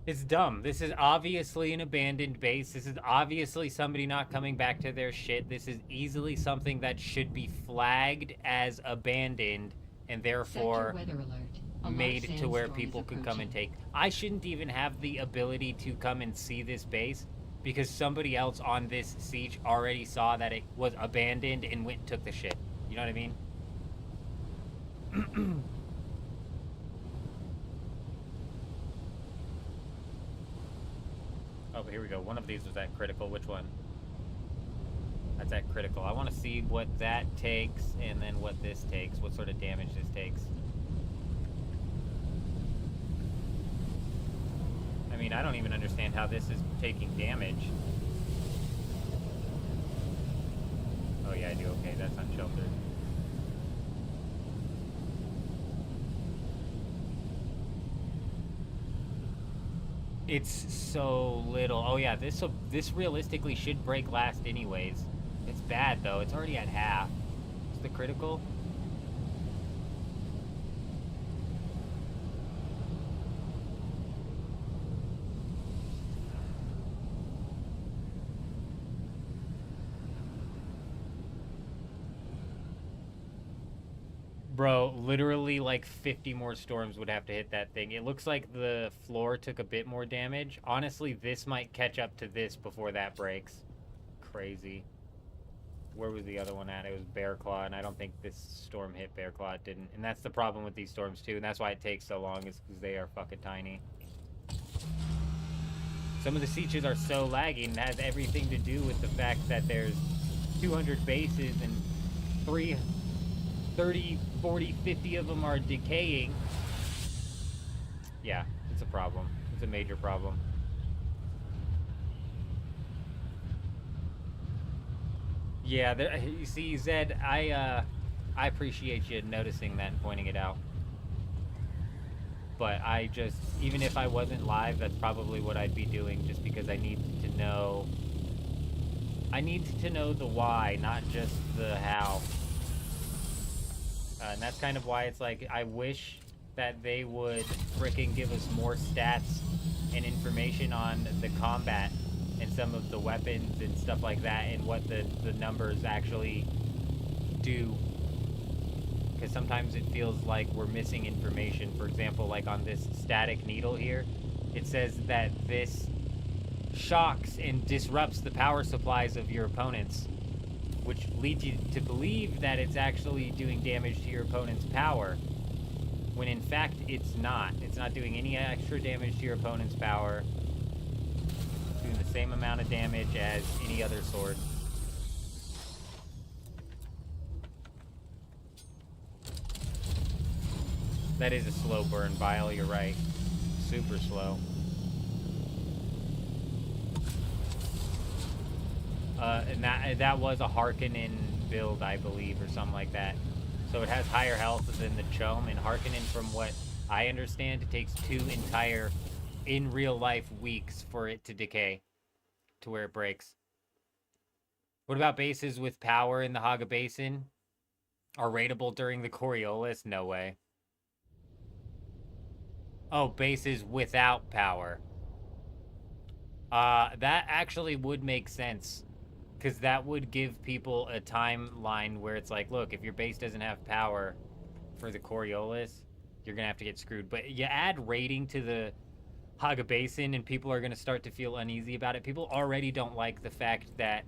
It's dumb. This is obviously an abandoned base. This is obviously somebody not coming back to their shit. This is easily something that should be flagged as abandoned and therefore Sector weather alert. A large made to where sandstorm people is could come and approaching. take. I shouldn't even have the ability to come and see this base because somebody else on this siege already saw that it was abandoned and went and took the shit. You know what I mean? Oh, but here we go. One of these was at critical. Which one? That's at critical. I want to see what that takes and then what this takes. What sort of damage this takes. I mean, I don't even understand how this is taking damage. Oh yeah, I do. Okay, that's unsheltered. It's so little. Oh yeah, this realistically should break last anyways. It's bad though. It's already at half. It's the critical. Bro, literally like 50 more storms would have to hit that thing. It looks like the floor took a bit more damage. Honestly, this might catch up to this before that breaks. Crazy. Where was the other one at? It was Bear Claw, and I don't think this storm hit Bear Claw. It didn't. And that's the problem with these storms too, and that's why it takes so long, is because they are fucking tiny. Some of the sieges are so laggy, and it has everything to do with the fact that there's 200 bases and 30, 40, 50 of them are decaying. Yeah, it's a problem. It's a major problem. Yeah, there, you see, Zed, I appreciate you noticing that and pointing it out. But I just, even if I wasn't live, that's probably what I'd be doing, just because I need to know. I need to know the why, not just the how. And that's kind of why it's like, I wish that they would frickin' give us more stats and information on the combat and some of the weapons and stuff like that, and what the numbers actually do. Because sometimes it feels like we're missing information. For example, like on this static needle here, it says that this shocks and disrupts the power supplies of your opponents, which leads you to believe that it's actually doing damage to your opponent's power, when in fact it's not. It's not doing any extra damage to your opponent's power. It's doing the same amount of damage as any other sword. That is a slow burn, Vile, you're right. Super slow. And that was a Harkonnen build, I believe, or something like that. So it has higher health than the Chome, and Harkonnen, from what I understand, it takes 2 entire, in real life, weeks for it to decay to where it breaks. What about bases with power in the Hagga Basin? Are raidable during the Coriolis? No way. Oh, bases without power. That actually would make sense. Because that would give people a timeline where it's like, look, if your base doesn't have power for the Coriolis, you're going to have to get screwed. But you add raiding to the Hagga Basin and people are going to start to feel uneasy about it. People already don't like the fact that,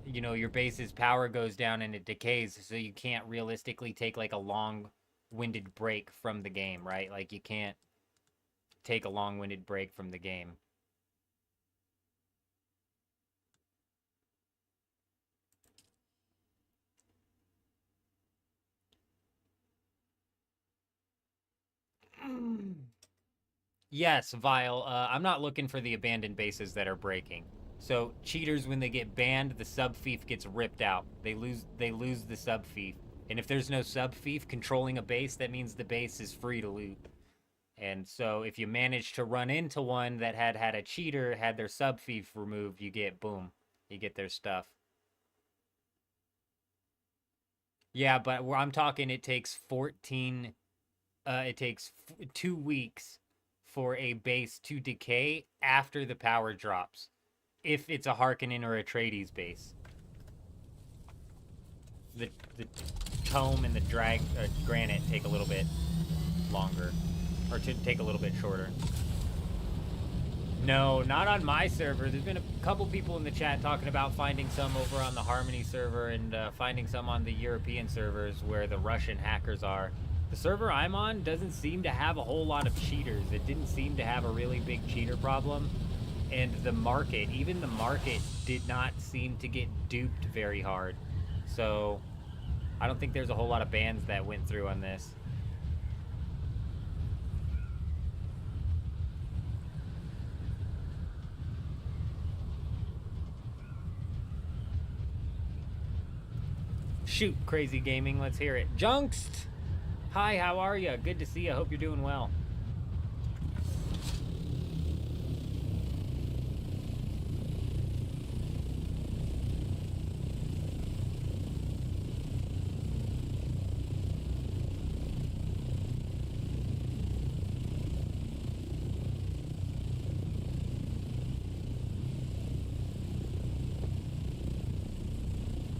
you know, your base's power goes down and it decays, so you can't realistically take, like, a long-winded break from the game, right? Like, you can't take a long-winded break from the game. Yes, Vile. I'm not looking for the abandoned bases that are breaking. So cheaters, when they get banned, the sub fief gets ripped out. They lose the sub fief. And if there's no sub fief controlling a base, that means the base is free to loot. And so if you manage to run into one that had a cheater, had their sub fief removed, you get, boom, you get their stuff. Yeah, but I'm talking it takes 14, it takes 2 weeks for a base to decay after the power drops. If it's a Harkonnen or a Atreides base. The Tome and the Granite take a little bit longer. Or to take a little bit shorter. No, not on my server. There's been a couple people in the chat talking about finding some over on the Harmony server and finding some on the European servers where the Russian hackers are. The server I'm on doesn't seem to have a whole lot of cheaters. It didn't seem to have a really big cheater problem. And the market, even the market, did not seem to get duped very hard. So, I don't think there's a whole lot of bans that went through on this. Shoot, Crazy Gaming, let's hear it. Junkst! Hi, how are you? Good to see you. Hope you're doing well.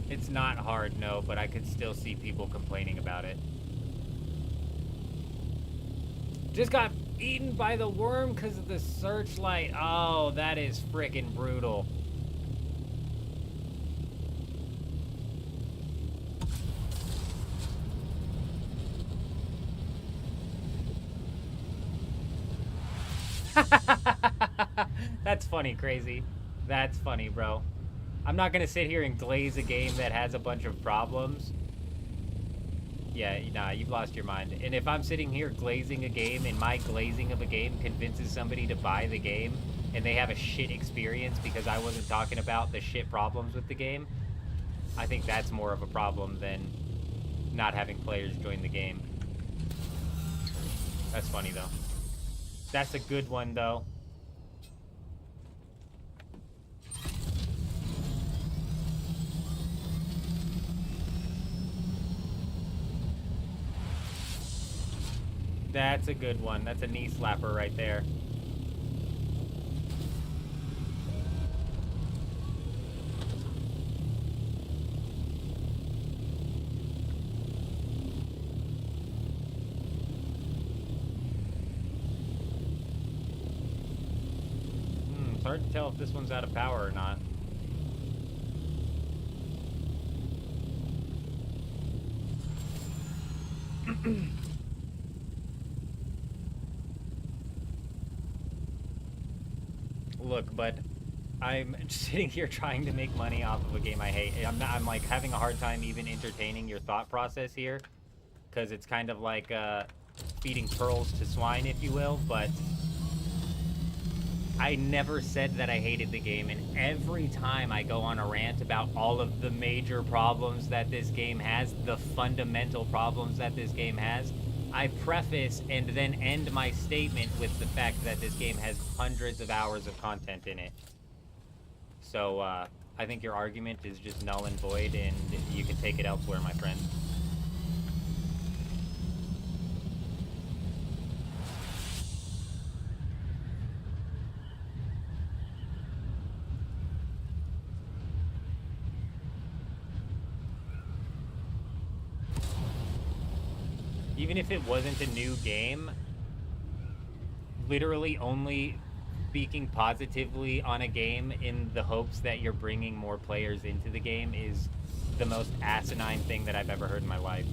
It's not hard, no, but I could still see people complaining about it. Just got eaten by the worm because of the searchlight. Oh, that is frickin' brutal. That's funny, Crazy. That's funny, bro. I'm not gonna sit here and glaze a game that has a bunch of problems. Yeah, nah, you've lost your mind. And if I'm sitting here glazing a game and my glazing of a game convinces somebody to buy the game and they have a shit experience because I wasn't talking about the shit problems with the game, I think that's more of a problem than not having players join the game. That's funny, though. That's a good one, though. That's a good one. That's a knee slapper right there. It's hard to tell if this one's out of power or not. Look, but I'm sitting here trying to make money off of a game I hate. I'm like having a hard time even entertaining your thought process here, because it's kind of like feeding pearls to swine, if you will, but I never said that I hated the game, and every time I go on a rant about all of the major problems that this game has, the fundamental problems that this game has, I preface and then end my statement with the fact that this game has hundreds of hours of content in it. So, I think your argument is just null and void, and you can take it elsewhere, my friend. Even if it wasn't a new game, literally only speaking positively on a game in the hopes that you're bringing more players into the game is the most asinine thing that I've ever heard in my life.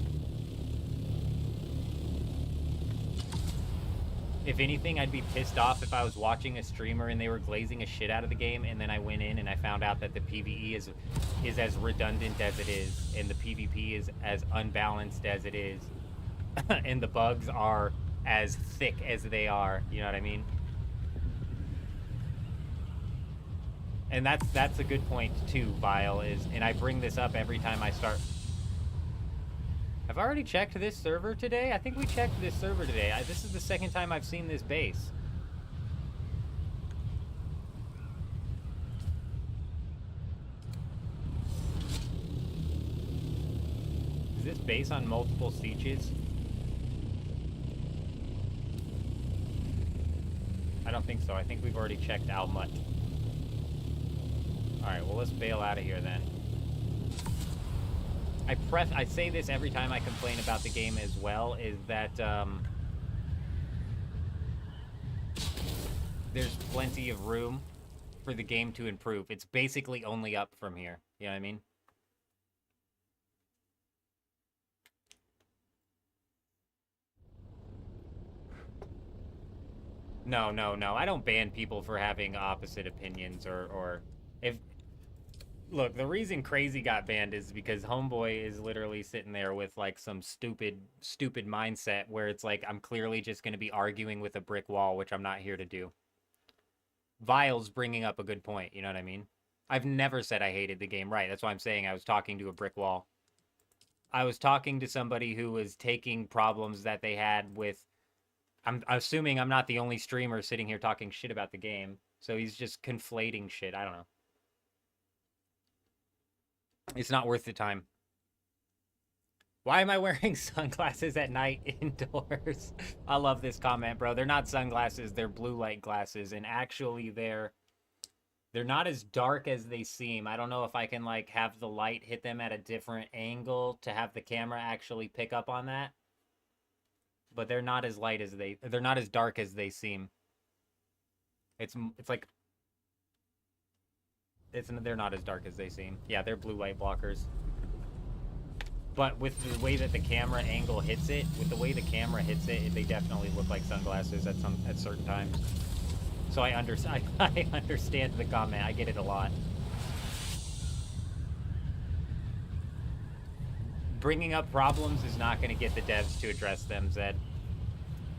If anything, I'd be pissed off if I was watching a streamer and they were glazing a shit out of the game, and then I went in and I found out that the PvE is as redundant as it is, and the PvP is as unbalanced as it is. And the bugs are as thick as they are, you know what I mean? And that's a good point too, Vile, is, and I bring this up every time I start. Have I already checked this server today? I think we checked this server today. This is the second time I've seen this base. Is this base on multiple sieges? I don't think so. I think we've already checked Almut. Alright, well, let's bail out of here then. I say this every time I complain about the game as well, is that there's plenty of room for the game to improve. It's basically only up from here. You know what I mean? No. I don't ban people for having opposite opinions or if... Look, the reason Crazy got banned is because Homeboy is literally sitting there with, like, some stupid mindset where it's like, I'm clearly just going to be arguing with a brick wall, which I'm not here to do. Vile's bringing up a good point, you know what I mean? I've never said I hated the game, right? That's why I'm saying I was talking to a brick wall. I was talking to somebody who was taking problems that they had with... I'm assuming I'm not the only streamer sitting here talking shit about the game, so he's just conflating shit. I don't know. It's not worth the time. Why am I wearing sunglasses at night indoors? I love this comment, bro. They're not sunglasses, they're blue light glasses, and actually they're not as dark as they seem. I don't know if I can, like, have the light hit them at a different angle to have the camera actually pick up on that. But they're not as light as they're not as dark as they seem. They're not as dark as they seem. Yeah, they're blue light blockers. But with the way that the camera angle hits it, they definitely look like sunglasses at certain times. So I understand the comment. I get it a lot. Bringing up problems is not going to get the devs to address them, Zed.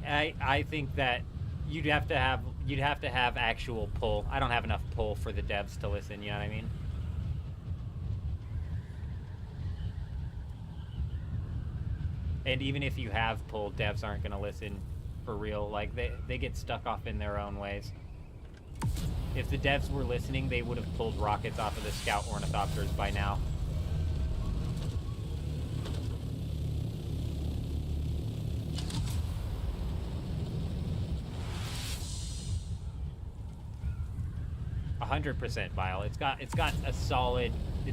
I think that you'd have to have actual pull. I don't have enough pull for the devs to listen, you know what I mean? And even if you have pull, devs aren't going to listen for real. Like, they get stuck off in their own ways. If the devs were listening, they would have pulled rockets off of the scout ornithopters by now. %, Vile. It's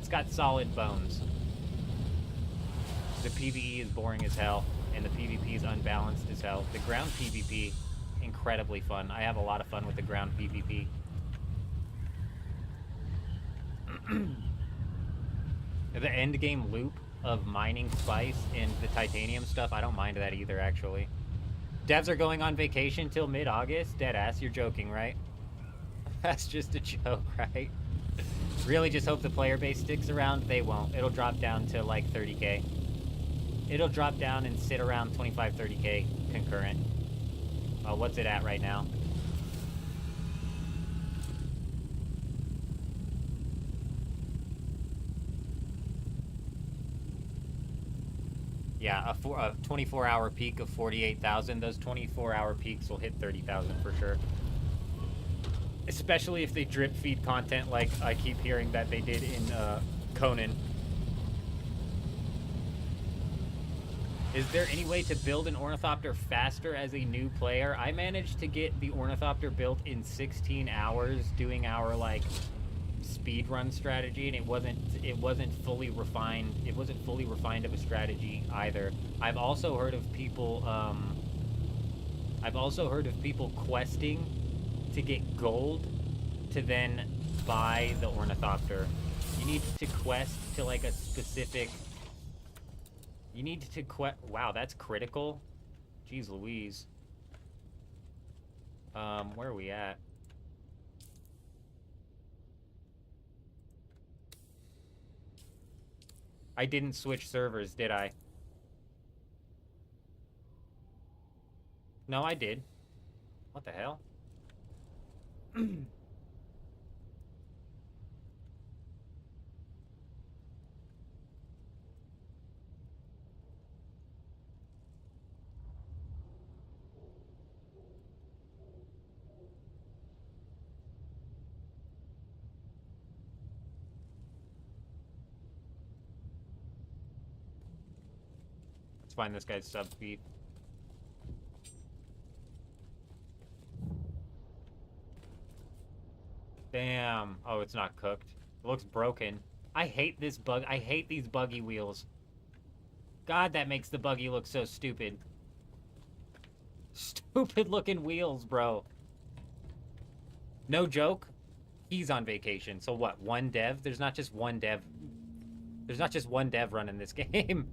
got solid bones. The PvE is boring as hell, and the PvP is unbalanced as hell. The ground PvP, incredibly fun. I have a lot of fun with the ground PvP. The end game loop of mining spice and the titanium stuff, I don't mind that either, actually. Devs are going on vacation till mid-August? Deadass, you're joking, right? That's just a joke, right? Really just hope the player base sticks around. They won't. It'll drop down to like 30k. It'll drop down and sit around 25, 30k concurrent. What's it at right now? Yeah, a 24-hour peak of 48,000. Those 24-hour peaks will hit 30,000 for sure. Especially if they drip feed content like I keep hearing that they did in Conan. Is there any way to build an Ornithopter faster as a new player? I managed to get the Ornithopter built in 16 hours doing our like speed run strategy, and it wasn't fully refined. It wasn't fully refined of a strategy either. I've also heard of people questing to get gold to then buy the Ornithopter. You need to quest to like a specific. You need to wow, that's critical. Jeez Louise. Where are we at? I didn't switch servers, did I? No, I did. What the hell? Let's find this guy's sub feed. Damn. Oh, it's not cooked. It looks broken. I hate this bug. I hate these buggy wheels. God, that makes the buggy look so stupid. Stupid looking wheels, bro. No joke. He's on vacation. So what? One dev? There's not just one dev. There's not just one dev running this game.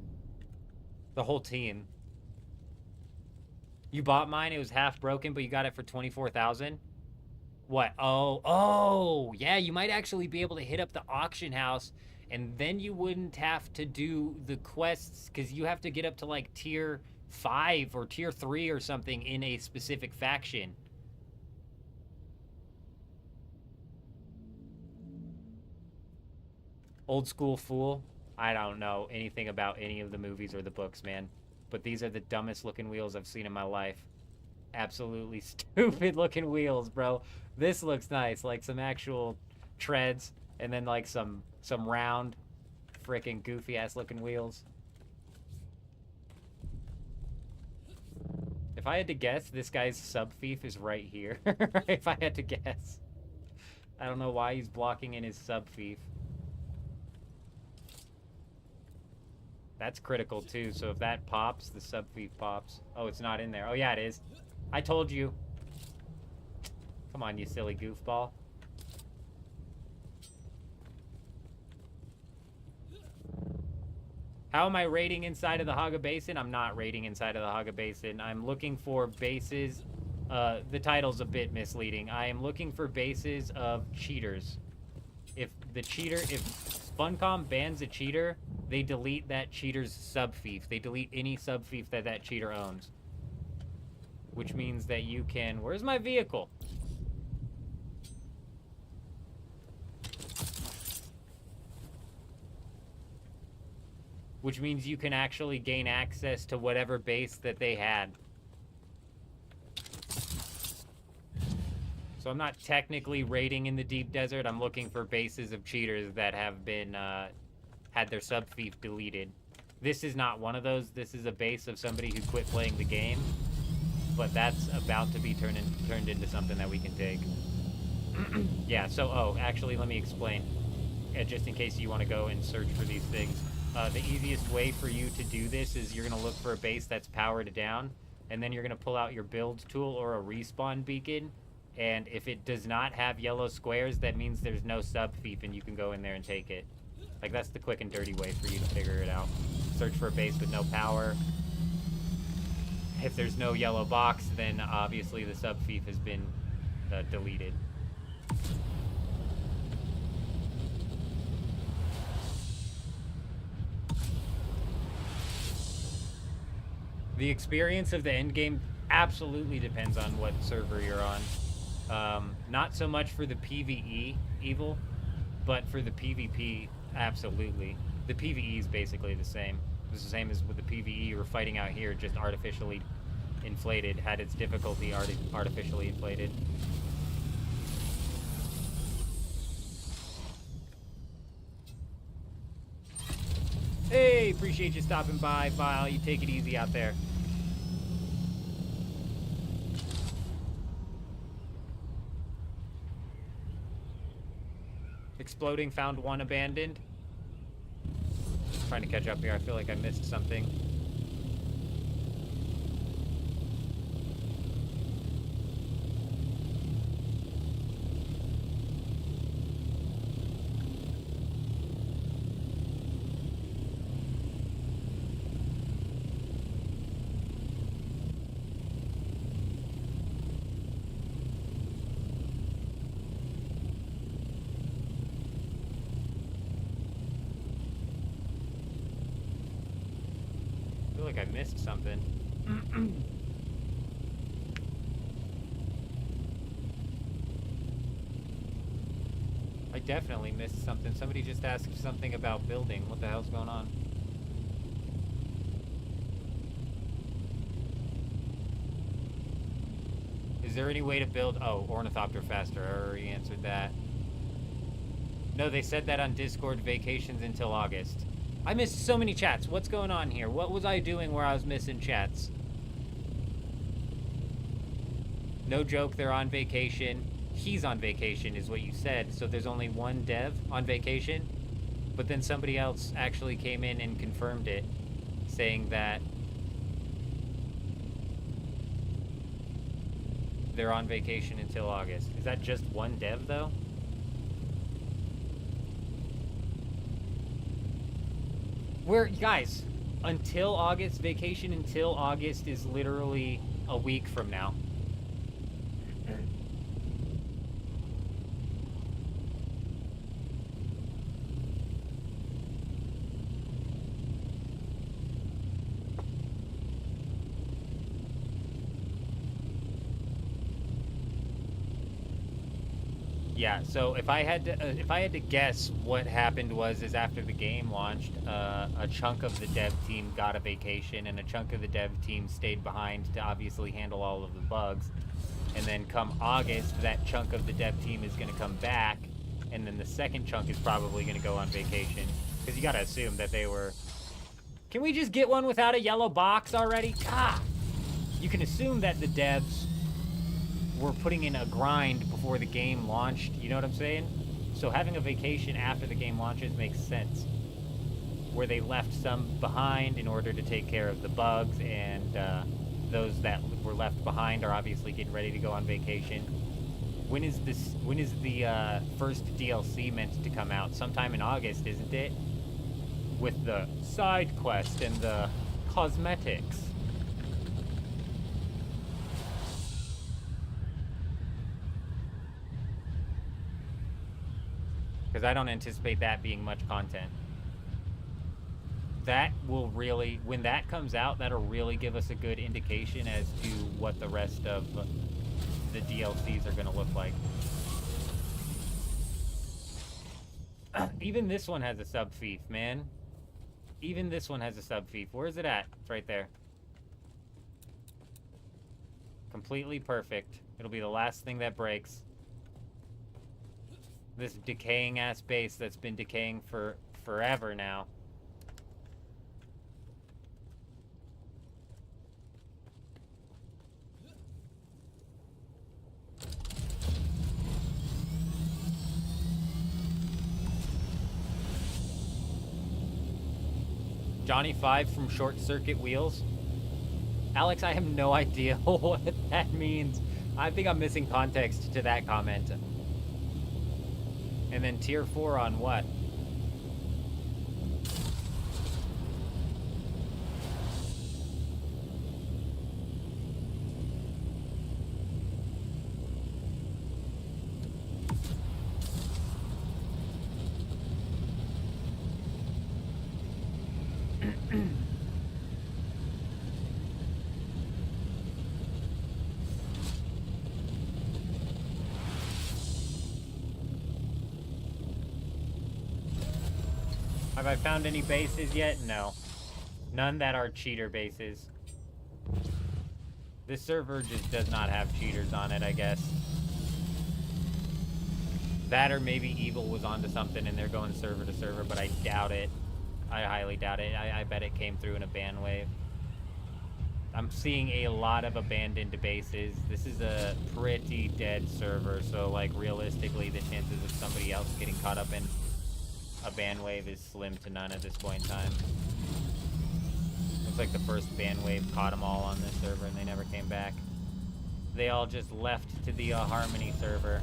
The whole team. You bought mine. It was half broken, but you got it for 24,000. What? Oh, yeah, you might actually be able to hit up the auction house, and then you wouldn't have to do the quests, because you have to get up to, like, tier 5 or tier 3 or something in a specific faction. Old school fool. I don't know anything about any of the movies or the books, man. But these are the dumbest looking wheels I've seen in my life. Absolutely stupid looking wheels, bro. This looks nice, like some actual treads, and then like some round, freaking goofy ass looking wheels. If I had to guess, this guy's sub thief is right here. If I had to guess, I don't know why he's blocking in his sub thief. That's critical too. So if that pops, the sub thief pops. Oh, it's not in there. Oh yeah, it is. I told you. Come on, you silly goofball. How am I raiding inside of the Hagga Basin? I'm not raiding inside of the Hagga Basin. I'm looking for bases. The title's a bit misleading. I am looking for bases of cheaters. If Funcom bans a cheater, they delete that cheater's sub-fief. They delete any sub-fief that cheater owns. Which means that you can... Where's my vehicle? Which means you can actually gain access to whatever base that they had. So I'm not technically raiding in the deep desert. I'm looking for bases of cheaters that have been, had their sub-fief deleted. This is not one of those. This is a base of somebody who quit playing the game. But that's about to be turned into something that we can take. Yeah, so, oh, actually, let me explain. Just in case you want to go and search for these things. The easiest way for you to do this is you're going to look for a base that's powered down, and then you're going to pull out your build tool or a respawn beacon, and if it does not have yellow squares, that means there's no sub-fief, and you can go in there and take it. Like, that's the quick and dirty way for you to figure it out. Search for a base with no power. If there's no yellow box, then obviously the sub-fief has been deleted. The experience of the end game absolutely depends on what server you're on. Not so much for the PvE evil, but for the PvP, absolutely. The PvE is basically the same. It's the same as with the PvE you were fighting out here, just artificially inflated, had its difficulty artificially inflated. Hey, appreciate you stopping by, Vile. You take it easy out there. Exploding, found one abandoned. Trying to catch up here. I feel like I missed something. I missed something. I definitely missed something. Somebody just asked something about building. What the hell's going on? Is there any way to build... Oh, Ornithopter faster. I already answered that. No, they said that on Discord, vacations until August. I missed so many chats. What's going on here? What was I doing where I was missing chats? No joke, they're on vacation. He's on vacation is what you said, so there's only one dev on vacation. But then somebody else actually came in and confirmed it, saying that they're on vacation until August. Is that just one dev, though? Guys, until August, vacation until August is literally a week from now. Yeah, so if I had to guess, what happened is after the game launched, a chunk of the dev team got a vacation, and a chunk of the dev team stayed behind to obviously handle all of the bugs. And then come August, that chunk of the dev team is going to come back, and then the second chunk is probably going to go on vacation. Because you got to assume that they were... Can we just get one without a yellow box already? Ah! You can assume that the devs were putting in a grind before the game launched, you know what I'm saying? So having a vacation after the game launches makes sense. Where they left some behind in order to take care of the bugs, and those that were left behind are obviously getting ready to go on vacation. When is the first DLC meant to come out? Sometime in August, isn't it? With the side quest and the cosmetics. Because I don't anticipate that being much content. That will really, when that comes out, that'll really give us a good indication as to what the rest of the DLCs are going to look like. Even this one has a sub-fief, man. Even this one has a sub-fief. Where is it at? It's right there. Completely perfect. It'll be the last thing that breaks. This decaying ass base that's been decaying for forever now. Johnny 5 from Short Circuit Wheels. Alex, I have no idea what that means. I think I'm missing context to that comment. And then tier 4 on what? Have I found any bases yet? No. None that are cheater bases. This server just does not have cheaters on it, I guess. That or maybe Evil was onto something and they're going server to server, but I doubt it. I highly doubt it. I bet it came through in a ban wave. I'm seeing a lot of abandoned bases. This is a pretty dead server, so like realistically the chances of somebody else getting caught up in a ban wave is slim to none at this point in time. Looks like the first ban wave caught them all on this server and they never came back. They all just left to the Harmony server.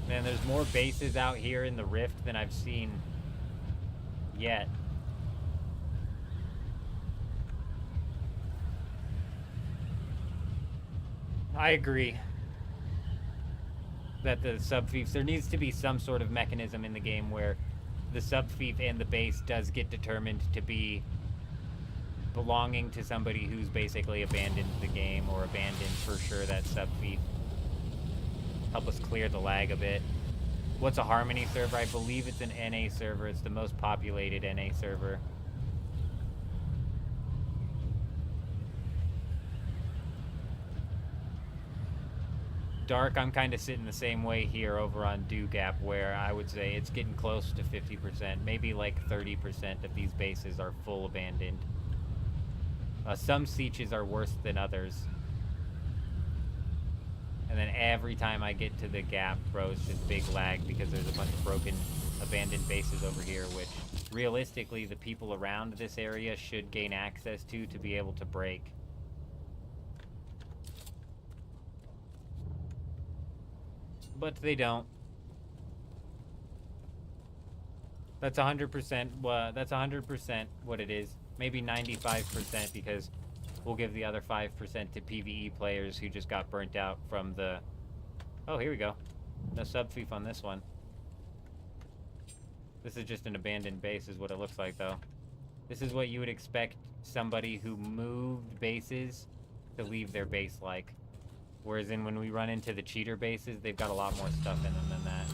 Man, there's more bases out here in the Rift than I've seen yet. I agree that the sub-fiefs, there needs to be some sort of mechanism in the game where the sub-fief and the base does get determined to be belonging to somebody who's basically abandoned the game or abandoned for sure that sub-fief. Help us clear the lag a bit. What's a Harmony server? I believe it's an NA server. It's the most populated NA server. Dark, I'm kind of sitting the same way here over on Dew Gap, where I would say it's getting close to 50%. Maybe like 30% of these bases are full abandoned. Some sietches are worse than others. And then every time I get to the gap, bro, it's just big lag because there's a bunch of broken, abandoned bases over here, which realistically the people around this area should gain access to be able to break. But they don't. That's 100%. That's 100% what it is. Maybe 95% because we'll give the other 5% to PvE players who just got burnt out from the... Oh, here we go. No sub-fief on this one. This is just an abandoned base is what it looks like, though. This is what you would expect somebody who moved bases to leave their base like. Whereas when we run into the cheater bases, they've got a lot more stuff in them than that.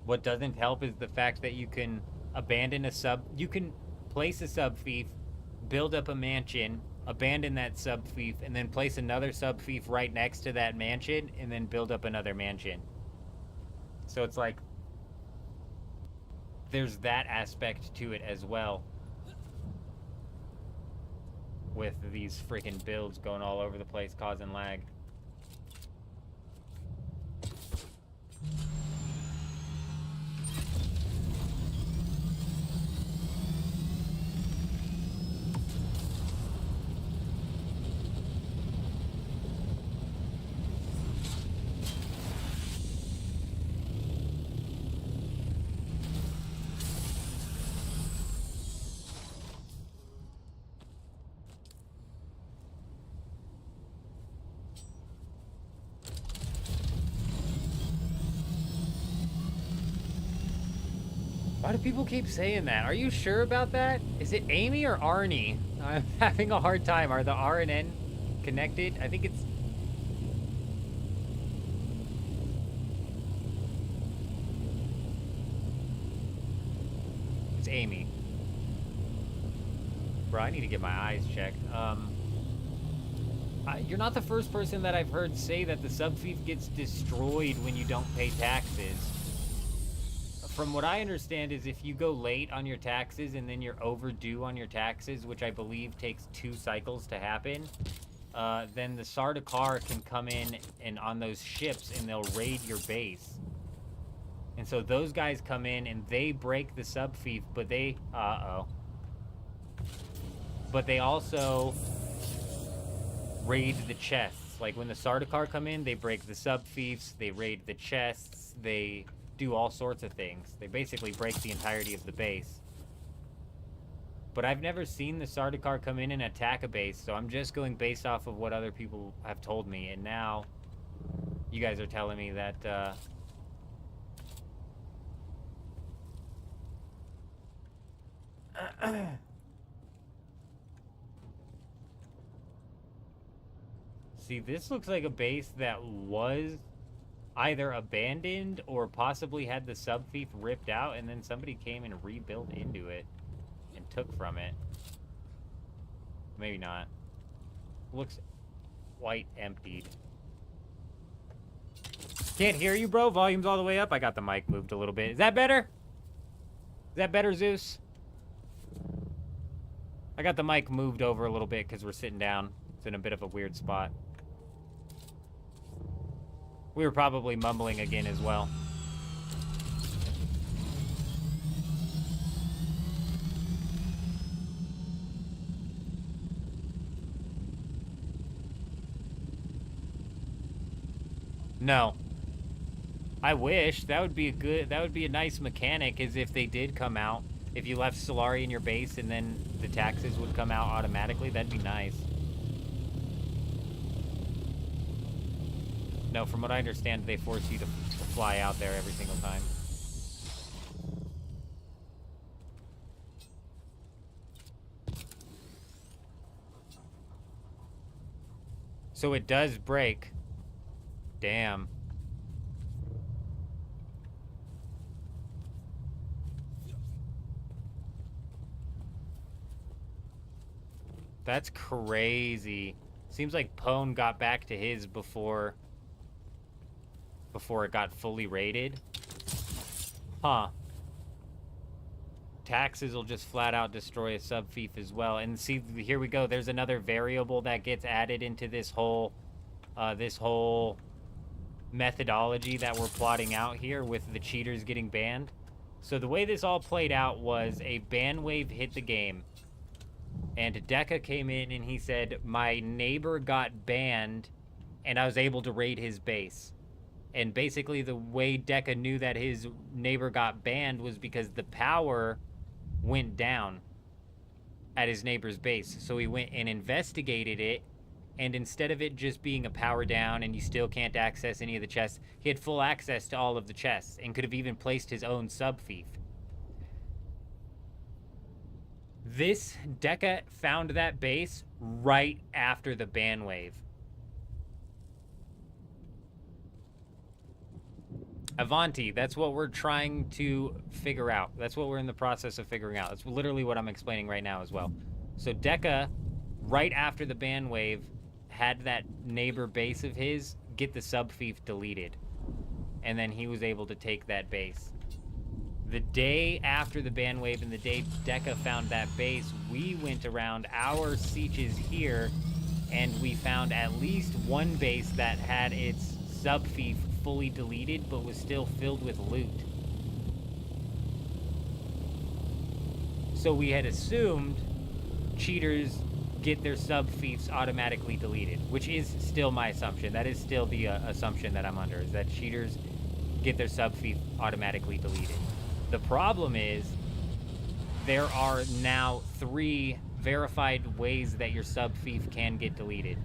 What doesn't help is the fact that you can abandon a sub... You can place a sub-fief, build up a mansion, abandon that sub-fief, and then place another sub-fief right next to that mansion, and then build up another mansion. So it's like... There's that aspect to it as well. With these freaking builds going all over the place, causing lag. Why do people keep saying that? Are you sure about that? Is it Amy or Arnie? I'm having a hard time. Are the R and N connected? I think it's... It's Amy. Bro, I need to get my eyes checked. You're not the first person that I've heard say that the sub-fief gets destroyed when you don't pay taxes. From what I understand is if you go late on your taxes and then you're overdue on your taxes, which I believe takes 2 cycles to happen, then the Sardaukar can come in and on those ships and they'll raid your base. And so those guys come in and they break the sub-fief, but they... But they also raid the chests. Like, when the Sardaukar come in, they break the sub-fiefs, they raid the chests, they do all sorts of things. They basically break the entirety of the base. But I've never seen the Sardaukar come in and attack a base, so I'm just going based off of what other people have told me. And now, you guys are telling me that, see, this looks like a base that was either abandoned or possibly had the sub-fief ripped out, and then somebody came and rebuilt into it and took from it. Maybe not. Looks quite emptied. Can't hear you, bro. Volume's all the way up. I got the mic moved a little bit. Is that better? Is that better, Zeus? I got the mic moved over a little bit because we're sitting down. It's in a bit of a weird spot. We were probably mumbling again as well. No. I wish. That would be a nice mechanic, is if they did come out. If you left Solari in your base and then the taxes would come out automatically, that'd be nice. No, from what I understand, they force you to fly out there every single time. So it does break. Damn. That's crazy. Seems like Pone got back to his before it got fully raided. Huh. Taxes will just flat out destroy a sub-fief as well. And see, here we go. There's another variable that gets added into this whole methodology that we're plotting out here with the cheaters getting banned. So the way this all played out was a ban wave hit the game. And Dekka came in and he said, my neighbor got banned and I was able to raid his base. And basically the way Dekka knew that his neighbor got banned was because the power went down at his neighbor's base. So he went and investigated it, and instead of it just being a power down and you still can't access any of the chests, he had full access to all of the chests and could have even placed his own sub-fief. This Dekka found that base right after the ban wave. Avanti, that's what we're trying to figure out. That's what we're in the process of figuring out. That's literally what I'm explaining right now as well. So Dekka, right after the ban wave, had that neighbor base of his get the sub-fief deleted. And then he was able to take that base. The day after the ban wave and the day Dekka found that base, we went around our sieges here and we found at least one base that had its sub-fief fully deleted but was still filled with loot. So we had assumed cheaters get their sub-fiefs automatically deleted, which is still my assumption. That is still the assumption that I'm under, is that cheaters get their sub-fief automatically deleted. The problem is there are now 3 verified ways that your sub-fief can get deleted.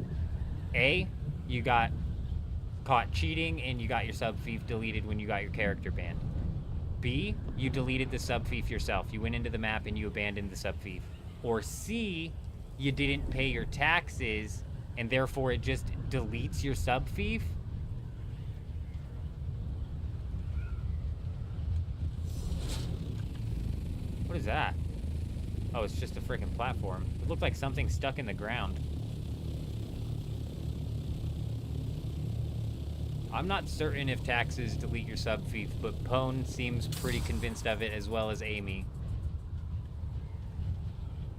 A, you got caught cheating and you got your sub-fief deleted when you got your character banned. B, you deleted the sub-fief yourself. You went into the map and you abandoned the sub-fief. Or C, you didn't pay your taxes and therefore it just deletes your sub-fief. What is that? Oh, it's just a freaking platform. It looked like something stuck in the ground. I'm not certain if taxes delete your sub-fief, but Pone seems pretty convinced of it, as well as Amy.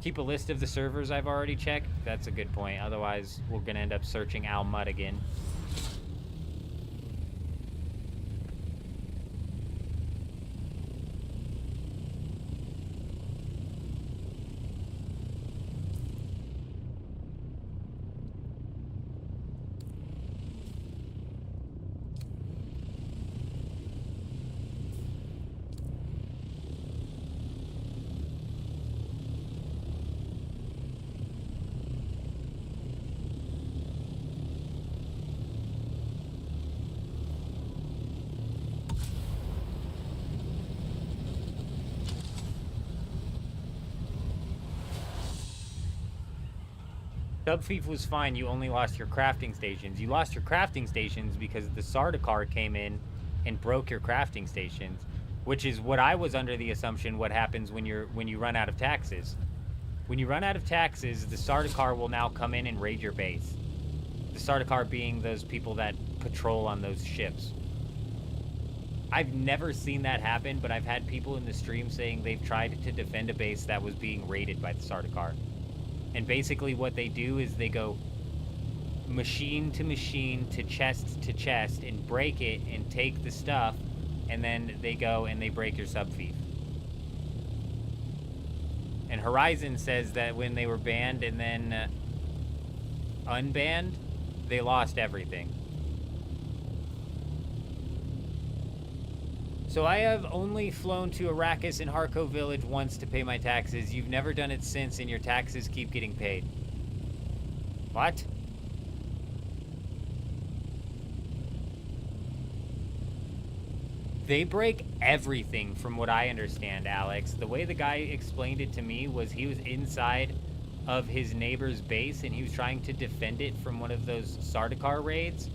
Keep a list of the servers I've already checked. That's a good point. Otherwise, we're going to end up searching Al Mud again. Subfief was fine. You only lost your crafting stations. You lost your crafting stations because the Sardaukar came in and broke your crafting stations, which is what I was under the assumption what happens when you run out of taxes. When you run out of taxes, the Sardaukar will now come in and raid your base. The Sardaukar being those people that patrol on those ships. I've never seen that happen, but I've had people in the stream saying they've tried to defend a base that was being raided by the Sardaukar. And basically what they do is they go machine to chest and break it and take the stuff, and then they go and they break your subfief. And Horizon says that when they were banned and then unbanned, they lost everything. So I have only flown to Arrakis and Harko Village once to pay my taxes. You've never done it since, and your taxes keep getting paid. What? They break everything from what I understand, Alex. The way the guy explained it to me was he was inside of his neighbor's base, and he was trying to defend it from one of those Sardaukar raids,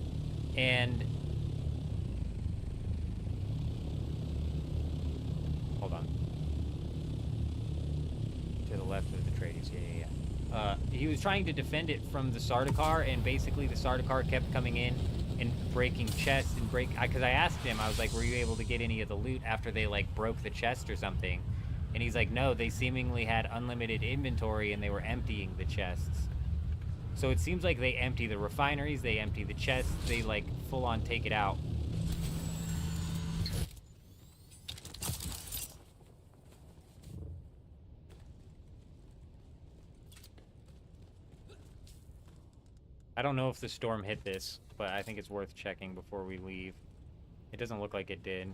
and... Hold on. To the left of the Trades, yeah. He was trying to defend it from the Sardaukar, and basically the Sardaukar kept coming in and breaking chests and because I asked him, I was like, were you able to get any of the loot after they like broke the chest or something? And he's like, no, they seemingly had unlimited inventory and they were emptying the chests. So it seems like they empty the refineries, they empty the chests, they like full on take it out. I don't know if the storm hit this, but I think it's worth checking before we leave. It doesn't look like it did.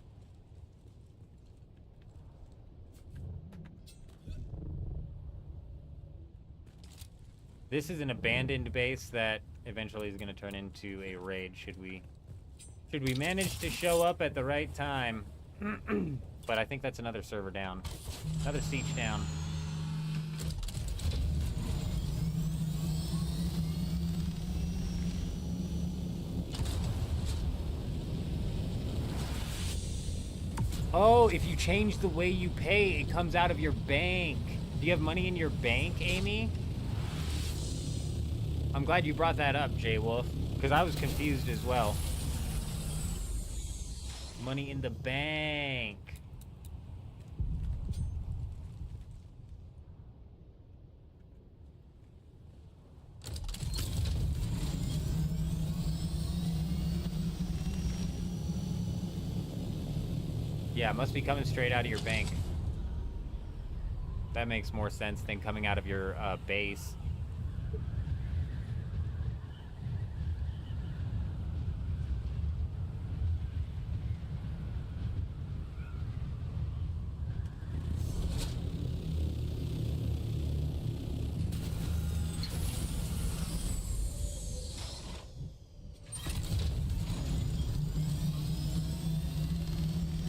This is an abandoned base that eventually is going to turn into a raid should we manage to show up at the right time. But I think that's another server down. Another siege down. Oh, if you change the way you pay, it comes out of your bank. Do you have money in your bank, Amy? I'm glad you brought that up, J-Wolf, because I was confused as well. Money in the bank. Yeah, it must be coming straight out of your bank. That makes more sense than coming out of your base.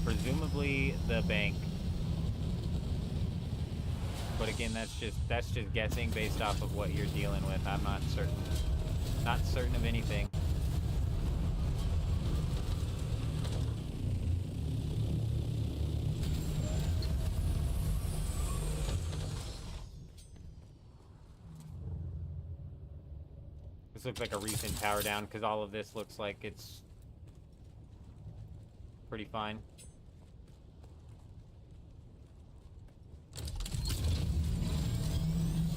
Presumably the bank. But again, that's just guessing based off of what you're dealing with. I'm not certain. Not certain of anything. This looks like a recent power down because all of this looks like it's pretty fine.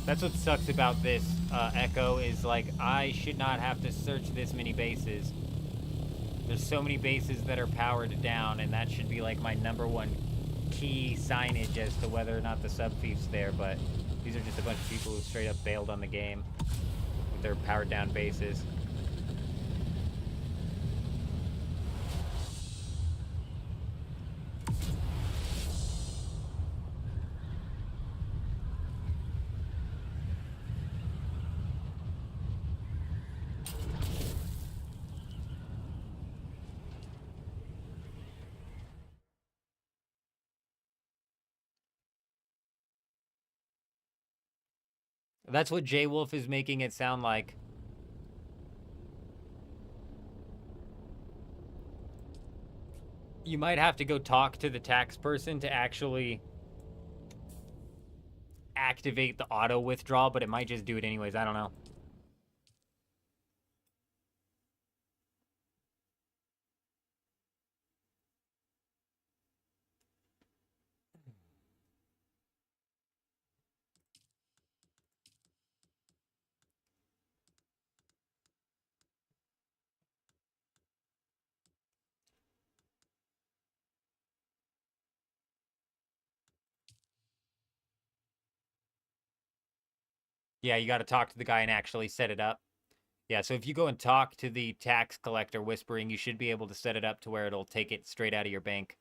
That's what sucks about this, Echo, is like, I should not have to search this many bases. There's so many bases that are powered down, and that should be like my #1 key signage as to whether or not the subfief's there, but these are just a bunch of people who straight up bailed on the game with their powered down bases. That's what J Wolf is making it sound like. You might have to go talk to the tax person to actually activate the auto withdrawal, but it might just do it anyways. I don't know. Yeah, you got to talk to the guy and actually set it up. Yeah, so if you go and talk to the tax collector whispering, you should be able to set it up to where it'll take it straight out of your bank.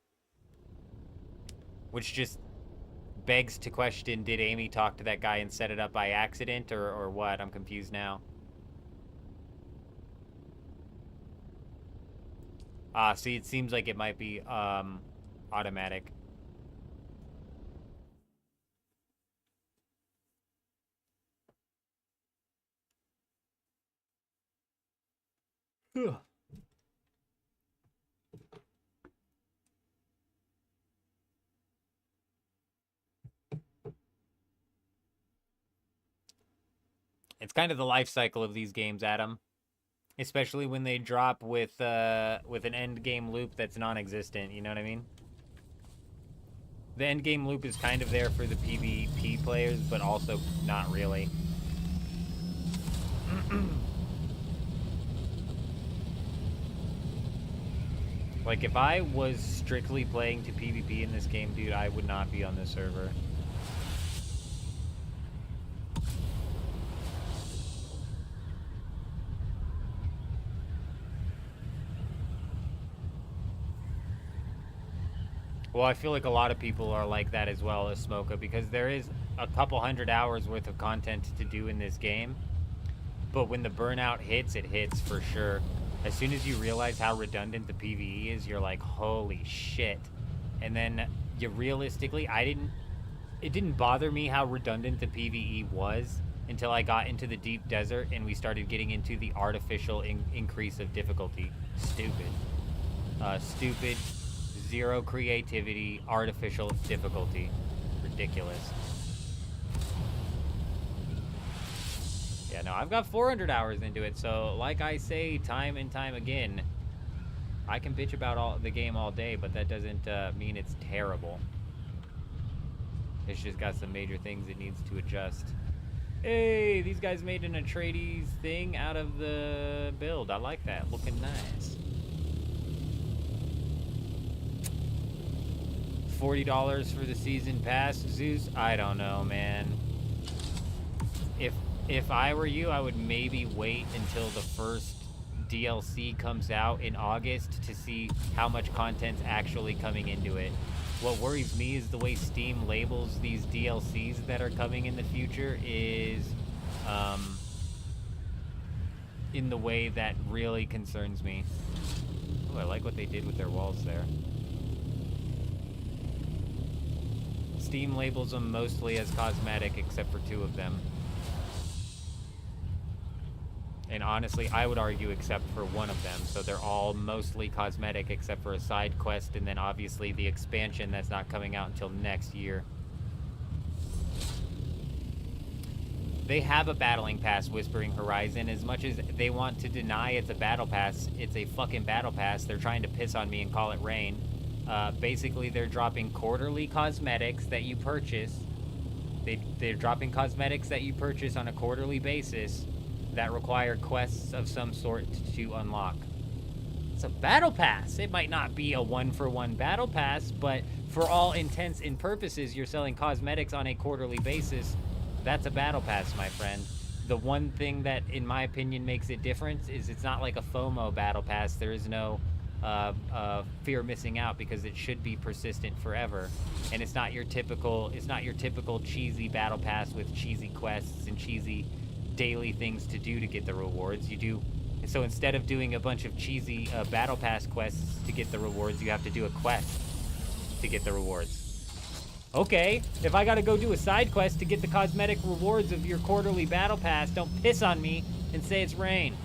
Which just begs to question, did Amy talk to that guy and set it up by accident or what? I'm confused now. See, it seems like it might be automatic. Ugh. It's kind of the life cycle of these games, Adam. Especially when they drop with an end game loop that's non-existent, you know what I mean? The end game loop is kind of there for the PvP players, but also not really. Like, if I was strictly playing to PvP in this game, dude, I would not be on this server. Well, I feel like a lot of people are like that as well as Smoka, because there is a couple hundred hours worth of content to do in this game. But when the burnout hits, it hits for sure. As soon as you realize how redundant the PvE is, you're like, holy shit. And then you realistically, it didn't bother me how redundant the PvE was until I got into the deep desert and we started getting into the artificial increase of difficulty. Stupid. Stupid. Zero creativity, artificial difficulty. Ridiculous. Yeah, no, I've got 400 hours into it, so like I say time and time again, I can bitch about the game all day, but that doesn't mean it's terrible. It's just got some major things it needs to adjust. Hey, these guys made an Atreides thing out of the build. I like that. Looking nice. $40 for the season pass, Zeus? I don't know, man. If I were you, I would maybe wait until the first DLC comes out in August to see how much content's actually coming into it. What worries me is the way Steam labels these DLCs that are coming in the future is in the way that really concerns me. Oh, I like what they did with their walls there. Steam labels them mostly as cosmetic, except for 2 of them. And honestly, I would argue except for 1 of them. So they're all mostly cosmetic, except for a side quest, and then obviously the expansion that's not coming out until next year. They have a battling pass, Whispering Horizon. As much as they want to deny it's a battle pass, it's a fucking battle pass. They're trying to piss on me and call it rain. Basically, they're dropping quarterly cosmetics that you purchase. They're dropping cosmetics that you purchase on a quarterly basis that require quests of some sort to unlock. It's a battle pass. It might not be a one-for-one battle pass, but for all intents and purposes, you're selling cosmetics on a quarterly basis. That's a battle pass, my friend. The one thing that, in my opinion, makes it different is it's not like a FOMO battle pass. There is no fear of missing out because it should be persistent forever, and it's not your typical cheesy battle pass with cheesy quests and cheesy daily things to do to get the rewards. So instead of doing a bunch of cheesy battle pass quests to get the rewards, you have to do a quest to get the rewards. Okay, if I gotta go do a side quest to get the cosmetic rewards of your quarterly battle pass, don't piss on me and say it's rain.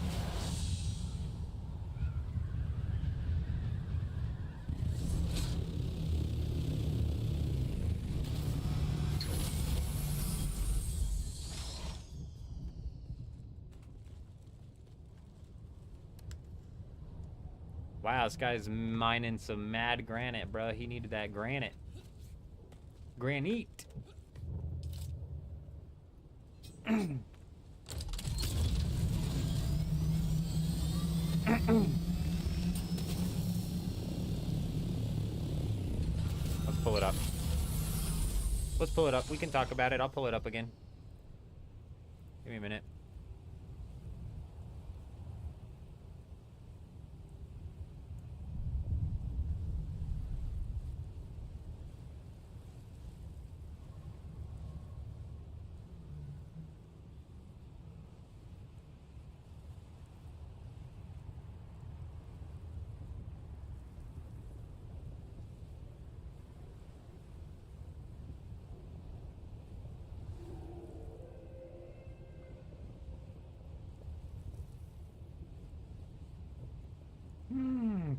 Wow, this guy's mining some mad granite, bro. He needed that granite. Granite. Let's pull it up. Let's pull it up. We can talk about it. I'll pull it up again. Give me a minute.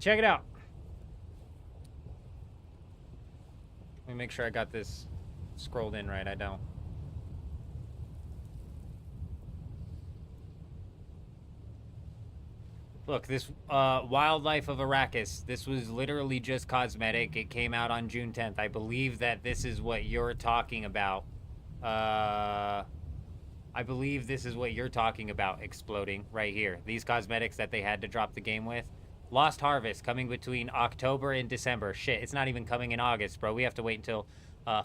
Check it out. Let me make sure I got this scrolled in right. I don't. Look, this Wildlife of Arrakis, this was literally just cosmetic. It came out on June 10th. I believe that this is what you're talking about. I believe this is what you're talking about exploding right here. These cosmetics that they had to drop the game with. Lost Harvest coming between October and December. Shit, it's not even coming in August, bro. We have to wait until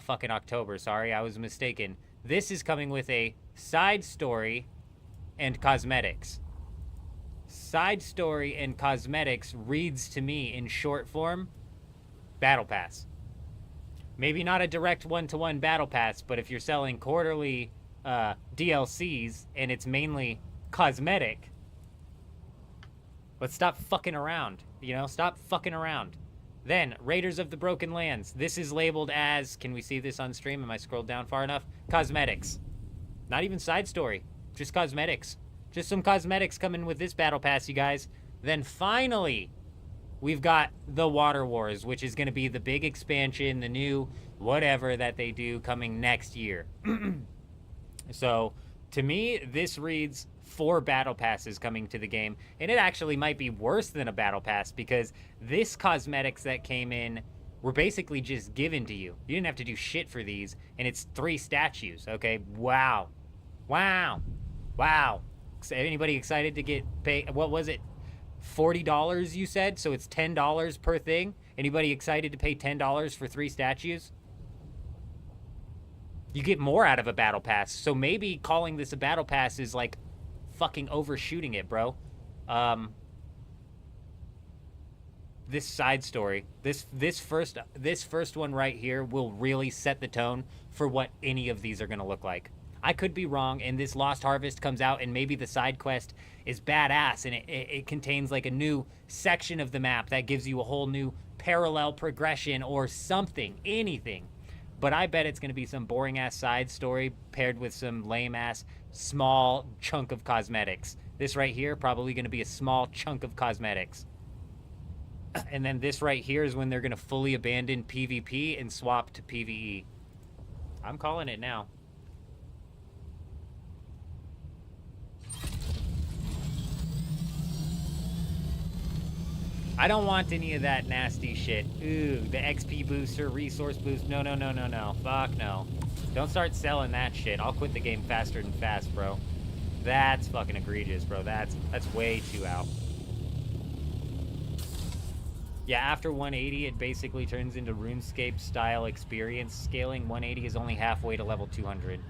fucking October. Sorry, I was mistaken. This is coming with a side story and cosmetics. Side story and cosmetics reads to me in short form, Battle Pass. Maybe not a direct one-to-one Battle Pass, but if you're selling quarterly DLCs and it's mainly cosmetic, let's stop fucking around, you know? Stop fucking around. Then, Raiders of the Broken Lands. This is labeled as, can we see this on stream? Am I scrolled down far enough? Cosmetics. Not even side story. Just cosmetics. Just some cosmetics coming with this Battle Pass, you guys. Then finally, we've got the Water Wars, which is going to be the big expansion, the new whatever that they do coming next year. So, to me, this reads 4 battle passes coming to the game, and it actually might be worse than a battle pass because this cosmetics that came in were basically just given to you. You didn't have to do shit for these, and it's 3 statues, okay? Wow. Wow. Wow. Anybody excited to get paid? What was it? $40 you said? So it's $10 per thing? Anybody excited to pay $10 for 3 statues? You get more out of a battle pass, so maybe calling this a battle pass is like fucking overshooting it, bro. This side story, this first one right here will really set the tone for what any of these are gonna look like. I could be wrong, and this Lost Harvest comes out, and maybe the side quest is badass, and it contains like a new section of the map that gives you a whole new parallel progression or something, anything. But I bet it's going to be some boring-ass side story paired with some lame-ass small chunk of cosmetics. This right here, probably going to be a small chunk of cosmetics. And then this right here is when they're going to fully abandon PvP and swap to PvE. I'm calling it now. I don't want any of that nasty shit. Ooh, the XP booster, resource boost. No, no, no, no, no. Fuck no. Don't start selling that shit. I'll quit the game faster than fast, bro. That's fucking egregious, bro. That's way too out. Yeah, after 180, it basically turns into RuneScape style experience scaling. 180 is only halfway to level 200.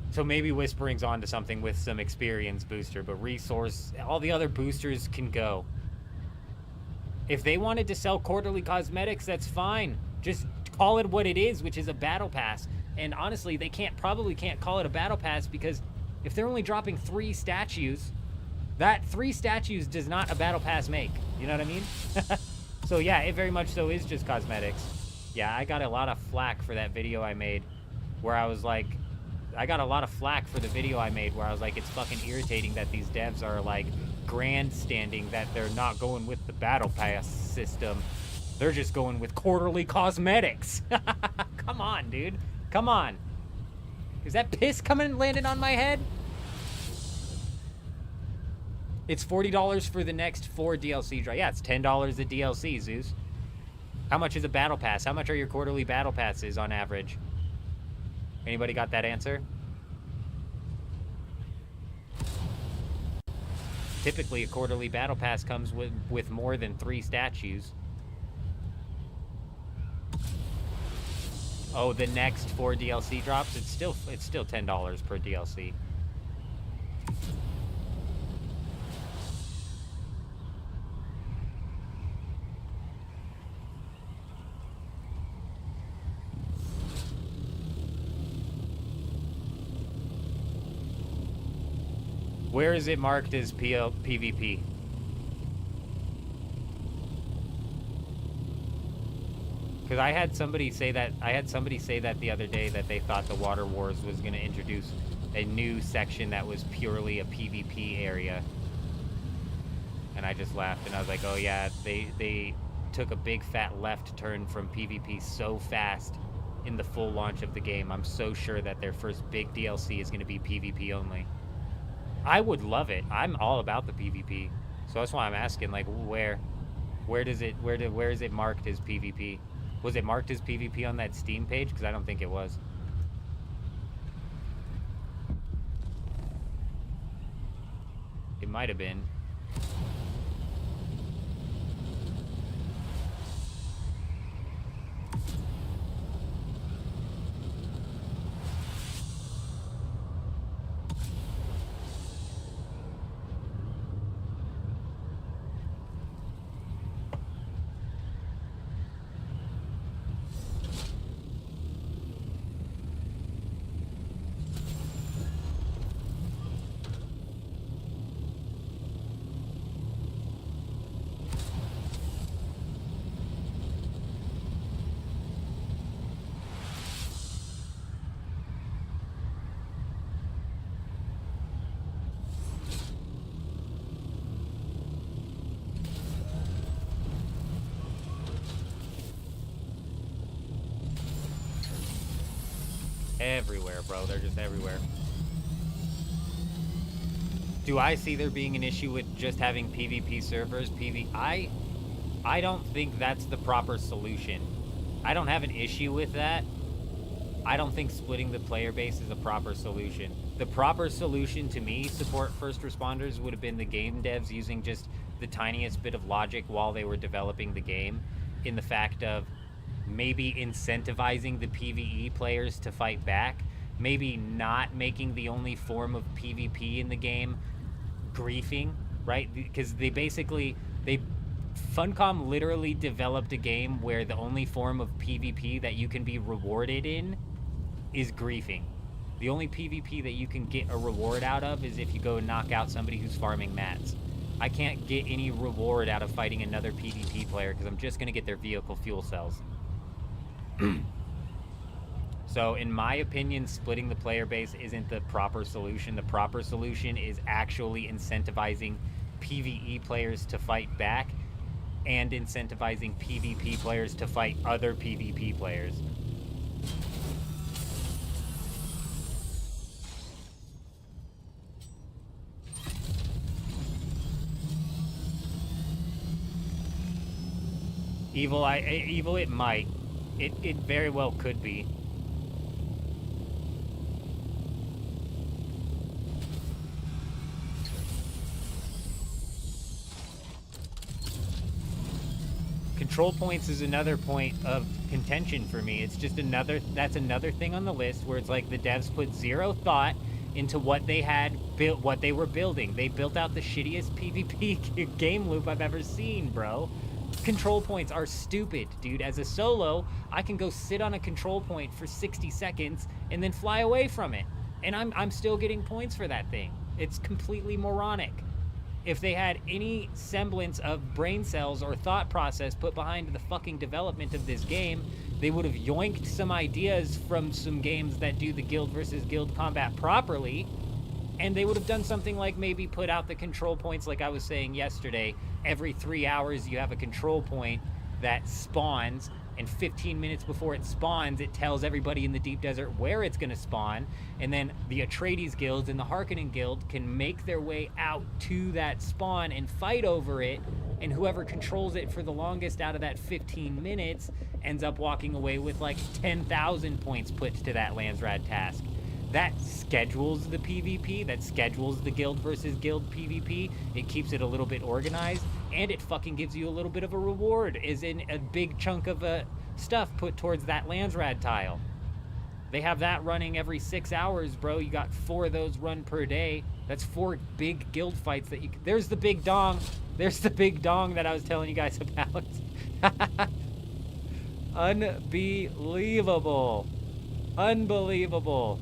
So maybe Whispering's onto something with some experience booster, but resource, all the other boosters can go. If they wanted to sell quarterly cosmetics, that's fine. Just call it what it is, which is a battle pass. And honestly, they probably can't call it a battle pass because if they're only dropping 3 statues, that 3 statues does not a battle pass make. You know what I mean? So yeah, it very much so is just cosmetics. Yeah, I got a lot of flack for that video I made where I was like, I got a lot of flack for the video I made where I was like, it's fucking irritating that these devs are like grandstanding that they're not going with the battle pass system. They're just going with quarterly cosmetics. Come on, dude. Come on. Is that piss coming and landing on my head? It's $40 for the next 4 DLC drops. Yeah, it's $10 a DLC, Zeus. How much is a battle pass? How much are your quarterly battle passes on average? Anybody got that answer? Typically, a quarterly battle pass comes with more than 3 statues. Oh, the next 4 DLC drops? It's still $10 per DLC. Where is it marked as PvP? Because I had somebody say that the other day that they thought the Water Wars was going to introduce a new section that was purely a PvP area. And I just laughed and I was like, oh yeah, they took a big fat left turn from PvP so fast in the full launch of the game. I'm so sure that their first big DLC is going to be PvP only. I would love it. I'm all about the PvP. So that's why I'm asking, like, where is it marked as PvP? Was it marked as PvP on that Steam page? Because I don't think it was. It might have been. Everywhere, bro. They're just everywhere. Do I see there being an issue with just having PvP servers? I don't think that's the proper solution. I don't have an issue with that. I don't think splitting the player base is a proper solution. The proper solution to me, support first responders, would have been the game devs using just the tiniest bit of logic while they were developing the game, in the fact of maybe incentivizing the PvE players to fight back, maybe not making the only form of PvP in the game griefing, right? Because Funcom literally developed a game where the only form of PvP that you can be rewarded in is griefing. The only PvP that you can get a reward out of is if you go knock out somebody who's farming mats. I can't get any reward out of fighting another PvP player because I'm just going to get their vehicle fuel cells. So in my opinion, splitting the player base isn't the proper solution. The proper solution is actually incentivizing PvE players to fight back and incentivizing PvP players to fight other PvP players. Evil, it might. It very well could be. Control points is another point of contention for me. It's just that's another thing on the list where it's like the devs put zero thought into what they had built, what they were building. They built out the shittiest PvP game loop I've ever seen, bro. Control points are stupid, dude. As a solo, I can go sit on a control point for 60 seconds and then fly away from it. And I'm still getting points for that thing. It's completely moronic. if they had any semblance of brain cells or thought process put behind the fucking development of this game, they would have yoinked some ideas from some games that do the guild versus guild combat properly, and they would have done something like maybe put out the control points like I was saying yesterday. Every 3 hours you have a control point that spawns, and 15 minutes before it spawns, it tells everybody in the deep desert where it's going to spawn, and then the Atreides guilds and the Harkonnen guild can make their way out to that spawn and fight over it, and whoever controls it for the longest out of that 15 minutes ends up walking away with like 10,000 points put to that Landsrad task. That schedules the PvP, that schedules the guild versus guild PvP. It keeps it a little bit organized, and it fucking gives you a little bit of a reward, is in a big chunk of stuff put towards that Landsrad tile. They have that running every 6 hours, bro. You got 4 of those run per day. That's 4 big guild fights that you... There's the big dong. There's the big dong that I was telling you guys about. Unbelievable. Unbelievable.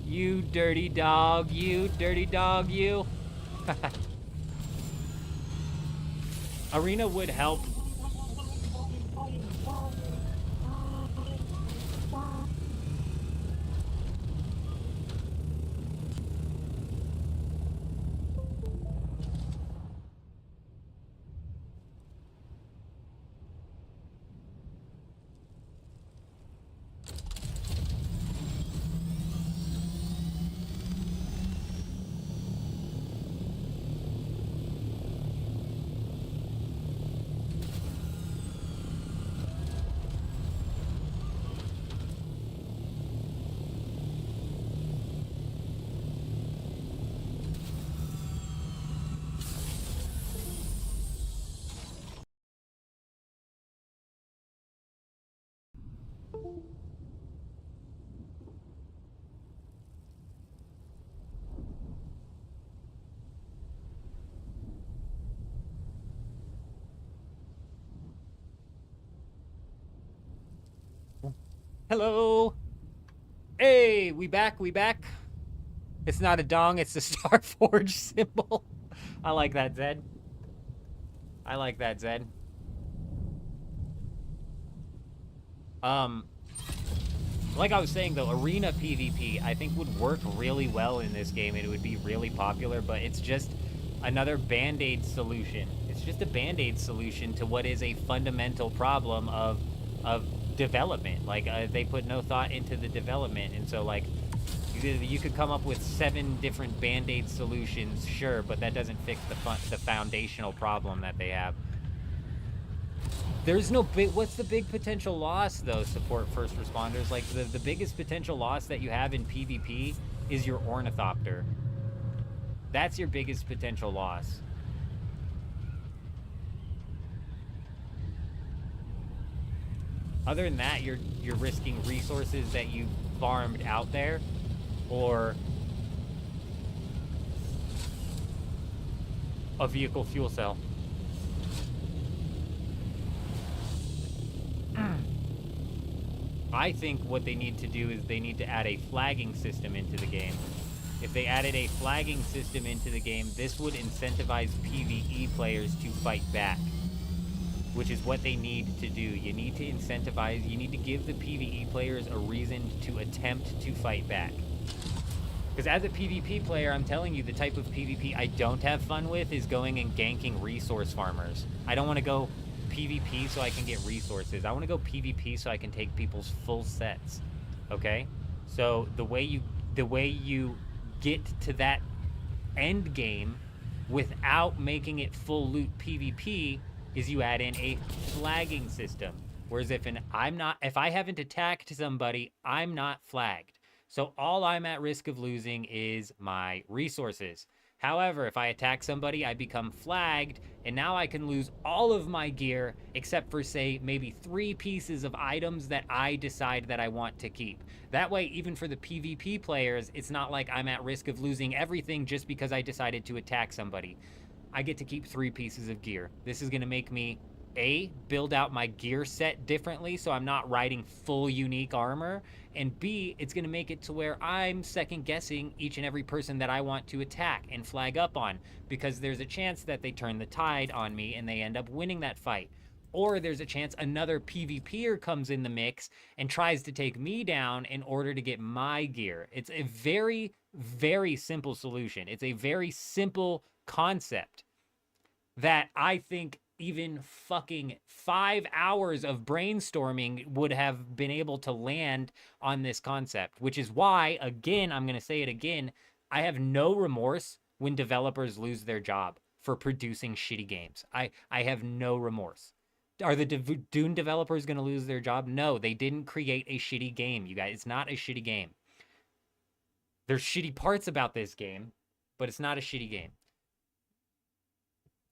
You dirty dog, you dirty dog, you. Arena would help. Hello. Hey, we back, we back. It's not a dong, it's the Starforge symbol. I like that, Zed. I like that, Zed. Like I was saying though, arena PvP I think would work really well in this game, and it would be really popular, but it's just another band-aid solution. It's just a band-aid solution to what is a fundamental problem of development. Like they put no thought into the development, and so like you could come up with 7 different band-aid solutions, sure, but that doesn't fix the foundational problem that they have. There's no big... What's the big potential loss, though, support first responders? Like, the biggest potential loss that you have in PvP is your Ornithopter. That's your biggest potential loss. Other than that, you're risking resources that you farmed out there, or a vehicle fuel cell. I think what they need to do is they need to add a flagging system into the game. If they added a flagging system into the game, this would incentivize PvE players to fight back, which is what they need to do. You need to incentivize, you need to give the PvE players a reason to attempt to fight back. Because as a PvP player, I'm telling you, the type of PvP I don't have fun with is going and ganking resource farmers. I don't want to go PvP so I can get resources. I want to go PvP so I can take people's full sets. Okay? So the way you get to that end game without making it full loot PvP is you add in a flagging system. Whereas if I haven't attacked somebody, I'm not flagged. So all I'm at risk of losing is my resources. However, if I attack somebody, I become flagged, and now I can lose all of my gear except for, say, maybe 3 pieces of items that I decide that I want to keep. That way, even for the PvP players, it's not like I'm at risk of losing everything just because I decided to attack somebody. I get to keep 3 pieces of gear. This is going to make me A, build out my gear set differently so I'm not riding full unique armor, and B, it's going to make it to where I'm second guessing each and every person that I want to attack and flag up on, because there's a chance that they turn the tide on me and they end up winning that fight. Or there's a chance another PvPer comes in the mix and tries to take me down in order to get my gear. It's a very, very simple solution. It's a very simple concept that I think even fucking 5 hours of brainstorming would have been able to land on this concept, which is why, again, I'm going to say it again, I have no remorse when developers lose their job for producing shitty games. I have no remorse. Are the Dune developers going to lose their job? No, they didn't create a shitty game, you guys. It's not a shitty game. There's shitty parts about this game, but it's not a shitty game.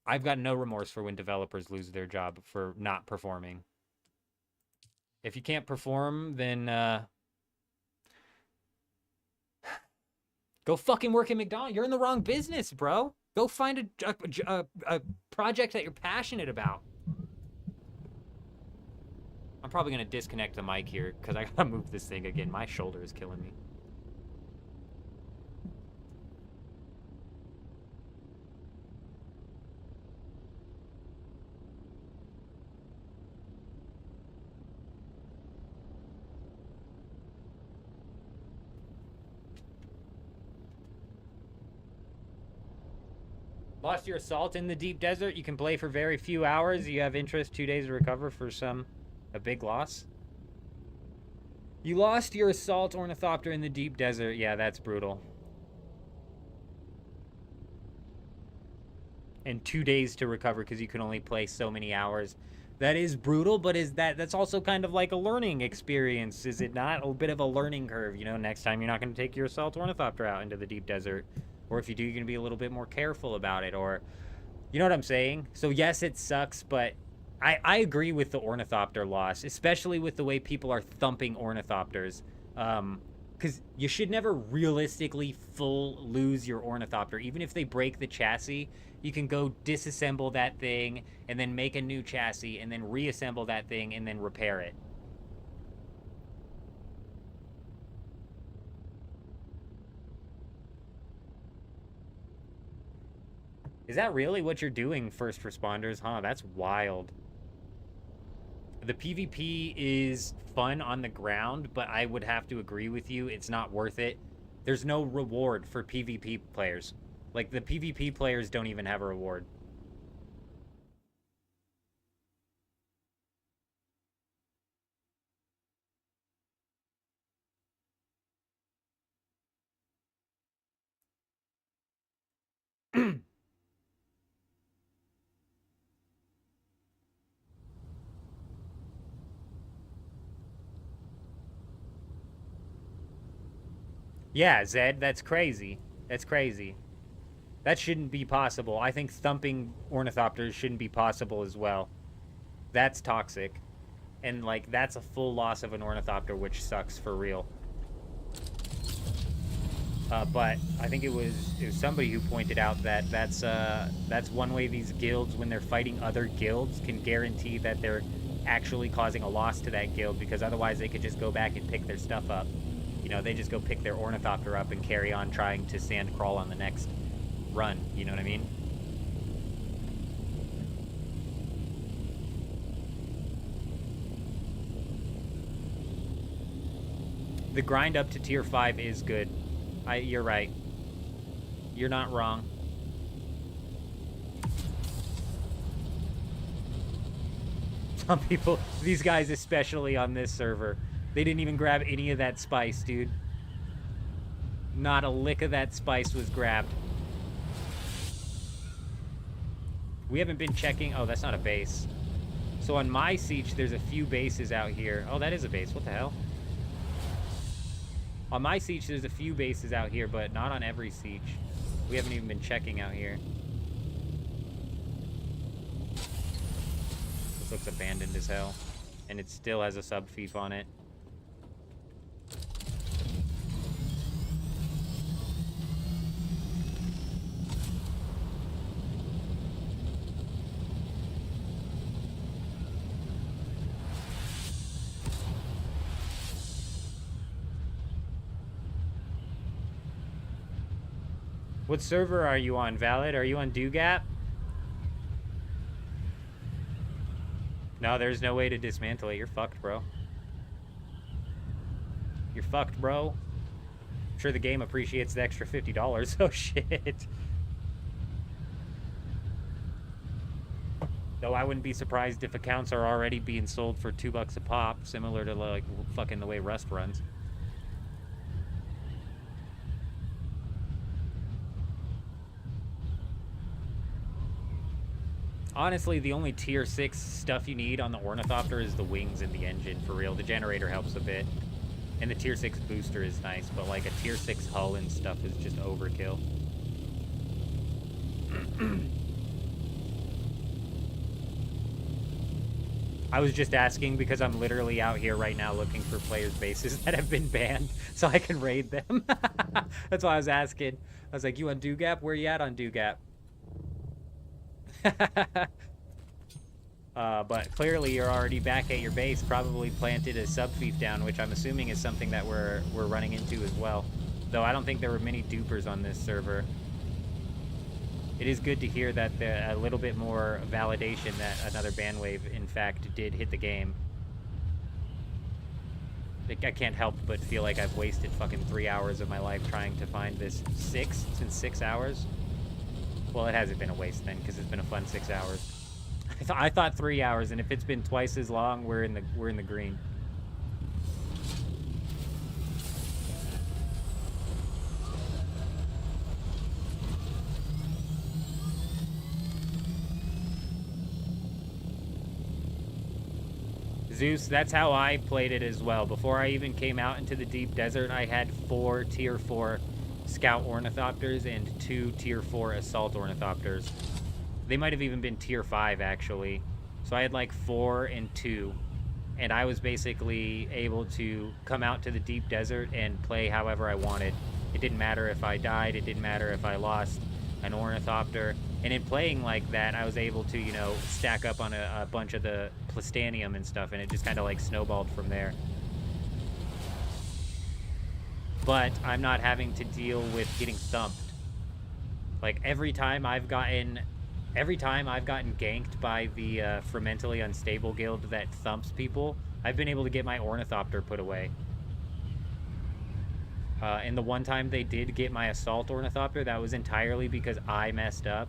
I've got no remorse for when developers lose their job for not performing. If you can't perform, then go fucking work at McDonald's. You're in the wrong business, bro. Go find a project that you're passionate about. I'm probably going to disconnect the mic here because I got to move this thing again. My shoulder is killing me. Lost your assault in the deep desert. You can play for very few hours. You have interest 2 days to recover for a big loss. You lost your assault ornithopter in the deep desert. Yeah, that's brutal. And 2 days to recover because you can only play so many hours. That is brutal, but that's also kind of like a learning experience, is it not? A bit of a learning curve. You know, next time you're not going to take your assault ornithopter out into the deep desert. Or if you do, you're going to be a little bit more careful about it. Or, you know what I'm saying? So yes, it sucks, but I agree with the ornithopter loss, especially with the way people are thumping ornithopters. Because you should never realistically lose your ornithopter. Even if they break the chassis, you can go disassemble that thing and then make a new chassis and then reassemble that thing and then repair it. Is that really what you're doing, first responders? Huh, that's wild. The PvP is fun on the ground, but I would have to agree with you. It's not worth it. There's no reward for PvP players. Like, the PvP players don't even have a reward. Yeah, Zed, that's crazy. That's crazy. That shouldn't be possible. I think thumping ornithopters shouldn't be possible as well. That's toxic. And, like, that's a full loss of an ornithopter, which sucks for real. But I think it was somebody who pointed out that that's one way these guilds, when they're fighting other guilds, can guarantee that they're actually causing a loss to that guild, because otherwise they could just go back and pick their stuff up. You know, they just go pick their ornithopter up and carry on trying to sand crawl on the next run. You know what I mean? The grind up to tier 5 is good. You're right. You're not wrong. Some people, these guys especially on this server, they didn't even grab any of that spice, dude. Not a lick of that spice was grabbed. We haven't been checking. Oh, that's not a base. So on my siege, there's a few bases out here. Oh, that is a base. What the hell? On my siege, there's a few bases out here, but not on every siege. We haven't even been checking out here. This looks abandoned as hell. And it still has a sub-fief on it. What server are you on, Valid? Are you on Dugap? No, there's no way to dismantle it. You're fucked, bro. You're fucked, bro. I'm sure the game appreciates the extra $50. Oh, shit. Though I wouldn't be surprised if accounts are already being sold for $2 a pop, similar to, like, fucking the way Rust runs. Honestly, the only tier 6 stuff you need on the Ornithopter is the wings and the engine, for real. The generator helps a bit. And the tier 6 booster is nice, but like a tier 6 hull and stuff is just overkill. I was just asking because I'm literally out here right now looking for players' bases that have been banned so I can raid them. That's why I was asking. I was like, you on Dugap? Where you at on Dugap? But clearly you're already back at your base, probably planted a sub-fief down, which I'm assuming is something that we're running into as well. Though I don't think there were many dupers on this server. It is good to hear that a little bit more validation that another ban wave, in fact, did hit the game. I can't help but feel like I've wasted fucking 3 hours of my life trying to find this. 6? Since 6 hours? Well, it hasn't been a waste then, because it's been a fun 6 hours. I thought 3 hours, and if it's been twice as long, we're in the green. Zeus, that's how I played it as well. Before I even came out into the deep desert, I had 4 tier 4 scout ornithopters and 2 tier 4 assault ornithopters. They might have even been tier 5, actually. So I had like 4 and 2. And I was basically able to come out to the deep desert and play however I wanted. It didn't matter if I died. It didn't matter if I lost an ornithopter. And in playing like that, I was able to, you know, stack up on a bunch of the plastanium and stuff. And it just kind of like snowballed from there. But I'm not having to deal with getting thumped. Like every time I've gotten ganked by the fermentally unstable guild that thumps people, I've been able to get my ornithopter put away. And the one time they did get my assault ornithopter, that was entirely because I messed up.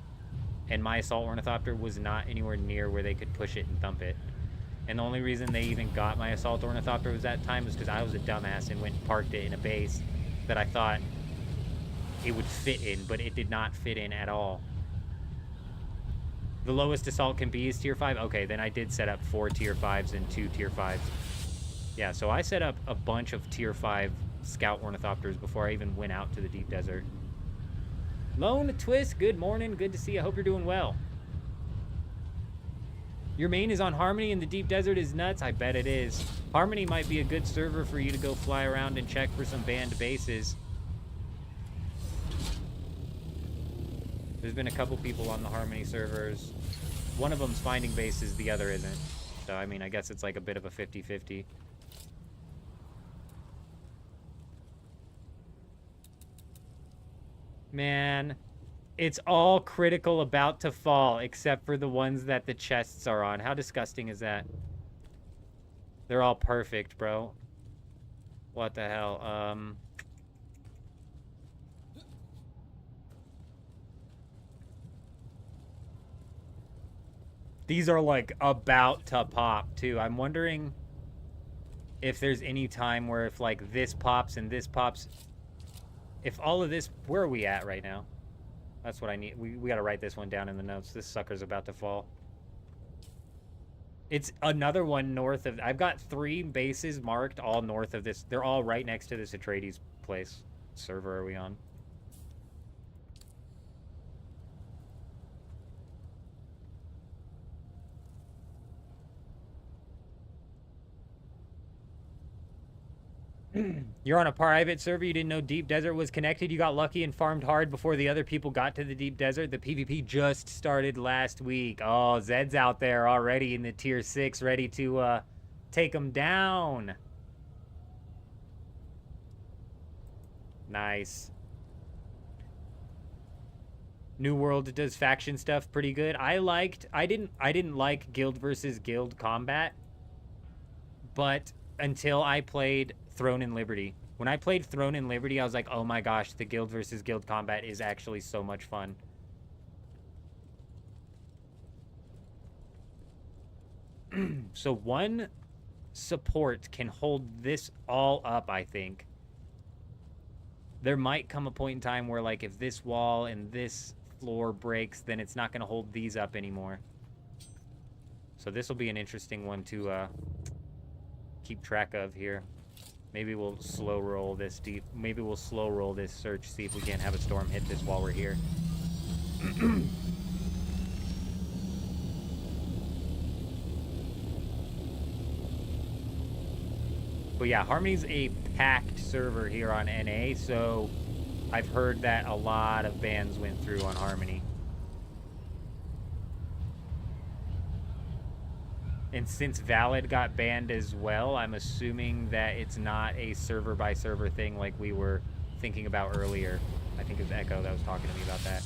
And my assault ornithopter was not anywhere near where they could push it and thump it. And the only reason they even got my assault ornithopter was that time was because I was a dumbass and went and parked it in a base that I thought it would fit in, but it did not fit in at all. The lowest assault can be is tier 5? Okay, then I did set up 4 tier 5s and 2 tier 5s. Yeah, so I set up a bunch of tier 5 scout ornithopters before I even went out to the deep desert. Lone Twist, good morning. Good to see you. I hope you're doing well. Your main is on Harmony and the deep desert is nuts? I bet it is. Harmony might be a good server for you to go fly around and check for some banned bases. There's been a couple people on the Harmony servers. One of them's finding bases, the other isn't. So, I mean, I guess it's like a bit of a 50-50. Man, it's all critical about to fall, except for the ones that the chests are on. How disgusting is that? They're all perfect, bro. What the hell? These are, like, about to pop, too. I'm wondering if there's any time where if, like, this pops and this pops... If all of this... Where are we at right now? That's what I need. We gotta write this one down in the notes. This sucker's about to fall. It's another one north of... I've got 3 bases marked all north of this. They're all right next to this Atreides place. What server are we on? You're on a private server. You didn't know Deep Desert was connected. You got lucky and farmed hard before the other people got to the Deep Desert. The PvP just started last week. Oh, Zed's out there already in the tier 6, ready to take them down. Nice. New World does faction stuff pretty good. I didn't like guild versus guild combat, but until I played Throne and Liberty. When I played Throne and Liberty, I was like, oh my gosh, the guild versus guild combat is actually so much fun. So one support can hold this all up, I think. There might come a point in time where, like, if this wall and this floor breaks, then it's not going to hold these up anymore. So this will be an interesting one to keep track of here. Maybe we'll slow roll this deep. Maybe we'll slow roll this search, see if we can't have a storm hit this while we're here. But yeah, Harmony's a packed server here on NA, so I've heard that a lot of bans went through on Harmony. And since Valid got banned as well, I'm assuming that it's not a server-by-server thing like we were thinking about earlier. I think it was Echo that was talking to me about that.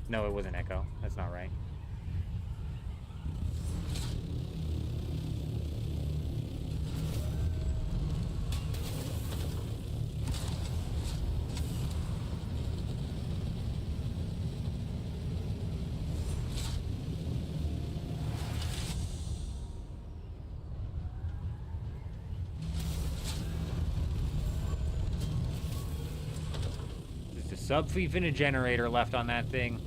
No, it wasn't Echo. That's not right. Subfleet and a generator left on that thing.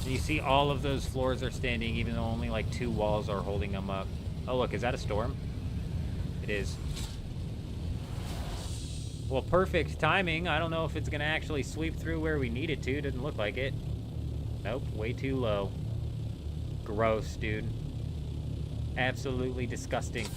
And you see all of those floors are standing, even though only like 2 walls are holding them up. Oh, look, is that a storm? It is. Well, perfect timing. I don't know if it's going to actually sweep through where we need it to. Doesn't look like it. Nope, way too low. Gross, dude. Absolutely disgusting.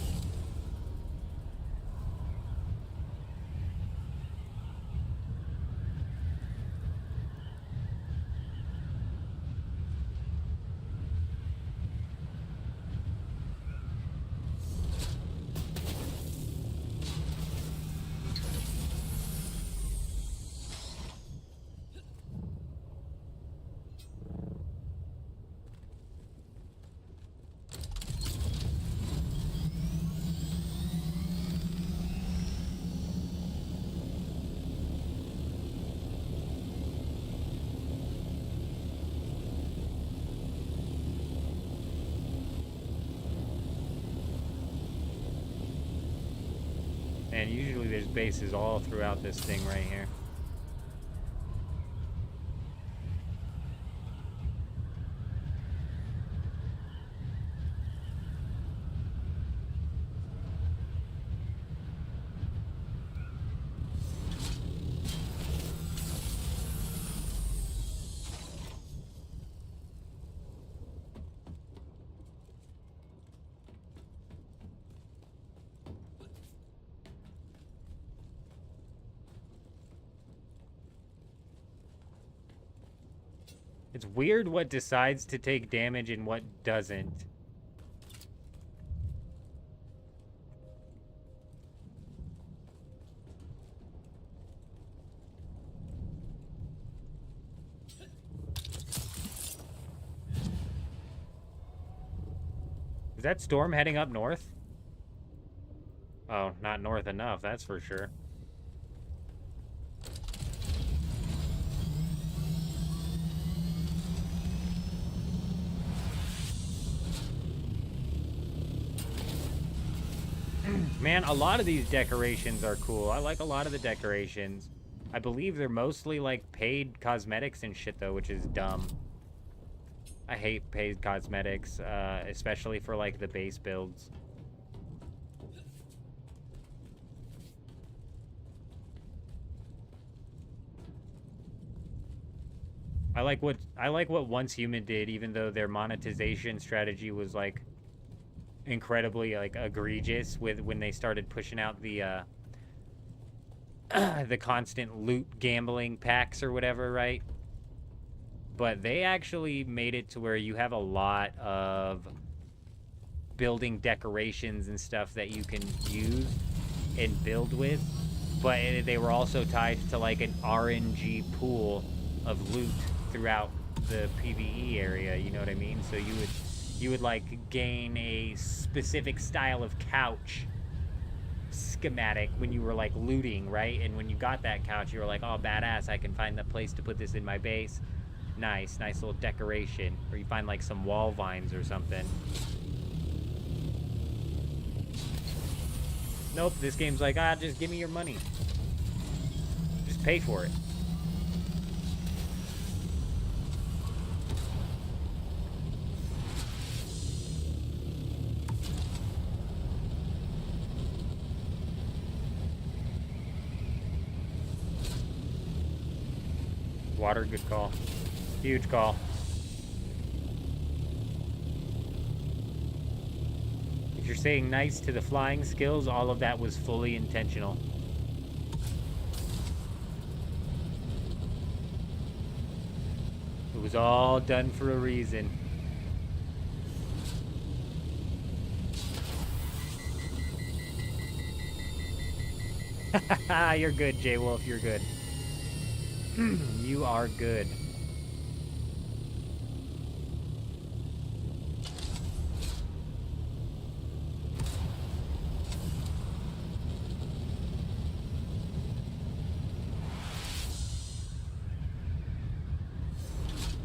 And usually there's bases all throughout this thing right here. It's weird what decides to take damage and what doesn't. Is that storm heading up north? Oh, not north enough, that's for sure. Man, a lot of these decorations are cool. I like a lot of the decorations. I believe they're mostly like paid cosmetics and shit though, which is dumb. I hate paid cosmetics, especially for like the base builds. I like what Once Human did, even though their monetization strategy was like incredibly like egregious with when they started pushing out the the constant loot gambling packs or whatever, right? But they actually made it to where you have a lot of building decorations and stuff that you can use and build with but they were also tied to like an RNG pool of loot throughout the PvE area, you know what I mean? So you would like gain a specific style of couch schematic when you were like looting, right? And when you got that couch, you were like, oh, badass, I can find the place to put this in my base. Nice little decoration. Or you find like some wall vines or something. Nope, this game's like, just give me your money. Just pay for it. Water, good call. Huge call. If you're saying nice to the flying skills, all of that was fully intentional. It was all done for a reason. You're good, J-Wolf, you're good. You are good.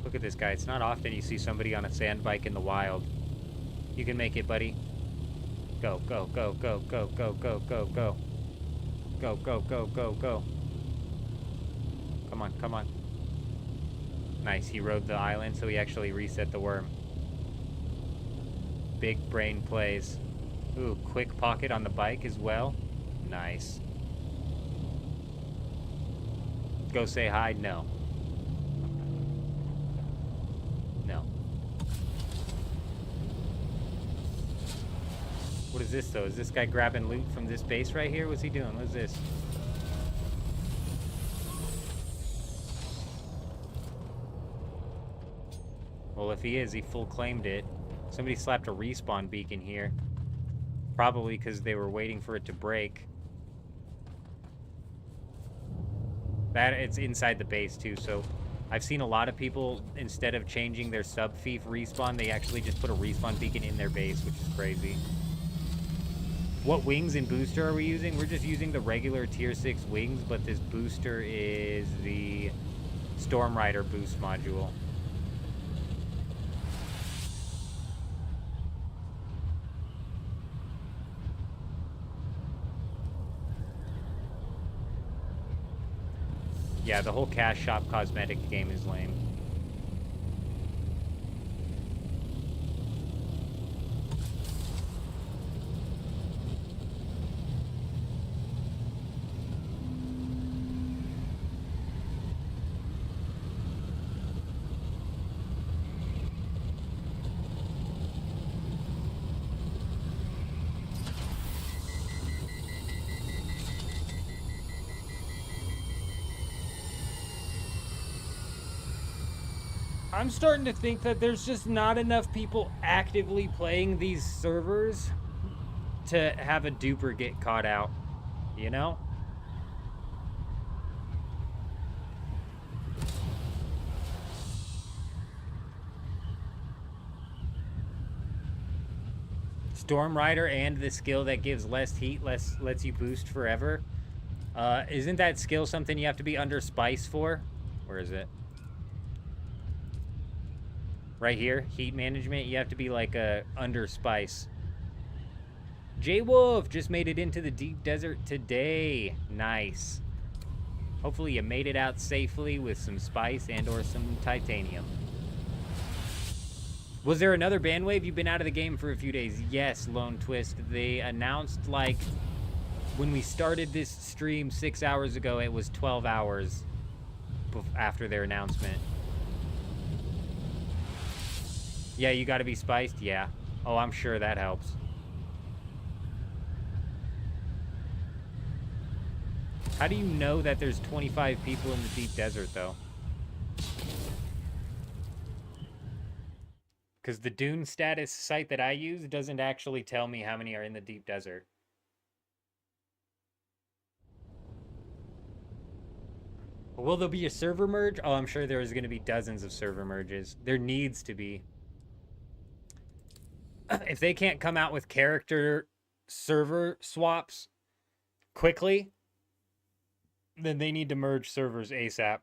Look at this guy. It's not often you see somebody on a sand bike in the wild. You can make it, buddy. Go, go, go, go, go, go, go, go, go. Go, go, go, go, go. Come on, come on. Nice, he rode the island, so he actually reset the worm. Big brain plays. Ooh, quick pocket on the bike as well. Nice. Go say hi? No. No. What is this, though? Is this guy grabbing loot from this base right here? What's he doing? What is this? Well, if he is, he full claimed it. Somebody slapped a respawn beacon here. Probably because they were waiting for it to break. It's inside the base too, so I've seen a lot of people, instead of changing their sub-thief respawn, they actually just put a respawn beacon in their base, which is crazy. What wings and booster are we using? We're just using the regular tier 6 wings, but this booster is the Storm Rider boost module. Yeah, the whole cash shop cosmetic game is lame. I'm starting to think that there's just not enough people actively playing these servers to have a duper get caught out, you know? Storm Rider and the skill that gives less heat, lets you boost forever. Isn't that skill something you have to be under spice for? Where is it? Right here, heat management, you have to be like under spice. J-Wolf just made it into the deep desert today. Nice. Hopefully you made it out safely with some spice and or some titanium. Was there another ban wave? You've been out of the game for a few days. Yes, Lone Twist. They announced, like, when we started this stream 6 hours ago, it was 12 hours after their announcement. Yeah, you gotta be spiced? Yeah. Oh, I'm sure that helps. How do you know that there's 25 people in the deep desert, though? Because the Dune status site that I use doesn't actually tell me how many are in the deep desert. Will there be a server merge? Oh, I'm sure there is going to be dozens of server merges. There needs to be. If they can't come out with character server swaps quickly, then they need to merge servers ASAP.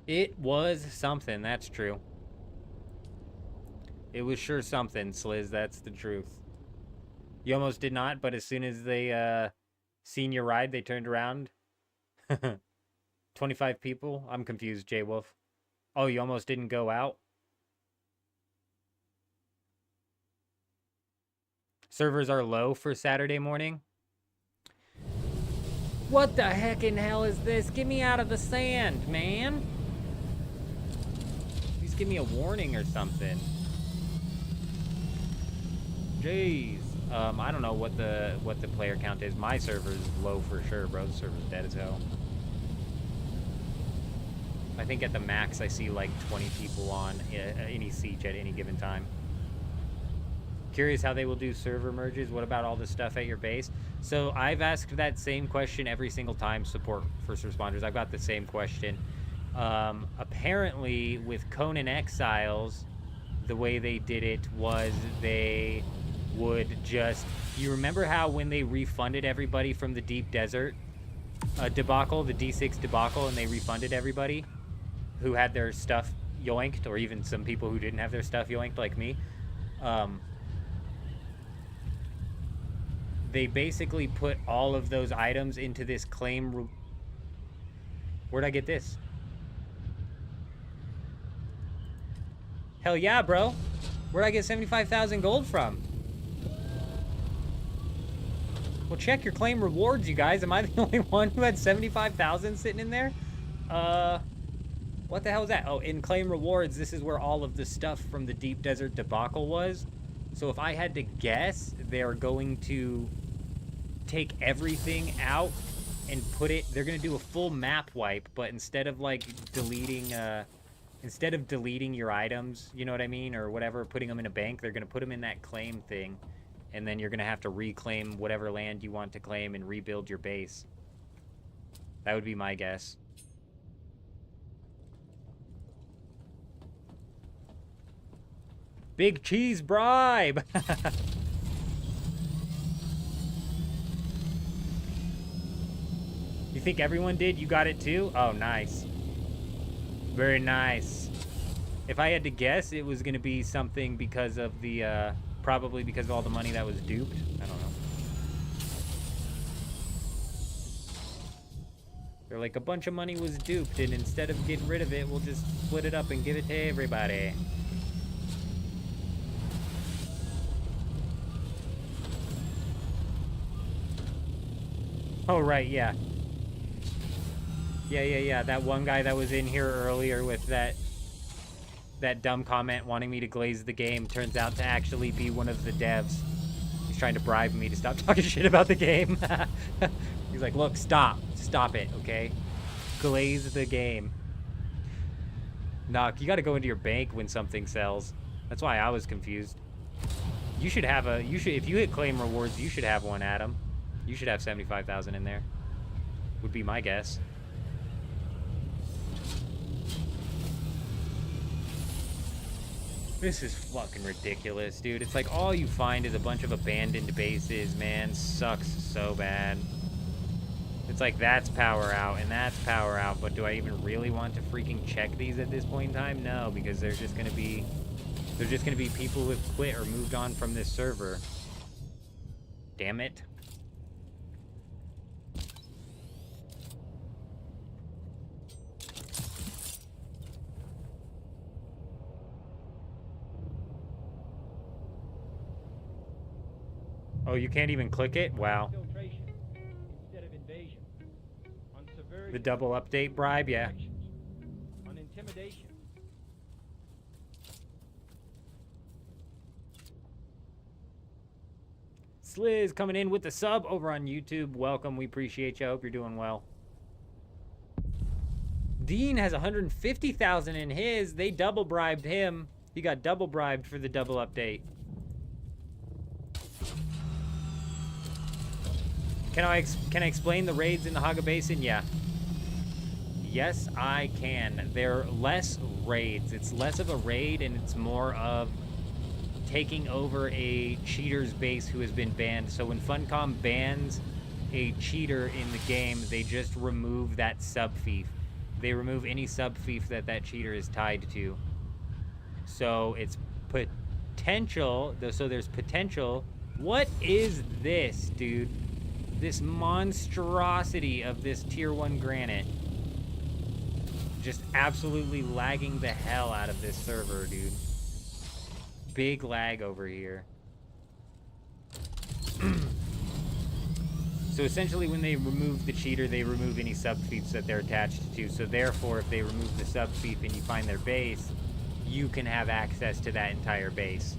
It was something, that's true. It was sure something, Sliz, that's the truth. You almost did not, but as soon as they seen your ride, they turned around. 25 people? I'm confused, J-Wolf. Oh, you almost didn't go out? Servers are low for Saturday morning? What the heck in hell is this? Get me out of the sand, man. Please give me a warning or something. Jeez. I don't know what the player count is. My server's low for sure, bro. The server's dead as hell. I think at the max I see like 20 people on any siege at any given time. Curious how they will do server merges. What about all the stuff at your base? So I've asked that same question every single time support first responders. I've got the same question. Apparently with Conan Exiles, the way they did it was they would just... You remember how when they refunded everybody from the Deep Desert debacle, the D6 debacle, and they refunded everybody who had their stuff yoinked, or even some people who didn't have their stuff yoinked like me? They basically put all of those items into this claim... Where'd I get this? Hell yeah, bro. Where'd I get 75,000 gold from? Well, check your claim rewards, you guys. Am I the only one who had 75,000 sitting in there? What the hell is that? Oh, in claim rewards, this is where all of the stuff from the Deep Desert debacle was. So if I had to guess, they're going to take everything out and put it... They're going to do a full map wipe, but instead of, like, deleting your items, you know what I mean, or whatever, putting them in a bank, they're going to put them in that claim thing, and then you're going to have to reclaim whatever land you want to claim and rebuild your base. That would be my guess. Big cheese bribe! You think everyone did? You got it too? Oh, nice. Very nice. If I had to guess, it was going to be something because of the, probably because of all the money that was duped. I don't know. They're like, a bunch of money was duped, and instead of getting rid of it, we'll just split it up and give it to everybody. Oh, right, yeah. Yeah. That one guy that was in here earlier with that dumb comment wanting me to glaze the game turns out to actually be one of the devs. He's trying to bribe me to stop talking shit about the game. He's like, look, stop it, okay? Glaze the game. Knock, you gotta go into your bank when something sells. That's why I was confused. You should have if you hit claim rewards, you should have one, Adam. You should have 75,000 in there. Would be my guess. This is fucking ridiculous, dude. It's like all you find is a bunch of abandoned bases, man. Sucks so bad. It's like that's power out and that's power out, but do I even really want to freaking check these at this point in time? No, because there's just gonna be people who have quit or moved on from this server. Damn it. Oh, you can't even click it? Wow. Infiltration instead of invasion. On subversion. The double update bribe, yeah. On intimidation. Sliz coming in with the sub over on YouTube. Welcome. We appreciate you. I hope you're doing well. Dean has 150,000 in his. They double bribed him. He got double bribed for the double update. Can I explain the raids in the Hagga Basin? Yeah. Yes, I can. They're less raids. It's less of a raid, and it's more of taking over a cheater's base who has been banned. So when Funcom bans a cheater in the game, they just remove that sub-fief. They remove any sub-fief that that cheater is tied to. So it's potential. So there's potential. What is this, dude? This monstrosity of this tier 1 granite. Just absolutely lagging the hell out of this server, dude. Big lag over here. So essentially when they remove the cheater, they remove any sub-fiefs that they're attached to. So therefore, if they remove the sub-fief and you find their base, you can have access to that entire base.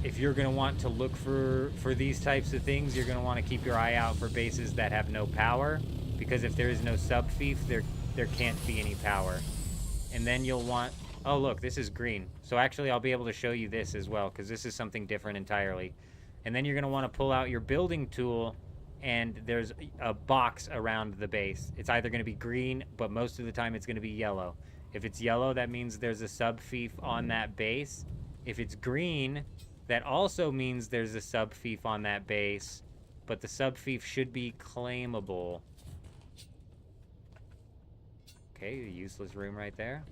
If you're going to want to look for these types of things, you're going to want to keep your eye out for bases that have no power. Because if there is no sub-fief, there can't be any power. And then you'll want... Oh, look, this is green. So actually, I'll be able to show you this as well, because this is something different entirely. And then you're going to want to pull out your building tool, and there's a box around the base. It's either going to be green, but most of the time it's going to be yellow. If it's yellow, that means there's a sub-fief on that base. If it's green, that also means there's a sub-fief on that base, but the sub-fief should be claimable. Okay, a useless room right there.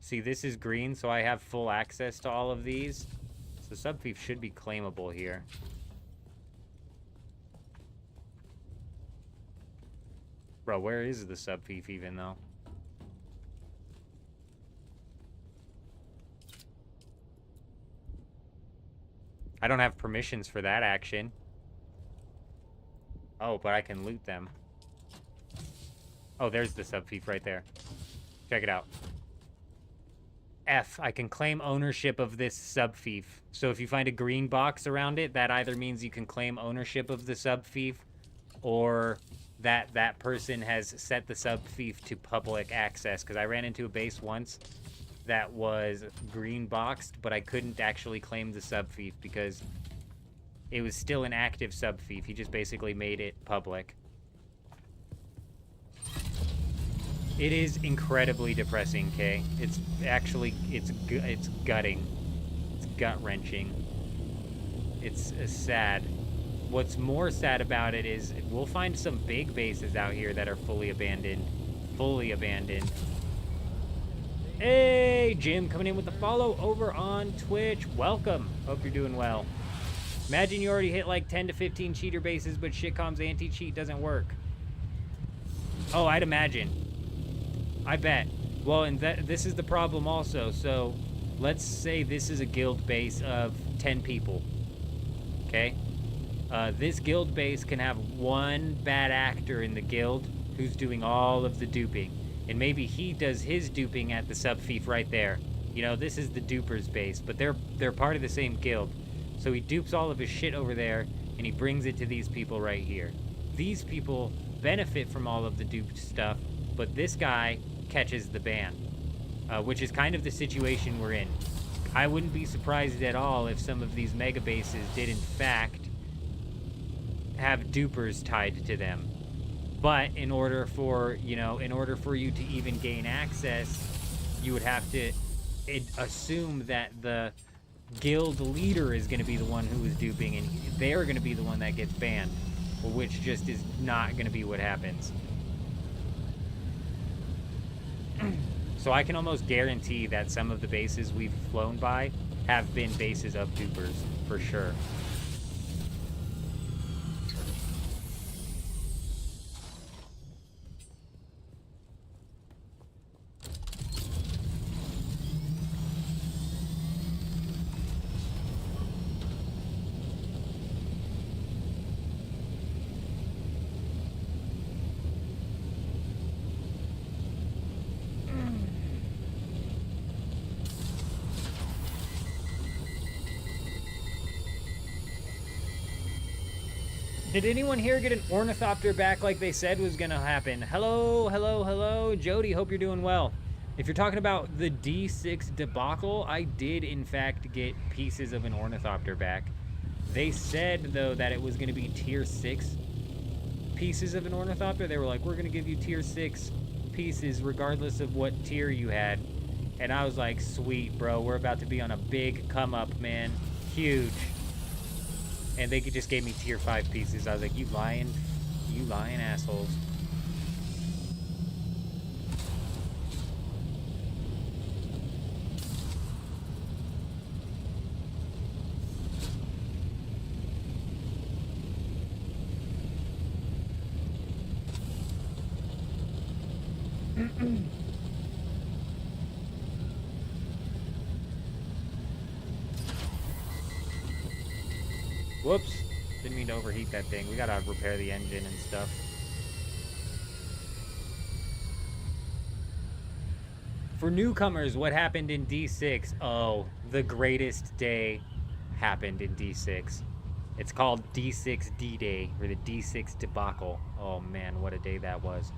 See, this is green, so I have full access to all of these. So sub-fief should be claimable here. Bro, where is the sub-fief even, though? I don't have permissions for that action. Oh, but I can loot them. Oh, there's the sub-fief right there. Check it out. F, I can claim ownership of this sub-fief. So if you find a green box around it, that either means you can claim ownership of the sub-fief, or that that person has set the sub-fief to public access. Because I ran into a base once that was green boxed, but I couldn't actually claim the sub-fief because it was still an active sub-fief. He just basically made it public. It is incredibly depressing, Kay. It's actually, it's gutting. It's gut-wrenching. It's sad. What's more sad about it is we'll find some big bases out here that are fully abandoned. Fully abandoned. Hey, Jim coming in with the follow over on Twitch. Welcome. Hope you're doing well. Imagine you already hit like 10 to 15 cheater bases, but shitcom's anti-cheat doesn't work. Oh, I'd imagine. I bet. Well, and this is the problem also. So, let's say this is a guild base of 10 people. Okay? This guild base can have one bad actor in the guild who's doing all of the duping. And maybe he does his duping at the sub-fief right there. You know, this is the duper's base, but they're part of the same guild. So he dupes all of his shit over there, and he brings it to these people right here. These people benefit from all of the duped stuff, but this guy catches the ban, which is kind of the situation we're in. I wouldn't be surprised at all if some of these mega bases did in fact have dupers tied to them. But in order for you to even gain access, you would have to assume that the guild leader is going to be the one who is duping, and they're going to be the one that gets banned, which just is not going to be what happens. So I can almost guarantee that some of the bases we've flown by have been bases of dupers, for sure. Did anyone here get an ornithopter back like they said was gonna happen? Hello, hello, hello. Jody, hope you're doing well. If you're talking about the D6 debacle, I did in fact get pieces of an ornithopter back. They said, though, that it was gonna be tier 6 pieces of an ornithopter. They were like, we're gonna give you tier 6 pieces regardless of what tier you had. And I was like, sweet, bro, we're about to be on a big come up, man. Huge. And they just gave me tier 5 pieces. I was like, you lying assholes. Whoops. Didn't mean to overheat that thing. We gotta repair the engine and stuff. For newcomers, what happened in D6? Oh, the greatest day happened in D6. It's called D6 D-Day, or the D6 debacle. Oh man, what a day that was.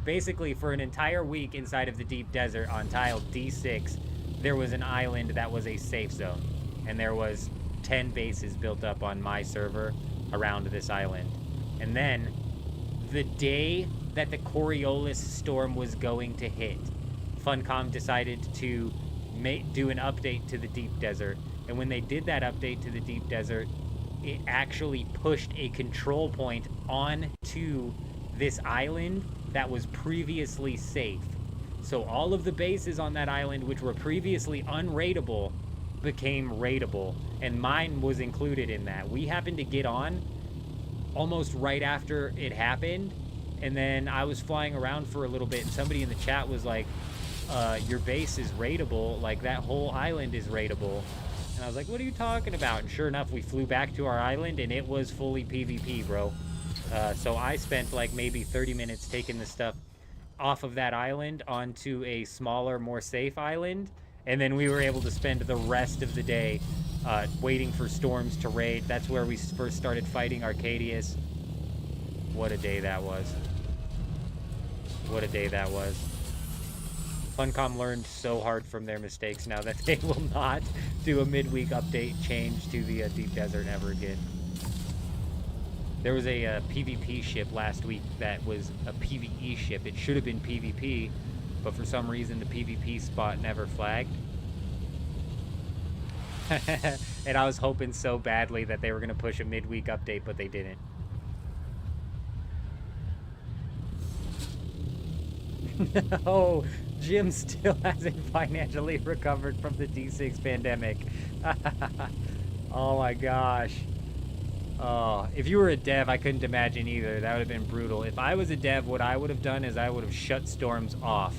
Basically, for an entire week inside of the deep desert on tile D6, there was an island that was a safe zone. And there was 10 bases built up on my server around this island. And then, the day that the Coriolis storm was going to hit, Funcom decided to do an update to the deep desert. And when they did that update to the deep desert, it actually pushed a control point onto this island that was previously safe. So all of the bases on that island, which were previously unraidable, became raidable, and mine was included in that. We happened to get on almost right after it happened, and then I was flying around for a little bit, and somebody in the chat was like, your base is raidable, like that whole island is raidable. And I was like, what are you talking about? And sure enough, we flew back to our island, and it was fully PvP, bro. So I spent like maybe 30 minutes taking the stuff off of that island onto a smaller, more safe island. And then we were able to spend the rest of the day waiting for storms to raid. That's where we first started fighting Arcadius. What a day that was. What a day that was. Funcom learned so hard from their mistakes now that they will not do a midweek update change to the deep desert ever again. There was a PvP ship last week that was a PvE ship. It should have been PvP, but for some reason the PvP spot never flagged. And I was hoping so badly that they were going to push a midweek update, but they didn't. No, Jim still hasn't financially recovered from the D6 pandemic. Oh my gosh. Oh, if you were a dev, I couldn't imagine either. That would have been brutal. If I was a dev, what I would have done is I would have shut storms off.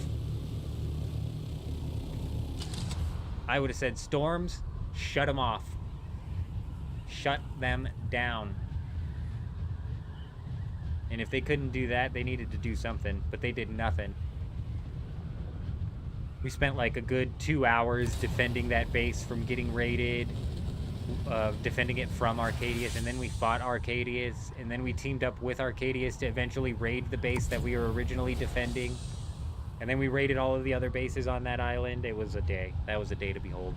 I would have said, storms, shut them off. Shut them down. And if they couldn't do that, they needed to do something, but they did nothing. We spent like a good 2 hours defending that base from getting raided, defending it from Arcadius, and then we fought Arcadius, and then we teamed up with Arcadius to eventually raid the base that we were originally defending. And then we raided all of the other bases on that island. It was a day. That was a day to behold.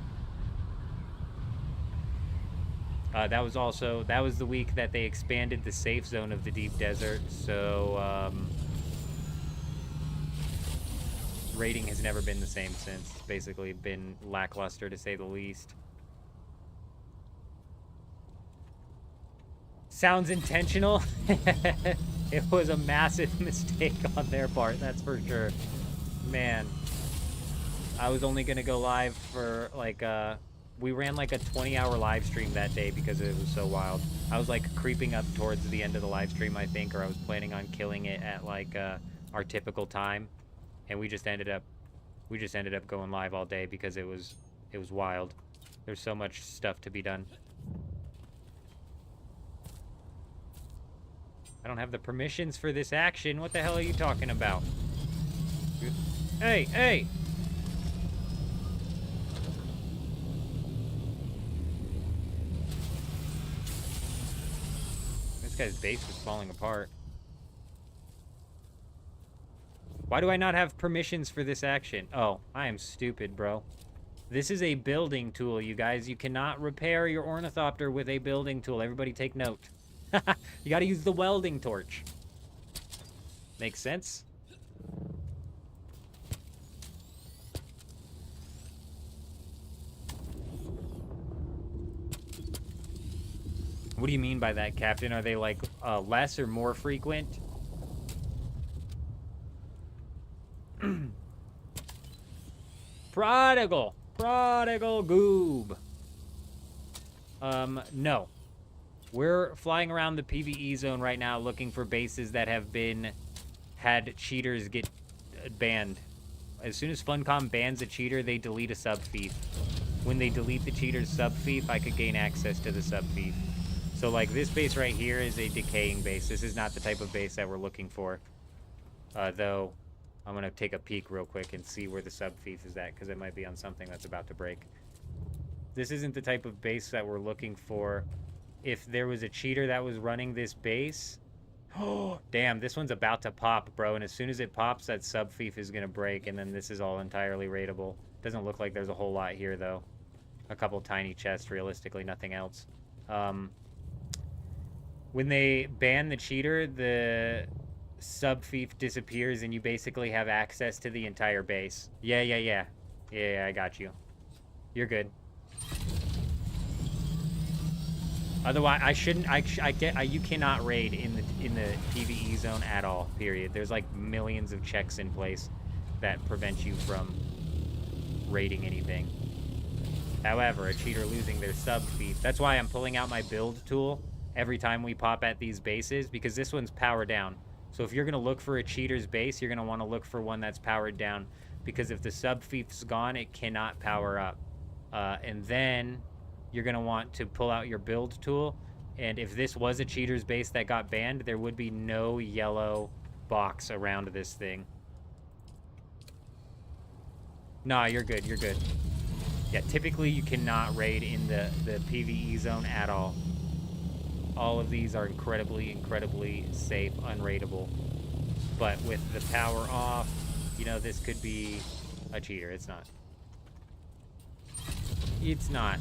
That was the week that they expanded the safe zone of the deep desert, so raiding has never been the same since. It's basically been lackluster, to say the least. Sounds intentional. It was a massive mistake on their part, that's for sure. Man, I was only gonna go live for like we ran like a 20-hour live stream that day because it was so wild. I was like creeping up towards the end of the live stream, I think, or I was planning on killing it at like our typical time, and we just ended up going live all day because it was wild. There's so much stuff to be done. I don't have the permissions for this action. What the hell are you talking about? Hey, hey! This guy's base is falling apart. Why do I not have permissions for this action? Oh, I am stupid, bro. This is a building tool, you guys. You cannot repair your ornithopter with a building tool. Everybody take note. You gotta use the welding torch. Makes sense? What do you mean by that, Captain? Are they like less or more frequent? Prodigal goob. No. We're flying around the PvE zone right now looking for bases that have had cheaters get banned. As soon as Funcom bans a cheater, they delete a sub-fief. When they delete the cheater's sub-fief, I could gain access to the sub-fief. So, like, this base right here is a decaying base. This is not the type of base that we're looking for. Though, I'm going to take a peek real quick and see where the sub-fief is at, because it might be on something that's about to break. This isn't the type of base that we're looking for. If there was a cheater that was running this base... Oh, damn, this one's about to pop, bro. And as soon as it pops, that sub-fief is going to break, and then this is all entirely raidable. Doesn't look like there's a whole lot here, though. A couple tiny chests, realistically, nothing else. When they ban the cheater, the sub-fief disappears and you basically have access to the entire base. Yeah, I got you. You're good. Otherwise, I shouldn't. You cannot raid in the PvE zone at all. Period. There's like millions of checks in place that prevent you from raiding anything. However, a cheater losing their sub-fief. That's why I'm pulling out my build tool every time we pop at these bases, because this one's powered down. So if you're going to look for a cheater's base, you're going to want to look for one that's powered down, because if the sub-fief's gone, it cannot power up. And then you're going to want to pull out your build tool, and if this was a cheater's base that got banned, there would be no yellow box around this thing. Nah, you're good, you're good. Yeah, typically you cannot raid in the PvE zone at all. All of these are incredibly safe, unraidable. But with the power off, you know, this could be a cheater. It's not. It's not.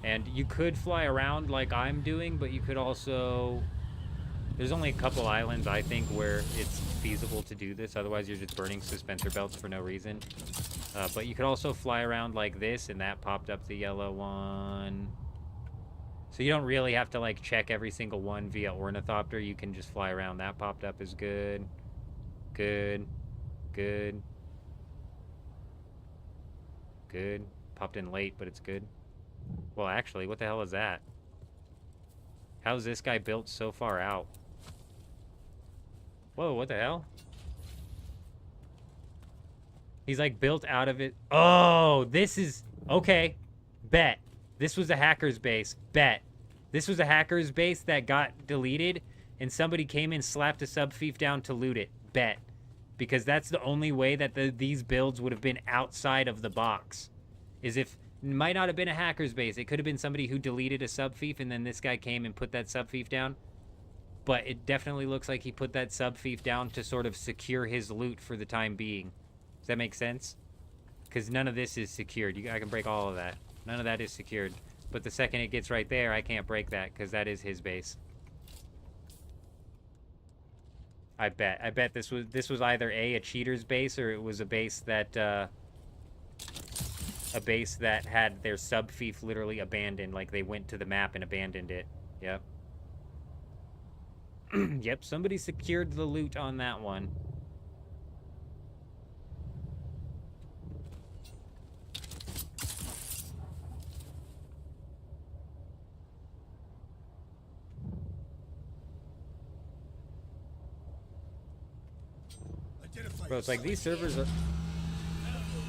And you could fly around like I'm doing, but you could also... There's only a couple islands, I think, where it's feasible to do this. Otherwise, you're just burning suspensor belts for no reason. But you could also fly around like this, and that popped up the yellow one. So you don't really have to, like, check every single one via ornithopter. You can just fly around. That popped up is good. Good. Good. Good. Popped in late, but it's good. Well, actually, what the hell is that? How's this guy built so far out? Whoa, what the hell? He's like built out of it. Oh, this is... Okay. Bet. This was a hacker's base. Bet. This was a hacker's base that got deleted, and somebody came and slapped a sub-fief down to loot it. Bet. Because that's the only way that these builds would have been outside of the box. Is if... It might not have been a hacker's base. It could have been somebody who deleted a sub-fief, and then this guy came and put that sub-fief down. But it definitely looks like he put that sub-fief down to sort of secure his loot for the time being. Does that make sense? Because none of this is secured. I can break all of that. None of that is secured. But the second it gets right there, I can't break that, because that is his base. I bet this was either a cheater's base, or it was a base that had their sub-fief literally abandoned. Like, they went to the map and abandoned it. Yep. Yep, somebody secured the loot on that one. Bro, it's like these servers are...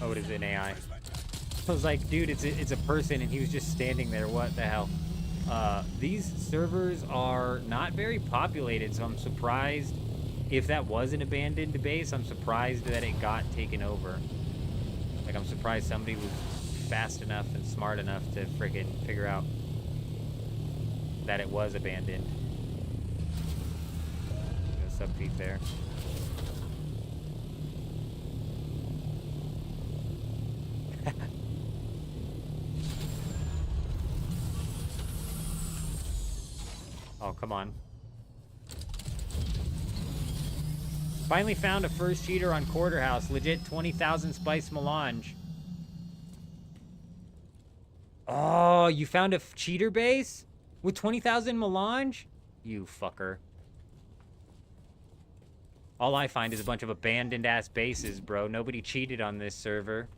Oh, it is an AI. I was like, dude, it's a person, and he was just standing there. What the hell? These servers are not very populated, so I'm surprised if that was an abandoned base, I'm surprised that it got taken over. Like, I'm surprised somebody was fast enough and smart enough to friggin' figure out that it was abandoned. No sub-feet there. Oh, come on. Finally found a first cheater on Quarterhouse. Legit 20,000 spice melange. Oh, you found a cheater base? With 20,000 melange? You fucker. All I find is a bunch of abandoned-ass bases, bro. Nobody cheated on this server.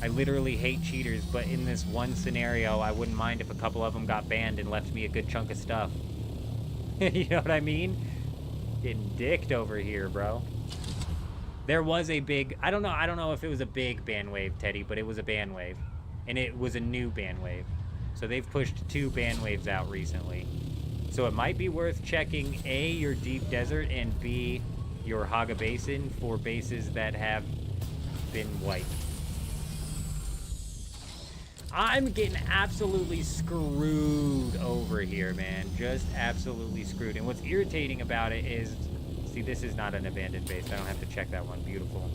I literally hate cheaters, but in this one scenario, I wouldn't mind if a couple of them got banned and left me a good chunk of stuff. You know what I mean? Getting dicked over here, bro. There was a big... I don't know if it was a big ban wave, Teddy, but it was a ban wave. And it was a new ban wave. So they've pushed 2 ban waves out recently. So it might be worth checking A, your deep desert, and B, your Hagga Basin for bases that have been wiped. I'm getting absolutely screwed over here, man. Just absolutely screwed. And what's irritating about it is... See, this is not an abandoned base. I don't have to check that one. Beautiful.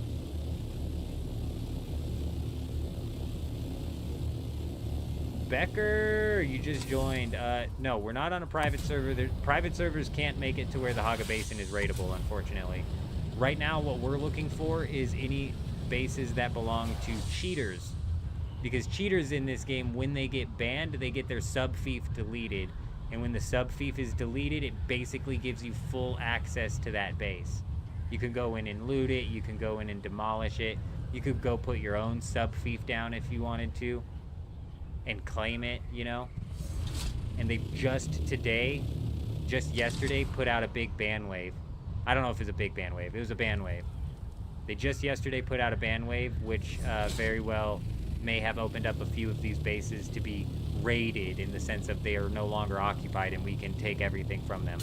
Becker, you just joined. No, we're not on a private server. Private servers can't make it to where the Hagga Basin is raidable, unfortunately. Right now, what we're looking for is any bases that belong to cheaters. Because cheaters in this game, when they get banned, they get their sub-fief deleted. And when the sub-fief is deleted, it basically gives you full access to that base. You can go in and loot it. You can go in and demolish it. You could go put your own sub-fief down if you wanted to. And claim it, you know? And they just yesterday, put out a big ban wave. I don't know if it was a big ban wave. It was a ban wave. They just yesterday put out a ban wave, which very well may have opened up a few of these bases to be raided in the sense of they are no longer occupied and we can take everything from them.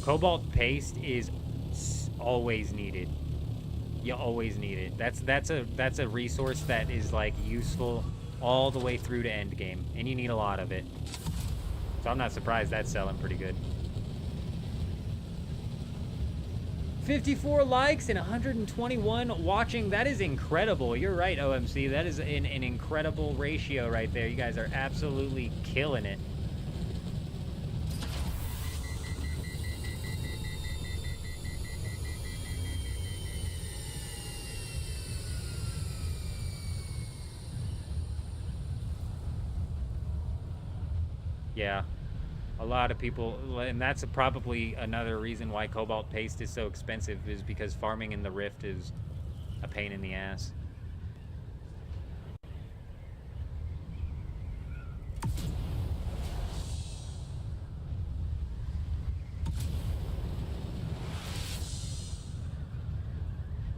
Cobalt paste is always needed. You always need it. That's a resource that is like useful all the way through to end game, and you need a lot of it. So I'm not surprised that's selling pretty good. 54 likes and 121 watching. That is incredible. You're right, OMC. That is an incredible ratio right there. You guys are absolutely killing it. Yeah. A lot of people, and that's probably another reason why Cobalt Paste is so expensive, is because farming in the Rift is a pain in the ass.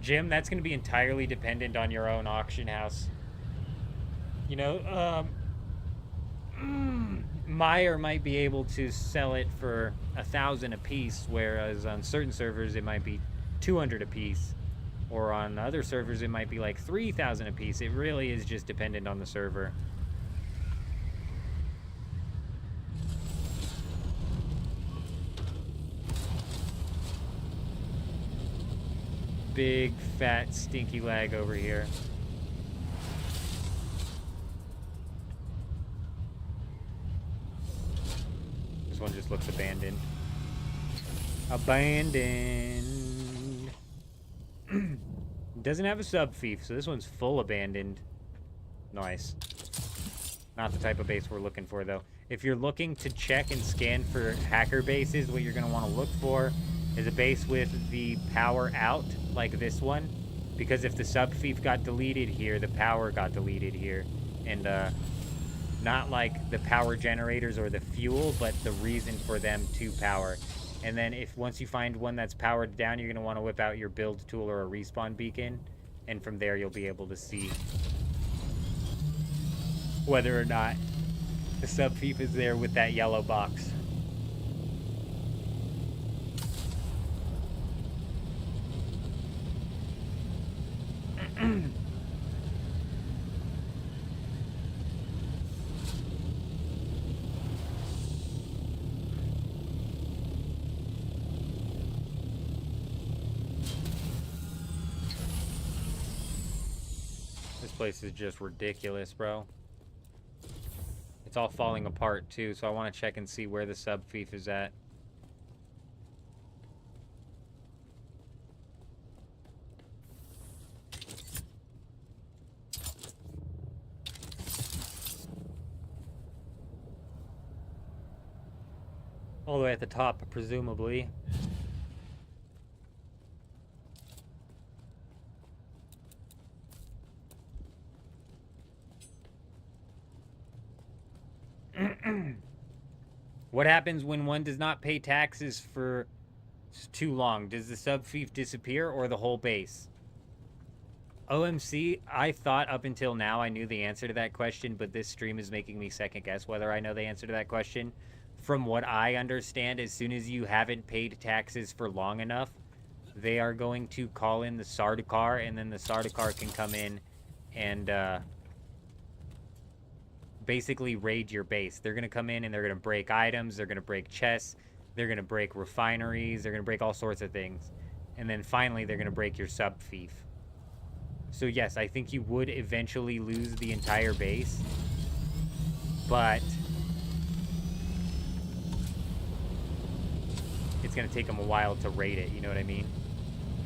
Jim, that's going to be entirely dependent on your own auction house. You know, Meyer might be able to sell it for 1,000 a piece, whereas on certain servers it might be 200 a piece, or on other servers it might be like 3,000 a piece. It really is just dependent on the server. Big fat stinky lag over here. This one just looks abandoned. Abandoned. Doesn't have a sub-fief, so this one's full abandoned. Nice. Not the type of base we're looking for, though. If you're looking to check and scan for hacker bases, what you're going to want to look for is a base with the power out, like this one. Because if the sub-fief got deleted here, the power got deleted here. And, not like the power generators or the fuel, but the reason for them to power. And then once you find one that's powered down, you're going to want to whip out your build tool or a respawn beacon. And from there, you'll be able to see whether or not the sub-thief is there with that yellow box. This place is just ridiculous, bro. It's all falling apart, too, so I want to check and see where the sub-thief is at. All the way at the top, presumably. What happens when one does not pay taxes for too long? Does the sub-thief disappear or the whole base? OMC, I thought up until now I knew the answer to that question, but this stream is making me second guess whether I know the answer to that question. From what I understand, as soon as you haven't paid taxes for long enough, they are going to call in the Sardaukar, and then the Sardaukar can come in and basically raid your base. They're going to come in and they're going to break items, they're going to break chests, they're going to break refineries, they're going to break all sorts of things. And then finally, they're going to break your sub-thief. So yes, I think you would eventually lose the entire base, but it's going to take them a while to raid it, you know what I mean?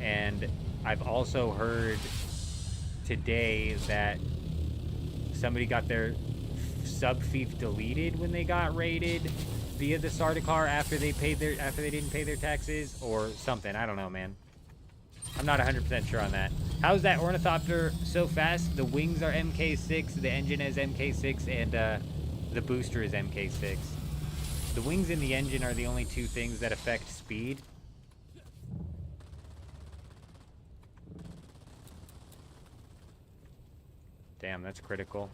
And I've also heard today that somebody got their sub-thief deleted when they got raided via the Sardaukar after they didn't pay their taxes or something. I don't know, man. I'm not 100% sure on that. How's that ornithopter so fast? The wings are MK6, the engine is MK6, and the booster is MK6. The wings and the engine are the only two things that affect speed. Damn, that's critical.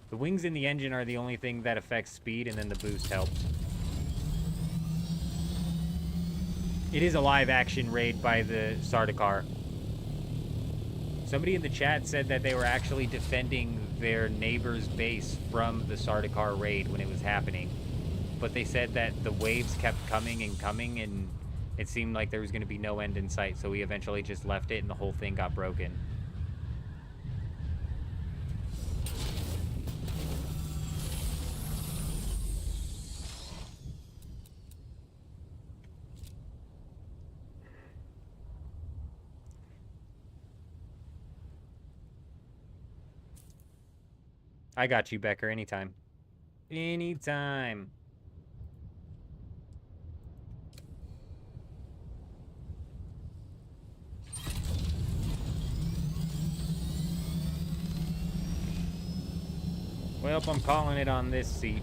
The wings and the engine are the only thing that affects speed, and then the boost helps. It is a live action raid by the Sardaukar. Somebody in the chat said that they were actually defending their neighbor's base from the Sardaukar raid when it was happening. But they said that the waves kept coming and coming, and it seemed like there was going to be no end in sight, so we eventually just left it, and the whole thing got broken. I got you, Becker, anytime. Anytime. Well, I'm calling it on this siege.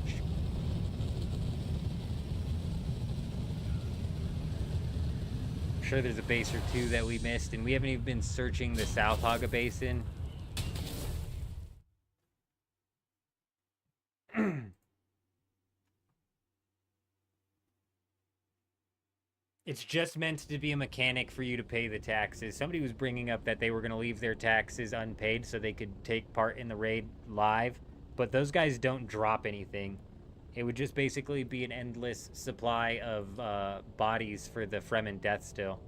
I'm sure there's a base or two that we missed, and we haven't even been searching the South Hagga Basin. It's just meant to be a mechanic for you to pay the taxes. Somebody was bringing up that they were going to leave their taxes unpaid so they could take part in the raid live, but those guys don't drop anything. It would just basically be an endless supply of bodies for the Fremen death still.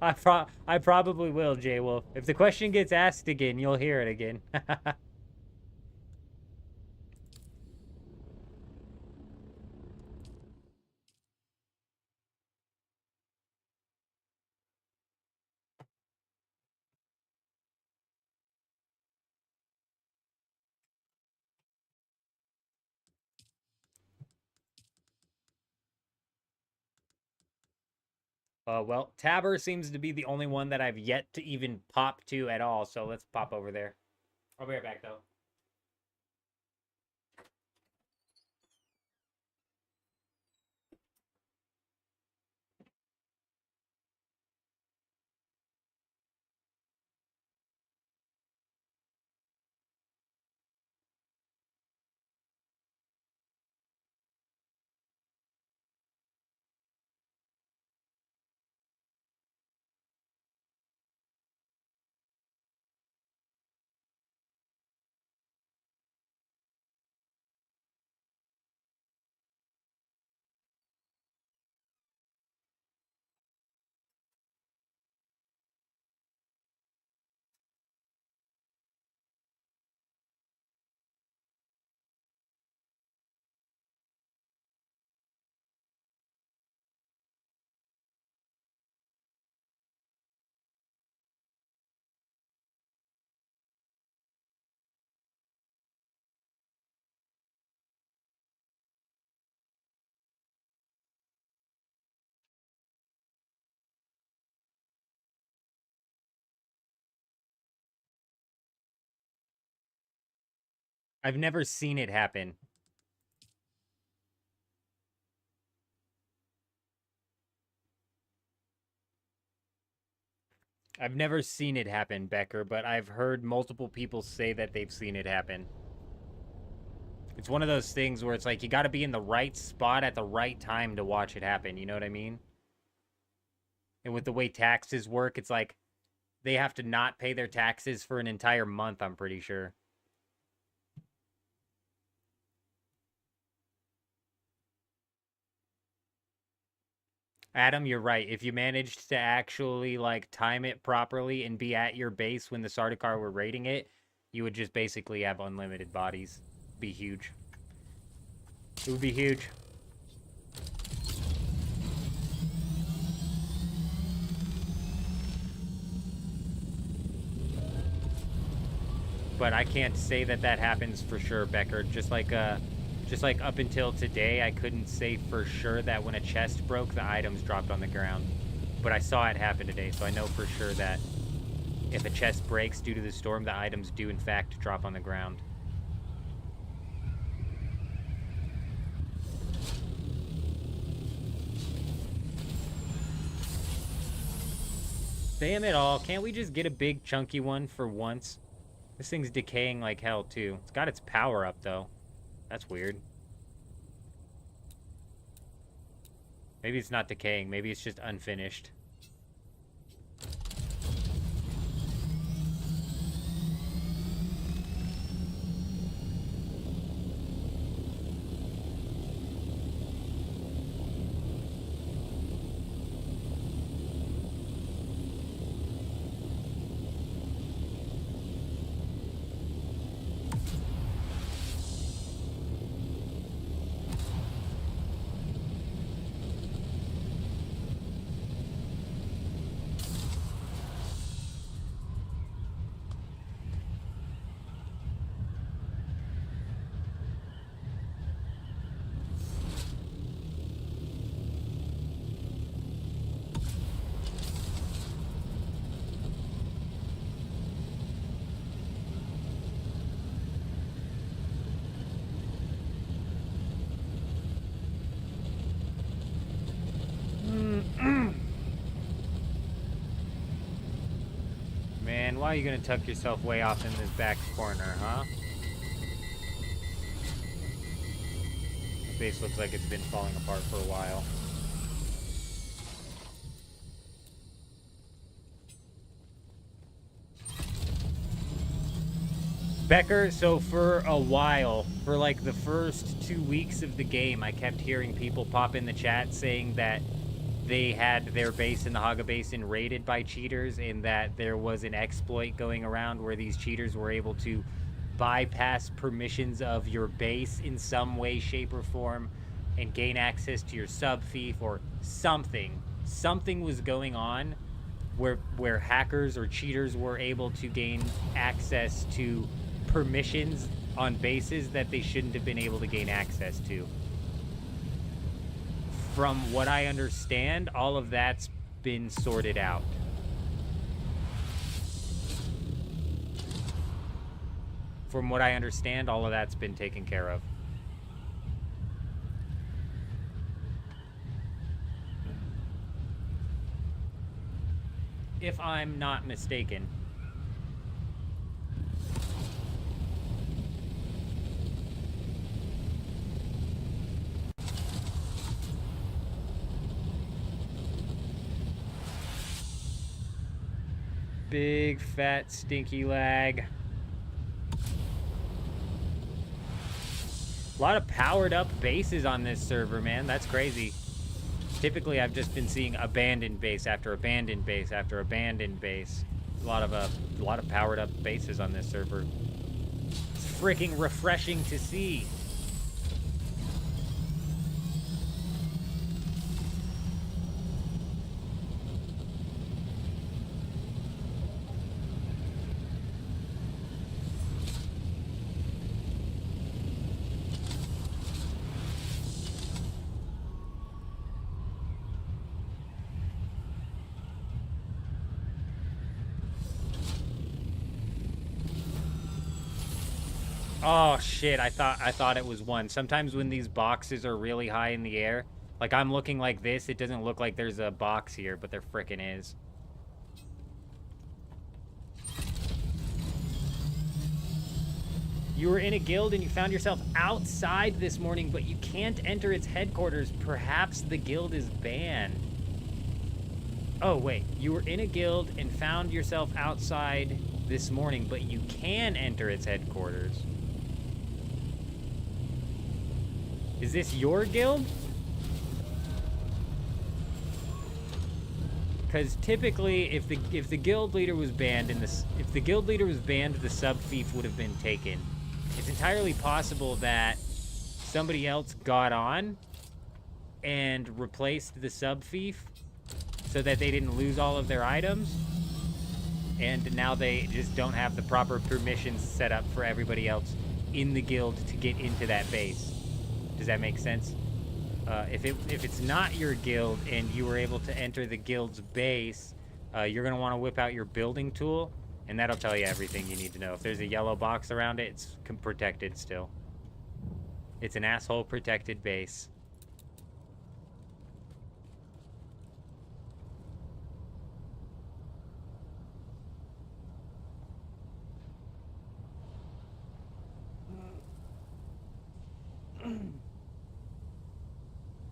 I probably will, J-Wolf. If the question gets asked again, you'll hear it again. Well, Tabor seems to be the only one that I've yet to even pop to at all, so let's pop over there. I'll be right back, though. I've never seen it happen. I've never seen it happen, Becker, but I've heard multiple people say that they've seen it happen. It's one of those things where it's like you got to be in the right spot at the right time to watch it happen. You know what I mean? And with the way taxes work, it's like they have to not pay their taxes for an entire month, I'm pretty sure. Adam, you're right. If you managed to actually like time it properly and be at your base when the Sardaukar were raiding it, you would just basically have unlimited bodies. Be huge. It would be huge. But I can't say that that happens for sure, Becker. Just like up until today, I couldn't say for sure that when a chest broke, the items dropped on the ground. But I saw it happen today, so I know for sure that if a chest breaks due to the storm, the items do in fact drop on the ground. Damn it all, can't we just get a big chunky one for once? This thing's decaying like hell too. It's got its power up though. That's weird. Maybe it's not decaying, maybe it's just unfinished. Man, why are you gonna tuck yourself way off in this back corner, huh? This base looks like it's been falling apart for a while. Becker, so for a while, for like the first 2 weeks of the game, I kept hearing people pop in the chat saying that they had their base in the Hagga Basin raided by cheaters, and that there was an exploit going around where these cheaters were able to bypass permissions of your base in some way, shape, or form and gain access to your sub-thief or something. Something was going on where hackers or cheaters were able to gain access to permissions on bases that they shouldn't have been able to gain access to. From what I understand, all of that's been sorted out. From what I understand, all of that's been taken care of. If I'm not mistaken. Big, fat, stinky lag. A lot of powered up bases on this server, man. That's crazy. Typically, I've just been seeing abandoned base after abandoned base after abandoned base. A lot of powered up bases on this server. It's freaking refreshing to see. Oh shit, I thought it was one. Sometimes when these boxes are really high in the air, like I'm looking like this, it doesn't look like there's a box here, but there frickin' is. You were in a guild and you found yourself outside this morning, but you can't enter its headquarters. Perhaps the guild is banned. Oh, wait. You were in a guild and found yourself outside this morning, but you can enter its headquarters. Is this your guild? Because typically, if the guild leader was banned, if the guild leader was banned, the sub fief would have been taken. It's entirely possible that somebody else got on and replaced the sub fief so that they didn't lose all of their items, and now they just don't have the proper permissions set up for everybody else in the guild to get into that base. Does that make sense? If it's not your guild and you were able to enter the guild's base, you're going to want to whip out your building tool, and that'll tell you everything you need to know. If there's a yellow box around it, it's protected still. It's an asshole protected base.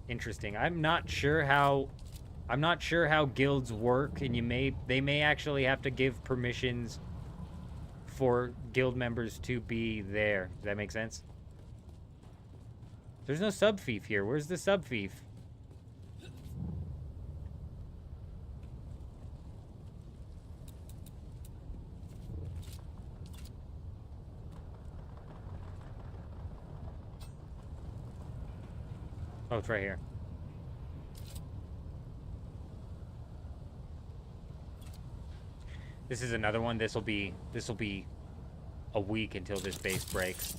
Interesting. I'm not sure how guilds work, and they may actually have to give permissions for guild members to be there. Does that make sense? There's no sub fief here. Where's the sub fief? Oh, it's right here. This is another one. This'll be a week until this base breaks.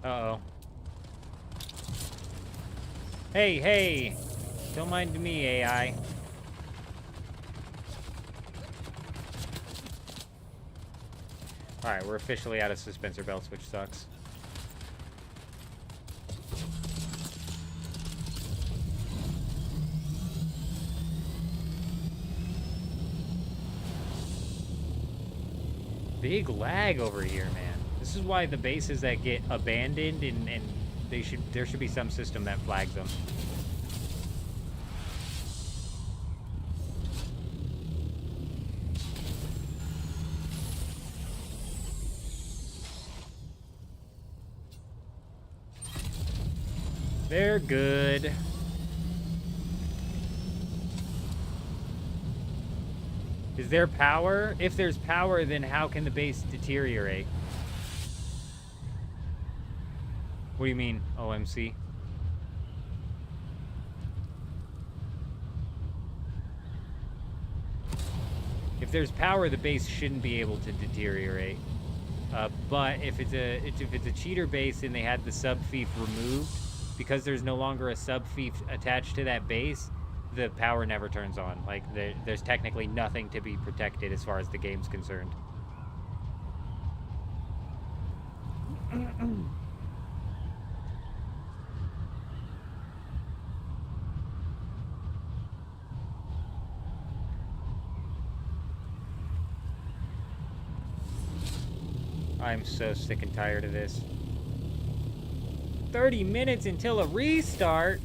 Uh-oh. Hey, hey! Don't mind me, AI. Alright, we're officially out of suspensor belts, which sucks. Big lag over here, man. This is why the bases that get abandoned and there should be some system that flags them. They're good. Is there power? If there's power, then how can the base deteriorate? What do you mean, OMC? If there's power, the base shouldn't be able to deteriorate. But if it's a cheater base and they had the sub fief removed, because there's no longer a sub fief attached to that base, the power never turns on. Like there's technically nothing to be protected as far as the game's concerned. I'm so sick and tired of this. 30 minutes until a restart.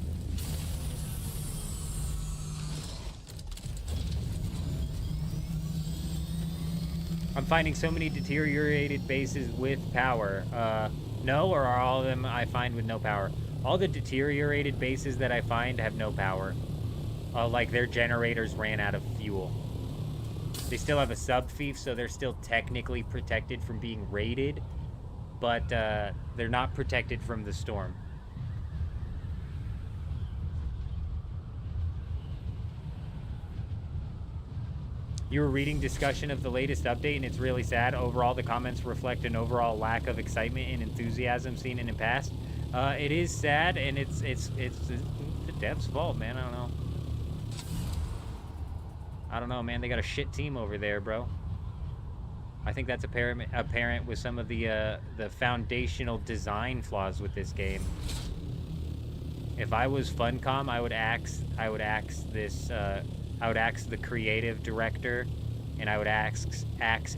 I'm finding so many deteriorated bases with power. No, or are all of them I find with no power? All the deteriorated bases that I find have no power. Like their generators ran out of fuel. They still have a sub fief, so they're still technically protected from being raided, but they're not protected from the storm. You were reading discussion of the latest update, and it's really sad. Overall, the comments reflect an overall lack of excitement and enthusiasm seen in the past. It is sad, and it's the devs' fault, man. I don't know, man. They got a shit team over there, bro. I think that's apparent with some of the foundational design flaws with this game. If I was Funcom, I would axe the creative director, and I would axe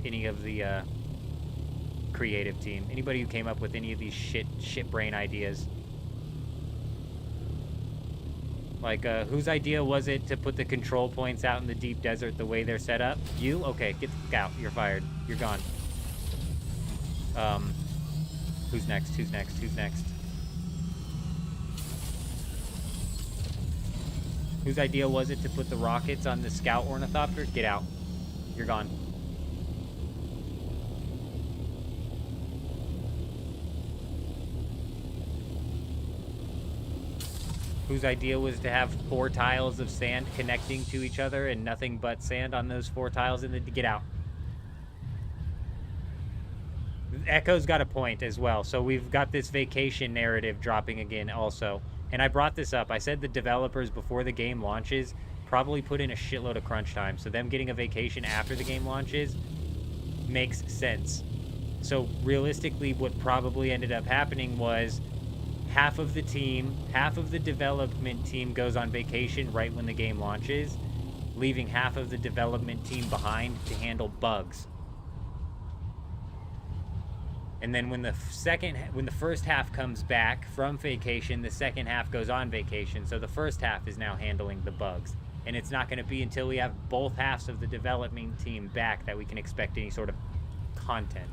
any of the creative team. Anybody who came up with any of these shit brain ideas. Like, whose idea was it to put the control points out in the deep desert the way they're set up? You? Okay, get the fuck out. You're fired. You're gone. Who's next? Who's next? Who's next? Whose idea was it to put the rockets on the scout ornithopter? Get out. You're gone. Whose idea was to have 4 tiles of sand connecting to each other and nothing but sand on those 4 tiles? And get out. Echo's got a point as well. So we've got this vacation narrative dropping again also. And I brought this up. I said the developers, before the game launches, probably put in a shitload of crunch time. So them getting a vacation after the game launches makes sense. So realistically, what probably ended up happening was half of the development team goes on vacation right when the game launches, leaving half of the development team behind to handle bugs. And then when the first half comes back from vacation, the second half goes on vacation. So the first half is now handling the bugs. And it's not going to be until we have both halves of the development team back that we can expect any sort of content.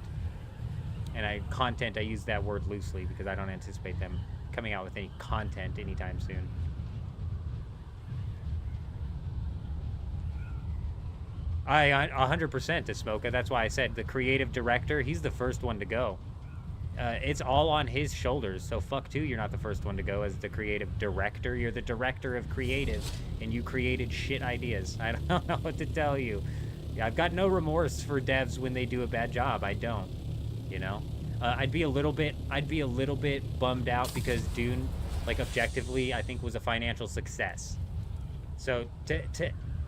And I use that word loosely because I don't anticipate them coming out with any content anytime soon. I 100% to Smoka. That's why I said the creative director, he's the first one to go. It's all on his shoulders. So fuck too, you're not the first one to go as the creative director. You're the director of creative, and you created shit ideas. I don't know what to tell you. I've got no remorse for devs when they do a bad job. I don't. You know, I'd be a little bit bummed out because Dune, like, objectively, I think was a financial success. So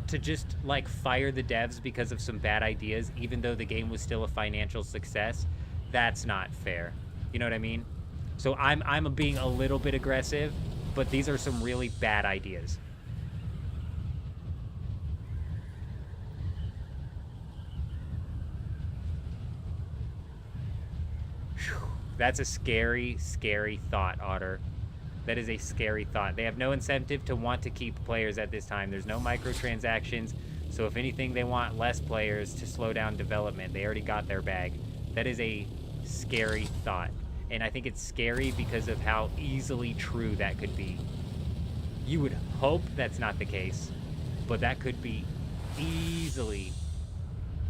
to just like fire the devs because of some bad ideas, even though the game was still a financial success, that's not fair. You know what I mean? So I'm being a little bit aggressive, but these are some really bad ideas. That's a scary, scary thought, Otter. That is a scary thought. They have no incentive to want to keep players at this time. There's no microtransactions, so if anything, they want less players to slow down development. They already got their bag. That is a scary thought. And I think it's scary because of how easily true that could be. You would hope that's not the case, but that could be easily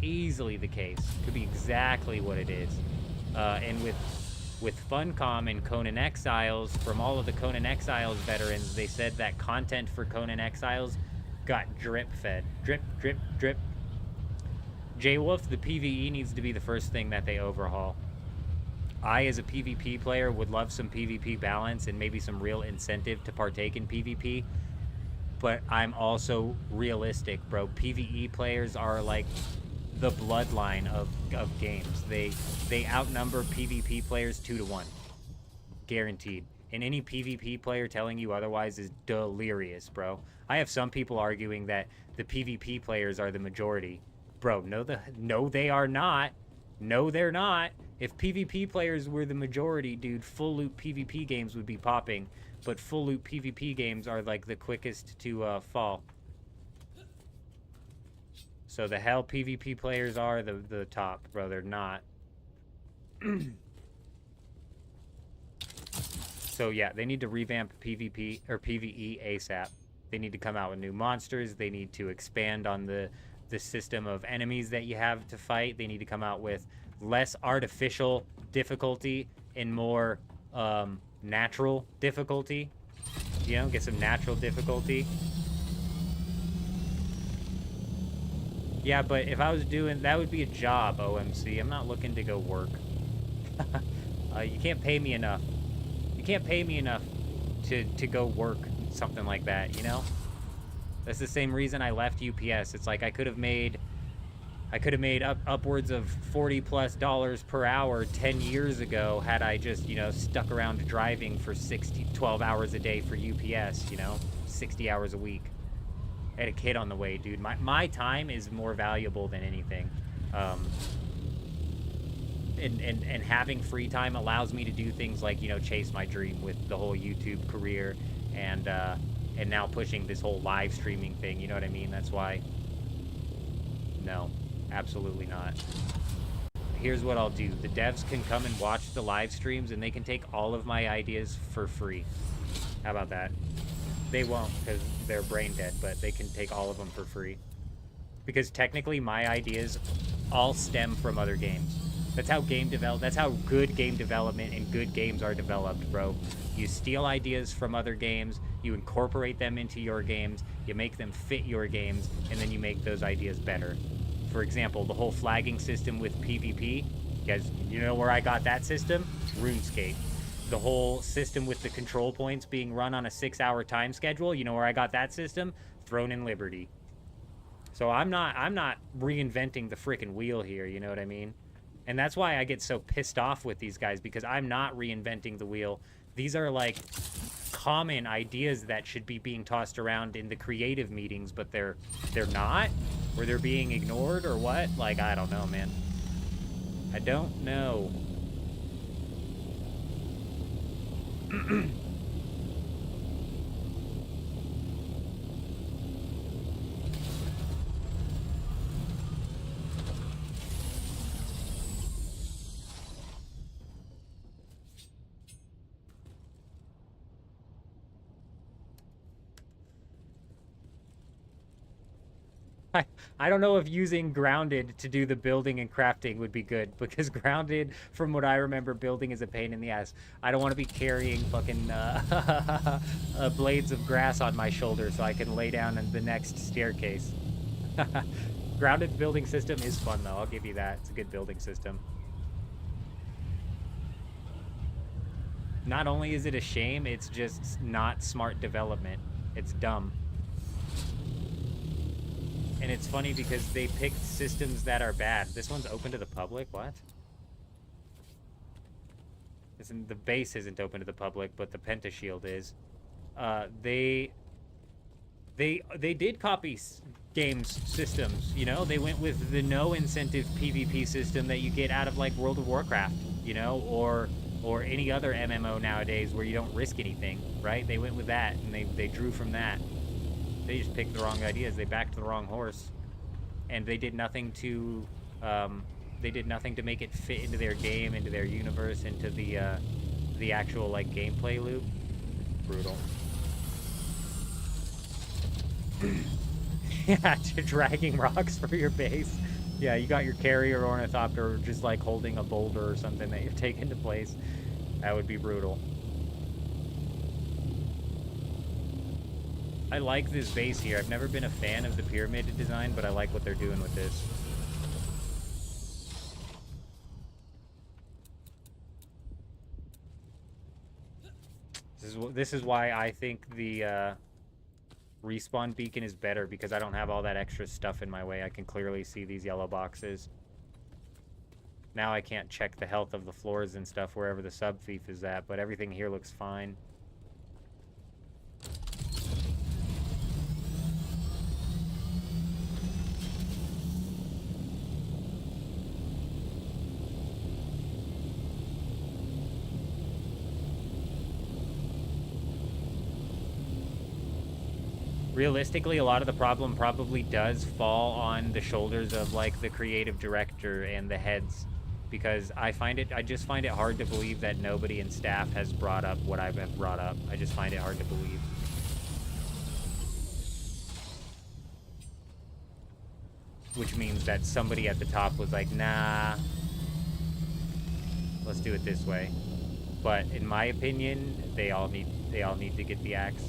the case. Could be exactly what it is. And with Funcom and Conan Exiles, from all of the Conan Exiles veterans, they said that content for Conan Exiles got drip-fed. Drip, drip, drip. J-Wolf, the PvE needs to be the first thing that they overhaul. I, as a PvP player, would love some PvP balance and maybe some real incentive to partake in PvP. But I'm also realistic, bro. PvE players are like the bloodline of games. They outnumber PvP players 2-to-1. Guaranteed. And any PvP player telling you otherwise is delirious, bro. I have some people arguing that the PvP players are the majority. Bro, no they are not. No, they're not. If PvP players were the majority, dude, full loot PvP games would be popping. But full loot PvP games are like the quickest to fall. So the hell PvP players are the top, bro. They're not. So yeah, they need to revamp PvP or PvE ASAP. They need to come out with new monsters. They need to expand on the system of enemies that you have to fight. They need to come out with less artificial difficulty and more natural difficulty. You know, get some natural difficulty. Yeah, but if I was doing, that would be a job, OMC. I'm not looking to go work. You can't pay me enough. You can't pay me enough to go work something like that, you know? That's the same reason I left UPS. It's like I could have made upwards of $40+ per hour 10 years ago had I just, you know, stuck around driving for 12 hours a day for UPS, you know, 60 hours a week. I had a kid on the way, dude. My time is more valuable than anything. And having free time allows me to do things like, you know, chase my dream with the whole YouTube career and now pushing this whole live streaming thing, you know what I mean? That's why, no, absolutely not. Here's what I'll do. The devs can come and watch the live streams and they can take all of my ideas for free. How about that? They won't because they're brain dead, but they can take all of them for free. Because technically my ideas all stem from other games. That's how that's how good game development and good games are developed, bro. You steal ideas from other games, you incorporate them into your games, you make them fit your games, and then you make those ideas better. For example, the whole flagging system with PvP, you know where I got that system? RuneScape. The whole system with the control points being run on a 6-hour time schedule, you know where I got that system? Throne in Liberty. So I'm not reinventing the freaking wheel here, you know what I mean? And that's why I get so pissed off with these guys, because I'm not reinventing the wheel. These are like common ideas that should be being tossed around in the creative meetings, but they're not, or they're being ignored, or what? Like, I don't know, man. I don't know. I don't know if using grounded to do the building and crafting would be good, because grounded, from what I remember, building is a pain in the ass. I don't want to be carrying fucking blades of grass on my shoulder so I can lay down in the next staircase. Grounded building system is fun, though. I'll give you that. It's a good building system. Not only is it a shame, it's just not smart development. It's dumb. And it's funny because they picked systems that are bad. This one's open to the public? What? The base isn't open to the public, but the Pentashield is. They did copy games systems, you know? They went with the no incentive PvP system that you get out of like World of Warcraft, you know, or any other MMO nowadays where you don't risk anything, right? They went with that and they drew from that. They just picked the wrong ideas. They backed the wrong horse, and they did nothing to make it fit into their game, into their universe, into the actual like gameplay loop. Brutal. Yeah, dragging rocks for your base. Yeah, you got your carrier ornithopter just like holding a boulder or something that you've taken to place. That would be brutal. I like this base here. I've never been a fan of the pyramid design, but I like what they're doing with this. This is why I think the respawn beacon is better, because I don't have all that extra stuff in my way. I can clearly see these yellow boxes. Now I can't check the health of the floors and stuff wherever the sub-thief is at, but everything here looks fine. Realistically, a lot of the problem probably does fall on the shoulders of like the creative director and the heads, because I just find it hard to believe that nobody in staff has brought up what I've brought up. I just find it hard to believe. Which means that somebody at the top was like, nah, let's do it this way. But in my opinion, they all need to get the axe.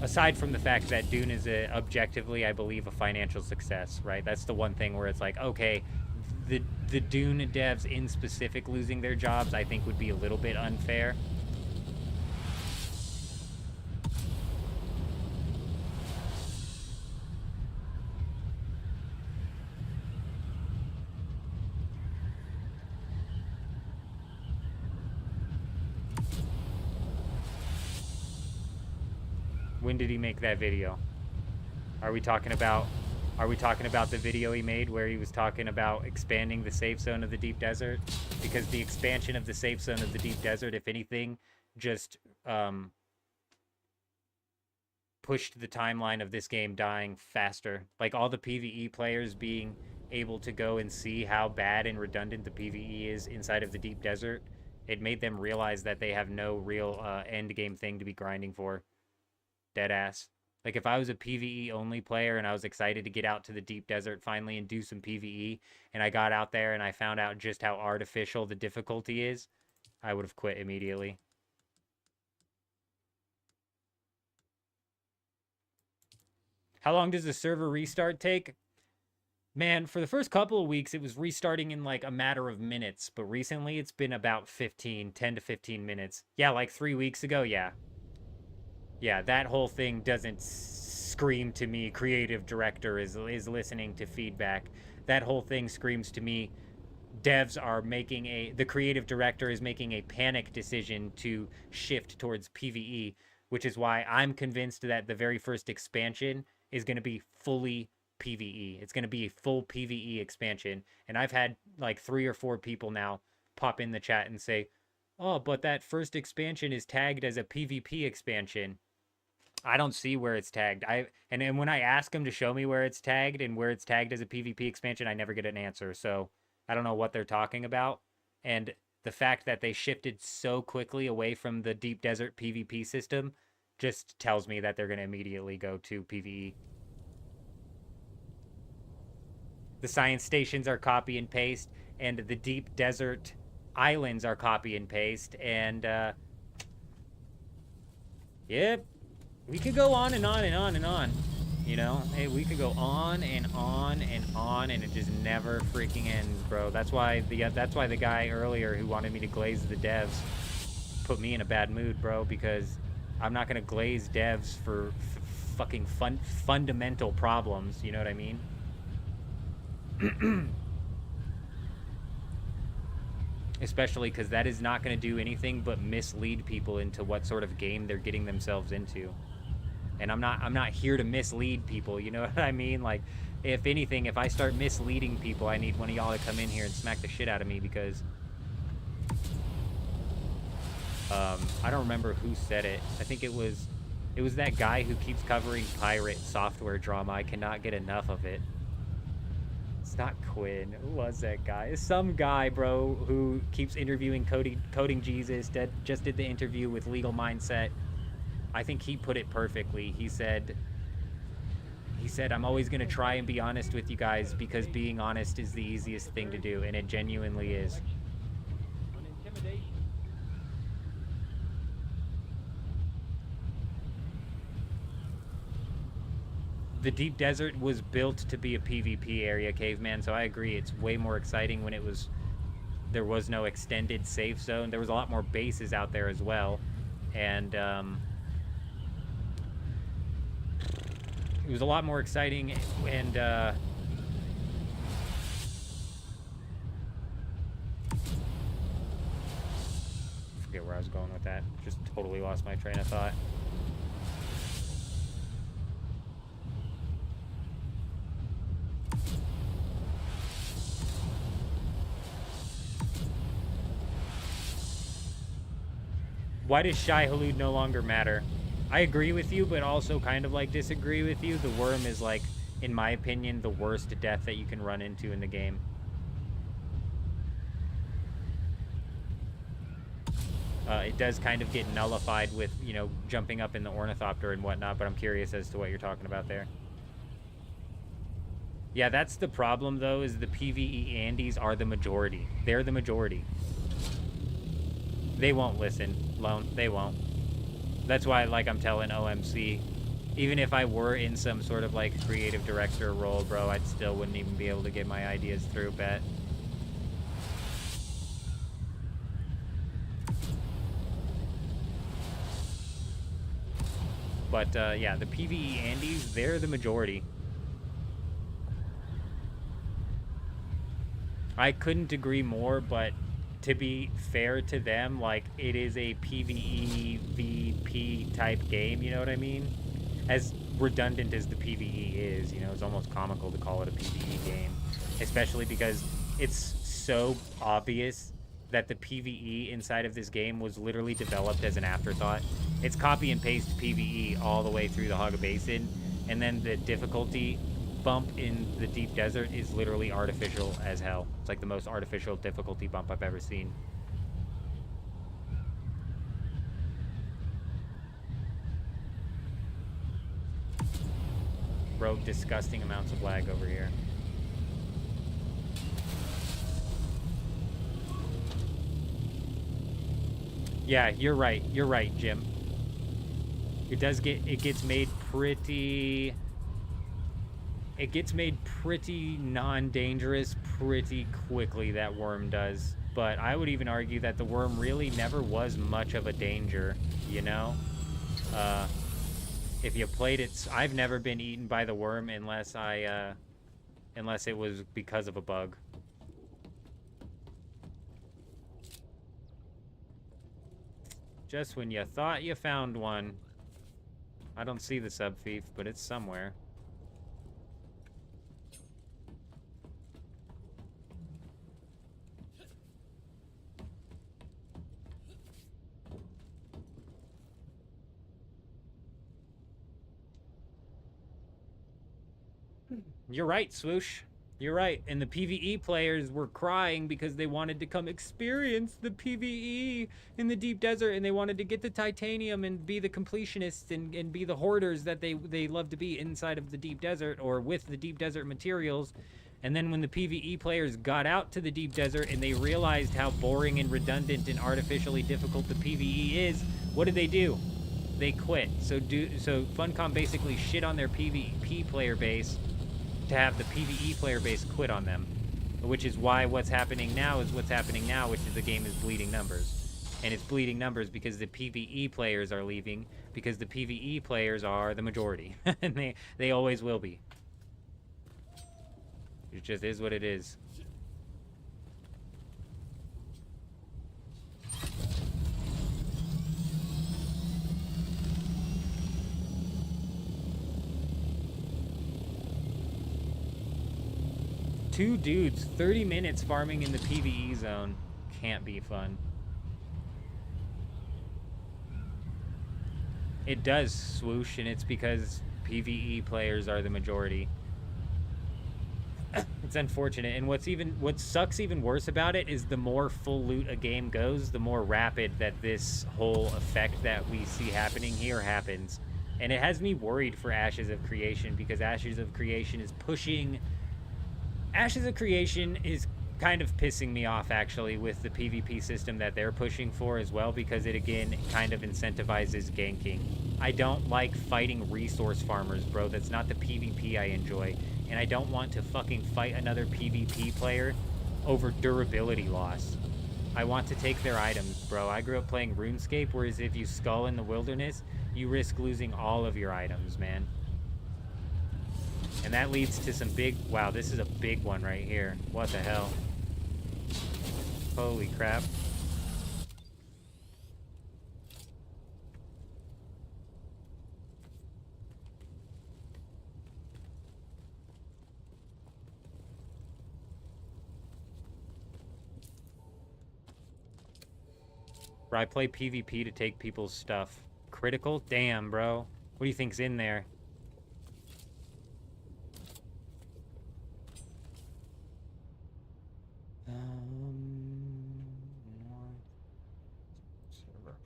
aside from the fact that Dune is objectively, I believe, a financial success, right? That's the one thing where it's like, okay, the Dune devs in specific losing their jobs, I think would be a little bit unfair. When did he make that video? Are we talking about the video he made where he was talking about expanding the safe zone of the deep desert? Because the expansion of the safe zone of the deep desert, if anything, just pushed the timeline of this game dying faster. Like all the PvE players being able to go and see how bad and redundant the PvE is inside of the deep desert, it made them realize that they have no real end game thing to be grinding for. Deadass. Like if I was a PvE only player and I was excited to get out to the deep desert finally and do some PvE, and I got out there and I found out just how artificial the difficulty is, I would have quit immediately. How long does the server restart take? Man, for the first couple of weeks, it was restarting in like a matter of minutes, but recently it's been about 10 to 15 minutes. Yeah, like 3 weeks ago, yeah. Yeah, that whole thing doesn't scream to me creative director is listening to feedback. That whole thing screams to me devs are making the creative director is making a panic decision to shift towards PvE, which is why I'm convinced that the very first expansion is going to be fully PvE. It's going to be a full PvE expansion. And I've had like 3 or 4 people now pop in the chat and say, "Oh, but that first expansion is tagged as a PvP expansion." I don't see where it's tagged. And when I ask them to show me where it's tagged and where it's tagged as a PvP expansion, I never get an answer. So I don't know what they're talking about. And the fact that they shifted so quickly away from the deep desert PvP system just tells me that they're going to immediately go to PvE. The science stations are copy and paste, and the deep desert islands are copy and paste, and yep. We could go on and on and on and on, you know? Hey, we could go on and on and on, and it just never freaking ends, bro. That's why the guy earlier who wanted me to glaze the devs put me in a bad mood, bro, because I'm not gonna glaze devs for fucking fundamental problems, you know what I mean? Especially because that is not going to do anything but mislead people into what sort of game they're getting themselves into. And I'm not here to mislead people, you know what I mean? Like, if anything, if I start misleading people, I need one of y'all to come in here and smack the shit out of me, because I don't remember who said it. I think it was that guy who keeps covering pirate software drama. I cannot get enough of it. It's not Quinn. Who was that guy? It's some guy, bro, who keeps interviewing Coding Jesus, that just did the interview with Legal Mindset. I think he put it perfectly. He said, I'm always going to try and be honest with you guys, because being honest is the easiest thing to do, and it genuinely is. On intimidation. The deep desert was built to be a PvP area, Caveman, so I agree. It's way more exciting when there was no extended safe zone. There was a lot more bases out there as well, and it was a lot more exciting, and I forget where I was going with that. Just totally lost my train of thought. Why does Shai Hulud no longer matter? I agree with you, but also kind of like disagree with you. The worm is, like, in my opinion, the worst death that you can run into in the game. It does kind of get nullified with, you know, jumping up in the ornithopter and whatnot, but I'm curious as to what you're talking about there. Yeah, that's the problem, though, is the PvE Andes are the majority. They're the majority. They won't listen, Lone. They won't. That's why, like I'm telling OMC, Even if I were in some sort of like creative director role, bro, I still wouldn't even be able to get my ideas through, bet. But yeah, the PvE Andes, they're the majority. I couldn't agree more, but to be fair to them, like, it is a PvE VP type game, you know what I mean? As redundant as the PvE is, you know, it's almost comical to call it a PvE game. Especially because it's so obvious that the PvE inside of this game was literally developed as an afterthought. It's copy and paste PvE all the way through the Hagga Basin, and then the difficulty bump in the deep desert is literally artificial as hell. It's like the most artificial difficulty bump I've ever seen. Bro, disgusting amounts of lag over here. Yeah, you're right. You're right, Jim. It gets made pretty... It gets made pretty non-dangerous pretty quickly, that worm does. But I would even argue that the worm really never was much of a danger, you know? If you played it... I've never been eaten by the worm unless it was because of a bug. Just when you thought you found one. I don't see the sub-thief, but it's somewhere. You're right, Swoosh. You're right. And the PvE players were crying because they wanted to come experience the PvE in the deep desert, and they wanted to get the titanium and be the completionists and be the hoarders that they love to be inside of the deep desert or with the deep desert materials. And then when the PvE players got out to the deep desert and they realized how boring and redundant and artificially difficult the PvE is, what did they do? They quit. So Funcom basically shit on their PvP player base to have the PvE player base quit on them, which is why what's happening now is what's happening now, which is the game is bleeding numbers. And it's bleeding numbers because the PvE players are leaving, because the PvE players are the majority. And they always will be. It just is what it is. Two dudes, 30 minutes farming in the PvE zone. Can't be fun. It does, Swoosh, and it's because PvE players are the majority. It's unfortunate, and what sucks even worse about it is the more full loot a game goes, the more rapid that this whole effect that we see happening here happens. And it has me worried for Ashes of Creation, because Ashes of Creation is kind of pissing me off, actually, with the PvP system that they're pushing for as well, because it, again, kind of incentivizes ganking. I don't like fighting resource farmers, bro. That's not the PvP I enjoy. And I don't want to fucking fight another PvP player over durability loss. I want to take their items, bro. I grew up playing RuneScape, whereas if you skull in the wilderness, you risk losing all of your items, man. And that leads to some big... Wow, this is a big one right here. What the hell? Holy crap. Bro, I play PvP to take people's stuff. Critical? Damn, bro. What do you think's in there? Server.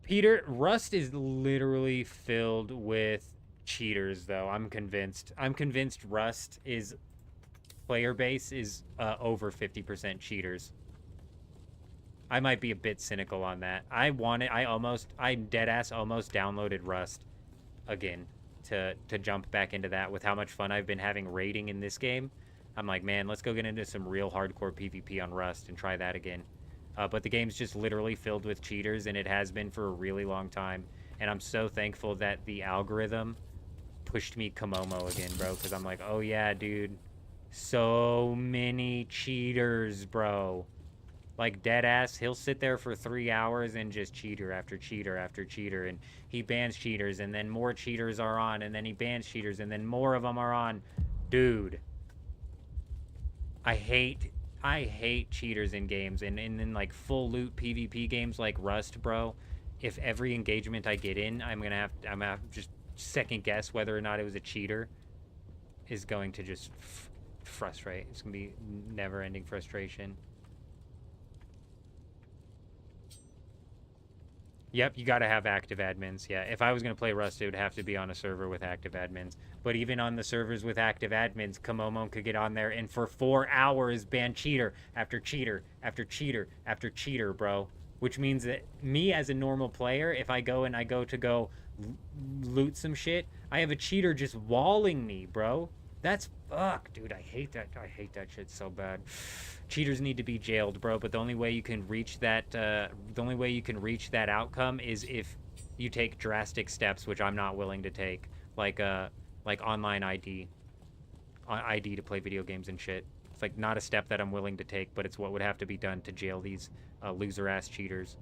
Peter, Rust is literally filled with cheaters, though. I'm convinced. I'm convinced Rust is player base is over 50% cheaters. I might be a bit cynical on that. I dead ass almost downloaded Rust again to jump back into that with how much fun I've been having raiding in this game. I'm like, man, let's go get into some real hardcore PvP on Rust and try that again. But the game's just literally filled with cheaters, and it has been for a really long time. And I'm so thankful that the algorithm pushed me Komomo again, bro, because I'm like, oh yeah, dude, so many cheaters, bro. Like, deadass, he'll sit there for 3 hours and just cheater after cheater after cheater, and he bans cheaters, and then more cheaters are on, and then he bans cheaters, and then more of them are on. Dude, I hate cheaters in games, and in like full loot PvP games like Rust, bro. If every engagement I get in, I'm gonna have to just second guess whether or not it was a cheater, is going to just frustrate. It's gonna be never-ending frustration. Yep, you gotta have active admins. Yeah, if I was gonna play Rust, it would have to be on a server with active admins. But even on the servers with active admins, Komomo could get on there and for 4 hours ban cheater after cheater after cheater after cheater, bro. Which means that me as a normal player, if I go to loot some shit, I have a cheater just walling me, bro. That's fuck, dude. I hate that. I hate that shit so bad. Cheaters need to be jailed, bro. But the only way you can reach that, outcome is if you take drastic steps, which I'm not willing to take, like online ID to play video games and shit. It's like not a step that I'm willing to take, but it's what would have to be done to jail these loser-ass cheaters.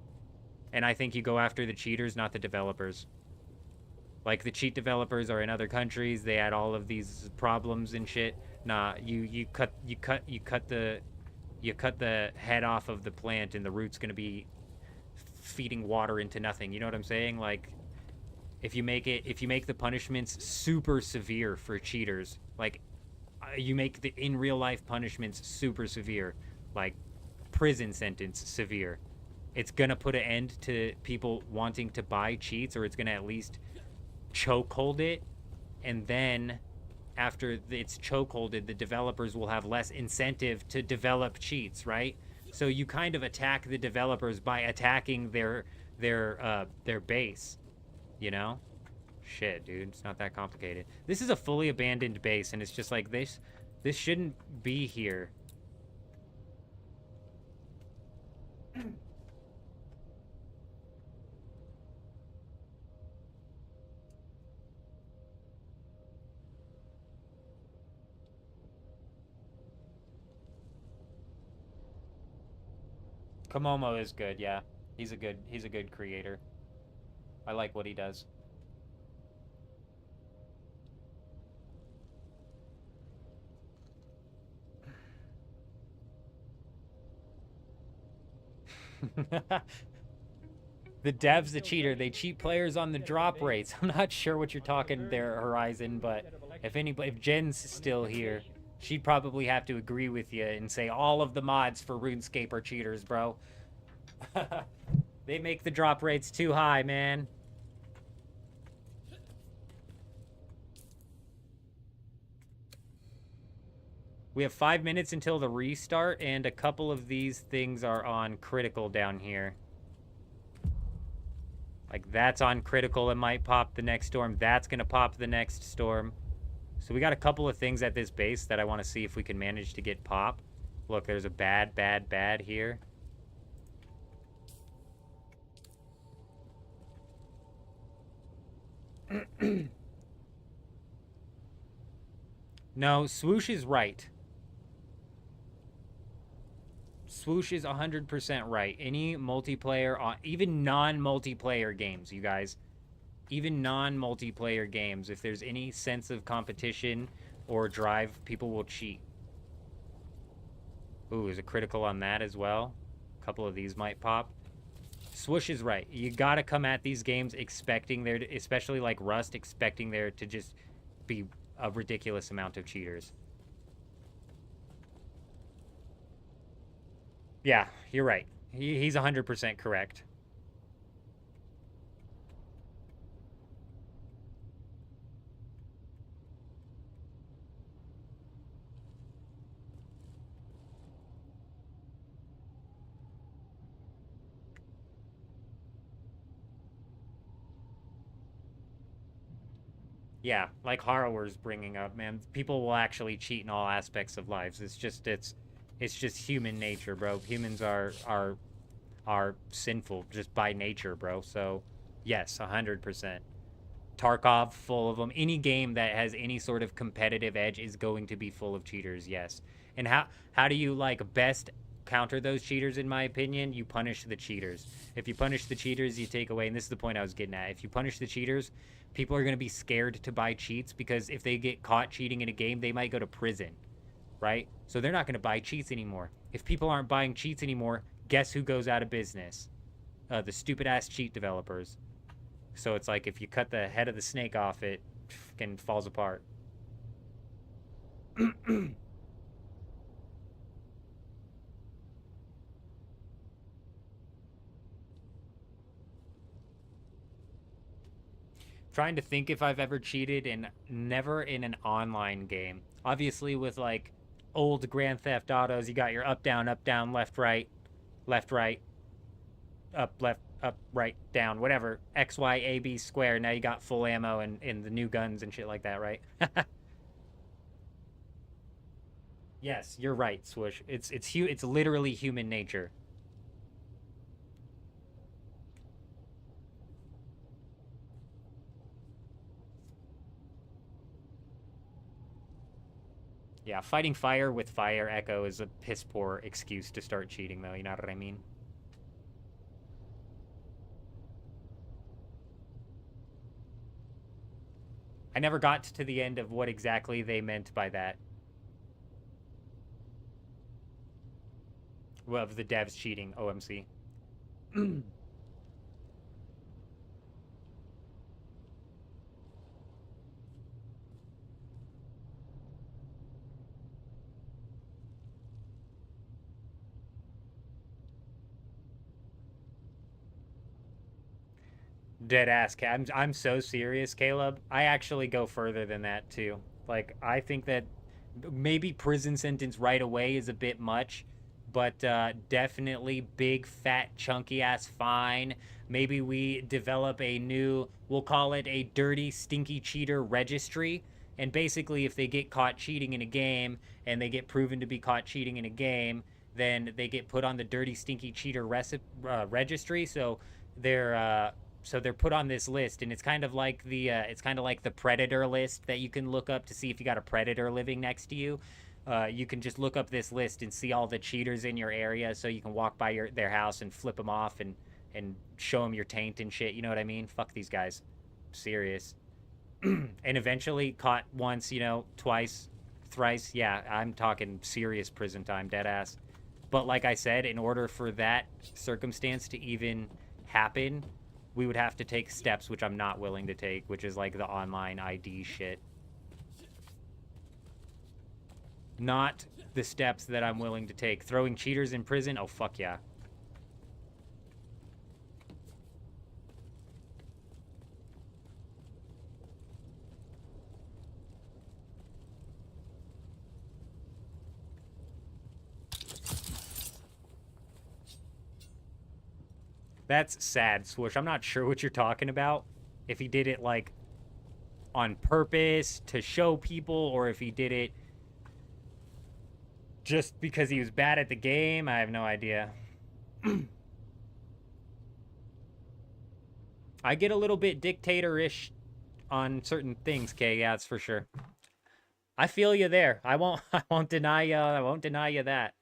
And I think you go after the cheaters, not the developers. Like, the cheat developers are in other countries. They had all of these problems and shit. Nah, you cut the head off of the plant, and the root's gonna be feeding water into nothing. You know what I'm saying? Like, if you make the punishments super severe for cheaters, like you make the in real life punishments super severe, like prison sentence severe, it's gonna put an end to people wanting to buy cheats, or it's gonna at least chokehold it. And then after it's chokeholded, the developers will have less incentive to develop cheats, right? So you kind of attack the developers by attacking their base, you know? Shit, dude, it's not that complicated. This is a fully abandoned base, and it's just like this shouldn't be here. Komomo is good, yeah. He's a good creator. I like what he does. The dev's the cheater. They cheat players on the drop rates. I'm not sure what you're talking there, Horizon, but if Jen's still here, she'd probably have to agree with you and say all of the mods for RuneScape are cheaters, bro. They make the drop rates too high, man. We have 5 minutes until the restart, and a couple of these things are on critical down here. Like, that's on critical. It might pop the next storm. That's going to pop the next storm. So we got a couple of things at this base that I want to see if we can manage to get pop. Look, there's a bad here. No, Swoosh is right. Swoosh is 100% right. Any multiplayer, even non-multiplayer games, you guys. Even non-multiplayer games, if there's any sense of competition or drive, people will cheat. Ooh, is a critical on that as well? A couple of these might pop. Swoosh is right. You gotta come at these games expecting there to, especially like Rust, expecting there to just be a ridiculous amount of cheaters. Yeah, you're right. He's 100% correct. Yeah, like Harrower's bringing up, man. People will actually cheat in all aspects of lives. It's just human nature, bro. Humans are sinful just by nature, bro. So, yes, 100%. Tarkov, full of them. Any game that has any sort of competitive edge is going to be full of cheaters, yes. And how do you like best counter those cheaters? In my opinion, you punish the cheaters. If you punish the cheaters, you take away, and this is the point I was getting at. If you punish the cheaters, people are going to be scared to buy cheats because if they get caught cheating in a game, they might go to prison, right? So they're not going to buy cheats anymore. If people aren't buying cheats anymore, guess who goes out of business? The stupid ass cheat developers. So it's like if you cut the head of the snake off, it fucking falls apart. Trying to think if I've ever cheated, and never in an online game. Obviously with like old Grand Theft Autos, you got your up, down, left, right, up, left, up, right, down, whatever. X, Y, A, B, square. Now you got full ammo and the new guns and shit like that, right? Yes, you're right, Swoosh. It's literally human nature. Yeah, fighting fire with fire echo is a piss poor excuse to start cheating, though. You know what I mean? I never got to the end of what exactly they meant by that. Well, of the devs cheating, OMC. Dead ass. I'm so serious, Caleb. I actually go further than that too. Like I think that maybe prison sentence right away is a bit much, but definitely big fat chunky ass fine. Maybe we develop a new, we'll call it a dirty stinky cheater registry. And basically, if they get caught cheating in a game and they get proven to be caught cheating in a game, then they get put on the dirty stinky cheater registry. So they're put on this list, and it's kind of like the predator list that you can look up to see if you got a predator living next to you. You can just look up this list and see all the cheaters in your area, so you can walk by their house and flip them off and show them your taint and shit. You know what I mean? Fuck these guys. Serious. And eventually caught once, twice, thrice. Yeah, I'm talking serious prison time, dead ass. But like I said, in order for that circumstance to even happen, we would have to take steps, which I'm not willing to take, which is like the online ID shit. Not the steps that I'm willing to take. Throwing cheaters in prison? Oh, fuck yeah. That's sad, Swoosh. I'm not sure what you're talking about. If he did it, like, on purpose to show people, or if he did it just because he was bad at the game, I have no idea. I get a little bit dictator-ish on certain things, Kay. Yeah, that's for sure. I feel you there. I won't deny you. I won't deny you that.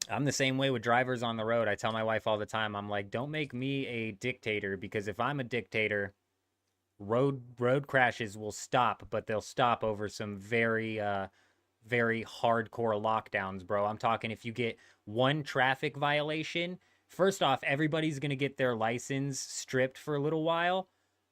I'm the same way with drivers on the road. I tell my wife all the time, I'm like, don't make me a dictator, because if I'm a dictator, road crashes will stop, but they'll stop over some very very hardcore lockdowns, bro. I'm talking if you get one traffic violation, first off, everybody's going to get their license stripped for a little while,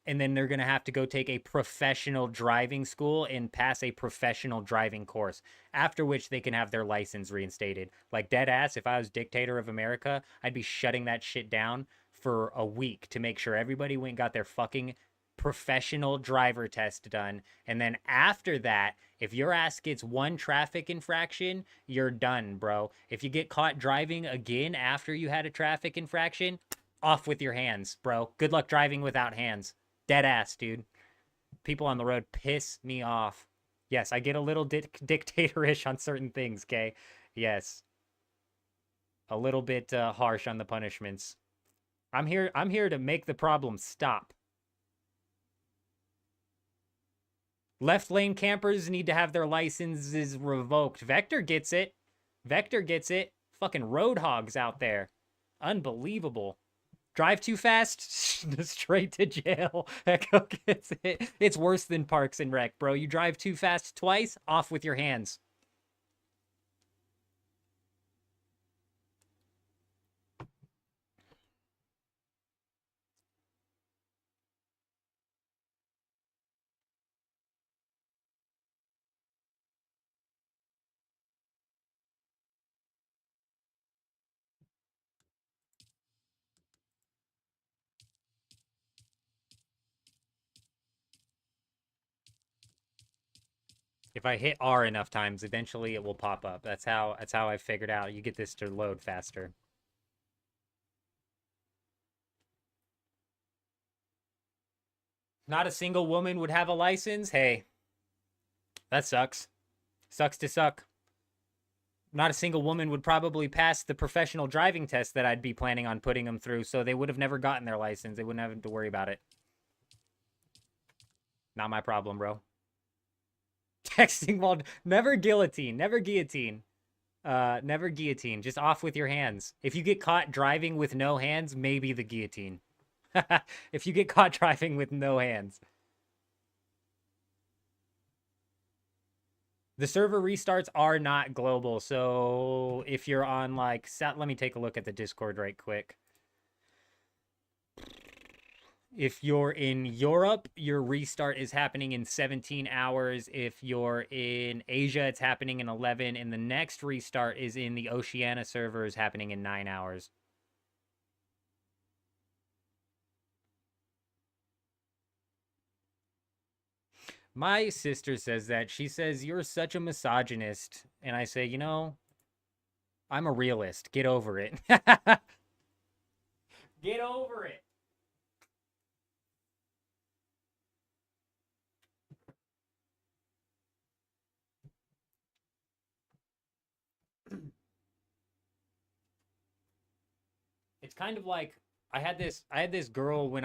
and then they're going to have to go take a professional driving school and pass a professional driving course, after which they can have their license reinstated. Like, dead ass, if I was dictator of America, I'd be shutting that shit down for a week to make sure everybody went and got their fucking professional driver test done. And then after that, if your ass gets one traffic infraction, you're done, bro. If you get caught driving again after you had a traffic infraction, off with your hands, bro. Good luck driving without hands. Dead ass, dude. People on the road piss me off. Yes, I get a little dictatorish on certain things, okay? Yes. A little bit harsh on the punishments. I'm here to make the problem stop. Left lane campers need to have their licenses revoked. Vector gets it. Vector gets it. Fucking road hogs out there. Unbelievable. Drive too fast, straight to jail. Echo gets it. It's worse than Parks and Rec, bro. You drive too fast twice, off with your hands. If I hit R enough times, eventually it will pop up. That's how I figured out you get this to load faster. Not a single woman would have a license? Hey, that sucks. Sucks to suck. Not a single woman would probably pass the professional driving test that I'd be planning on putting them through, so they would have never gotten their license. They wouldn't have to worry about it. Not my problem, bro. Texting while... Never guillotine. Never guillotine. Never guillotine. Just off with your hands. If you get caught driving with no hands, maybe the guillotine. If you get caught driving with no hands. The server restarts are not global, so if you're on, like... Let me take a look at the Discord right quick. If you're in Europe, your restart is happening in 17 hours. If you're in Asia, it's happening in 11. And the next restart is in the Oceania servers happening in 9 hours. My sister says that. She says, you're such a misogynist. And I say, you know, I'm a realist. Get over it. Get over it. It's kind of like I had this girl when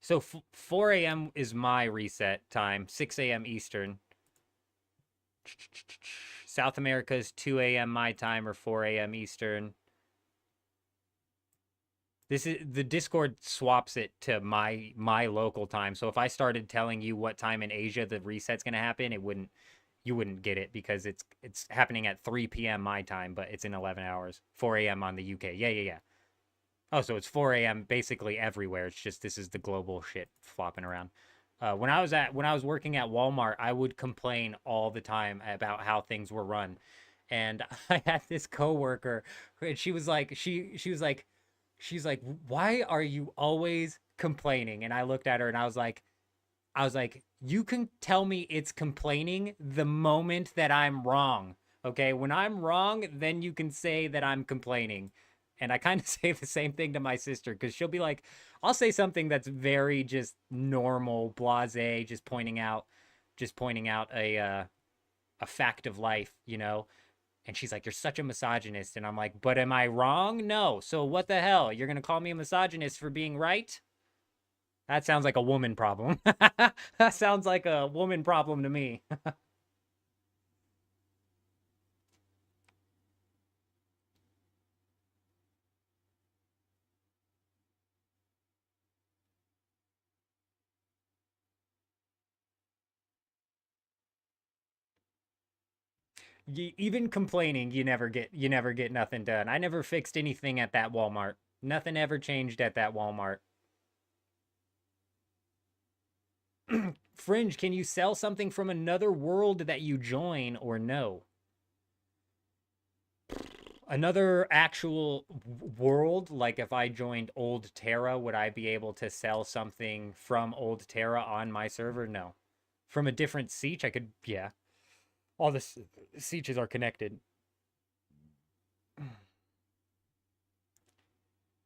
so 4 a.m. is my reset time, 6 a.m. Eastern. South America is 2 a.m. my time or 4 a.m. Eastern. This is the Discord swaps it to my local time. So if I started telling you what time in Asia the reset's gonna happen, you wouldn't get it because it's happening at 3 p.m. my time, but it's in 11 hours. 4 a.m. on the UK. Yeah. Oh, so it's 4 a.m. basically everywhere. It's just this is the global shit flopping around. When I was working at Walmart, I would complain all the time about how things were run. And I had this coworker, and she was like, she's like, why are you always complaining? And I looked at her and I was like, you can tell me it's complaining the moment that I'm wrong. Okay, when I'm wrong, then you can say that I'm complaining. And I kind of say the same thing to my sister, because she'll be like, I'll say something that's very just normal, blasé, just pointing out a fact of life, you know? And she's like, you're such a misogynist. And I'm like, but am I wrong? No. So what the hell? You're going to call me a misogynist for being right? That sounds like a woman problem. That sounds like a woman problem to me. Even complaining, you never get nothing done. I never fixed anything at that Walmart. Nothing ever changed at that Walmart. Fringe, can you sell something from another world that you join or no? Another actual world, like if I joined Old Terra, would I be able to sell something from Old Terra on my server? No. From a different siege, I could, yeah. All the sieges are connected.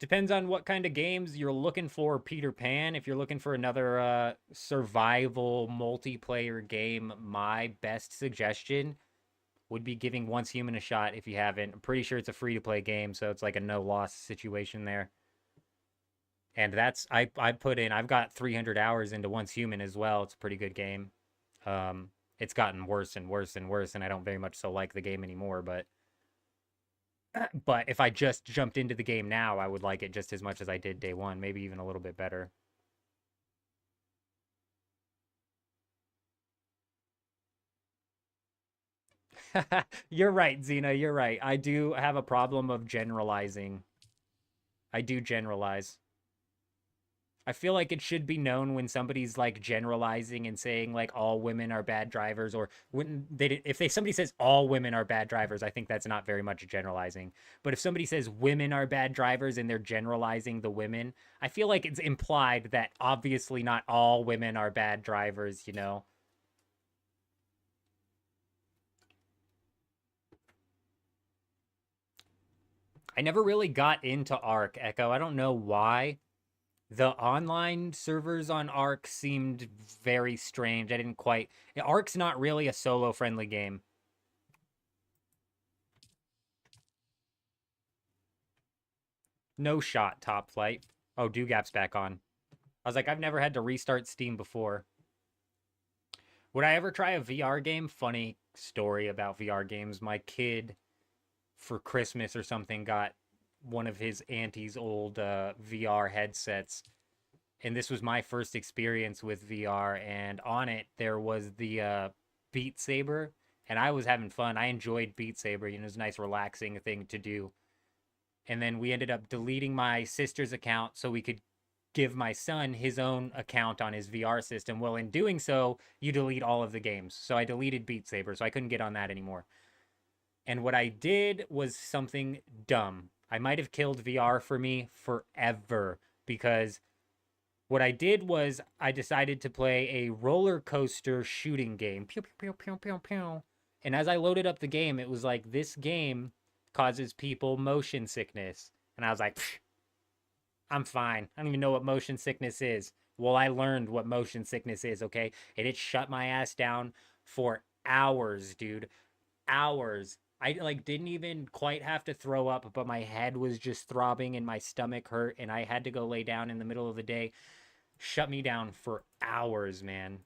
Depends on what kind of games you're looking for. Peter Pan, if you're looking for another survival multiplayer game, my best suggestion would be giving Once Human a shot if you haven't. I'm pretty sure it's a free-to-play game, so it's like a no-loss situation there. And that's, I've got 300 hours into Once Human as well. It's a pretty good game. It's gotten worse and worse and worse, and I don't very much so like the game anymore, but if I just jumped into the game now, I would like it just as much as I did day one, maybe even a little bit better. You're right, Xena, you're right. I do have a problem of generalizing. I do generalize. I feel like it should be known when somebody's like generalizing and saying like all women are bad drivers, or when somebody says all women are bad drivers, I think that's not very much generalizing. But if somebody says women are bad drivers and they're generalizing the women, I feel like it's implied that obviously not all women are bad drivers, you know? I never really got into Ark, Echo. I don't know why. The online servers on Ark seemed very strange. I didn't quite... Ark's not really a solo-friendly game. No shot, Top Flight. Oh, Dugap's back on. I was like, I've never had to restart Steam before. Would I ever try a VR game? Funny story about VR games. My kid, for Christmas or something, got one of his auntie's old VR headsets, and this was my first experience with VR, and on it there was the Beat Saber, and I was having fun. I enjoyed Beat Saber, you know, it was a nice relaxing thing to do. And then we ended up deleting my sister's account so we could give my son his own account on his VR system. Well, in doing so, you delete all of the games. So I deleted Beat Saber, so I couldn't get on that anymore. And what I did was something dumb. I might have killed VR for me forever, because what I did was I decided to play a roller coaster shooting game. Pew, pew, pew, pew, pew, pew. And as I loaded up the game, it was like, this game causes people motion sickness. And I was like, I'm fine. I don't even know what motion sickness is. Well, I learned what motion sickness is, okay? And it shut my ass down for hours, dude. Hours. I like didn't even quite have to throw up, but my head was just throbbing and my stomach hurt, and I had to go lay down in the middle of the day. Shut me down for hours, man.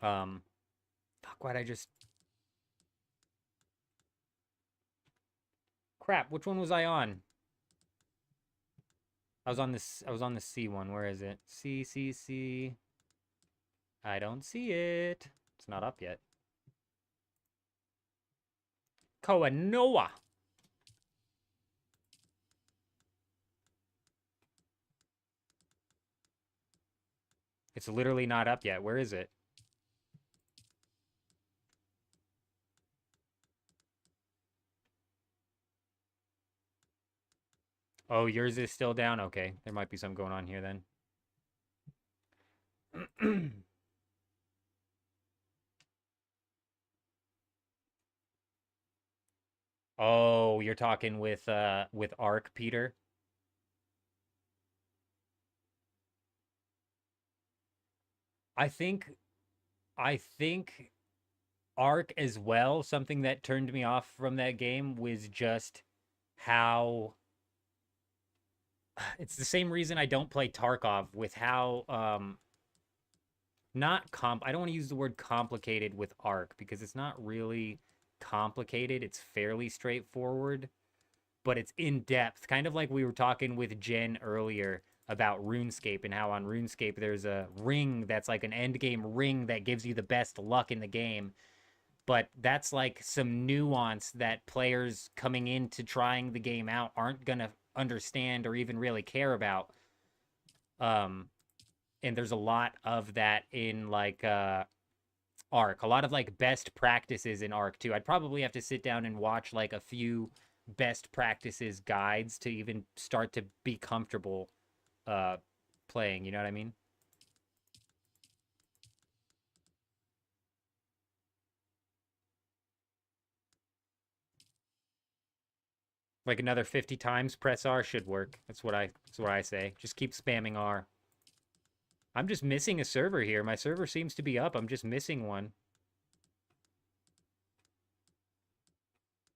Fuck, why'd I just... Crap, which one was I on? I was on the C one. Where is it? C. I don't see it. It's not up yet. Koanoa. It's literally not up yet. Where is it? Oh, yours is still down? Okay. There might be something going on here then. Oh, you're talking with Ark, Peter? I think Ark as well, something that turned me off from that game was just how it's the same reason I don't play Tarkov, with how I don't want to use the word complicated with Ark, because it's not really complicated. It's fairly straightforward, but it's in depth, kind of like we were talking with Jen earlier about RuneScape, and how on RuneScape there's a ring that's like an end game ring that gives you the best luck in the game. But that's like some nuance that players coming into trying the game out aren't gonna understand or even really care about. And there's a lot of that in like Ark. A lot of like best practices in Ark too. I'd probably have to sit down and watch like a few best practices guides to even start to be comfortable playing, you know what I mean? Like another 50 times, press R should work. That's what I say. Just keep spamming R. I'm just missing a server here. My server seems to be up. I'm just missing one.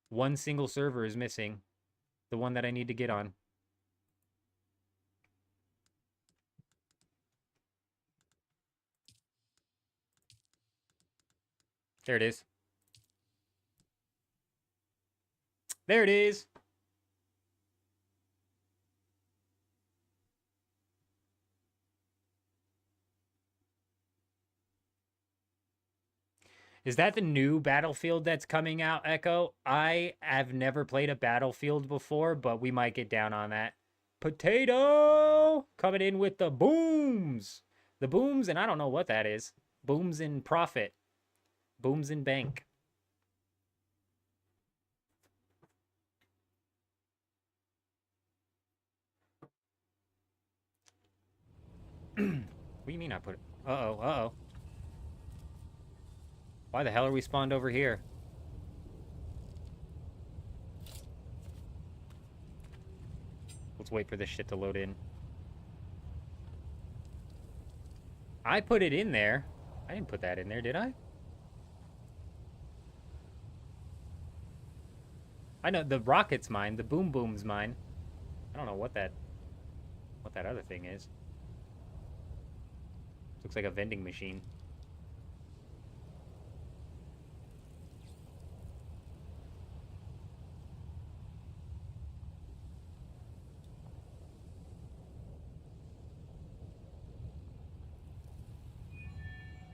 One single server is missing. The one that I need to get on. There it is. There it is. Is that the new Battlefield that's coming out, Echo? I have never played a Battlefield before, but we might get down on that. Potato! Coming in with the booms! The booms, and I don't know what that is. Booms in profit. Booms in bank. What do you mean I put it? Uh-oh, uh-oh. Why the hell are we spawned over here? Let's wait for this shit to load in. I put it in there. I didn't put that in there, did I? I know the rocket's mine. The boom boom's mine. I don't know what that other thing is. Looks like a vending machine.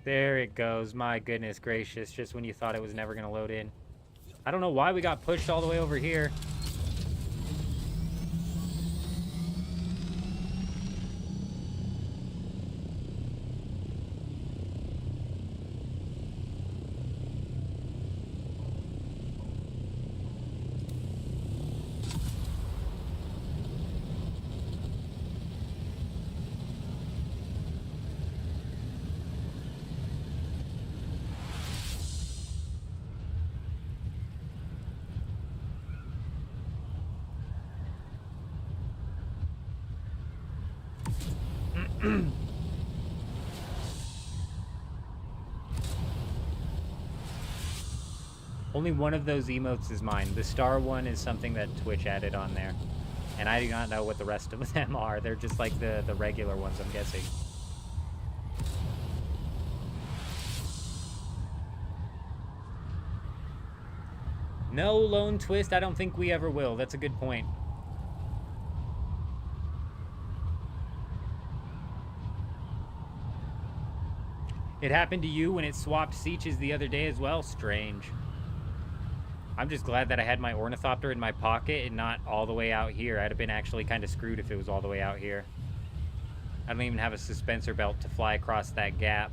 There it goes. My goodness gracious. Just when you thought it was never going to load in. I don't know why we got pushed all the way over here. Only one of those emotes is mine. The star one is something that Twitch added on there. And I do not know what the rest of them are. They're just like the regular ones, I'm guessing. No, Lone Twist, I don't think we ever will. That's a good point. It happened to you when it swapped Seaches the other day as well? Strange. I'm just glad that I had my ornithopter in my pocket and not all the way out here. I'd have been actually kind of screwed if it was all the way out here. I don't even have a suspensor belt to fly across that gap.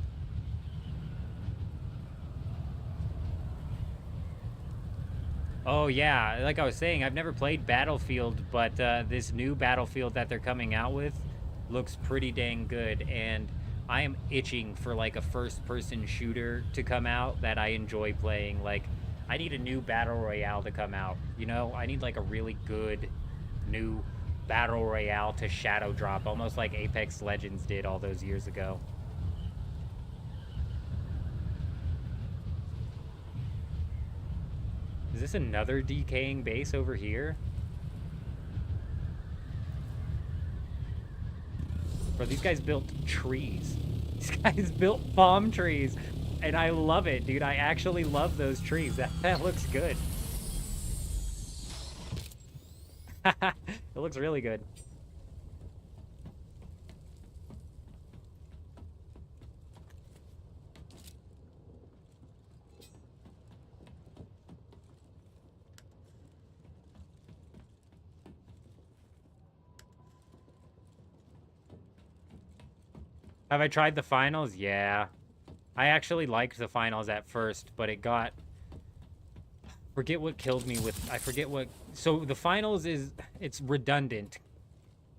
Oh yeah, like I was saying, I've never played Battlefield, but this new Battlefield that they're coming out with looks pretty dang good, and I am itching for like a first-person shooter to come out that I enjoy playing. Like, I need a new Battle Royale to come out, you know? I need like a really good new Battle Royale to shadow drop, almost like Apex Legends did all those years ago. Is this another decaying base over here? Bro, these guys built trees. These guys built palm trees. And I love it, dude. I actually love those trees. That looks good. It looks really good. Have I tried the finals? Yeah. I actually liked the finals at first, but it got... Forget what killed me with... I forget what... So the finals is... It's redundant.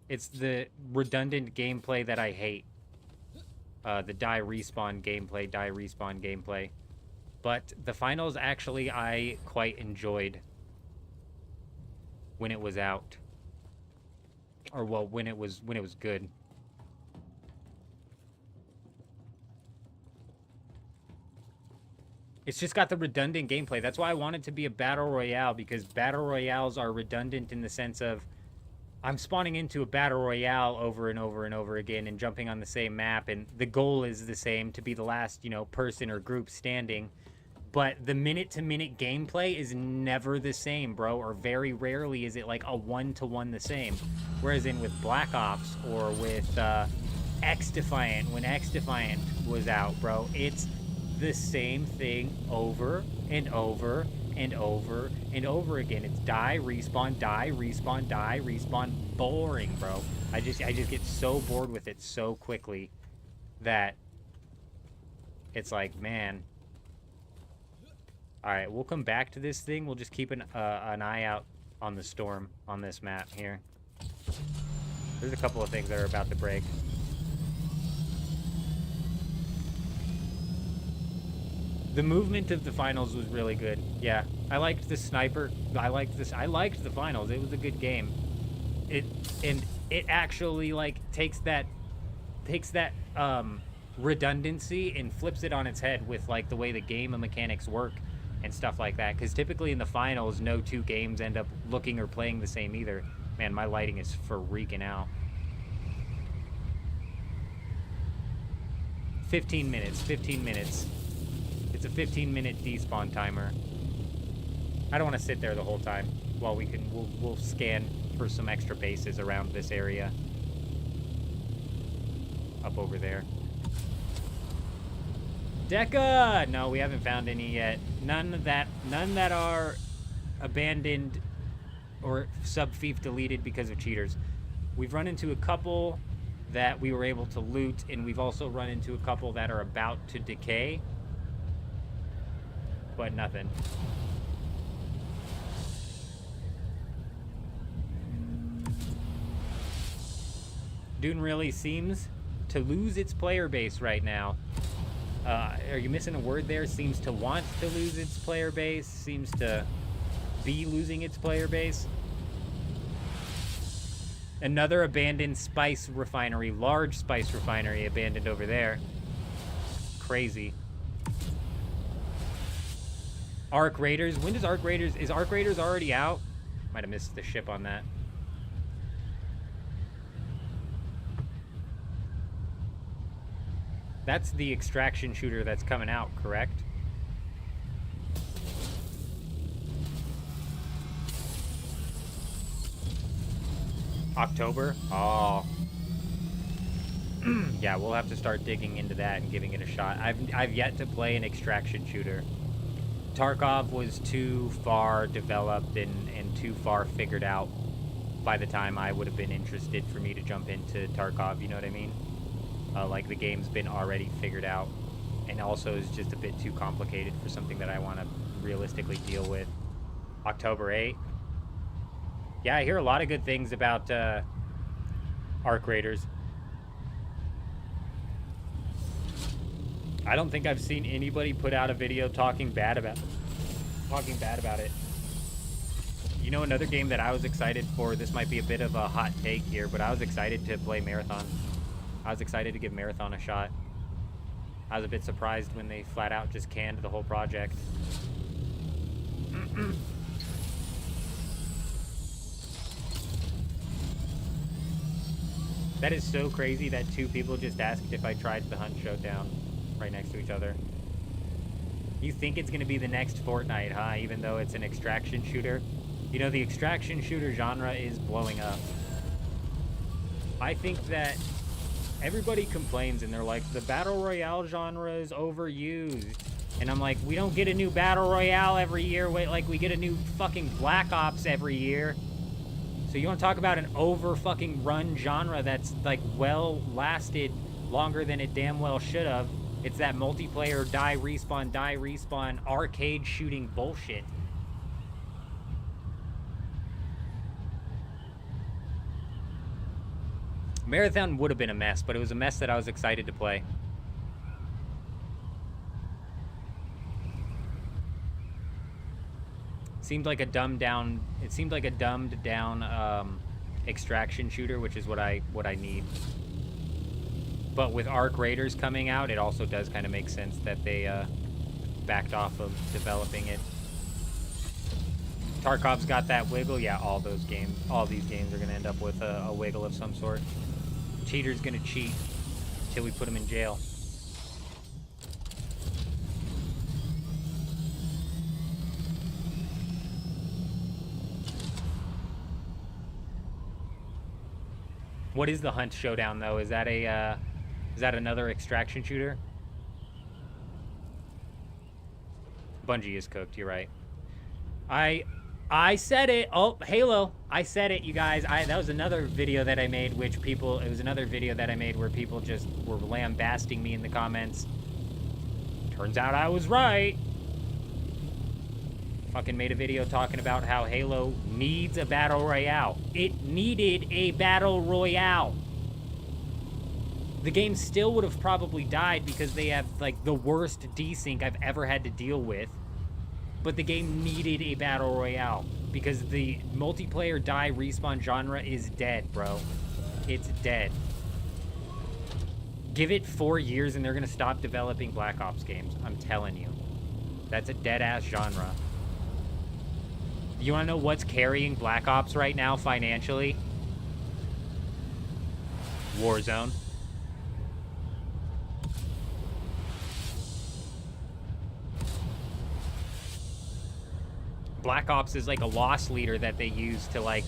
It's the redundant gameplay that I hate. The die respawn gameplay. But the finals actually I quite enjoyed. when it was out. Or well, when it was good. It's just got the redundant gameplay. That's why I want it to be a battle royale, because battle royales are redundant in the sense of I'm spawning into a battle royale over and over and over again and jumping on the same map, and the goal is the same, to be the last, you know, person or group standing. But the minute-to-minute gameplay is never the same, bro, or very rarely is it like a one-to-one the same. Whereas with Black Ops or with X-Defiant, when X-Defiant was out, bro, it's the same thing over and over and over and over again. It's die, respawn, die, respawn, die, respawn. Boring, bro. I just get so bored with it so quickly that it's like, man. All right, we'll come back to this thing. We'll just keep an eye out on the storm on this map here. There's a couple of things that are about to break. The movement of the finals was really good. Yeah, I liked the sniper. I liked the finals. It was a good game. It actually like takes that redundancy and flips it on its head with like the way the game mechanics work and stuff like that. Because typically in the finals, no two games end up looking or playing the same either. Man, my lighting is freaking out. 15 minutes. 15 minutes. It's a 15-minute despawn timer. I don't want to sit there the whole time while we'll scan for some extra bases around this area. Up over there. Deca! No, we haven't found any yet. None that are abandoned or sub-fief deleted because of cheaters. We've run into a couple that we were able to loot, and we've also run into a couple that are about to decay. But nothing. Dune really seems to lose its player base right now. Are you missing a word there? Seems to want to lose its player base. Seems to be losing its player base. Another abandoned spice refinery. Large spice refinery abandoned over there. Crazy. Arc Raiders. When does Arc Raiders... Is Arc Raiders already out? Might have missed the ship on that. That's the extraction shooter that's coming out, correct? October? Oh. Yeah, we'll have to start digging into that and giving it a shot. I've yet to play an extraction shooter. Tarkov was too far developed and too far figured out by the time I would have been interested for me to jump into Tarkov, you know what I mean? Like, the game's been already figured out, and also is just a bit too complicated for something that I want to realistically deal with. October 8. Yeah, I hear a lot of good things about Arc Raiders. I don't think I've seen anybody put out a video talking bad about it. You know, another game that I was excited for, this might be a bit of a hot take here, but I was excited to play Marathon. I was excited to give Marathon a shot. I was a bit surprised when they flat out just canned the whole project. That is so crazy that two people just asked if I tried the Hunt Showdown right next to each other. You think it's going to be the next Fortnite, huh? Even though it's an extraction shooter. You know, the extraction shooter genre is blowing up. I think that everybody complains and they're like, the battle royale genre is overused. And I'm like, we don't get a new battle royale every year. Wait, like we get a new fucking Black Ops every year. So you want to talk about an over fucking run genre that's like well lasted longer than it damn well should have. It's that multiplayer die respawn arcade shooting bullshit. Marathon would have been a mess, but it was a mess that I was excited to play. seemed like a dumbed down. It seemed like a dumbed down extraction shooter, which is what I need. But with Arc Raiders coming out, it also does kind of make sense that they backed off of developing it. Tarkov's got that wiggle. Yeah, all these games are gonna end up with a wiggle of some sort. Cheater's gonna cheat until we put him in jail. What is the Hunt Showdown though? Is that another extraction shooter? Bungie is cooked. You're right. I said it. Oh, Halo. I said it, you guys. That was another video that I made, it was another video that I made where people just were lambasting me in the comments. Turns out I was right. Fucking made a video talking about how Halo needs a battle royale. It needed a battle royale. The game still would have probably died because they have like the worst desync I've ever had to deal with. But the game needed a battle royale because the multiplayer die respawn genre is dead, bro. It's dead. Give it 4 years and they're gonna stop developing Black Ops games. I'm telling you. That's a dead-ass genre. You wanna know what's carrying Black Ops right now financially? Warzone. Black Ops is like a loss leader that they use to like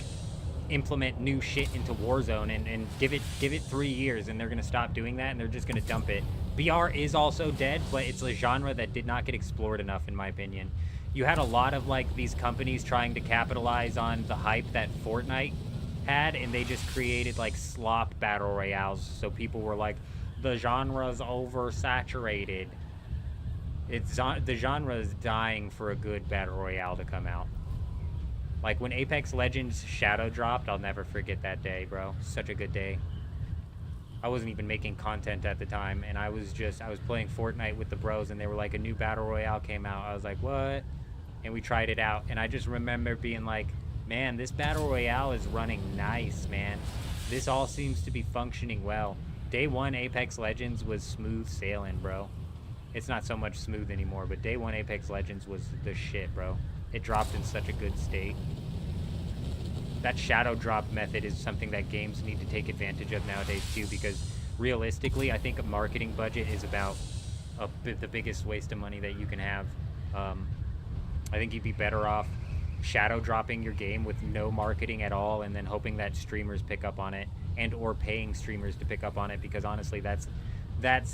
implement new shit into Warzone and give it 3 years and they're gonna stop doing that and they're just gonna dump it. BR is also dead, but it's a genre that did not get explored enough in my opinion. You had a lot of like these companies trying to capitalize on the hype that Fortnite had and they just created like slop battle royales. So people were like, the genre's oversaturated. The genre is dying for a good battle royale to come out. Like when Apex Legends Shadow dropped, I'll never forget that day, bro. Such a good day. I wasn't even making content at the time, and I was playing Fortnite with the bros, and they were like, a new battle royale came out. I was like, what? And we tried it out, and I just remember being like, man, this battle royale is running nice, man. This all seems to be functioning well. Day one Apex Legends was smooth sailing, bro. It's not so much smooth anymore, but day one Apex Legends was the shit, bro. It dropped in such a good state. That shadow drop method is something that games need to take advantage of nowadays too, because realistically, I think a marketing budget is about the biggest waste of money that you can have. I think you'd be better off shadow dropping your game with no marketing at all and then hoping that streamers pick up on it and or paying streamers to pick up on it, because honestly, that's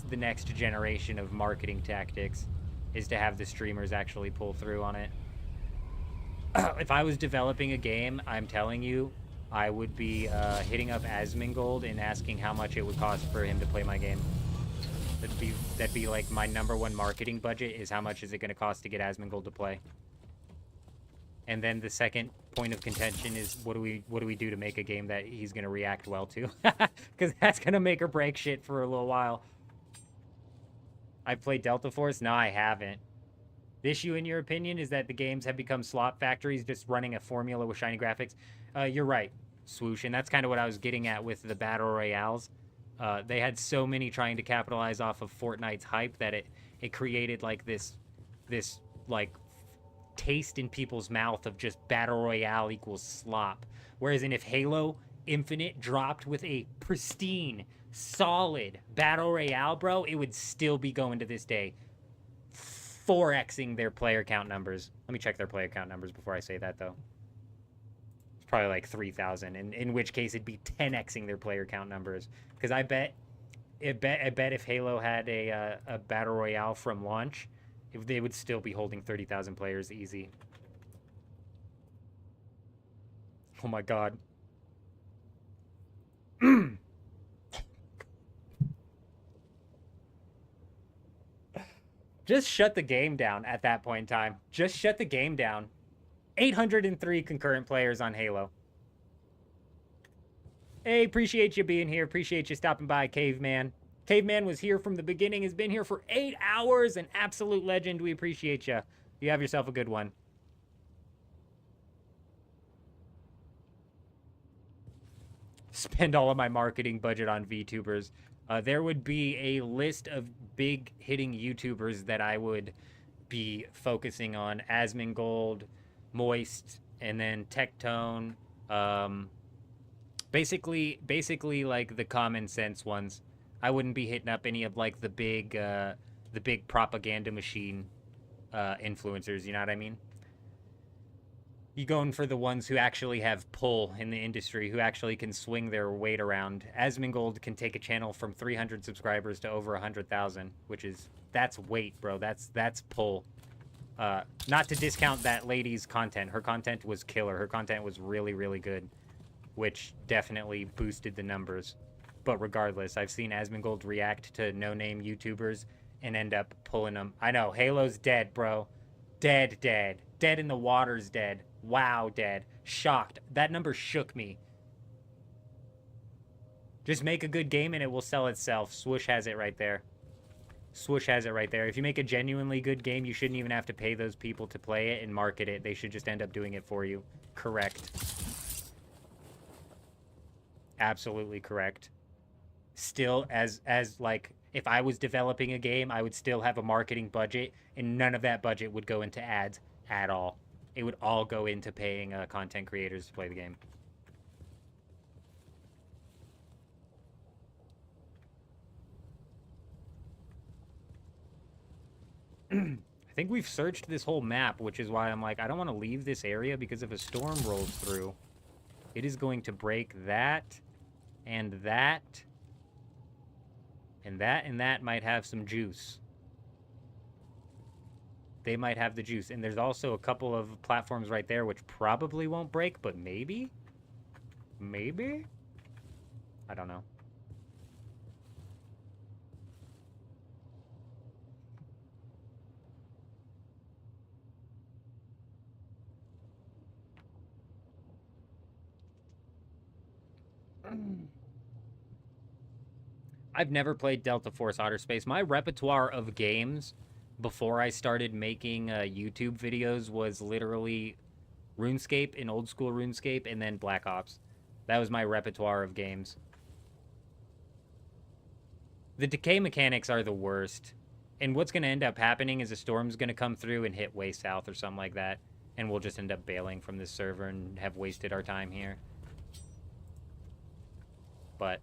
the next generation of marketing tactics, is to have the streamers actually pull through on it. If I was developing a game, I'm telling you, I would be hitting up Asmongold and asking how much it would cost for him to play my game. That'd be like my #1 marketing budget, is how much is it going to cost to get Asmongold to play. And then the second point of contention is what do we do to make a game that he's going to react well to? Because that's going to make or break shit for a little while. I've played Delta Force? No, I haven't. The issue, in your opinion, is that the games have become slot factories just running a formula with shiny graphics. You're right, Swoosh, and that's kind of what I was getting at with the Battle Royales. They had so many trying to capitalize off of Fortnite's hype that it created like this like taste in people's mouth of just Battle Royale equals slop. Whereas if Halo Infinite dropped with a pristine, solid Battle Royale, bro, it would still be going to this day 4xing their player count numbers. Let me check their player count numbers before I say that, though. It's probably like 3,000, in which case it'd be 10xing their player count numbers. Because I bet if Halo had a Battle Royale from launch, they would still be holding 30,000 players easy. Oh my god. Just shut the game down at that point in time. Just shut the game down. 803 concurrent players on Halo. Hey, appreciate you being here. Appreciate you stopping by, Caveman. Caveman was here from the beginning, has been here for 8 hours. An absolute legend. We appreciate you. You have yourself a good one. spend all of my marketing budget on VTubers. There would be a list of big hitting YouTubers that I would be focusing on: Asmongold, Moist, and then Tectone. Basically like the common sense ones. I wouldn't be hitting up any of like the big propaganda machine influencers. You know what I mean? You going for the ones who actually have pull in the industry, who actually can swing their weight around. Asmongold can take a channel from 300 subscribers to over 100,000, that's weight, bro. That's pull. Not to discount that lady's content. Her content was killer. Her content was really, really good, which definitely boosted the numbers. But regardless, I've seen Asmongold react to no-name YouTubers and end up pulling them. I know, Halo's dead, bro. Dead. Dead in the water's dead. Wow, dead. Shocked. That number shook me. Just make a good game and it will sell itself. Swoosh has it right there. Swoosh has it right there. If you make a genuinely good game, you shouldn't even have to pay those people to play it and market it. They should just end up doing it for you. Correct. Absolutely correct. Still, as like, if I was developing a game, I would still have a marketing budget, and none of that budget would go into ads at all. It would all go into paying content creators to play the game. I think we've searched this whole map, which is why I'm like, I don't want to leave this area, because if a storm rolls through, it is going to break that, and that, and that, and that might have some juice. They might have the juice. And there's also a couple of platforms right there which probably won't break, but maybe? Maybe? I don't know. I've never played Delta Force Outer Space. My repertoire of games before I started making YouTube videos was literally RuneScape, and old school RuneScape, and then Black Ops. That was my repertoire of games. The decay mechanics are the worst. And what's going to end up happening is a storm's going to come through and hit way south or something like that. And we'll just end up bailing from this server and have wasted our time here. But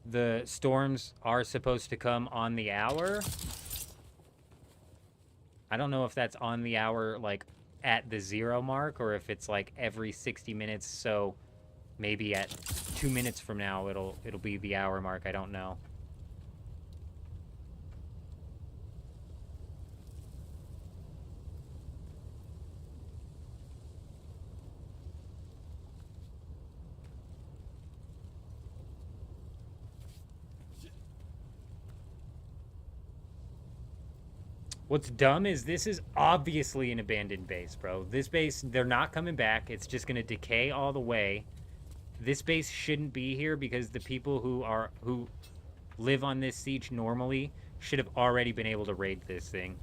the storms are supposed to come on the hour. I don't know if that's on the hour, like, at the 0 mark, or if it's, like, every 60 minutes, so maybe at 2 minutes from now it'll be the hour mark. I don't know. What's dumb is this is obviously an abandoned base, bro. This base, they're not coming back. It's just going to decay all the way. This base shouldn't be here because the people who live on this siege normally should have already been able to raid this thing.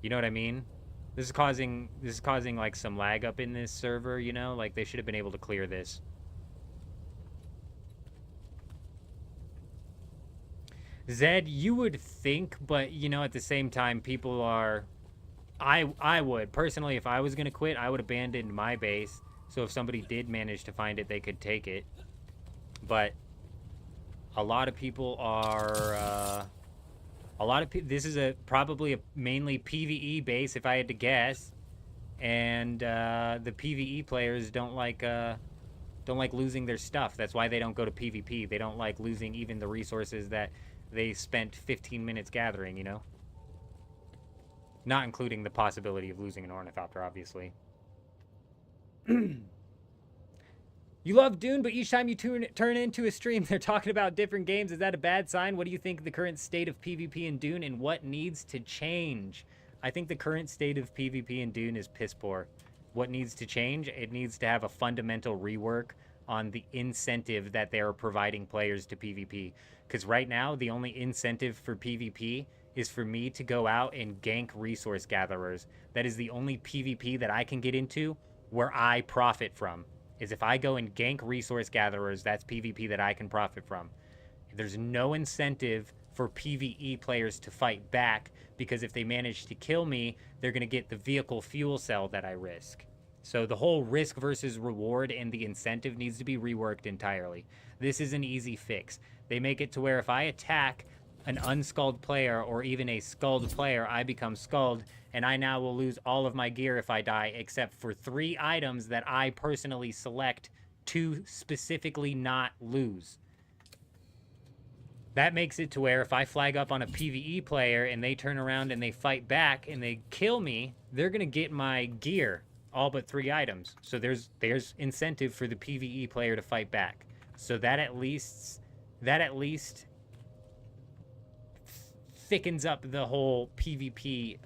You know what I mean? This is causing like some lag up in this server, you know? Like they should have been able to clear this. Zed, you would think, but, you know, at the same time, people are... I would. Personally, if I was going to quit, I would abandon my base. So if somebody did manage to find it, they could take it. But a lot of people are... this is probably a mainly PvE base, if I had to guess. And the PvE players don't like losing their stuff. That's why they don't go to PvP. They don't like losing even the resources that they spent 15 minutes gathering, you know? Not including the possibility of losing an ornithopter, obviously. You love Dune, but each time you turn into a stream, they're talking about different games. Is that a bad sign? What do you think of the current state of PvP in Dune, and what needs to change? I think the current state of PvP in Dune is piss poor. What needs to change? It needs to have a fundamental rework on the incentive that they are providing players to PvP. Because right now, the only incentive for PvP is for me to go out and gank resource gatherers. That is the only PvP that I can get into where I profit from. is if I go and gank resource gatherers, that's PvP that I can profit from. There's no incentive for PvE players to fight back, because if they manage to kill me, they're going to get the vehicle fuel cell that I risk. So the whole risk versus reward and the incentive needs to be reworked entirely. This is an easy fix. They make it to where if I attack an unskulled player or even a skulled player, I become skulled, and I now will lose all of my gear if I die, except for 3 items that I personally select to specifically not lose. That makes it to where if I flag up on a PvE player and they turn around and they fight back and they kill me, they're going to get my gear, all but 3 items. So there's incentive for the PvE player to fight back. So that at least thickens up the whole PvP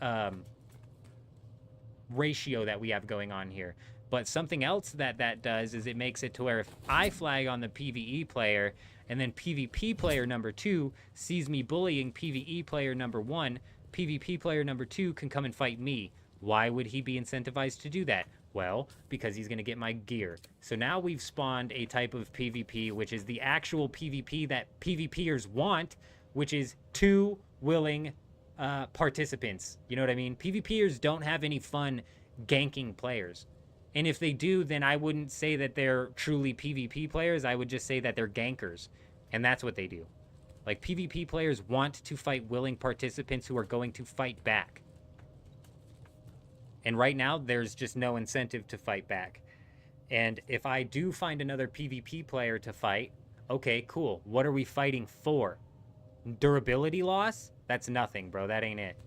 ratio that we have going on here. But something else that does is it makes it to where if I flag on the PvE player and then PvP player number 2 sees me bullying PvE player number 1, PvP player number 2 can come and fight me. Why would he be incentivized to do that? Well, because he's going to get my gear. So now we've spawned a type of PvP, which is the actual PvP that PvPers want, which is 2 willing participants. You know what I mean? PvPers don't have any fun ganking players. And if they do, then I wouldn't say that they're truly PvP players. I would just say that they're gankers. And that's what they do. Like, PvP players want to fight willing participants who are going to fight back. And right now, there's just no incentive to fight back. And if I do find another PvP player to fight, okay, cool. What are we fighting for? Durability loss? That's nothing, bro. That ain't it.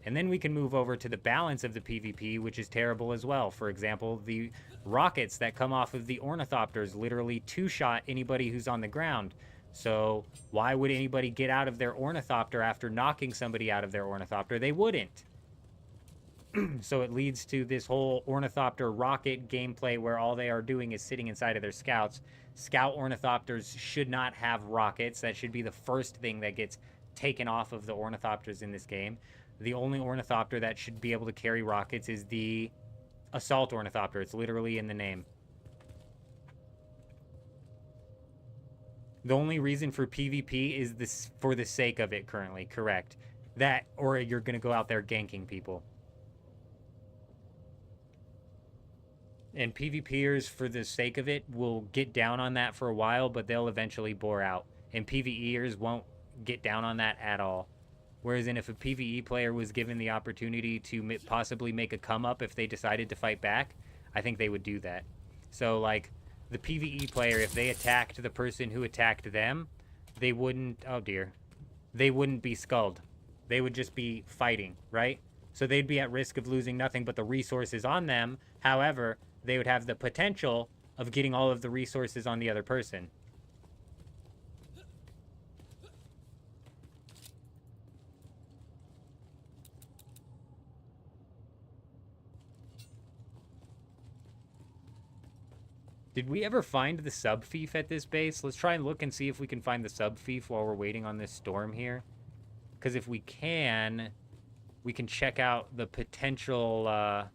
And then we can move over to the balance of the PvP, which is terrible as well. For example, the rockets that come off of the ornithopters literally 2-shot anybody who's on the ground. So why would anybody get out of their ornithopter after knocking somebody out of their ornithopter? They wouldn't. So it leads to this whole ornithopter rocket gameplay where all they are doing is sitting inside of their scouts. Scout ornithopters should not have rockets. That should be the first thing that gets taken off of the ornithopters in this game. The only ornithopter that should be able to carry rockets is the assault ornithopter. It's literally in the name. The only reason for PvP is this for the sake of it currently, correct. That, or you're going to go out there ganking people. And PvPers, for the sake of it, will get down on that for a while, but they'll eventually bore out. And PvEers won't get down on that at all. Whereas if a PvE player was given the opportunity to possibly make a come-up if they decided to fight back, I think they would do that. So, like, the PvE player, if they attacked the person who attacked them, they wouldn't... Oh, dear. They wouldn't be skulled. They would just be fighting, right? So they'd be at risk of losing nothing but the resources on them. However, they would have the potential of getting all of the resources on the other person. Did we ever find the sub-fief at this base? Let's try and look and see if we can find the sub-fief while we're waiting on this storm here. Because if we can check out the potential of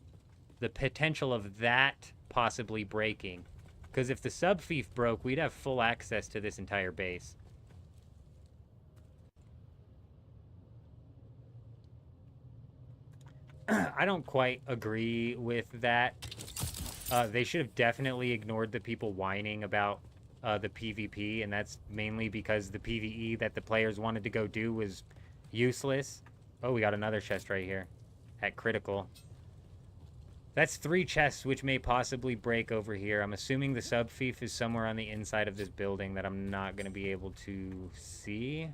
that possibly breaking. Because if the sub-fief broke, we'd have full access to this entire base. I don't quite agree with that. They should have definitely ignored the people whining about the PvP, and that's mainly because the PvE that the players wanted to go do was useless. Oh, we got another chest right here at critical. That's 3 chests which may possibly break over here. I'm assuming the sub-fief is somewhere on the inside of this building that I'm not going to be able to see.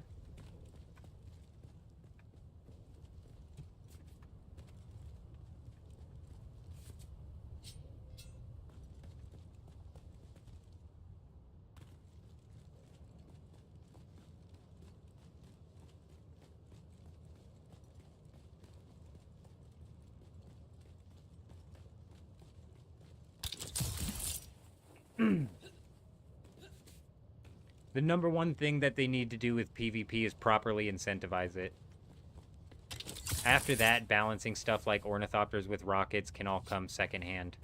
The number one thing that they need to do with PvP is properly incentivize it. After that, balancing stuff like ornithopters with rockets can all come secondhand.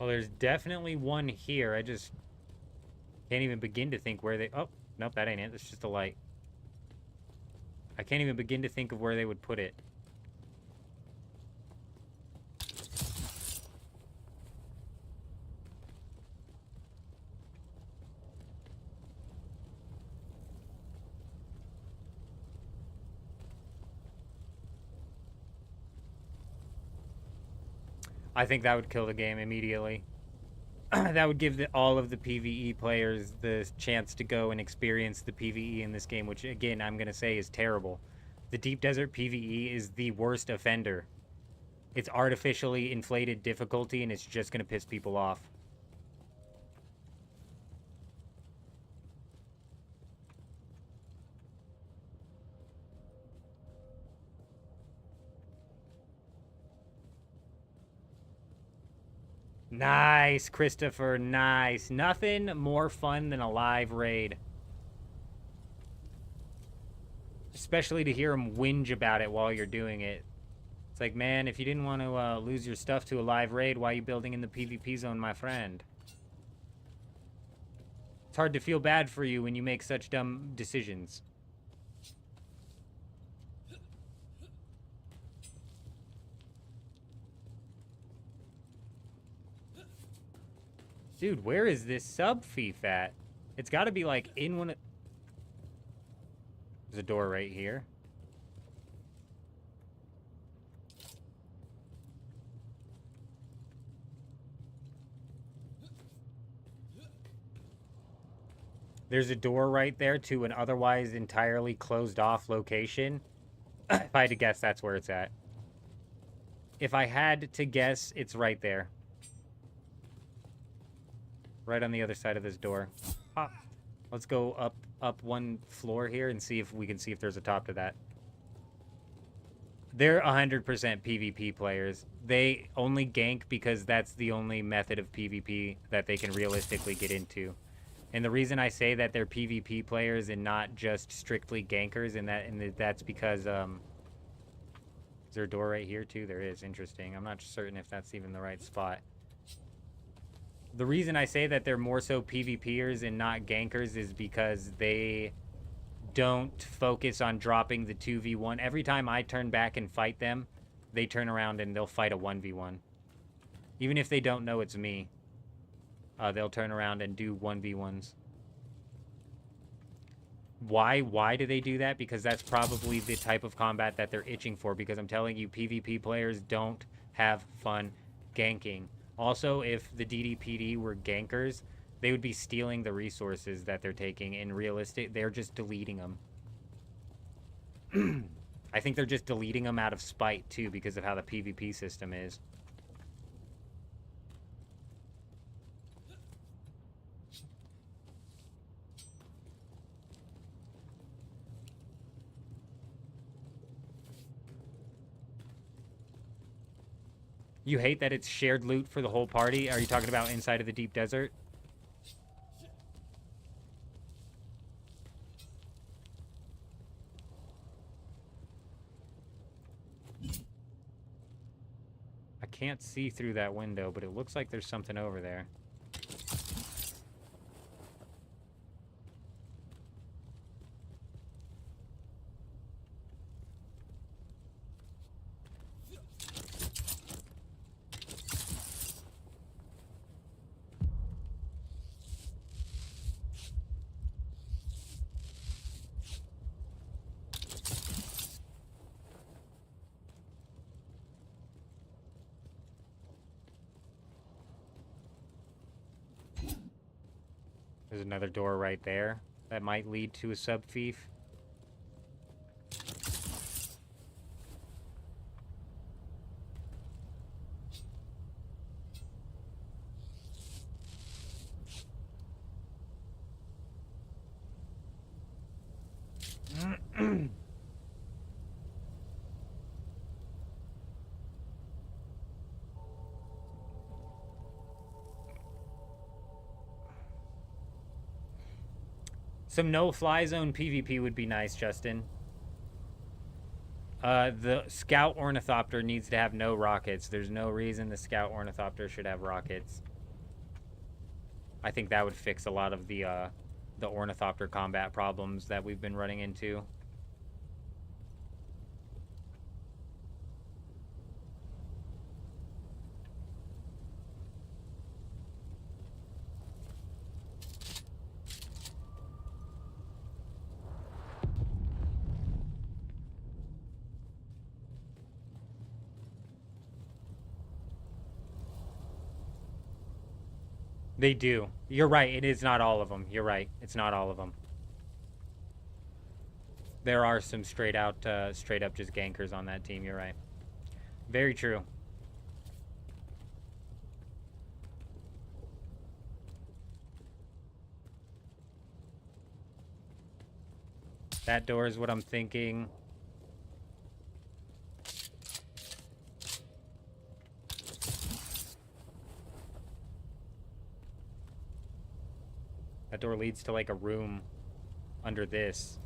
Well, there's definitely one here. I just can't even begin to think where they... Oh, nope, that ain't it. It's just a light. I can't even begin to think of where they would put it. I think that would kill the game immediately. That would give all of the PvE players the chance to go and experience the PvE in this game, which, again, I'm going to say is terrible. The Deep Desert PvE is the worst offender. It's artificially inflated difficulty, and it's just going to piss people off. Nice, Christopher, nice. Nothing more fun than a live raid. Especially to hear him whinge about it while you're doing it. It's like, man, if you didn't want to lose your stuff to a live raid, why are you building in the PvP zone, my friend? It's hard to feel bad for you when you make such dumb decisions. Dude, where is this sub thief at? It's got to be, like, in one of... There's a door right here. There's a door right there to an otherwise entirely closed-off location. If I had to guess, that's where it's at. If I had to guess, it's right there. Right on the other side of this door. Pop. Let's go up one floor here and see if we can see if there's a top to that. They're 100% PvP players. They only gank because that's the only method of PvP that they can realistically get into. And the reason I say that they're PvP players and not just strictly gankers, and that's because is there a door right here too? There is. Interesting. I'm not certain if that's even the right spot. The reason I say that they're more so PvPers and not gankers is because they don't focus on dropping the 2v1. Every time I turn back and fight them, they turn around and they'll fight a 1v1. Even if they don't know it's me, they'll turn around and do 1v1s. Why do they do that? Because that's probably the type of combat that they're itching for, because I'm telling you, PvP players don't have fun ganking. Also, if the DDPD were gankers, they would be stealing the resources that they're taking. In realistic, they're just deleting them. I think they're just deleting them out of spite, too, because of how the PvP system is. You hate that it's shared loot for the whole party? Are you talking about inside of the Deep Desert? I can't see through that window, but it looks like there's something over there. There's another door right there that might lead to a sub-thief. Some no-fly zone PvP would be nice, Justin. The Scout Ornithopter needs to have no rockets. There's no reason the Scout Ornithopter should have rockets. I think that would fix a lot of the ornithopter combat problems that we've been running into. They do. You're right. It is not all of them. You're right. It's not all of them. There are some straight up just gankers on that team. You're right. Very true. That door is what I'm thinking. That door leads to like a room under this.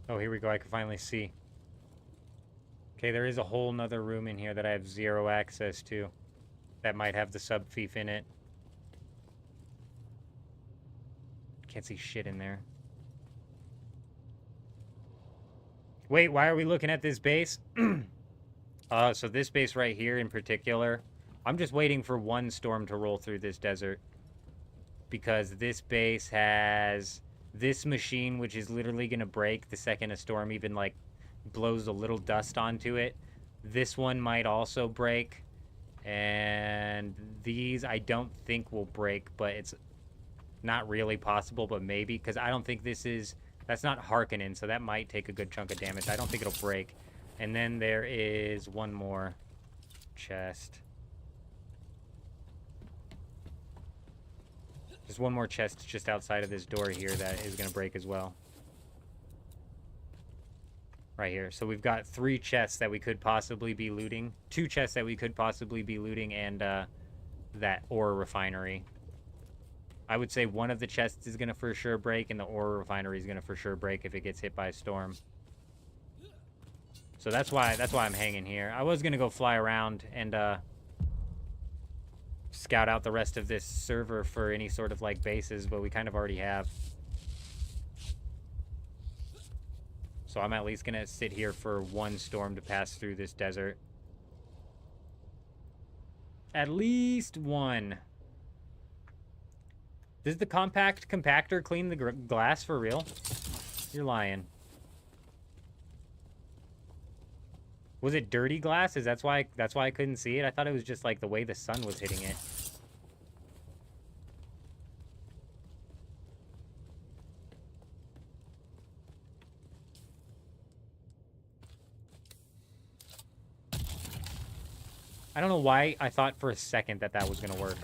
Oh, here we go. I can finally see. Okay, there is a whole nother room in here that I have zero access to. That might have the sub-fief in it. Can't see shit in there. Wait, why are we looking at this base? So this base right here in particular, I'm just waiting for one storm to roll through this desert. Because this base has this machine, which is literally going to break the second a storm even, like, blows a little dust onto it. This one might also break. And these I don't think will break, but it's not really possible, but maybe. Because I don't think this is... That's not Harkonnen, so that might take a good chunk of damage. I don't think it'll break. And then there is one more chest. There's one more chest just outside of this door here that is going to break as well. Right here. So we've got 3 chests that we could possibly be looting. 2 chests that we could possibly be looting, and that ore refinery. I would say one of the chests is going to for sure break, and the ore refinery is going to for sure break if it gets hit by a storm. So that's why I'm hanging here. I was going to go fly around and scout out the rest of this server for any sort of like bases, but we kind of already have. So I'm at least going to sit here for one storm to pass through this desert. At least one. Does the compact compactor clean the glass for real? You're lying. Was it dirty glass? That's why I couldn't see it? I thought it was just like the way the sun was hitting it. I don't know why I thought for a second that was going to work.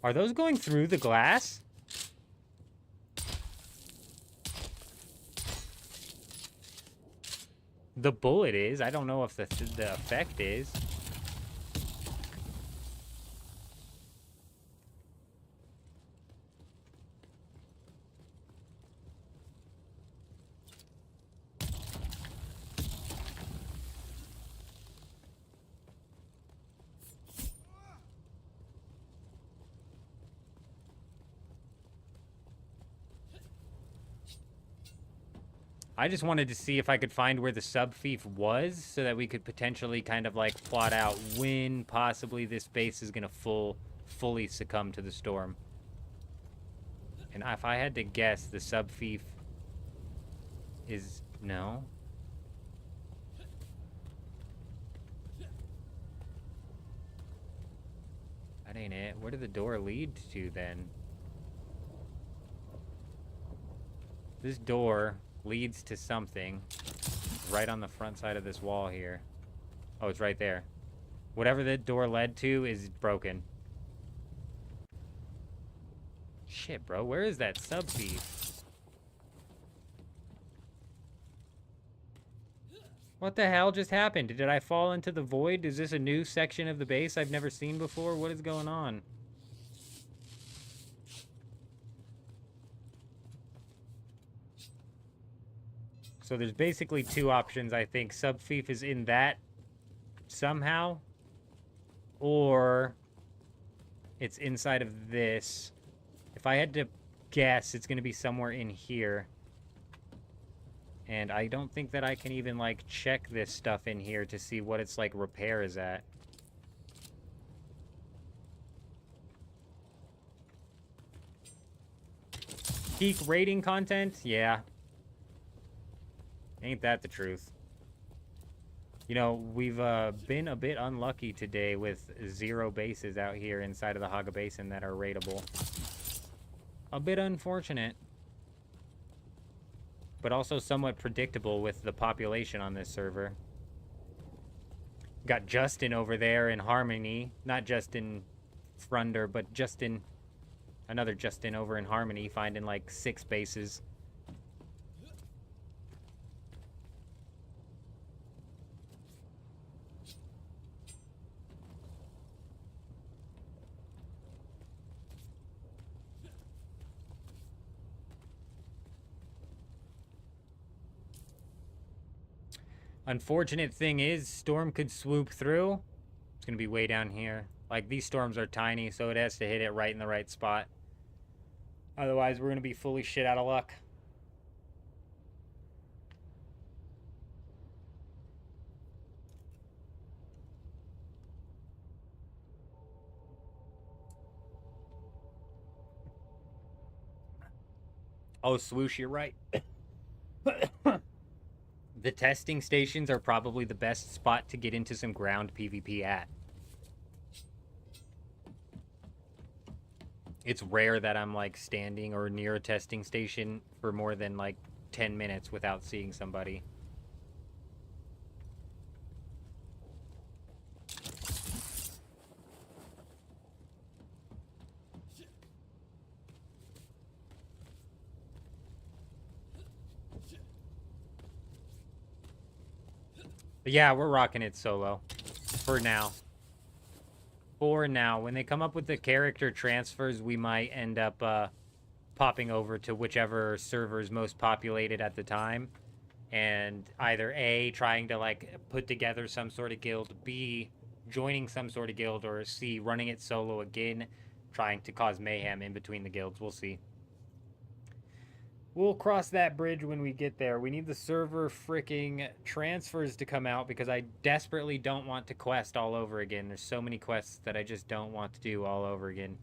Are those going through the glass? The bullet is. I don't know if the effect is. I just wanted to see if I could find where the sub-fief was so that we could potentially kind of like plot out when possibly this base is going to fully succumb to the storm. And if I had to guess, the sub-fief is... no? That ain't it. Where did the door lead to then? This door leads to something right on the front side of this wall here. Oh, it's right there. Whatever the door led to is broken. Shit, bro. Where is that sub thief? What the hell just happened? Did I fall into the void? Is this a new section of the base I've never seen before? What is going on? So there's basically two options, I think. Sub thief is in that somehow, or it's inside of this. If I had to guess, it's going to be somewhere in here. And I don't think that I can even, like, check this stuff in here to see what its, like, repair is at. Peak rating content? Yeah. Ain't that the truth? You know, we've been a bit unlucky today with 0 bases out here inside of the Hagga Basin that are raidable. A bit unfortunate. But also somewhat predictable with the population on this server. Got Justin over there in Harmony. Not Justin Frunder, but Justin... Another Justin over in Harmony finding like 6 bases. Unfortunate thing is, storm could swoop through. It's going to be way down here. Like, these storms are tiny, so it has to hit it right in the right spot. Otherwise, we're going to be fully shit out of luck. Oh, Swoosh, you're right. The testing stations are probably the best spot to get into some ground PvP at. It's rare that I'm, like, standing or near a testing station for more than, like, 10 minutes without seeing somebody. But yeah, we're rocking it solo. For now. For now. When they come up with the character transfers, we might end up popping over to whichever server is most populated at the time. And either A, trying to, like, put together some sort of guild, B, joining some sort of guild, or C, running it solo again, trying to cause mayhem in between the guilds. We'll see. We'll cross that bridge when we get there. We need the server freaking transfers to come out because I desperately don't want to quest all over again. There's so many quests that I just don't want to do all over again.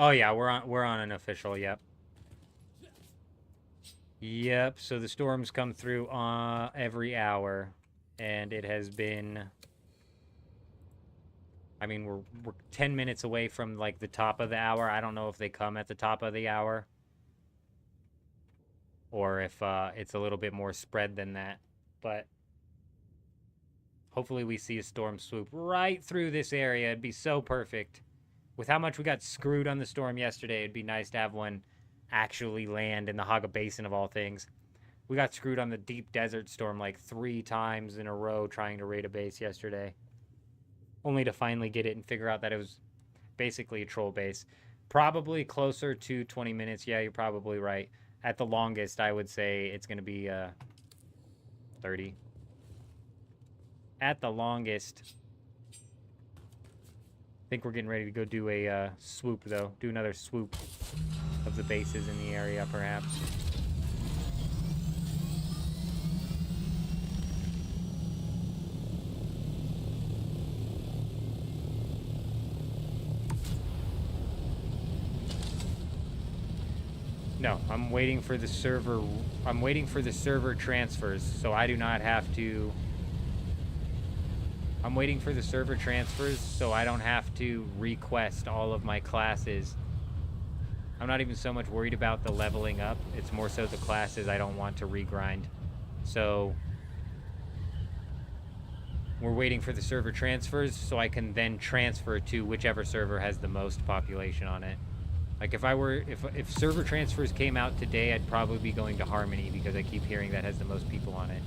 Oh yeah, we're on an official, yep. Yep, so the storms come through every hour, and it has been, I mean, we're 10 minutes away from, like, the top of the hour. I don't know if they come at the top of the hour, or if it's a little bit more spread than that, but hopefully we see a storm swoop right through this area. It'd be so perfect. With how much we got screwed on the storm yesterday, it'd be nice to have one actually land in the Hagga Basin of all things. We got screwed on the deep desert storm like 3 times in a row trying to raid a base yesterday. Only to finally get it and figure out that it was basically a troll base. Probably closer to 20 minutes. Yeah, you're probably right. At the longest, I would say it's going to be 30. At the longest. I think we're getting ready to go do a swoop, though. Do another swoop of the bases in the area, perhaps. No, I'm waiting for the server. I'm waiting for the server transfers, so I do not have to. I'm waiting for the server transfers, so I don't have to request all of my classes. I'm not even so much worried about the leveling up. It's more so the classes I don't want to regrind. So we're waiting for the server transfers, so I can then transfer to whichever server has the most population on it. Like if server transfers came out today, I'd probably be going to Harmony because I keep hearing that has the most people on it.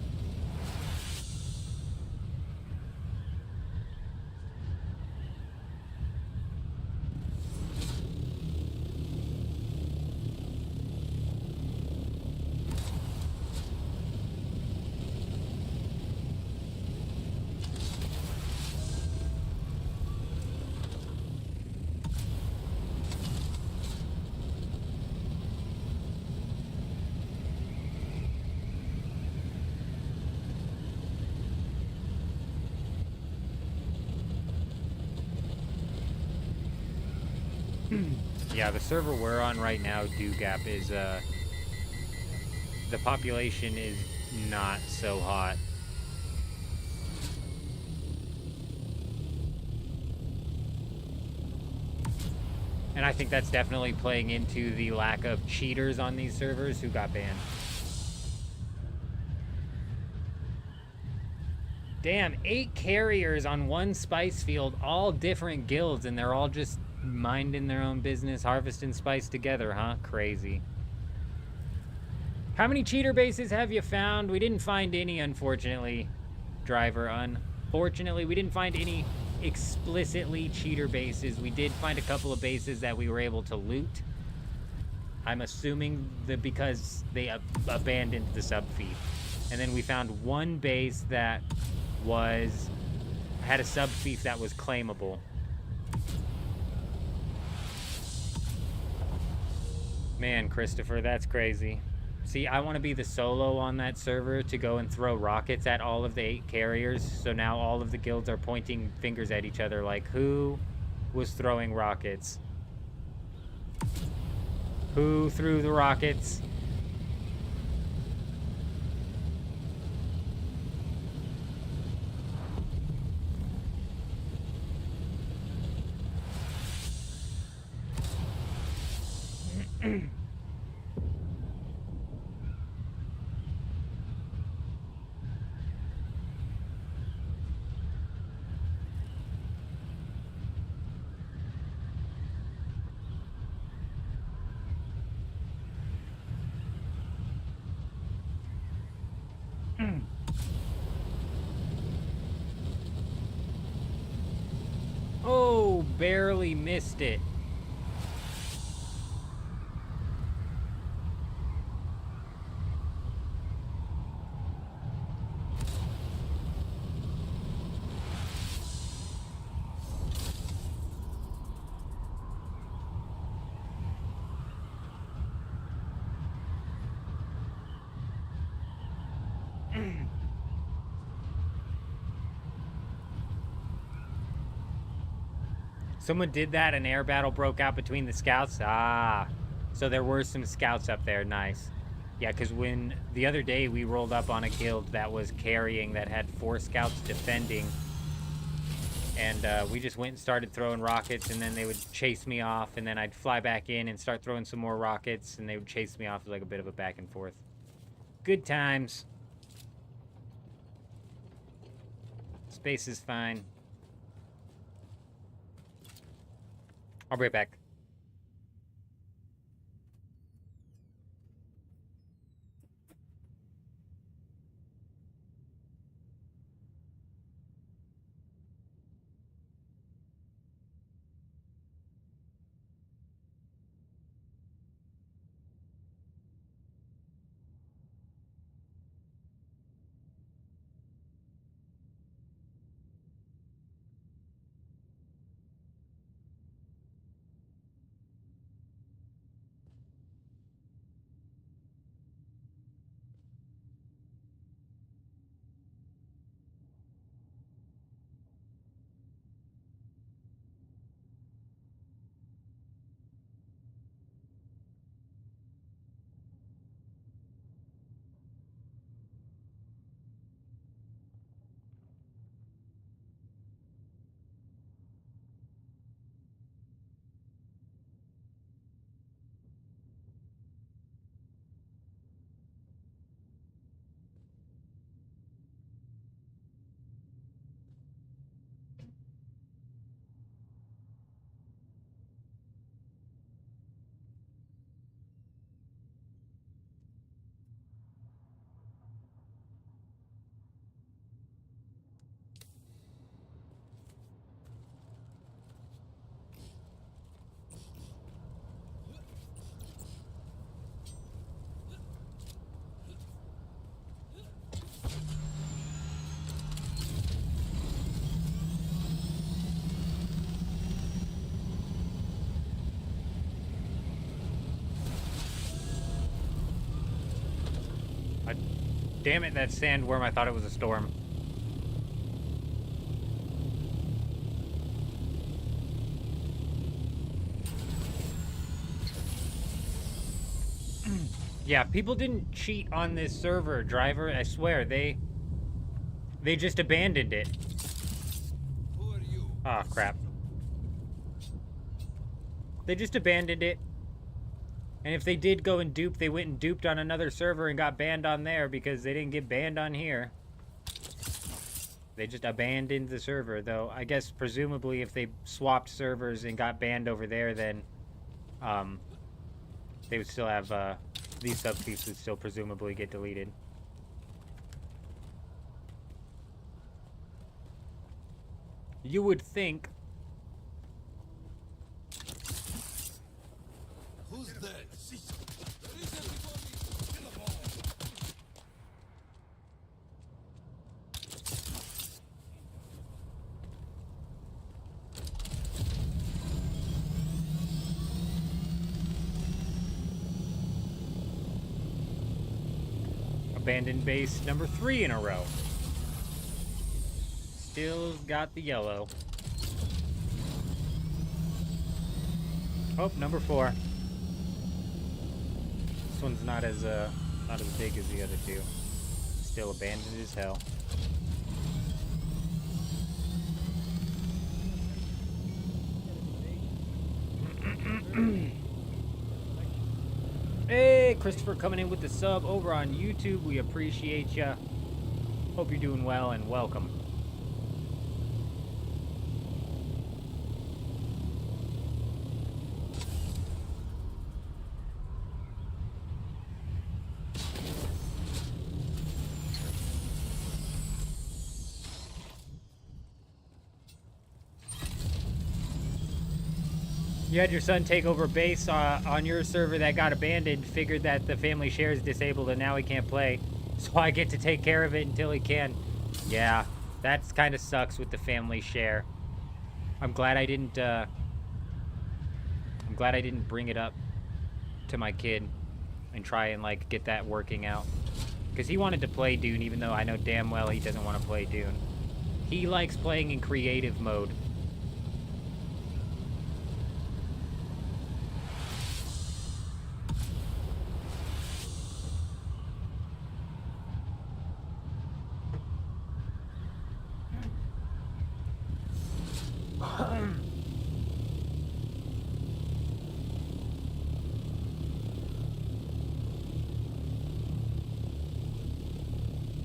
Yeah, the server we're on right now, Dugap, is the population is not so hot. And I think that's definitely playing into the lack of cheaters on these servers who got banned. Damn, 8 carriers on one spice field, all different guilds, and they're all just minding their own business, harvesting spice together, huh? Crazy. How many cheater bases have you found? We didn't find any, unfortunately, driver. Unfortunately, we didn't find any explicitly cheater bases. We did find a couple of bases that we were able to loot. I'm assuming that because they abandoned the subfeed. And then we found one base that had a subfief that was claimable. Man, Christopher, that's crazy. See, I want to be the solo on that server to go and throw rockets at all of the 8 carriers. So now all of the guilds are pointing fingers at each other like, who was throwing rockets? Who threw the rockets? Oh, barely missed it. Someone did that, an air battle broke out between the scouts? Ah, so there were some scouts up there, nice. Yeah, because when the other day we rolled up on a guild that was carrying, that had 4 scouts defending, and we just went and started throwing rockets, and then they would chase me off, and then I'd fly back in and start throwing some more rockets, and they would chase me off. It was like a bit of a back and forth. Good times. Space is fine. I'll be right back. Damn it, that sandworm, I thought it was a storm. Yeah, people didn't cheat on this server, driver. I swear, they just abandoned it. Who are you? Oh, crap. They just abandoned it. And if they did go and dupe, they went and duped on another server and got banned on there because they didn't get banned on here. They just abandoned the server, though. I guess, presumably, if they swapped servers and got banned over there, then they would still have, these subthieves would still presumably get deleted. You would think. Who's there? There is everybody. Kill them all. Abandoned base number 3 in a row. Still got the yellow. Oh, number 4. This one's not as big as the other two. Still abandoned as hell. Hey, Christopher coming in with the sub over on YouTube. We appreciate ya. Hope you're doing well and welcome. You had your son take over base on your server that got abandoned, figured that the family share is disabled and now he can't play. So I get to take care of it until he can. Yeah, that's kind of sucks with the family share. I'm glad I didn't bring it up to my kid and try and like get that working out. Because he wanted to play Dune even though I know damn well he doesn't want to play Dune. He likes playing in creative mode.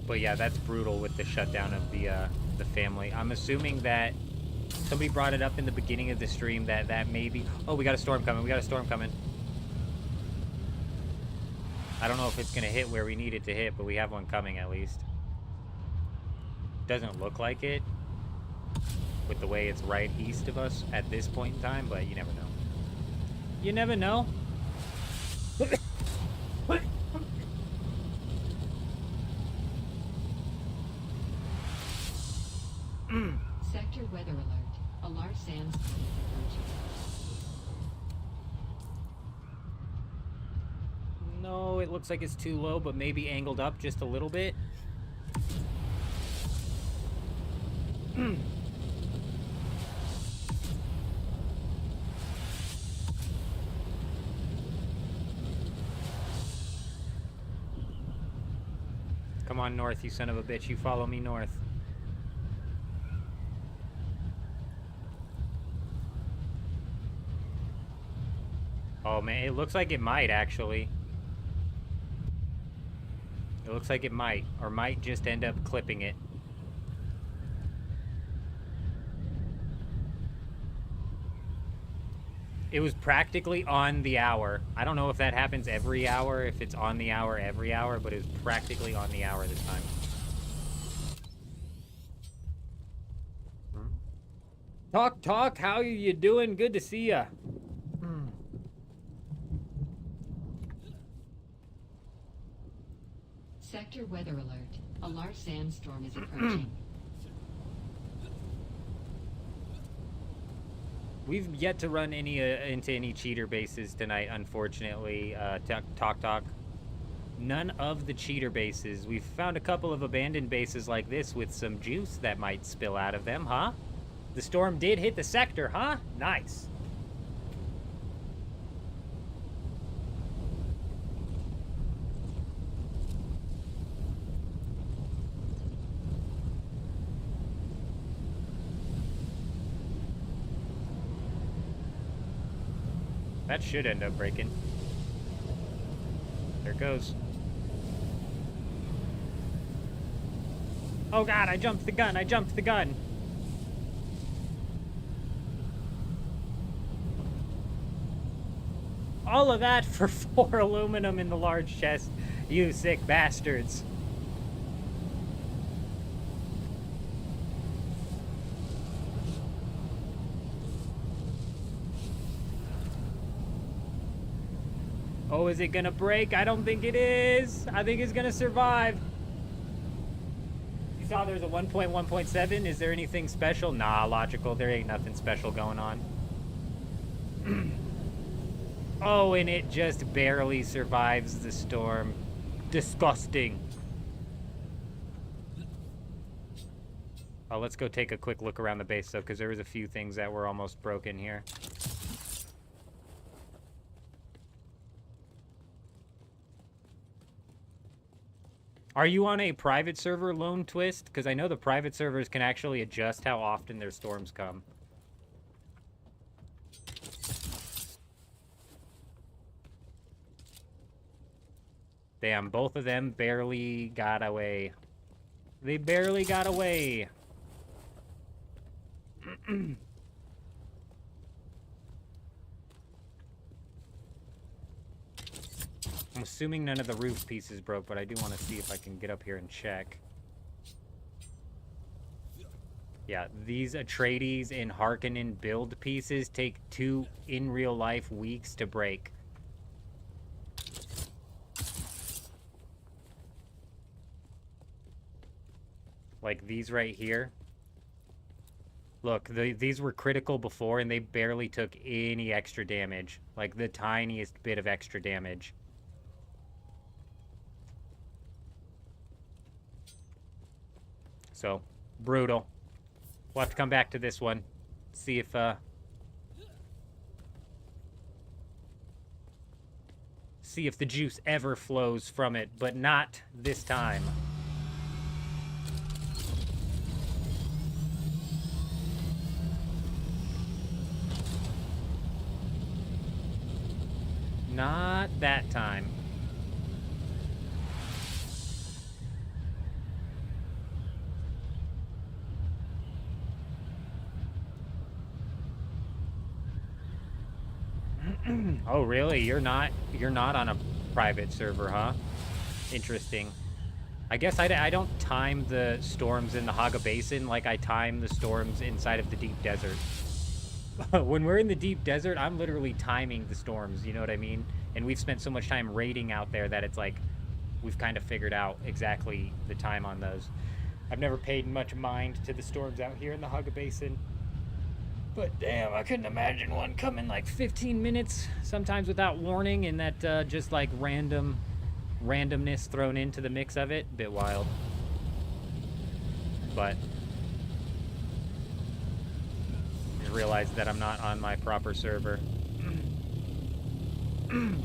But yeah, that's brutal with the shutdown of the family. I'm assuming that somebody brought it up in the beginning of the stream that maybe... Oh, we got a storm coming. We got a storm coming. I don't know if it's going to hit where we need it to hit, but we have one coming at least. Doesn't look like it with the way it's right east of us at this point in time, but you never know. You never know. Sector weather alert. A large sandstorm is approaching. No, it looks like it's too low, but maybe angled up just a little bit. Come on, north, you son of a bitch. You follow me north. Oh, man, it looks like it might, actually. It looks like it might, or might just end up clipping it. It was practically on the hour. I don't know if that happens every hour, if it's on the hour every hour, but it was practically on the hour this time. Talk, how you doing? Good to see ya. Sector weather alert. A large sandstorm is approaching. We've yet to run into any cheater bases tonight, unfortunately. Talk. None of the cheater bases. We've found a couple of abandoned bases like this with some juice that might spill out of them, huh? The storm did hit the sector, huh? Nice. That should end up breaking. There it goes. Oh god, I jumped the gun, I jumped the gun. All of that for 4 aluminum in the large chest, you sick bastards. Oh, is it gonna break? I don't think it is. I think it's gonna survive. You saw there's a 1.1.7. Is there anything special? Nah, logical. There ain't nothing special going on. Oh, and it just barely survives the storm. Disgusting. Oh, let's go take a quick look around the base, though, because there was a few things that were almost broken here. Are you on a private server, Lone Twist? Because I know the private servers can actually adjust how often their storms come. Damn, both of them barely got away. They barely got away. I'm assuming none of the roof pieces broke, but I do want to see if I can get up here and check. Yeah, these Atreides and Harkonnen build pieces take 2 in real life weeks to break. Like these right here. Look, these were critical before and they barely took any extra damage. Like the tiniest bit of extra damage. So, brutal. We'll have to come back to this one. See if, see if the juice ever flows from it, but not this time. Not that time. Oh, really? You're not on a private server, huh? Interesting. I guess I don't time the storms in the Hagga Basin like I time the storms inside of the deep desert. When we're in the deep desert, I'm literally timing the storms, you know what I mean? And we've spent so much time raiding out there that it's like we've kind of figured out exactly the time on those. I've never paid much mind to the storms out here in the Hagga Basin. But damn, I couldn't imagine one coming like 15 minutes, sometimes without warning, and that just like randomness thrown into the mix of it. Bit wild. But I realized that I'm not on my proper server.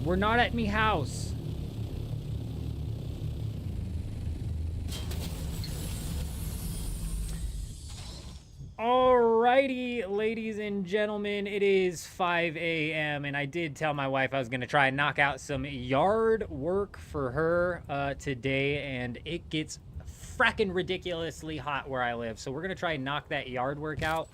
We're not at me house. Alrighty, ladies and gentlemen, it is 5 a.m. and I did tell my wife I was going to try and knock out some yard work for her today, and it gets fracking ridiculously hot where I live. So we're going to try and knock that yard work out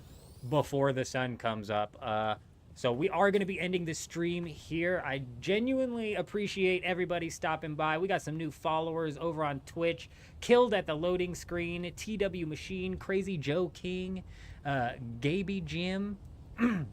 before the sun comes up. So we are going to be ending the stream here. I genuinely appreciate everybody stopping by. We got some new followers over on Twitch. Killed at the loading screen, TW Machine, Crazy Joe King, Gaby Jim. And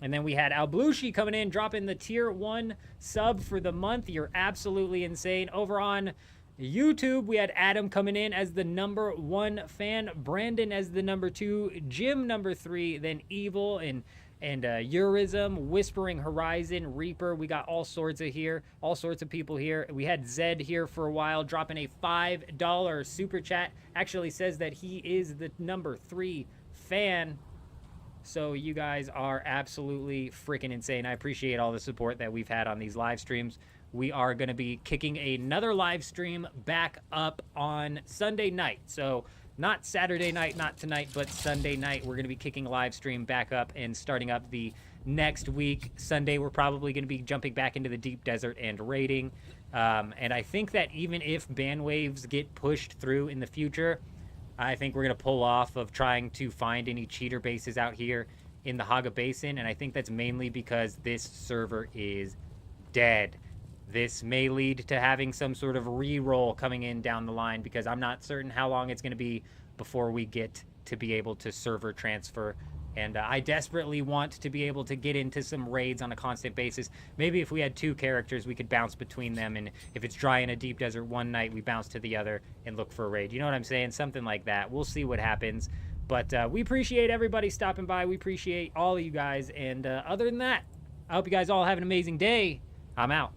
then we had Alblushi coming in, dropping the tier 1 sub for the month. You're absolutely insane. Over on YouTube, we had Adam coming in as the #1 fan, Brandon as the #2, Jim #3, then Evil, and and Eurism, Whispering Horizon, Reaper. We got all sorts of people here. We had Zed here for a while, dropping a $5 super chat. Actually says that he is the number 3 fan. So you guys are absolutely freaking insane. I appreciate all the support that we've had on these live streams. We are going to be kicking another live stream back up on Sunday night. So not Saturday night, not tonight, but Sunday night. We're going to be kicking a live stream back up and starting up the next week. Sunday, we're probably going to be jumping back into the deep desert and raiding. And I think that even if ban waves get pushed through in the future, I think we're going to pull off of trying to find any cheater bases out here in the Hagga Basin. And I think that's mainly because this server is dead. This may lead to having some sort of re-roll coming in down the line, because I'm not certain how long it's going to be before we get to be able to server transfer. And I desperately want to be able to get into some raids on a constant basis. Maybe if we had 2 characters, we could bounce between them. And if it's dry in a deep desert one night, we bounce to the other and look for a raid. You know what I'm saying? Something like that. We'll see what happens. But we appreciate everybody stopping by. We appreciate all of you guys. And other than that, I hope you guys all have an amazing day. I'm out.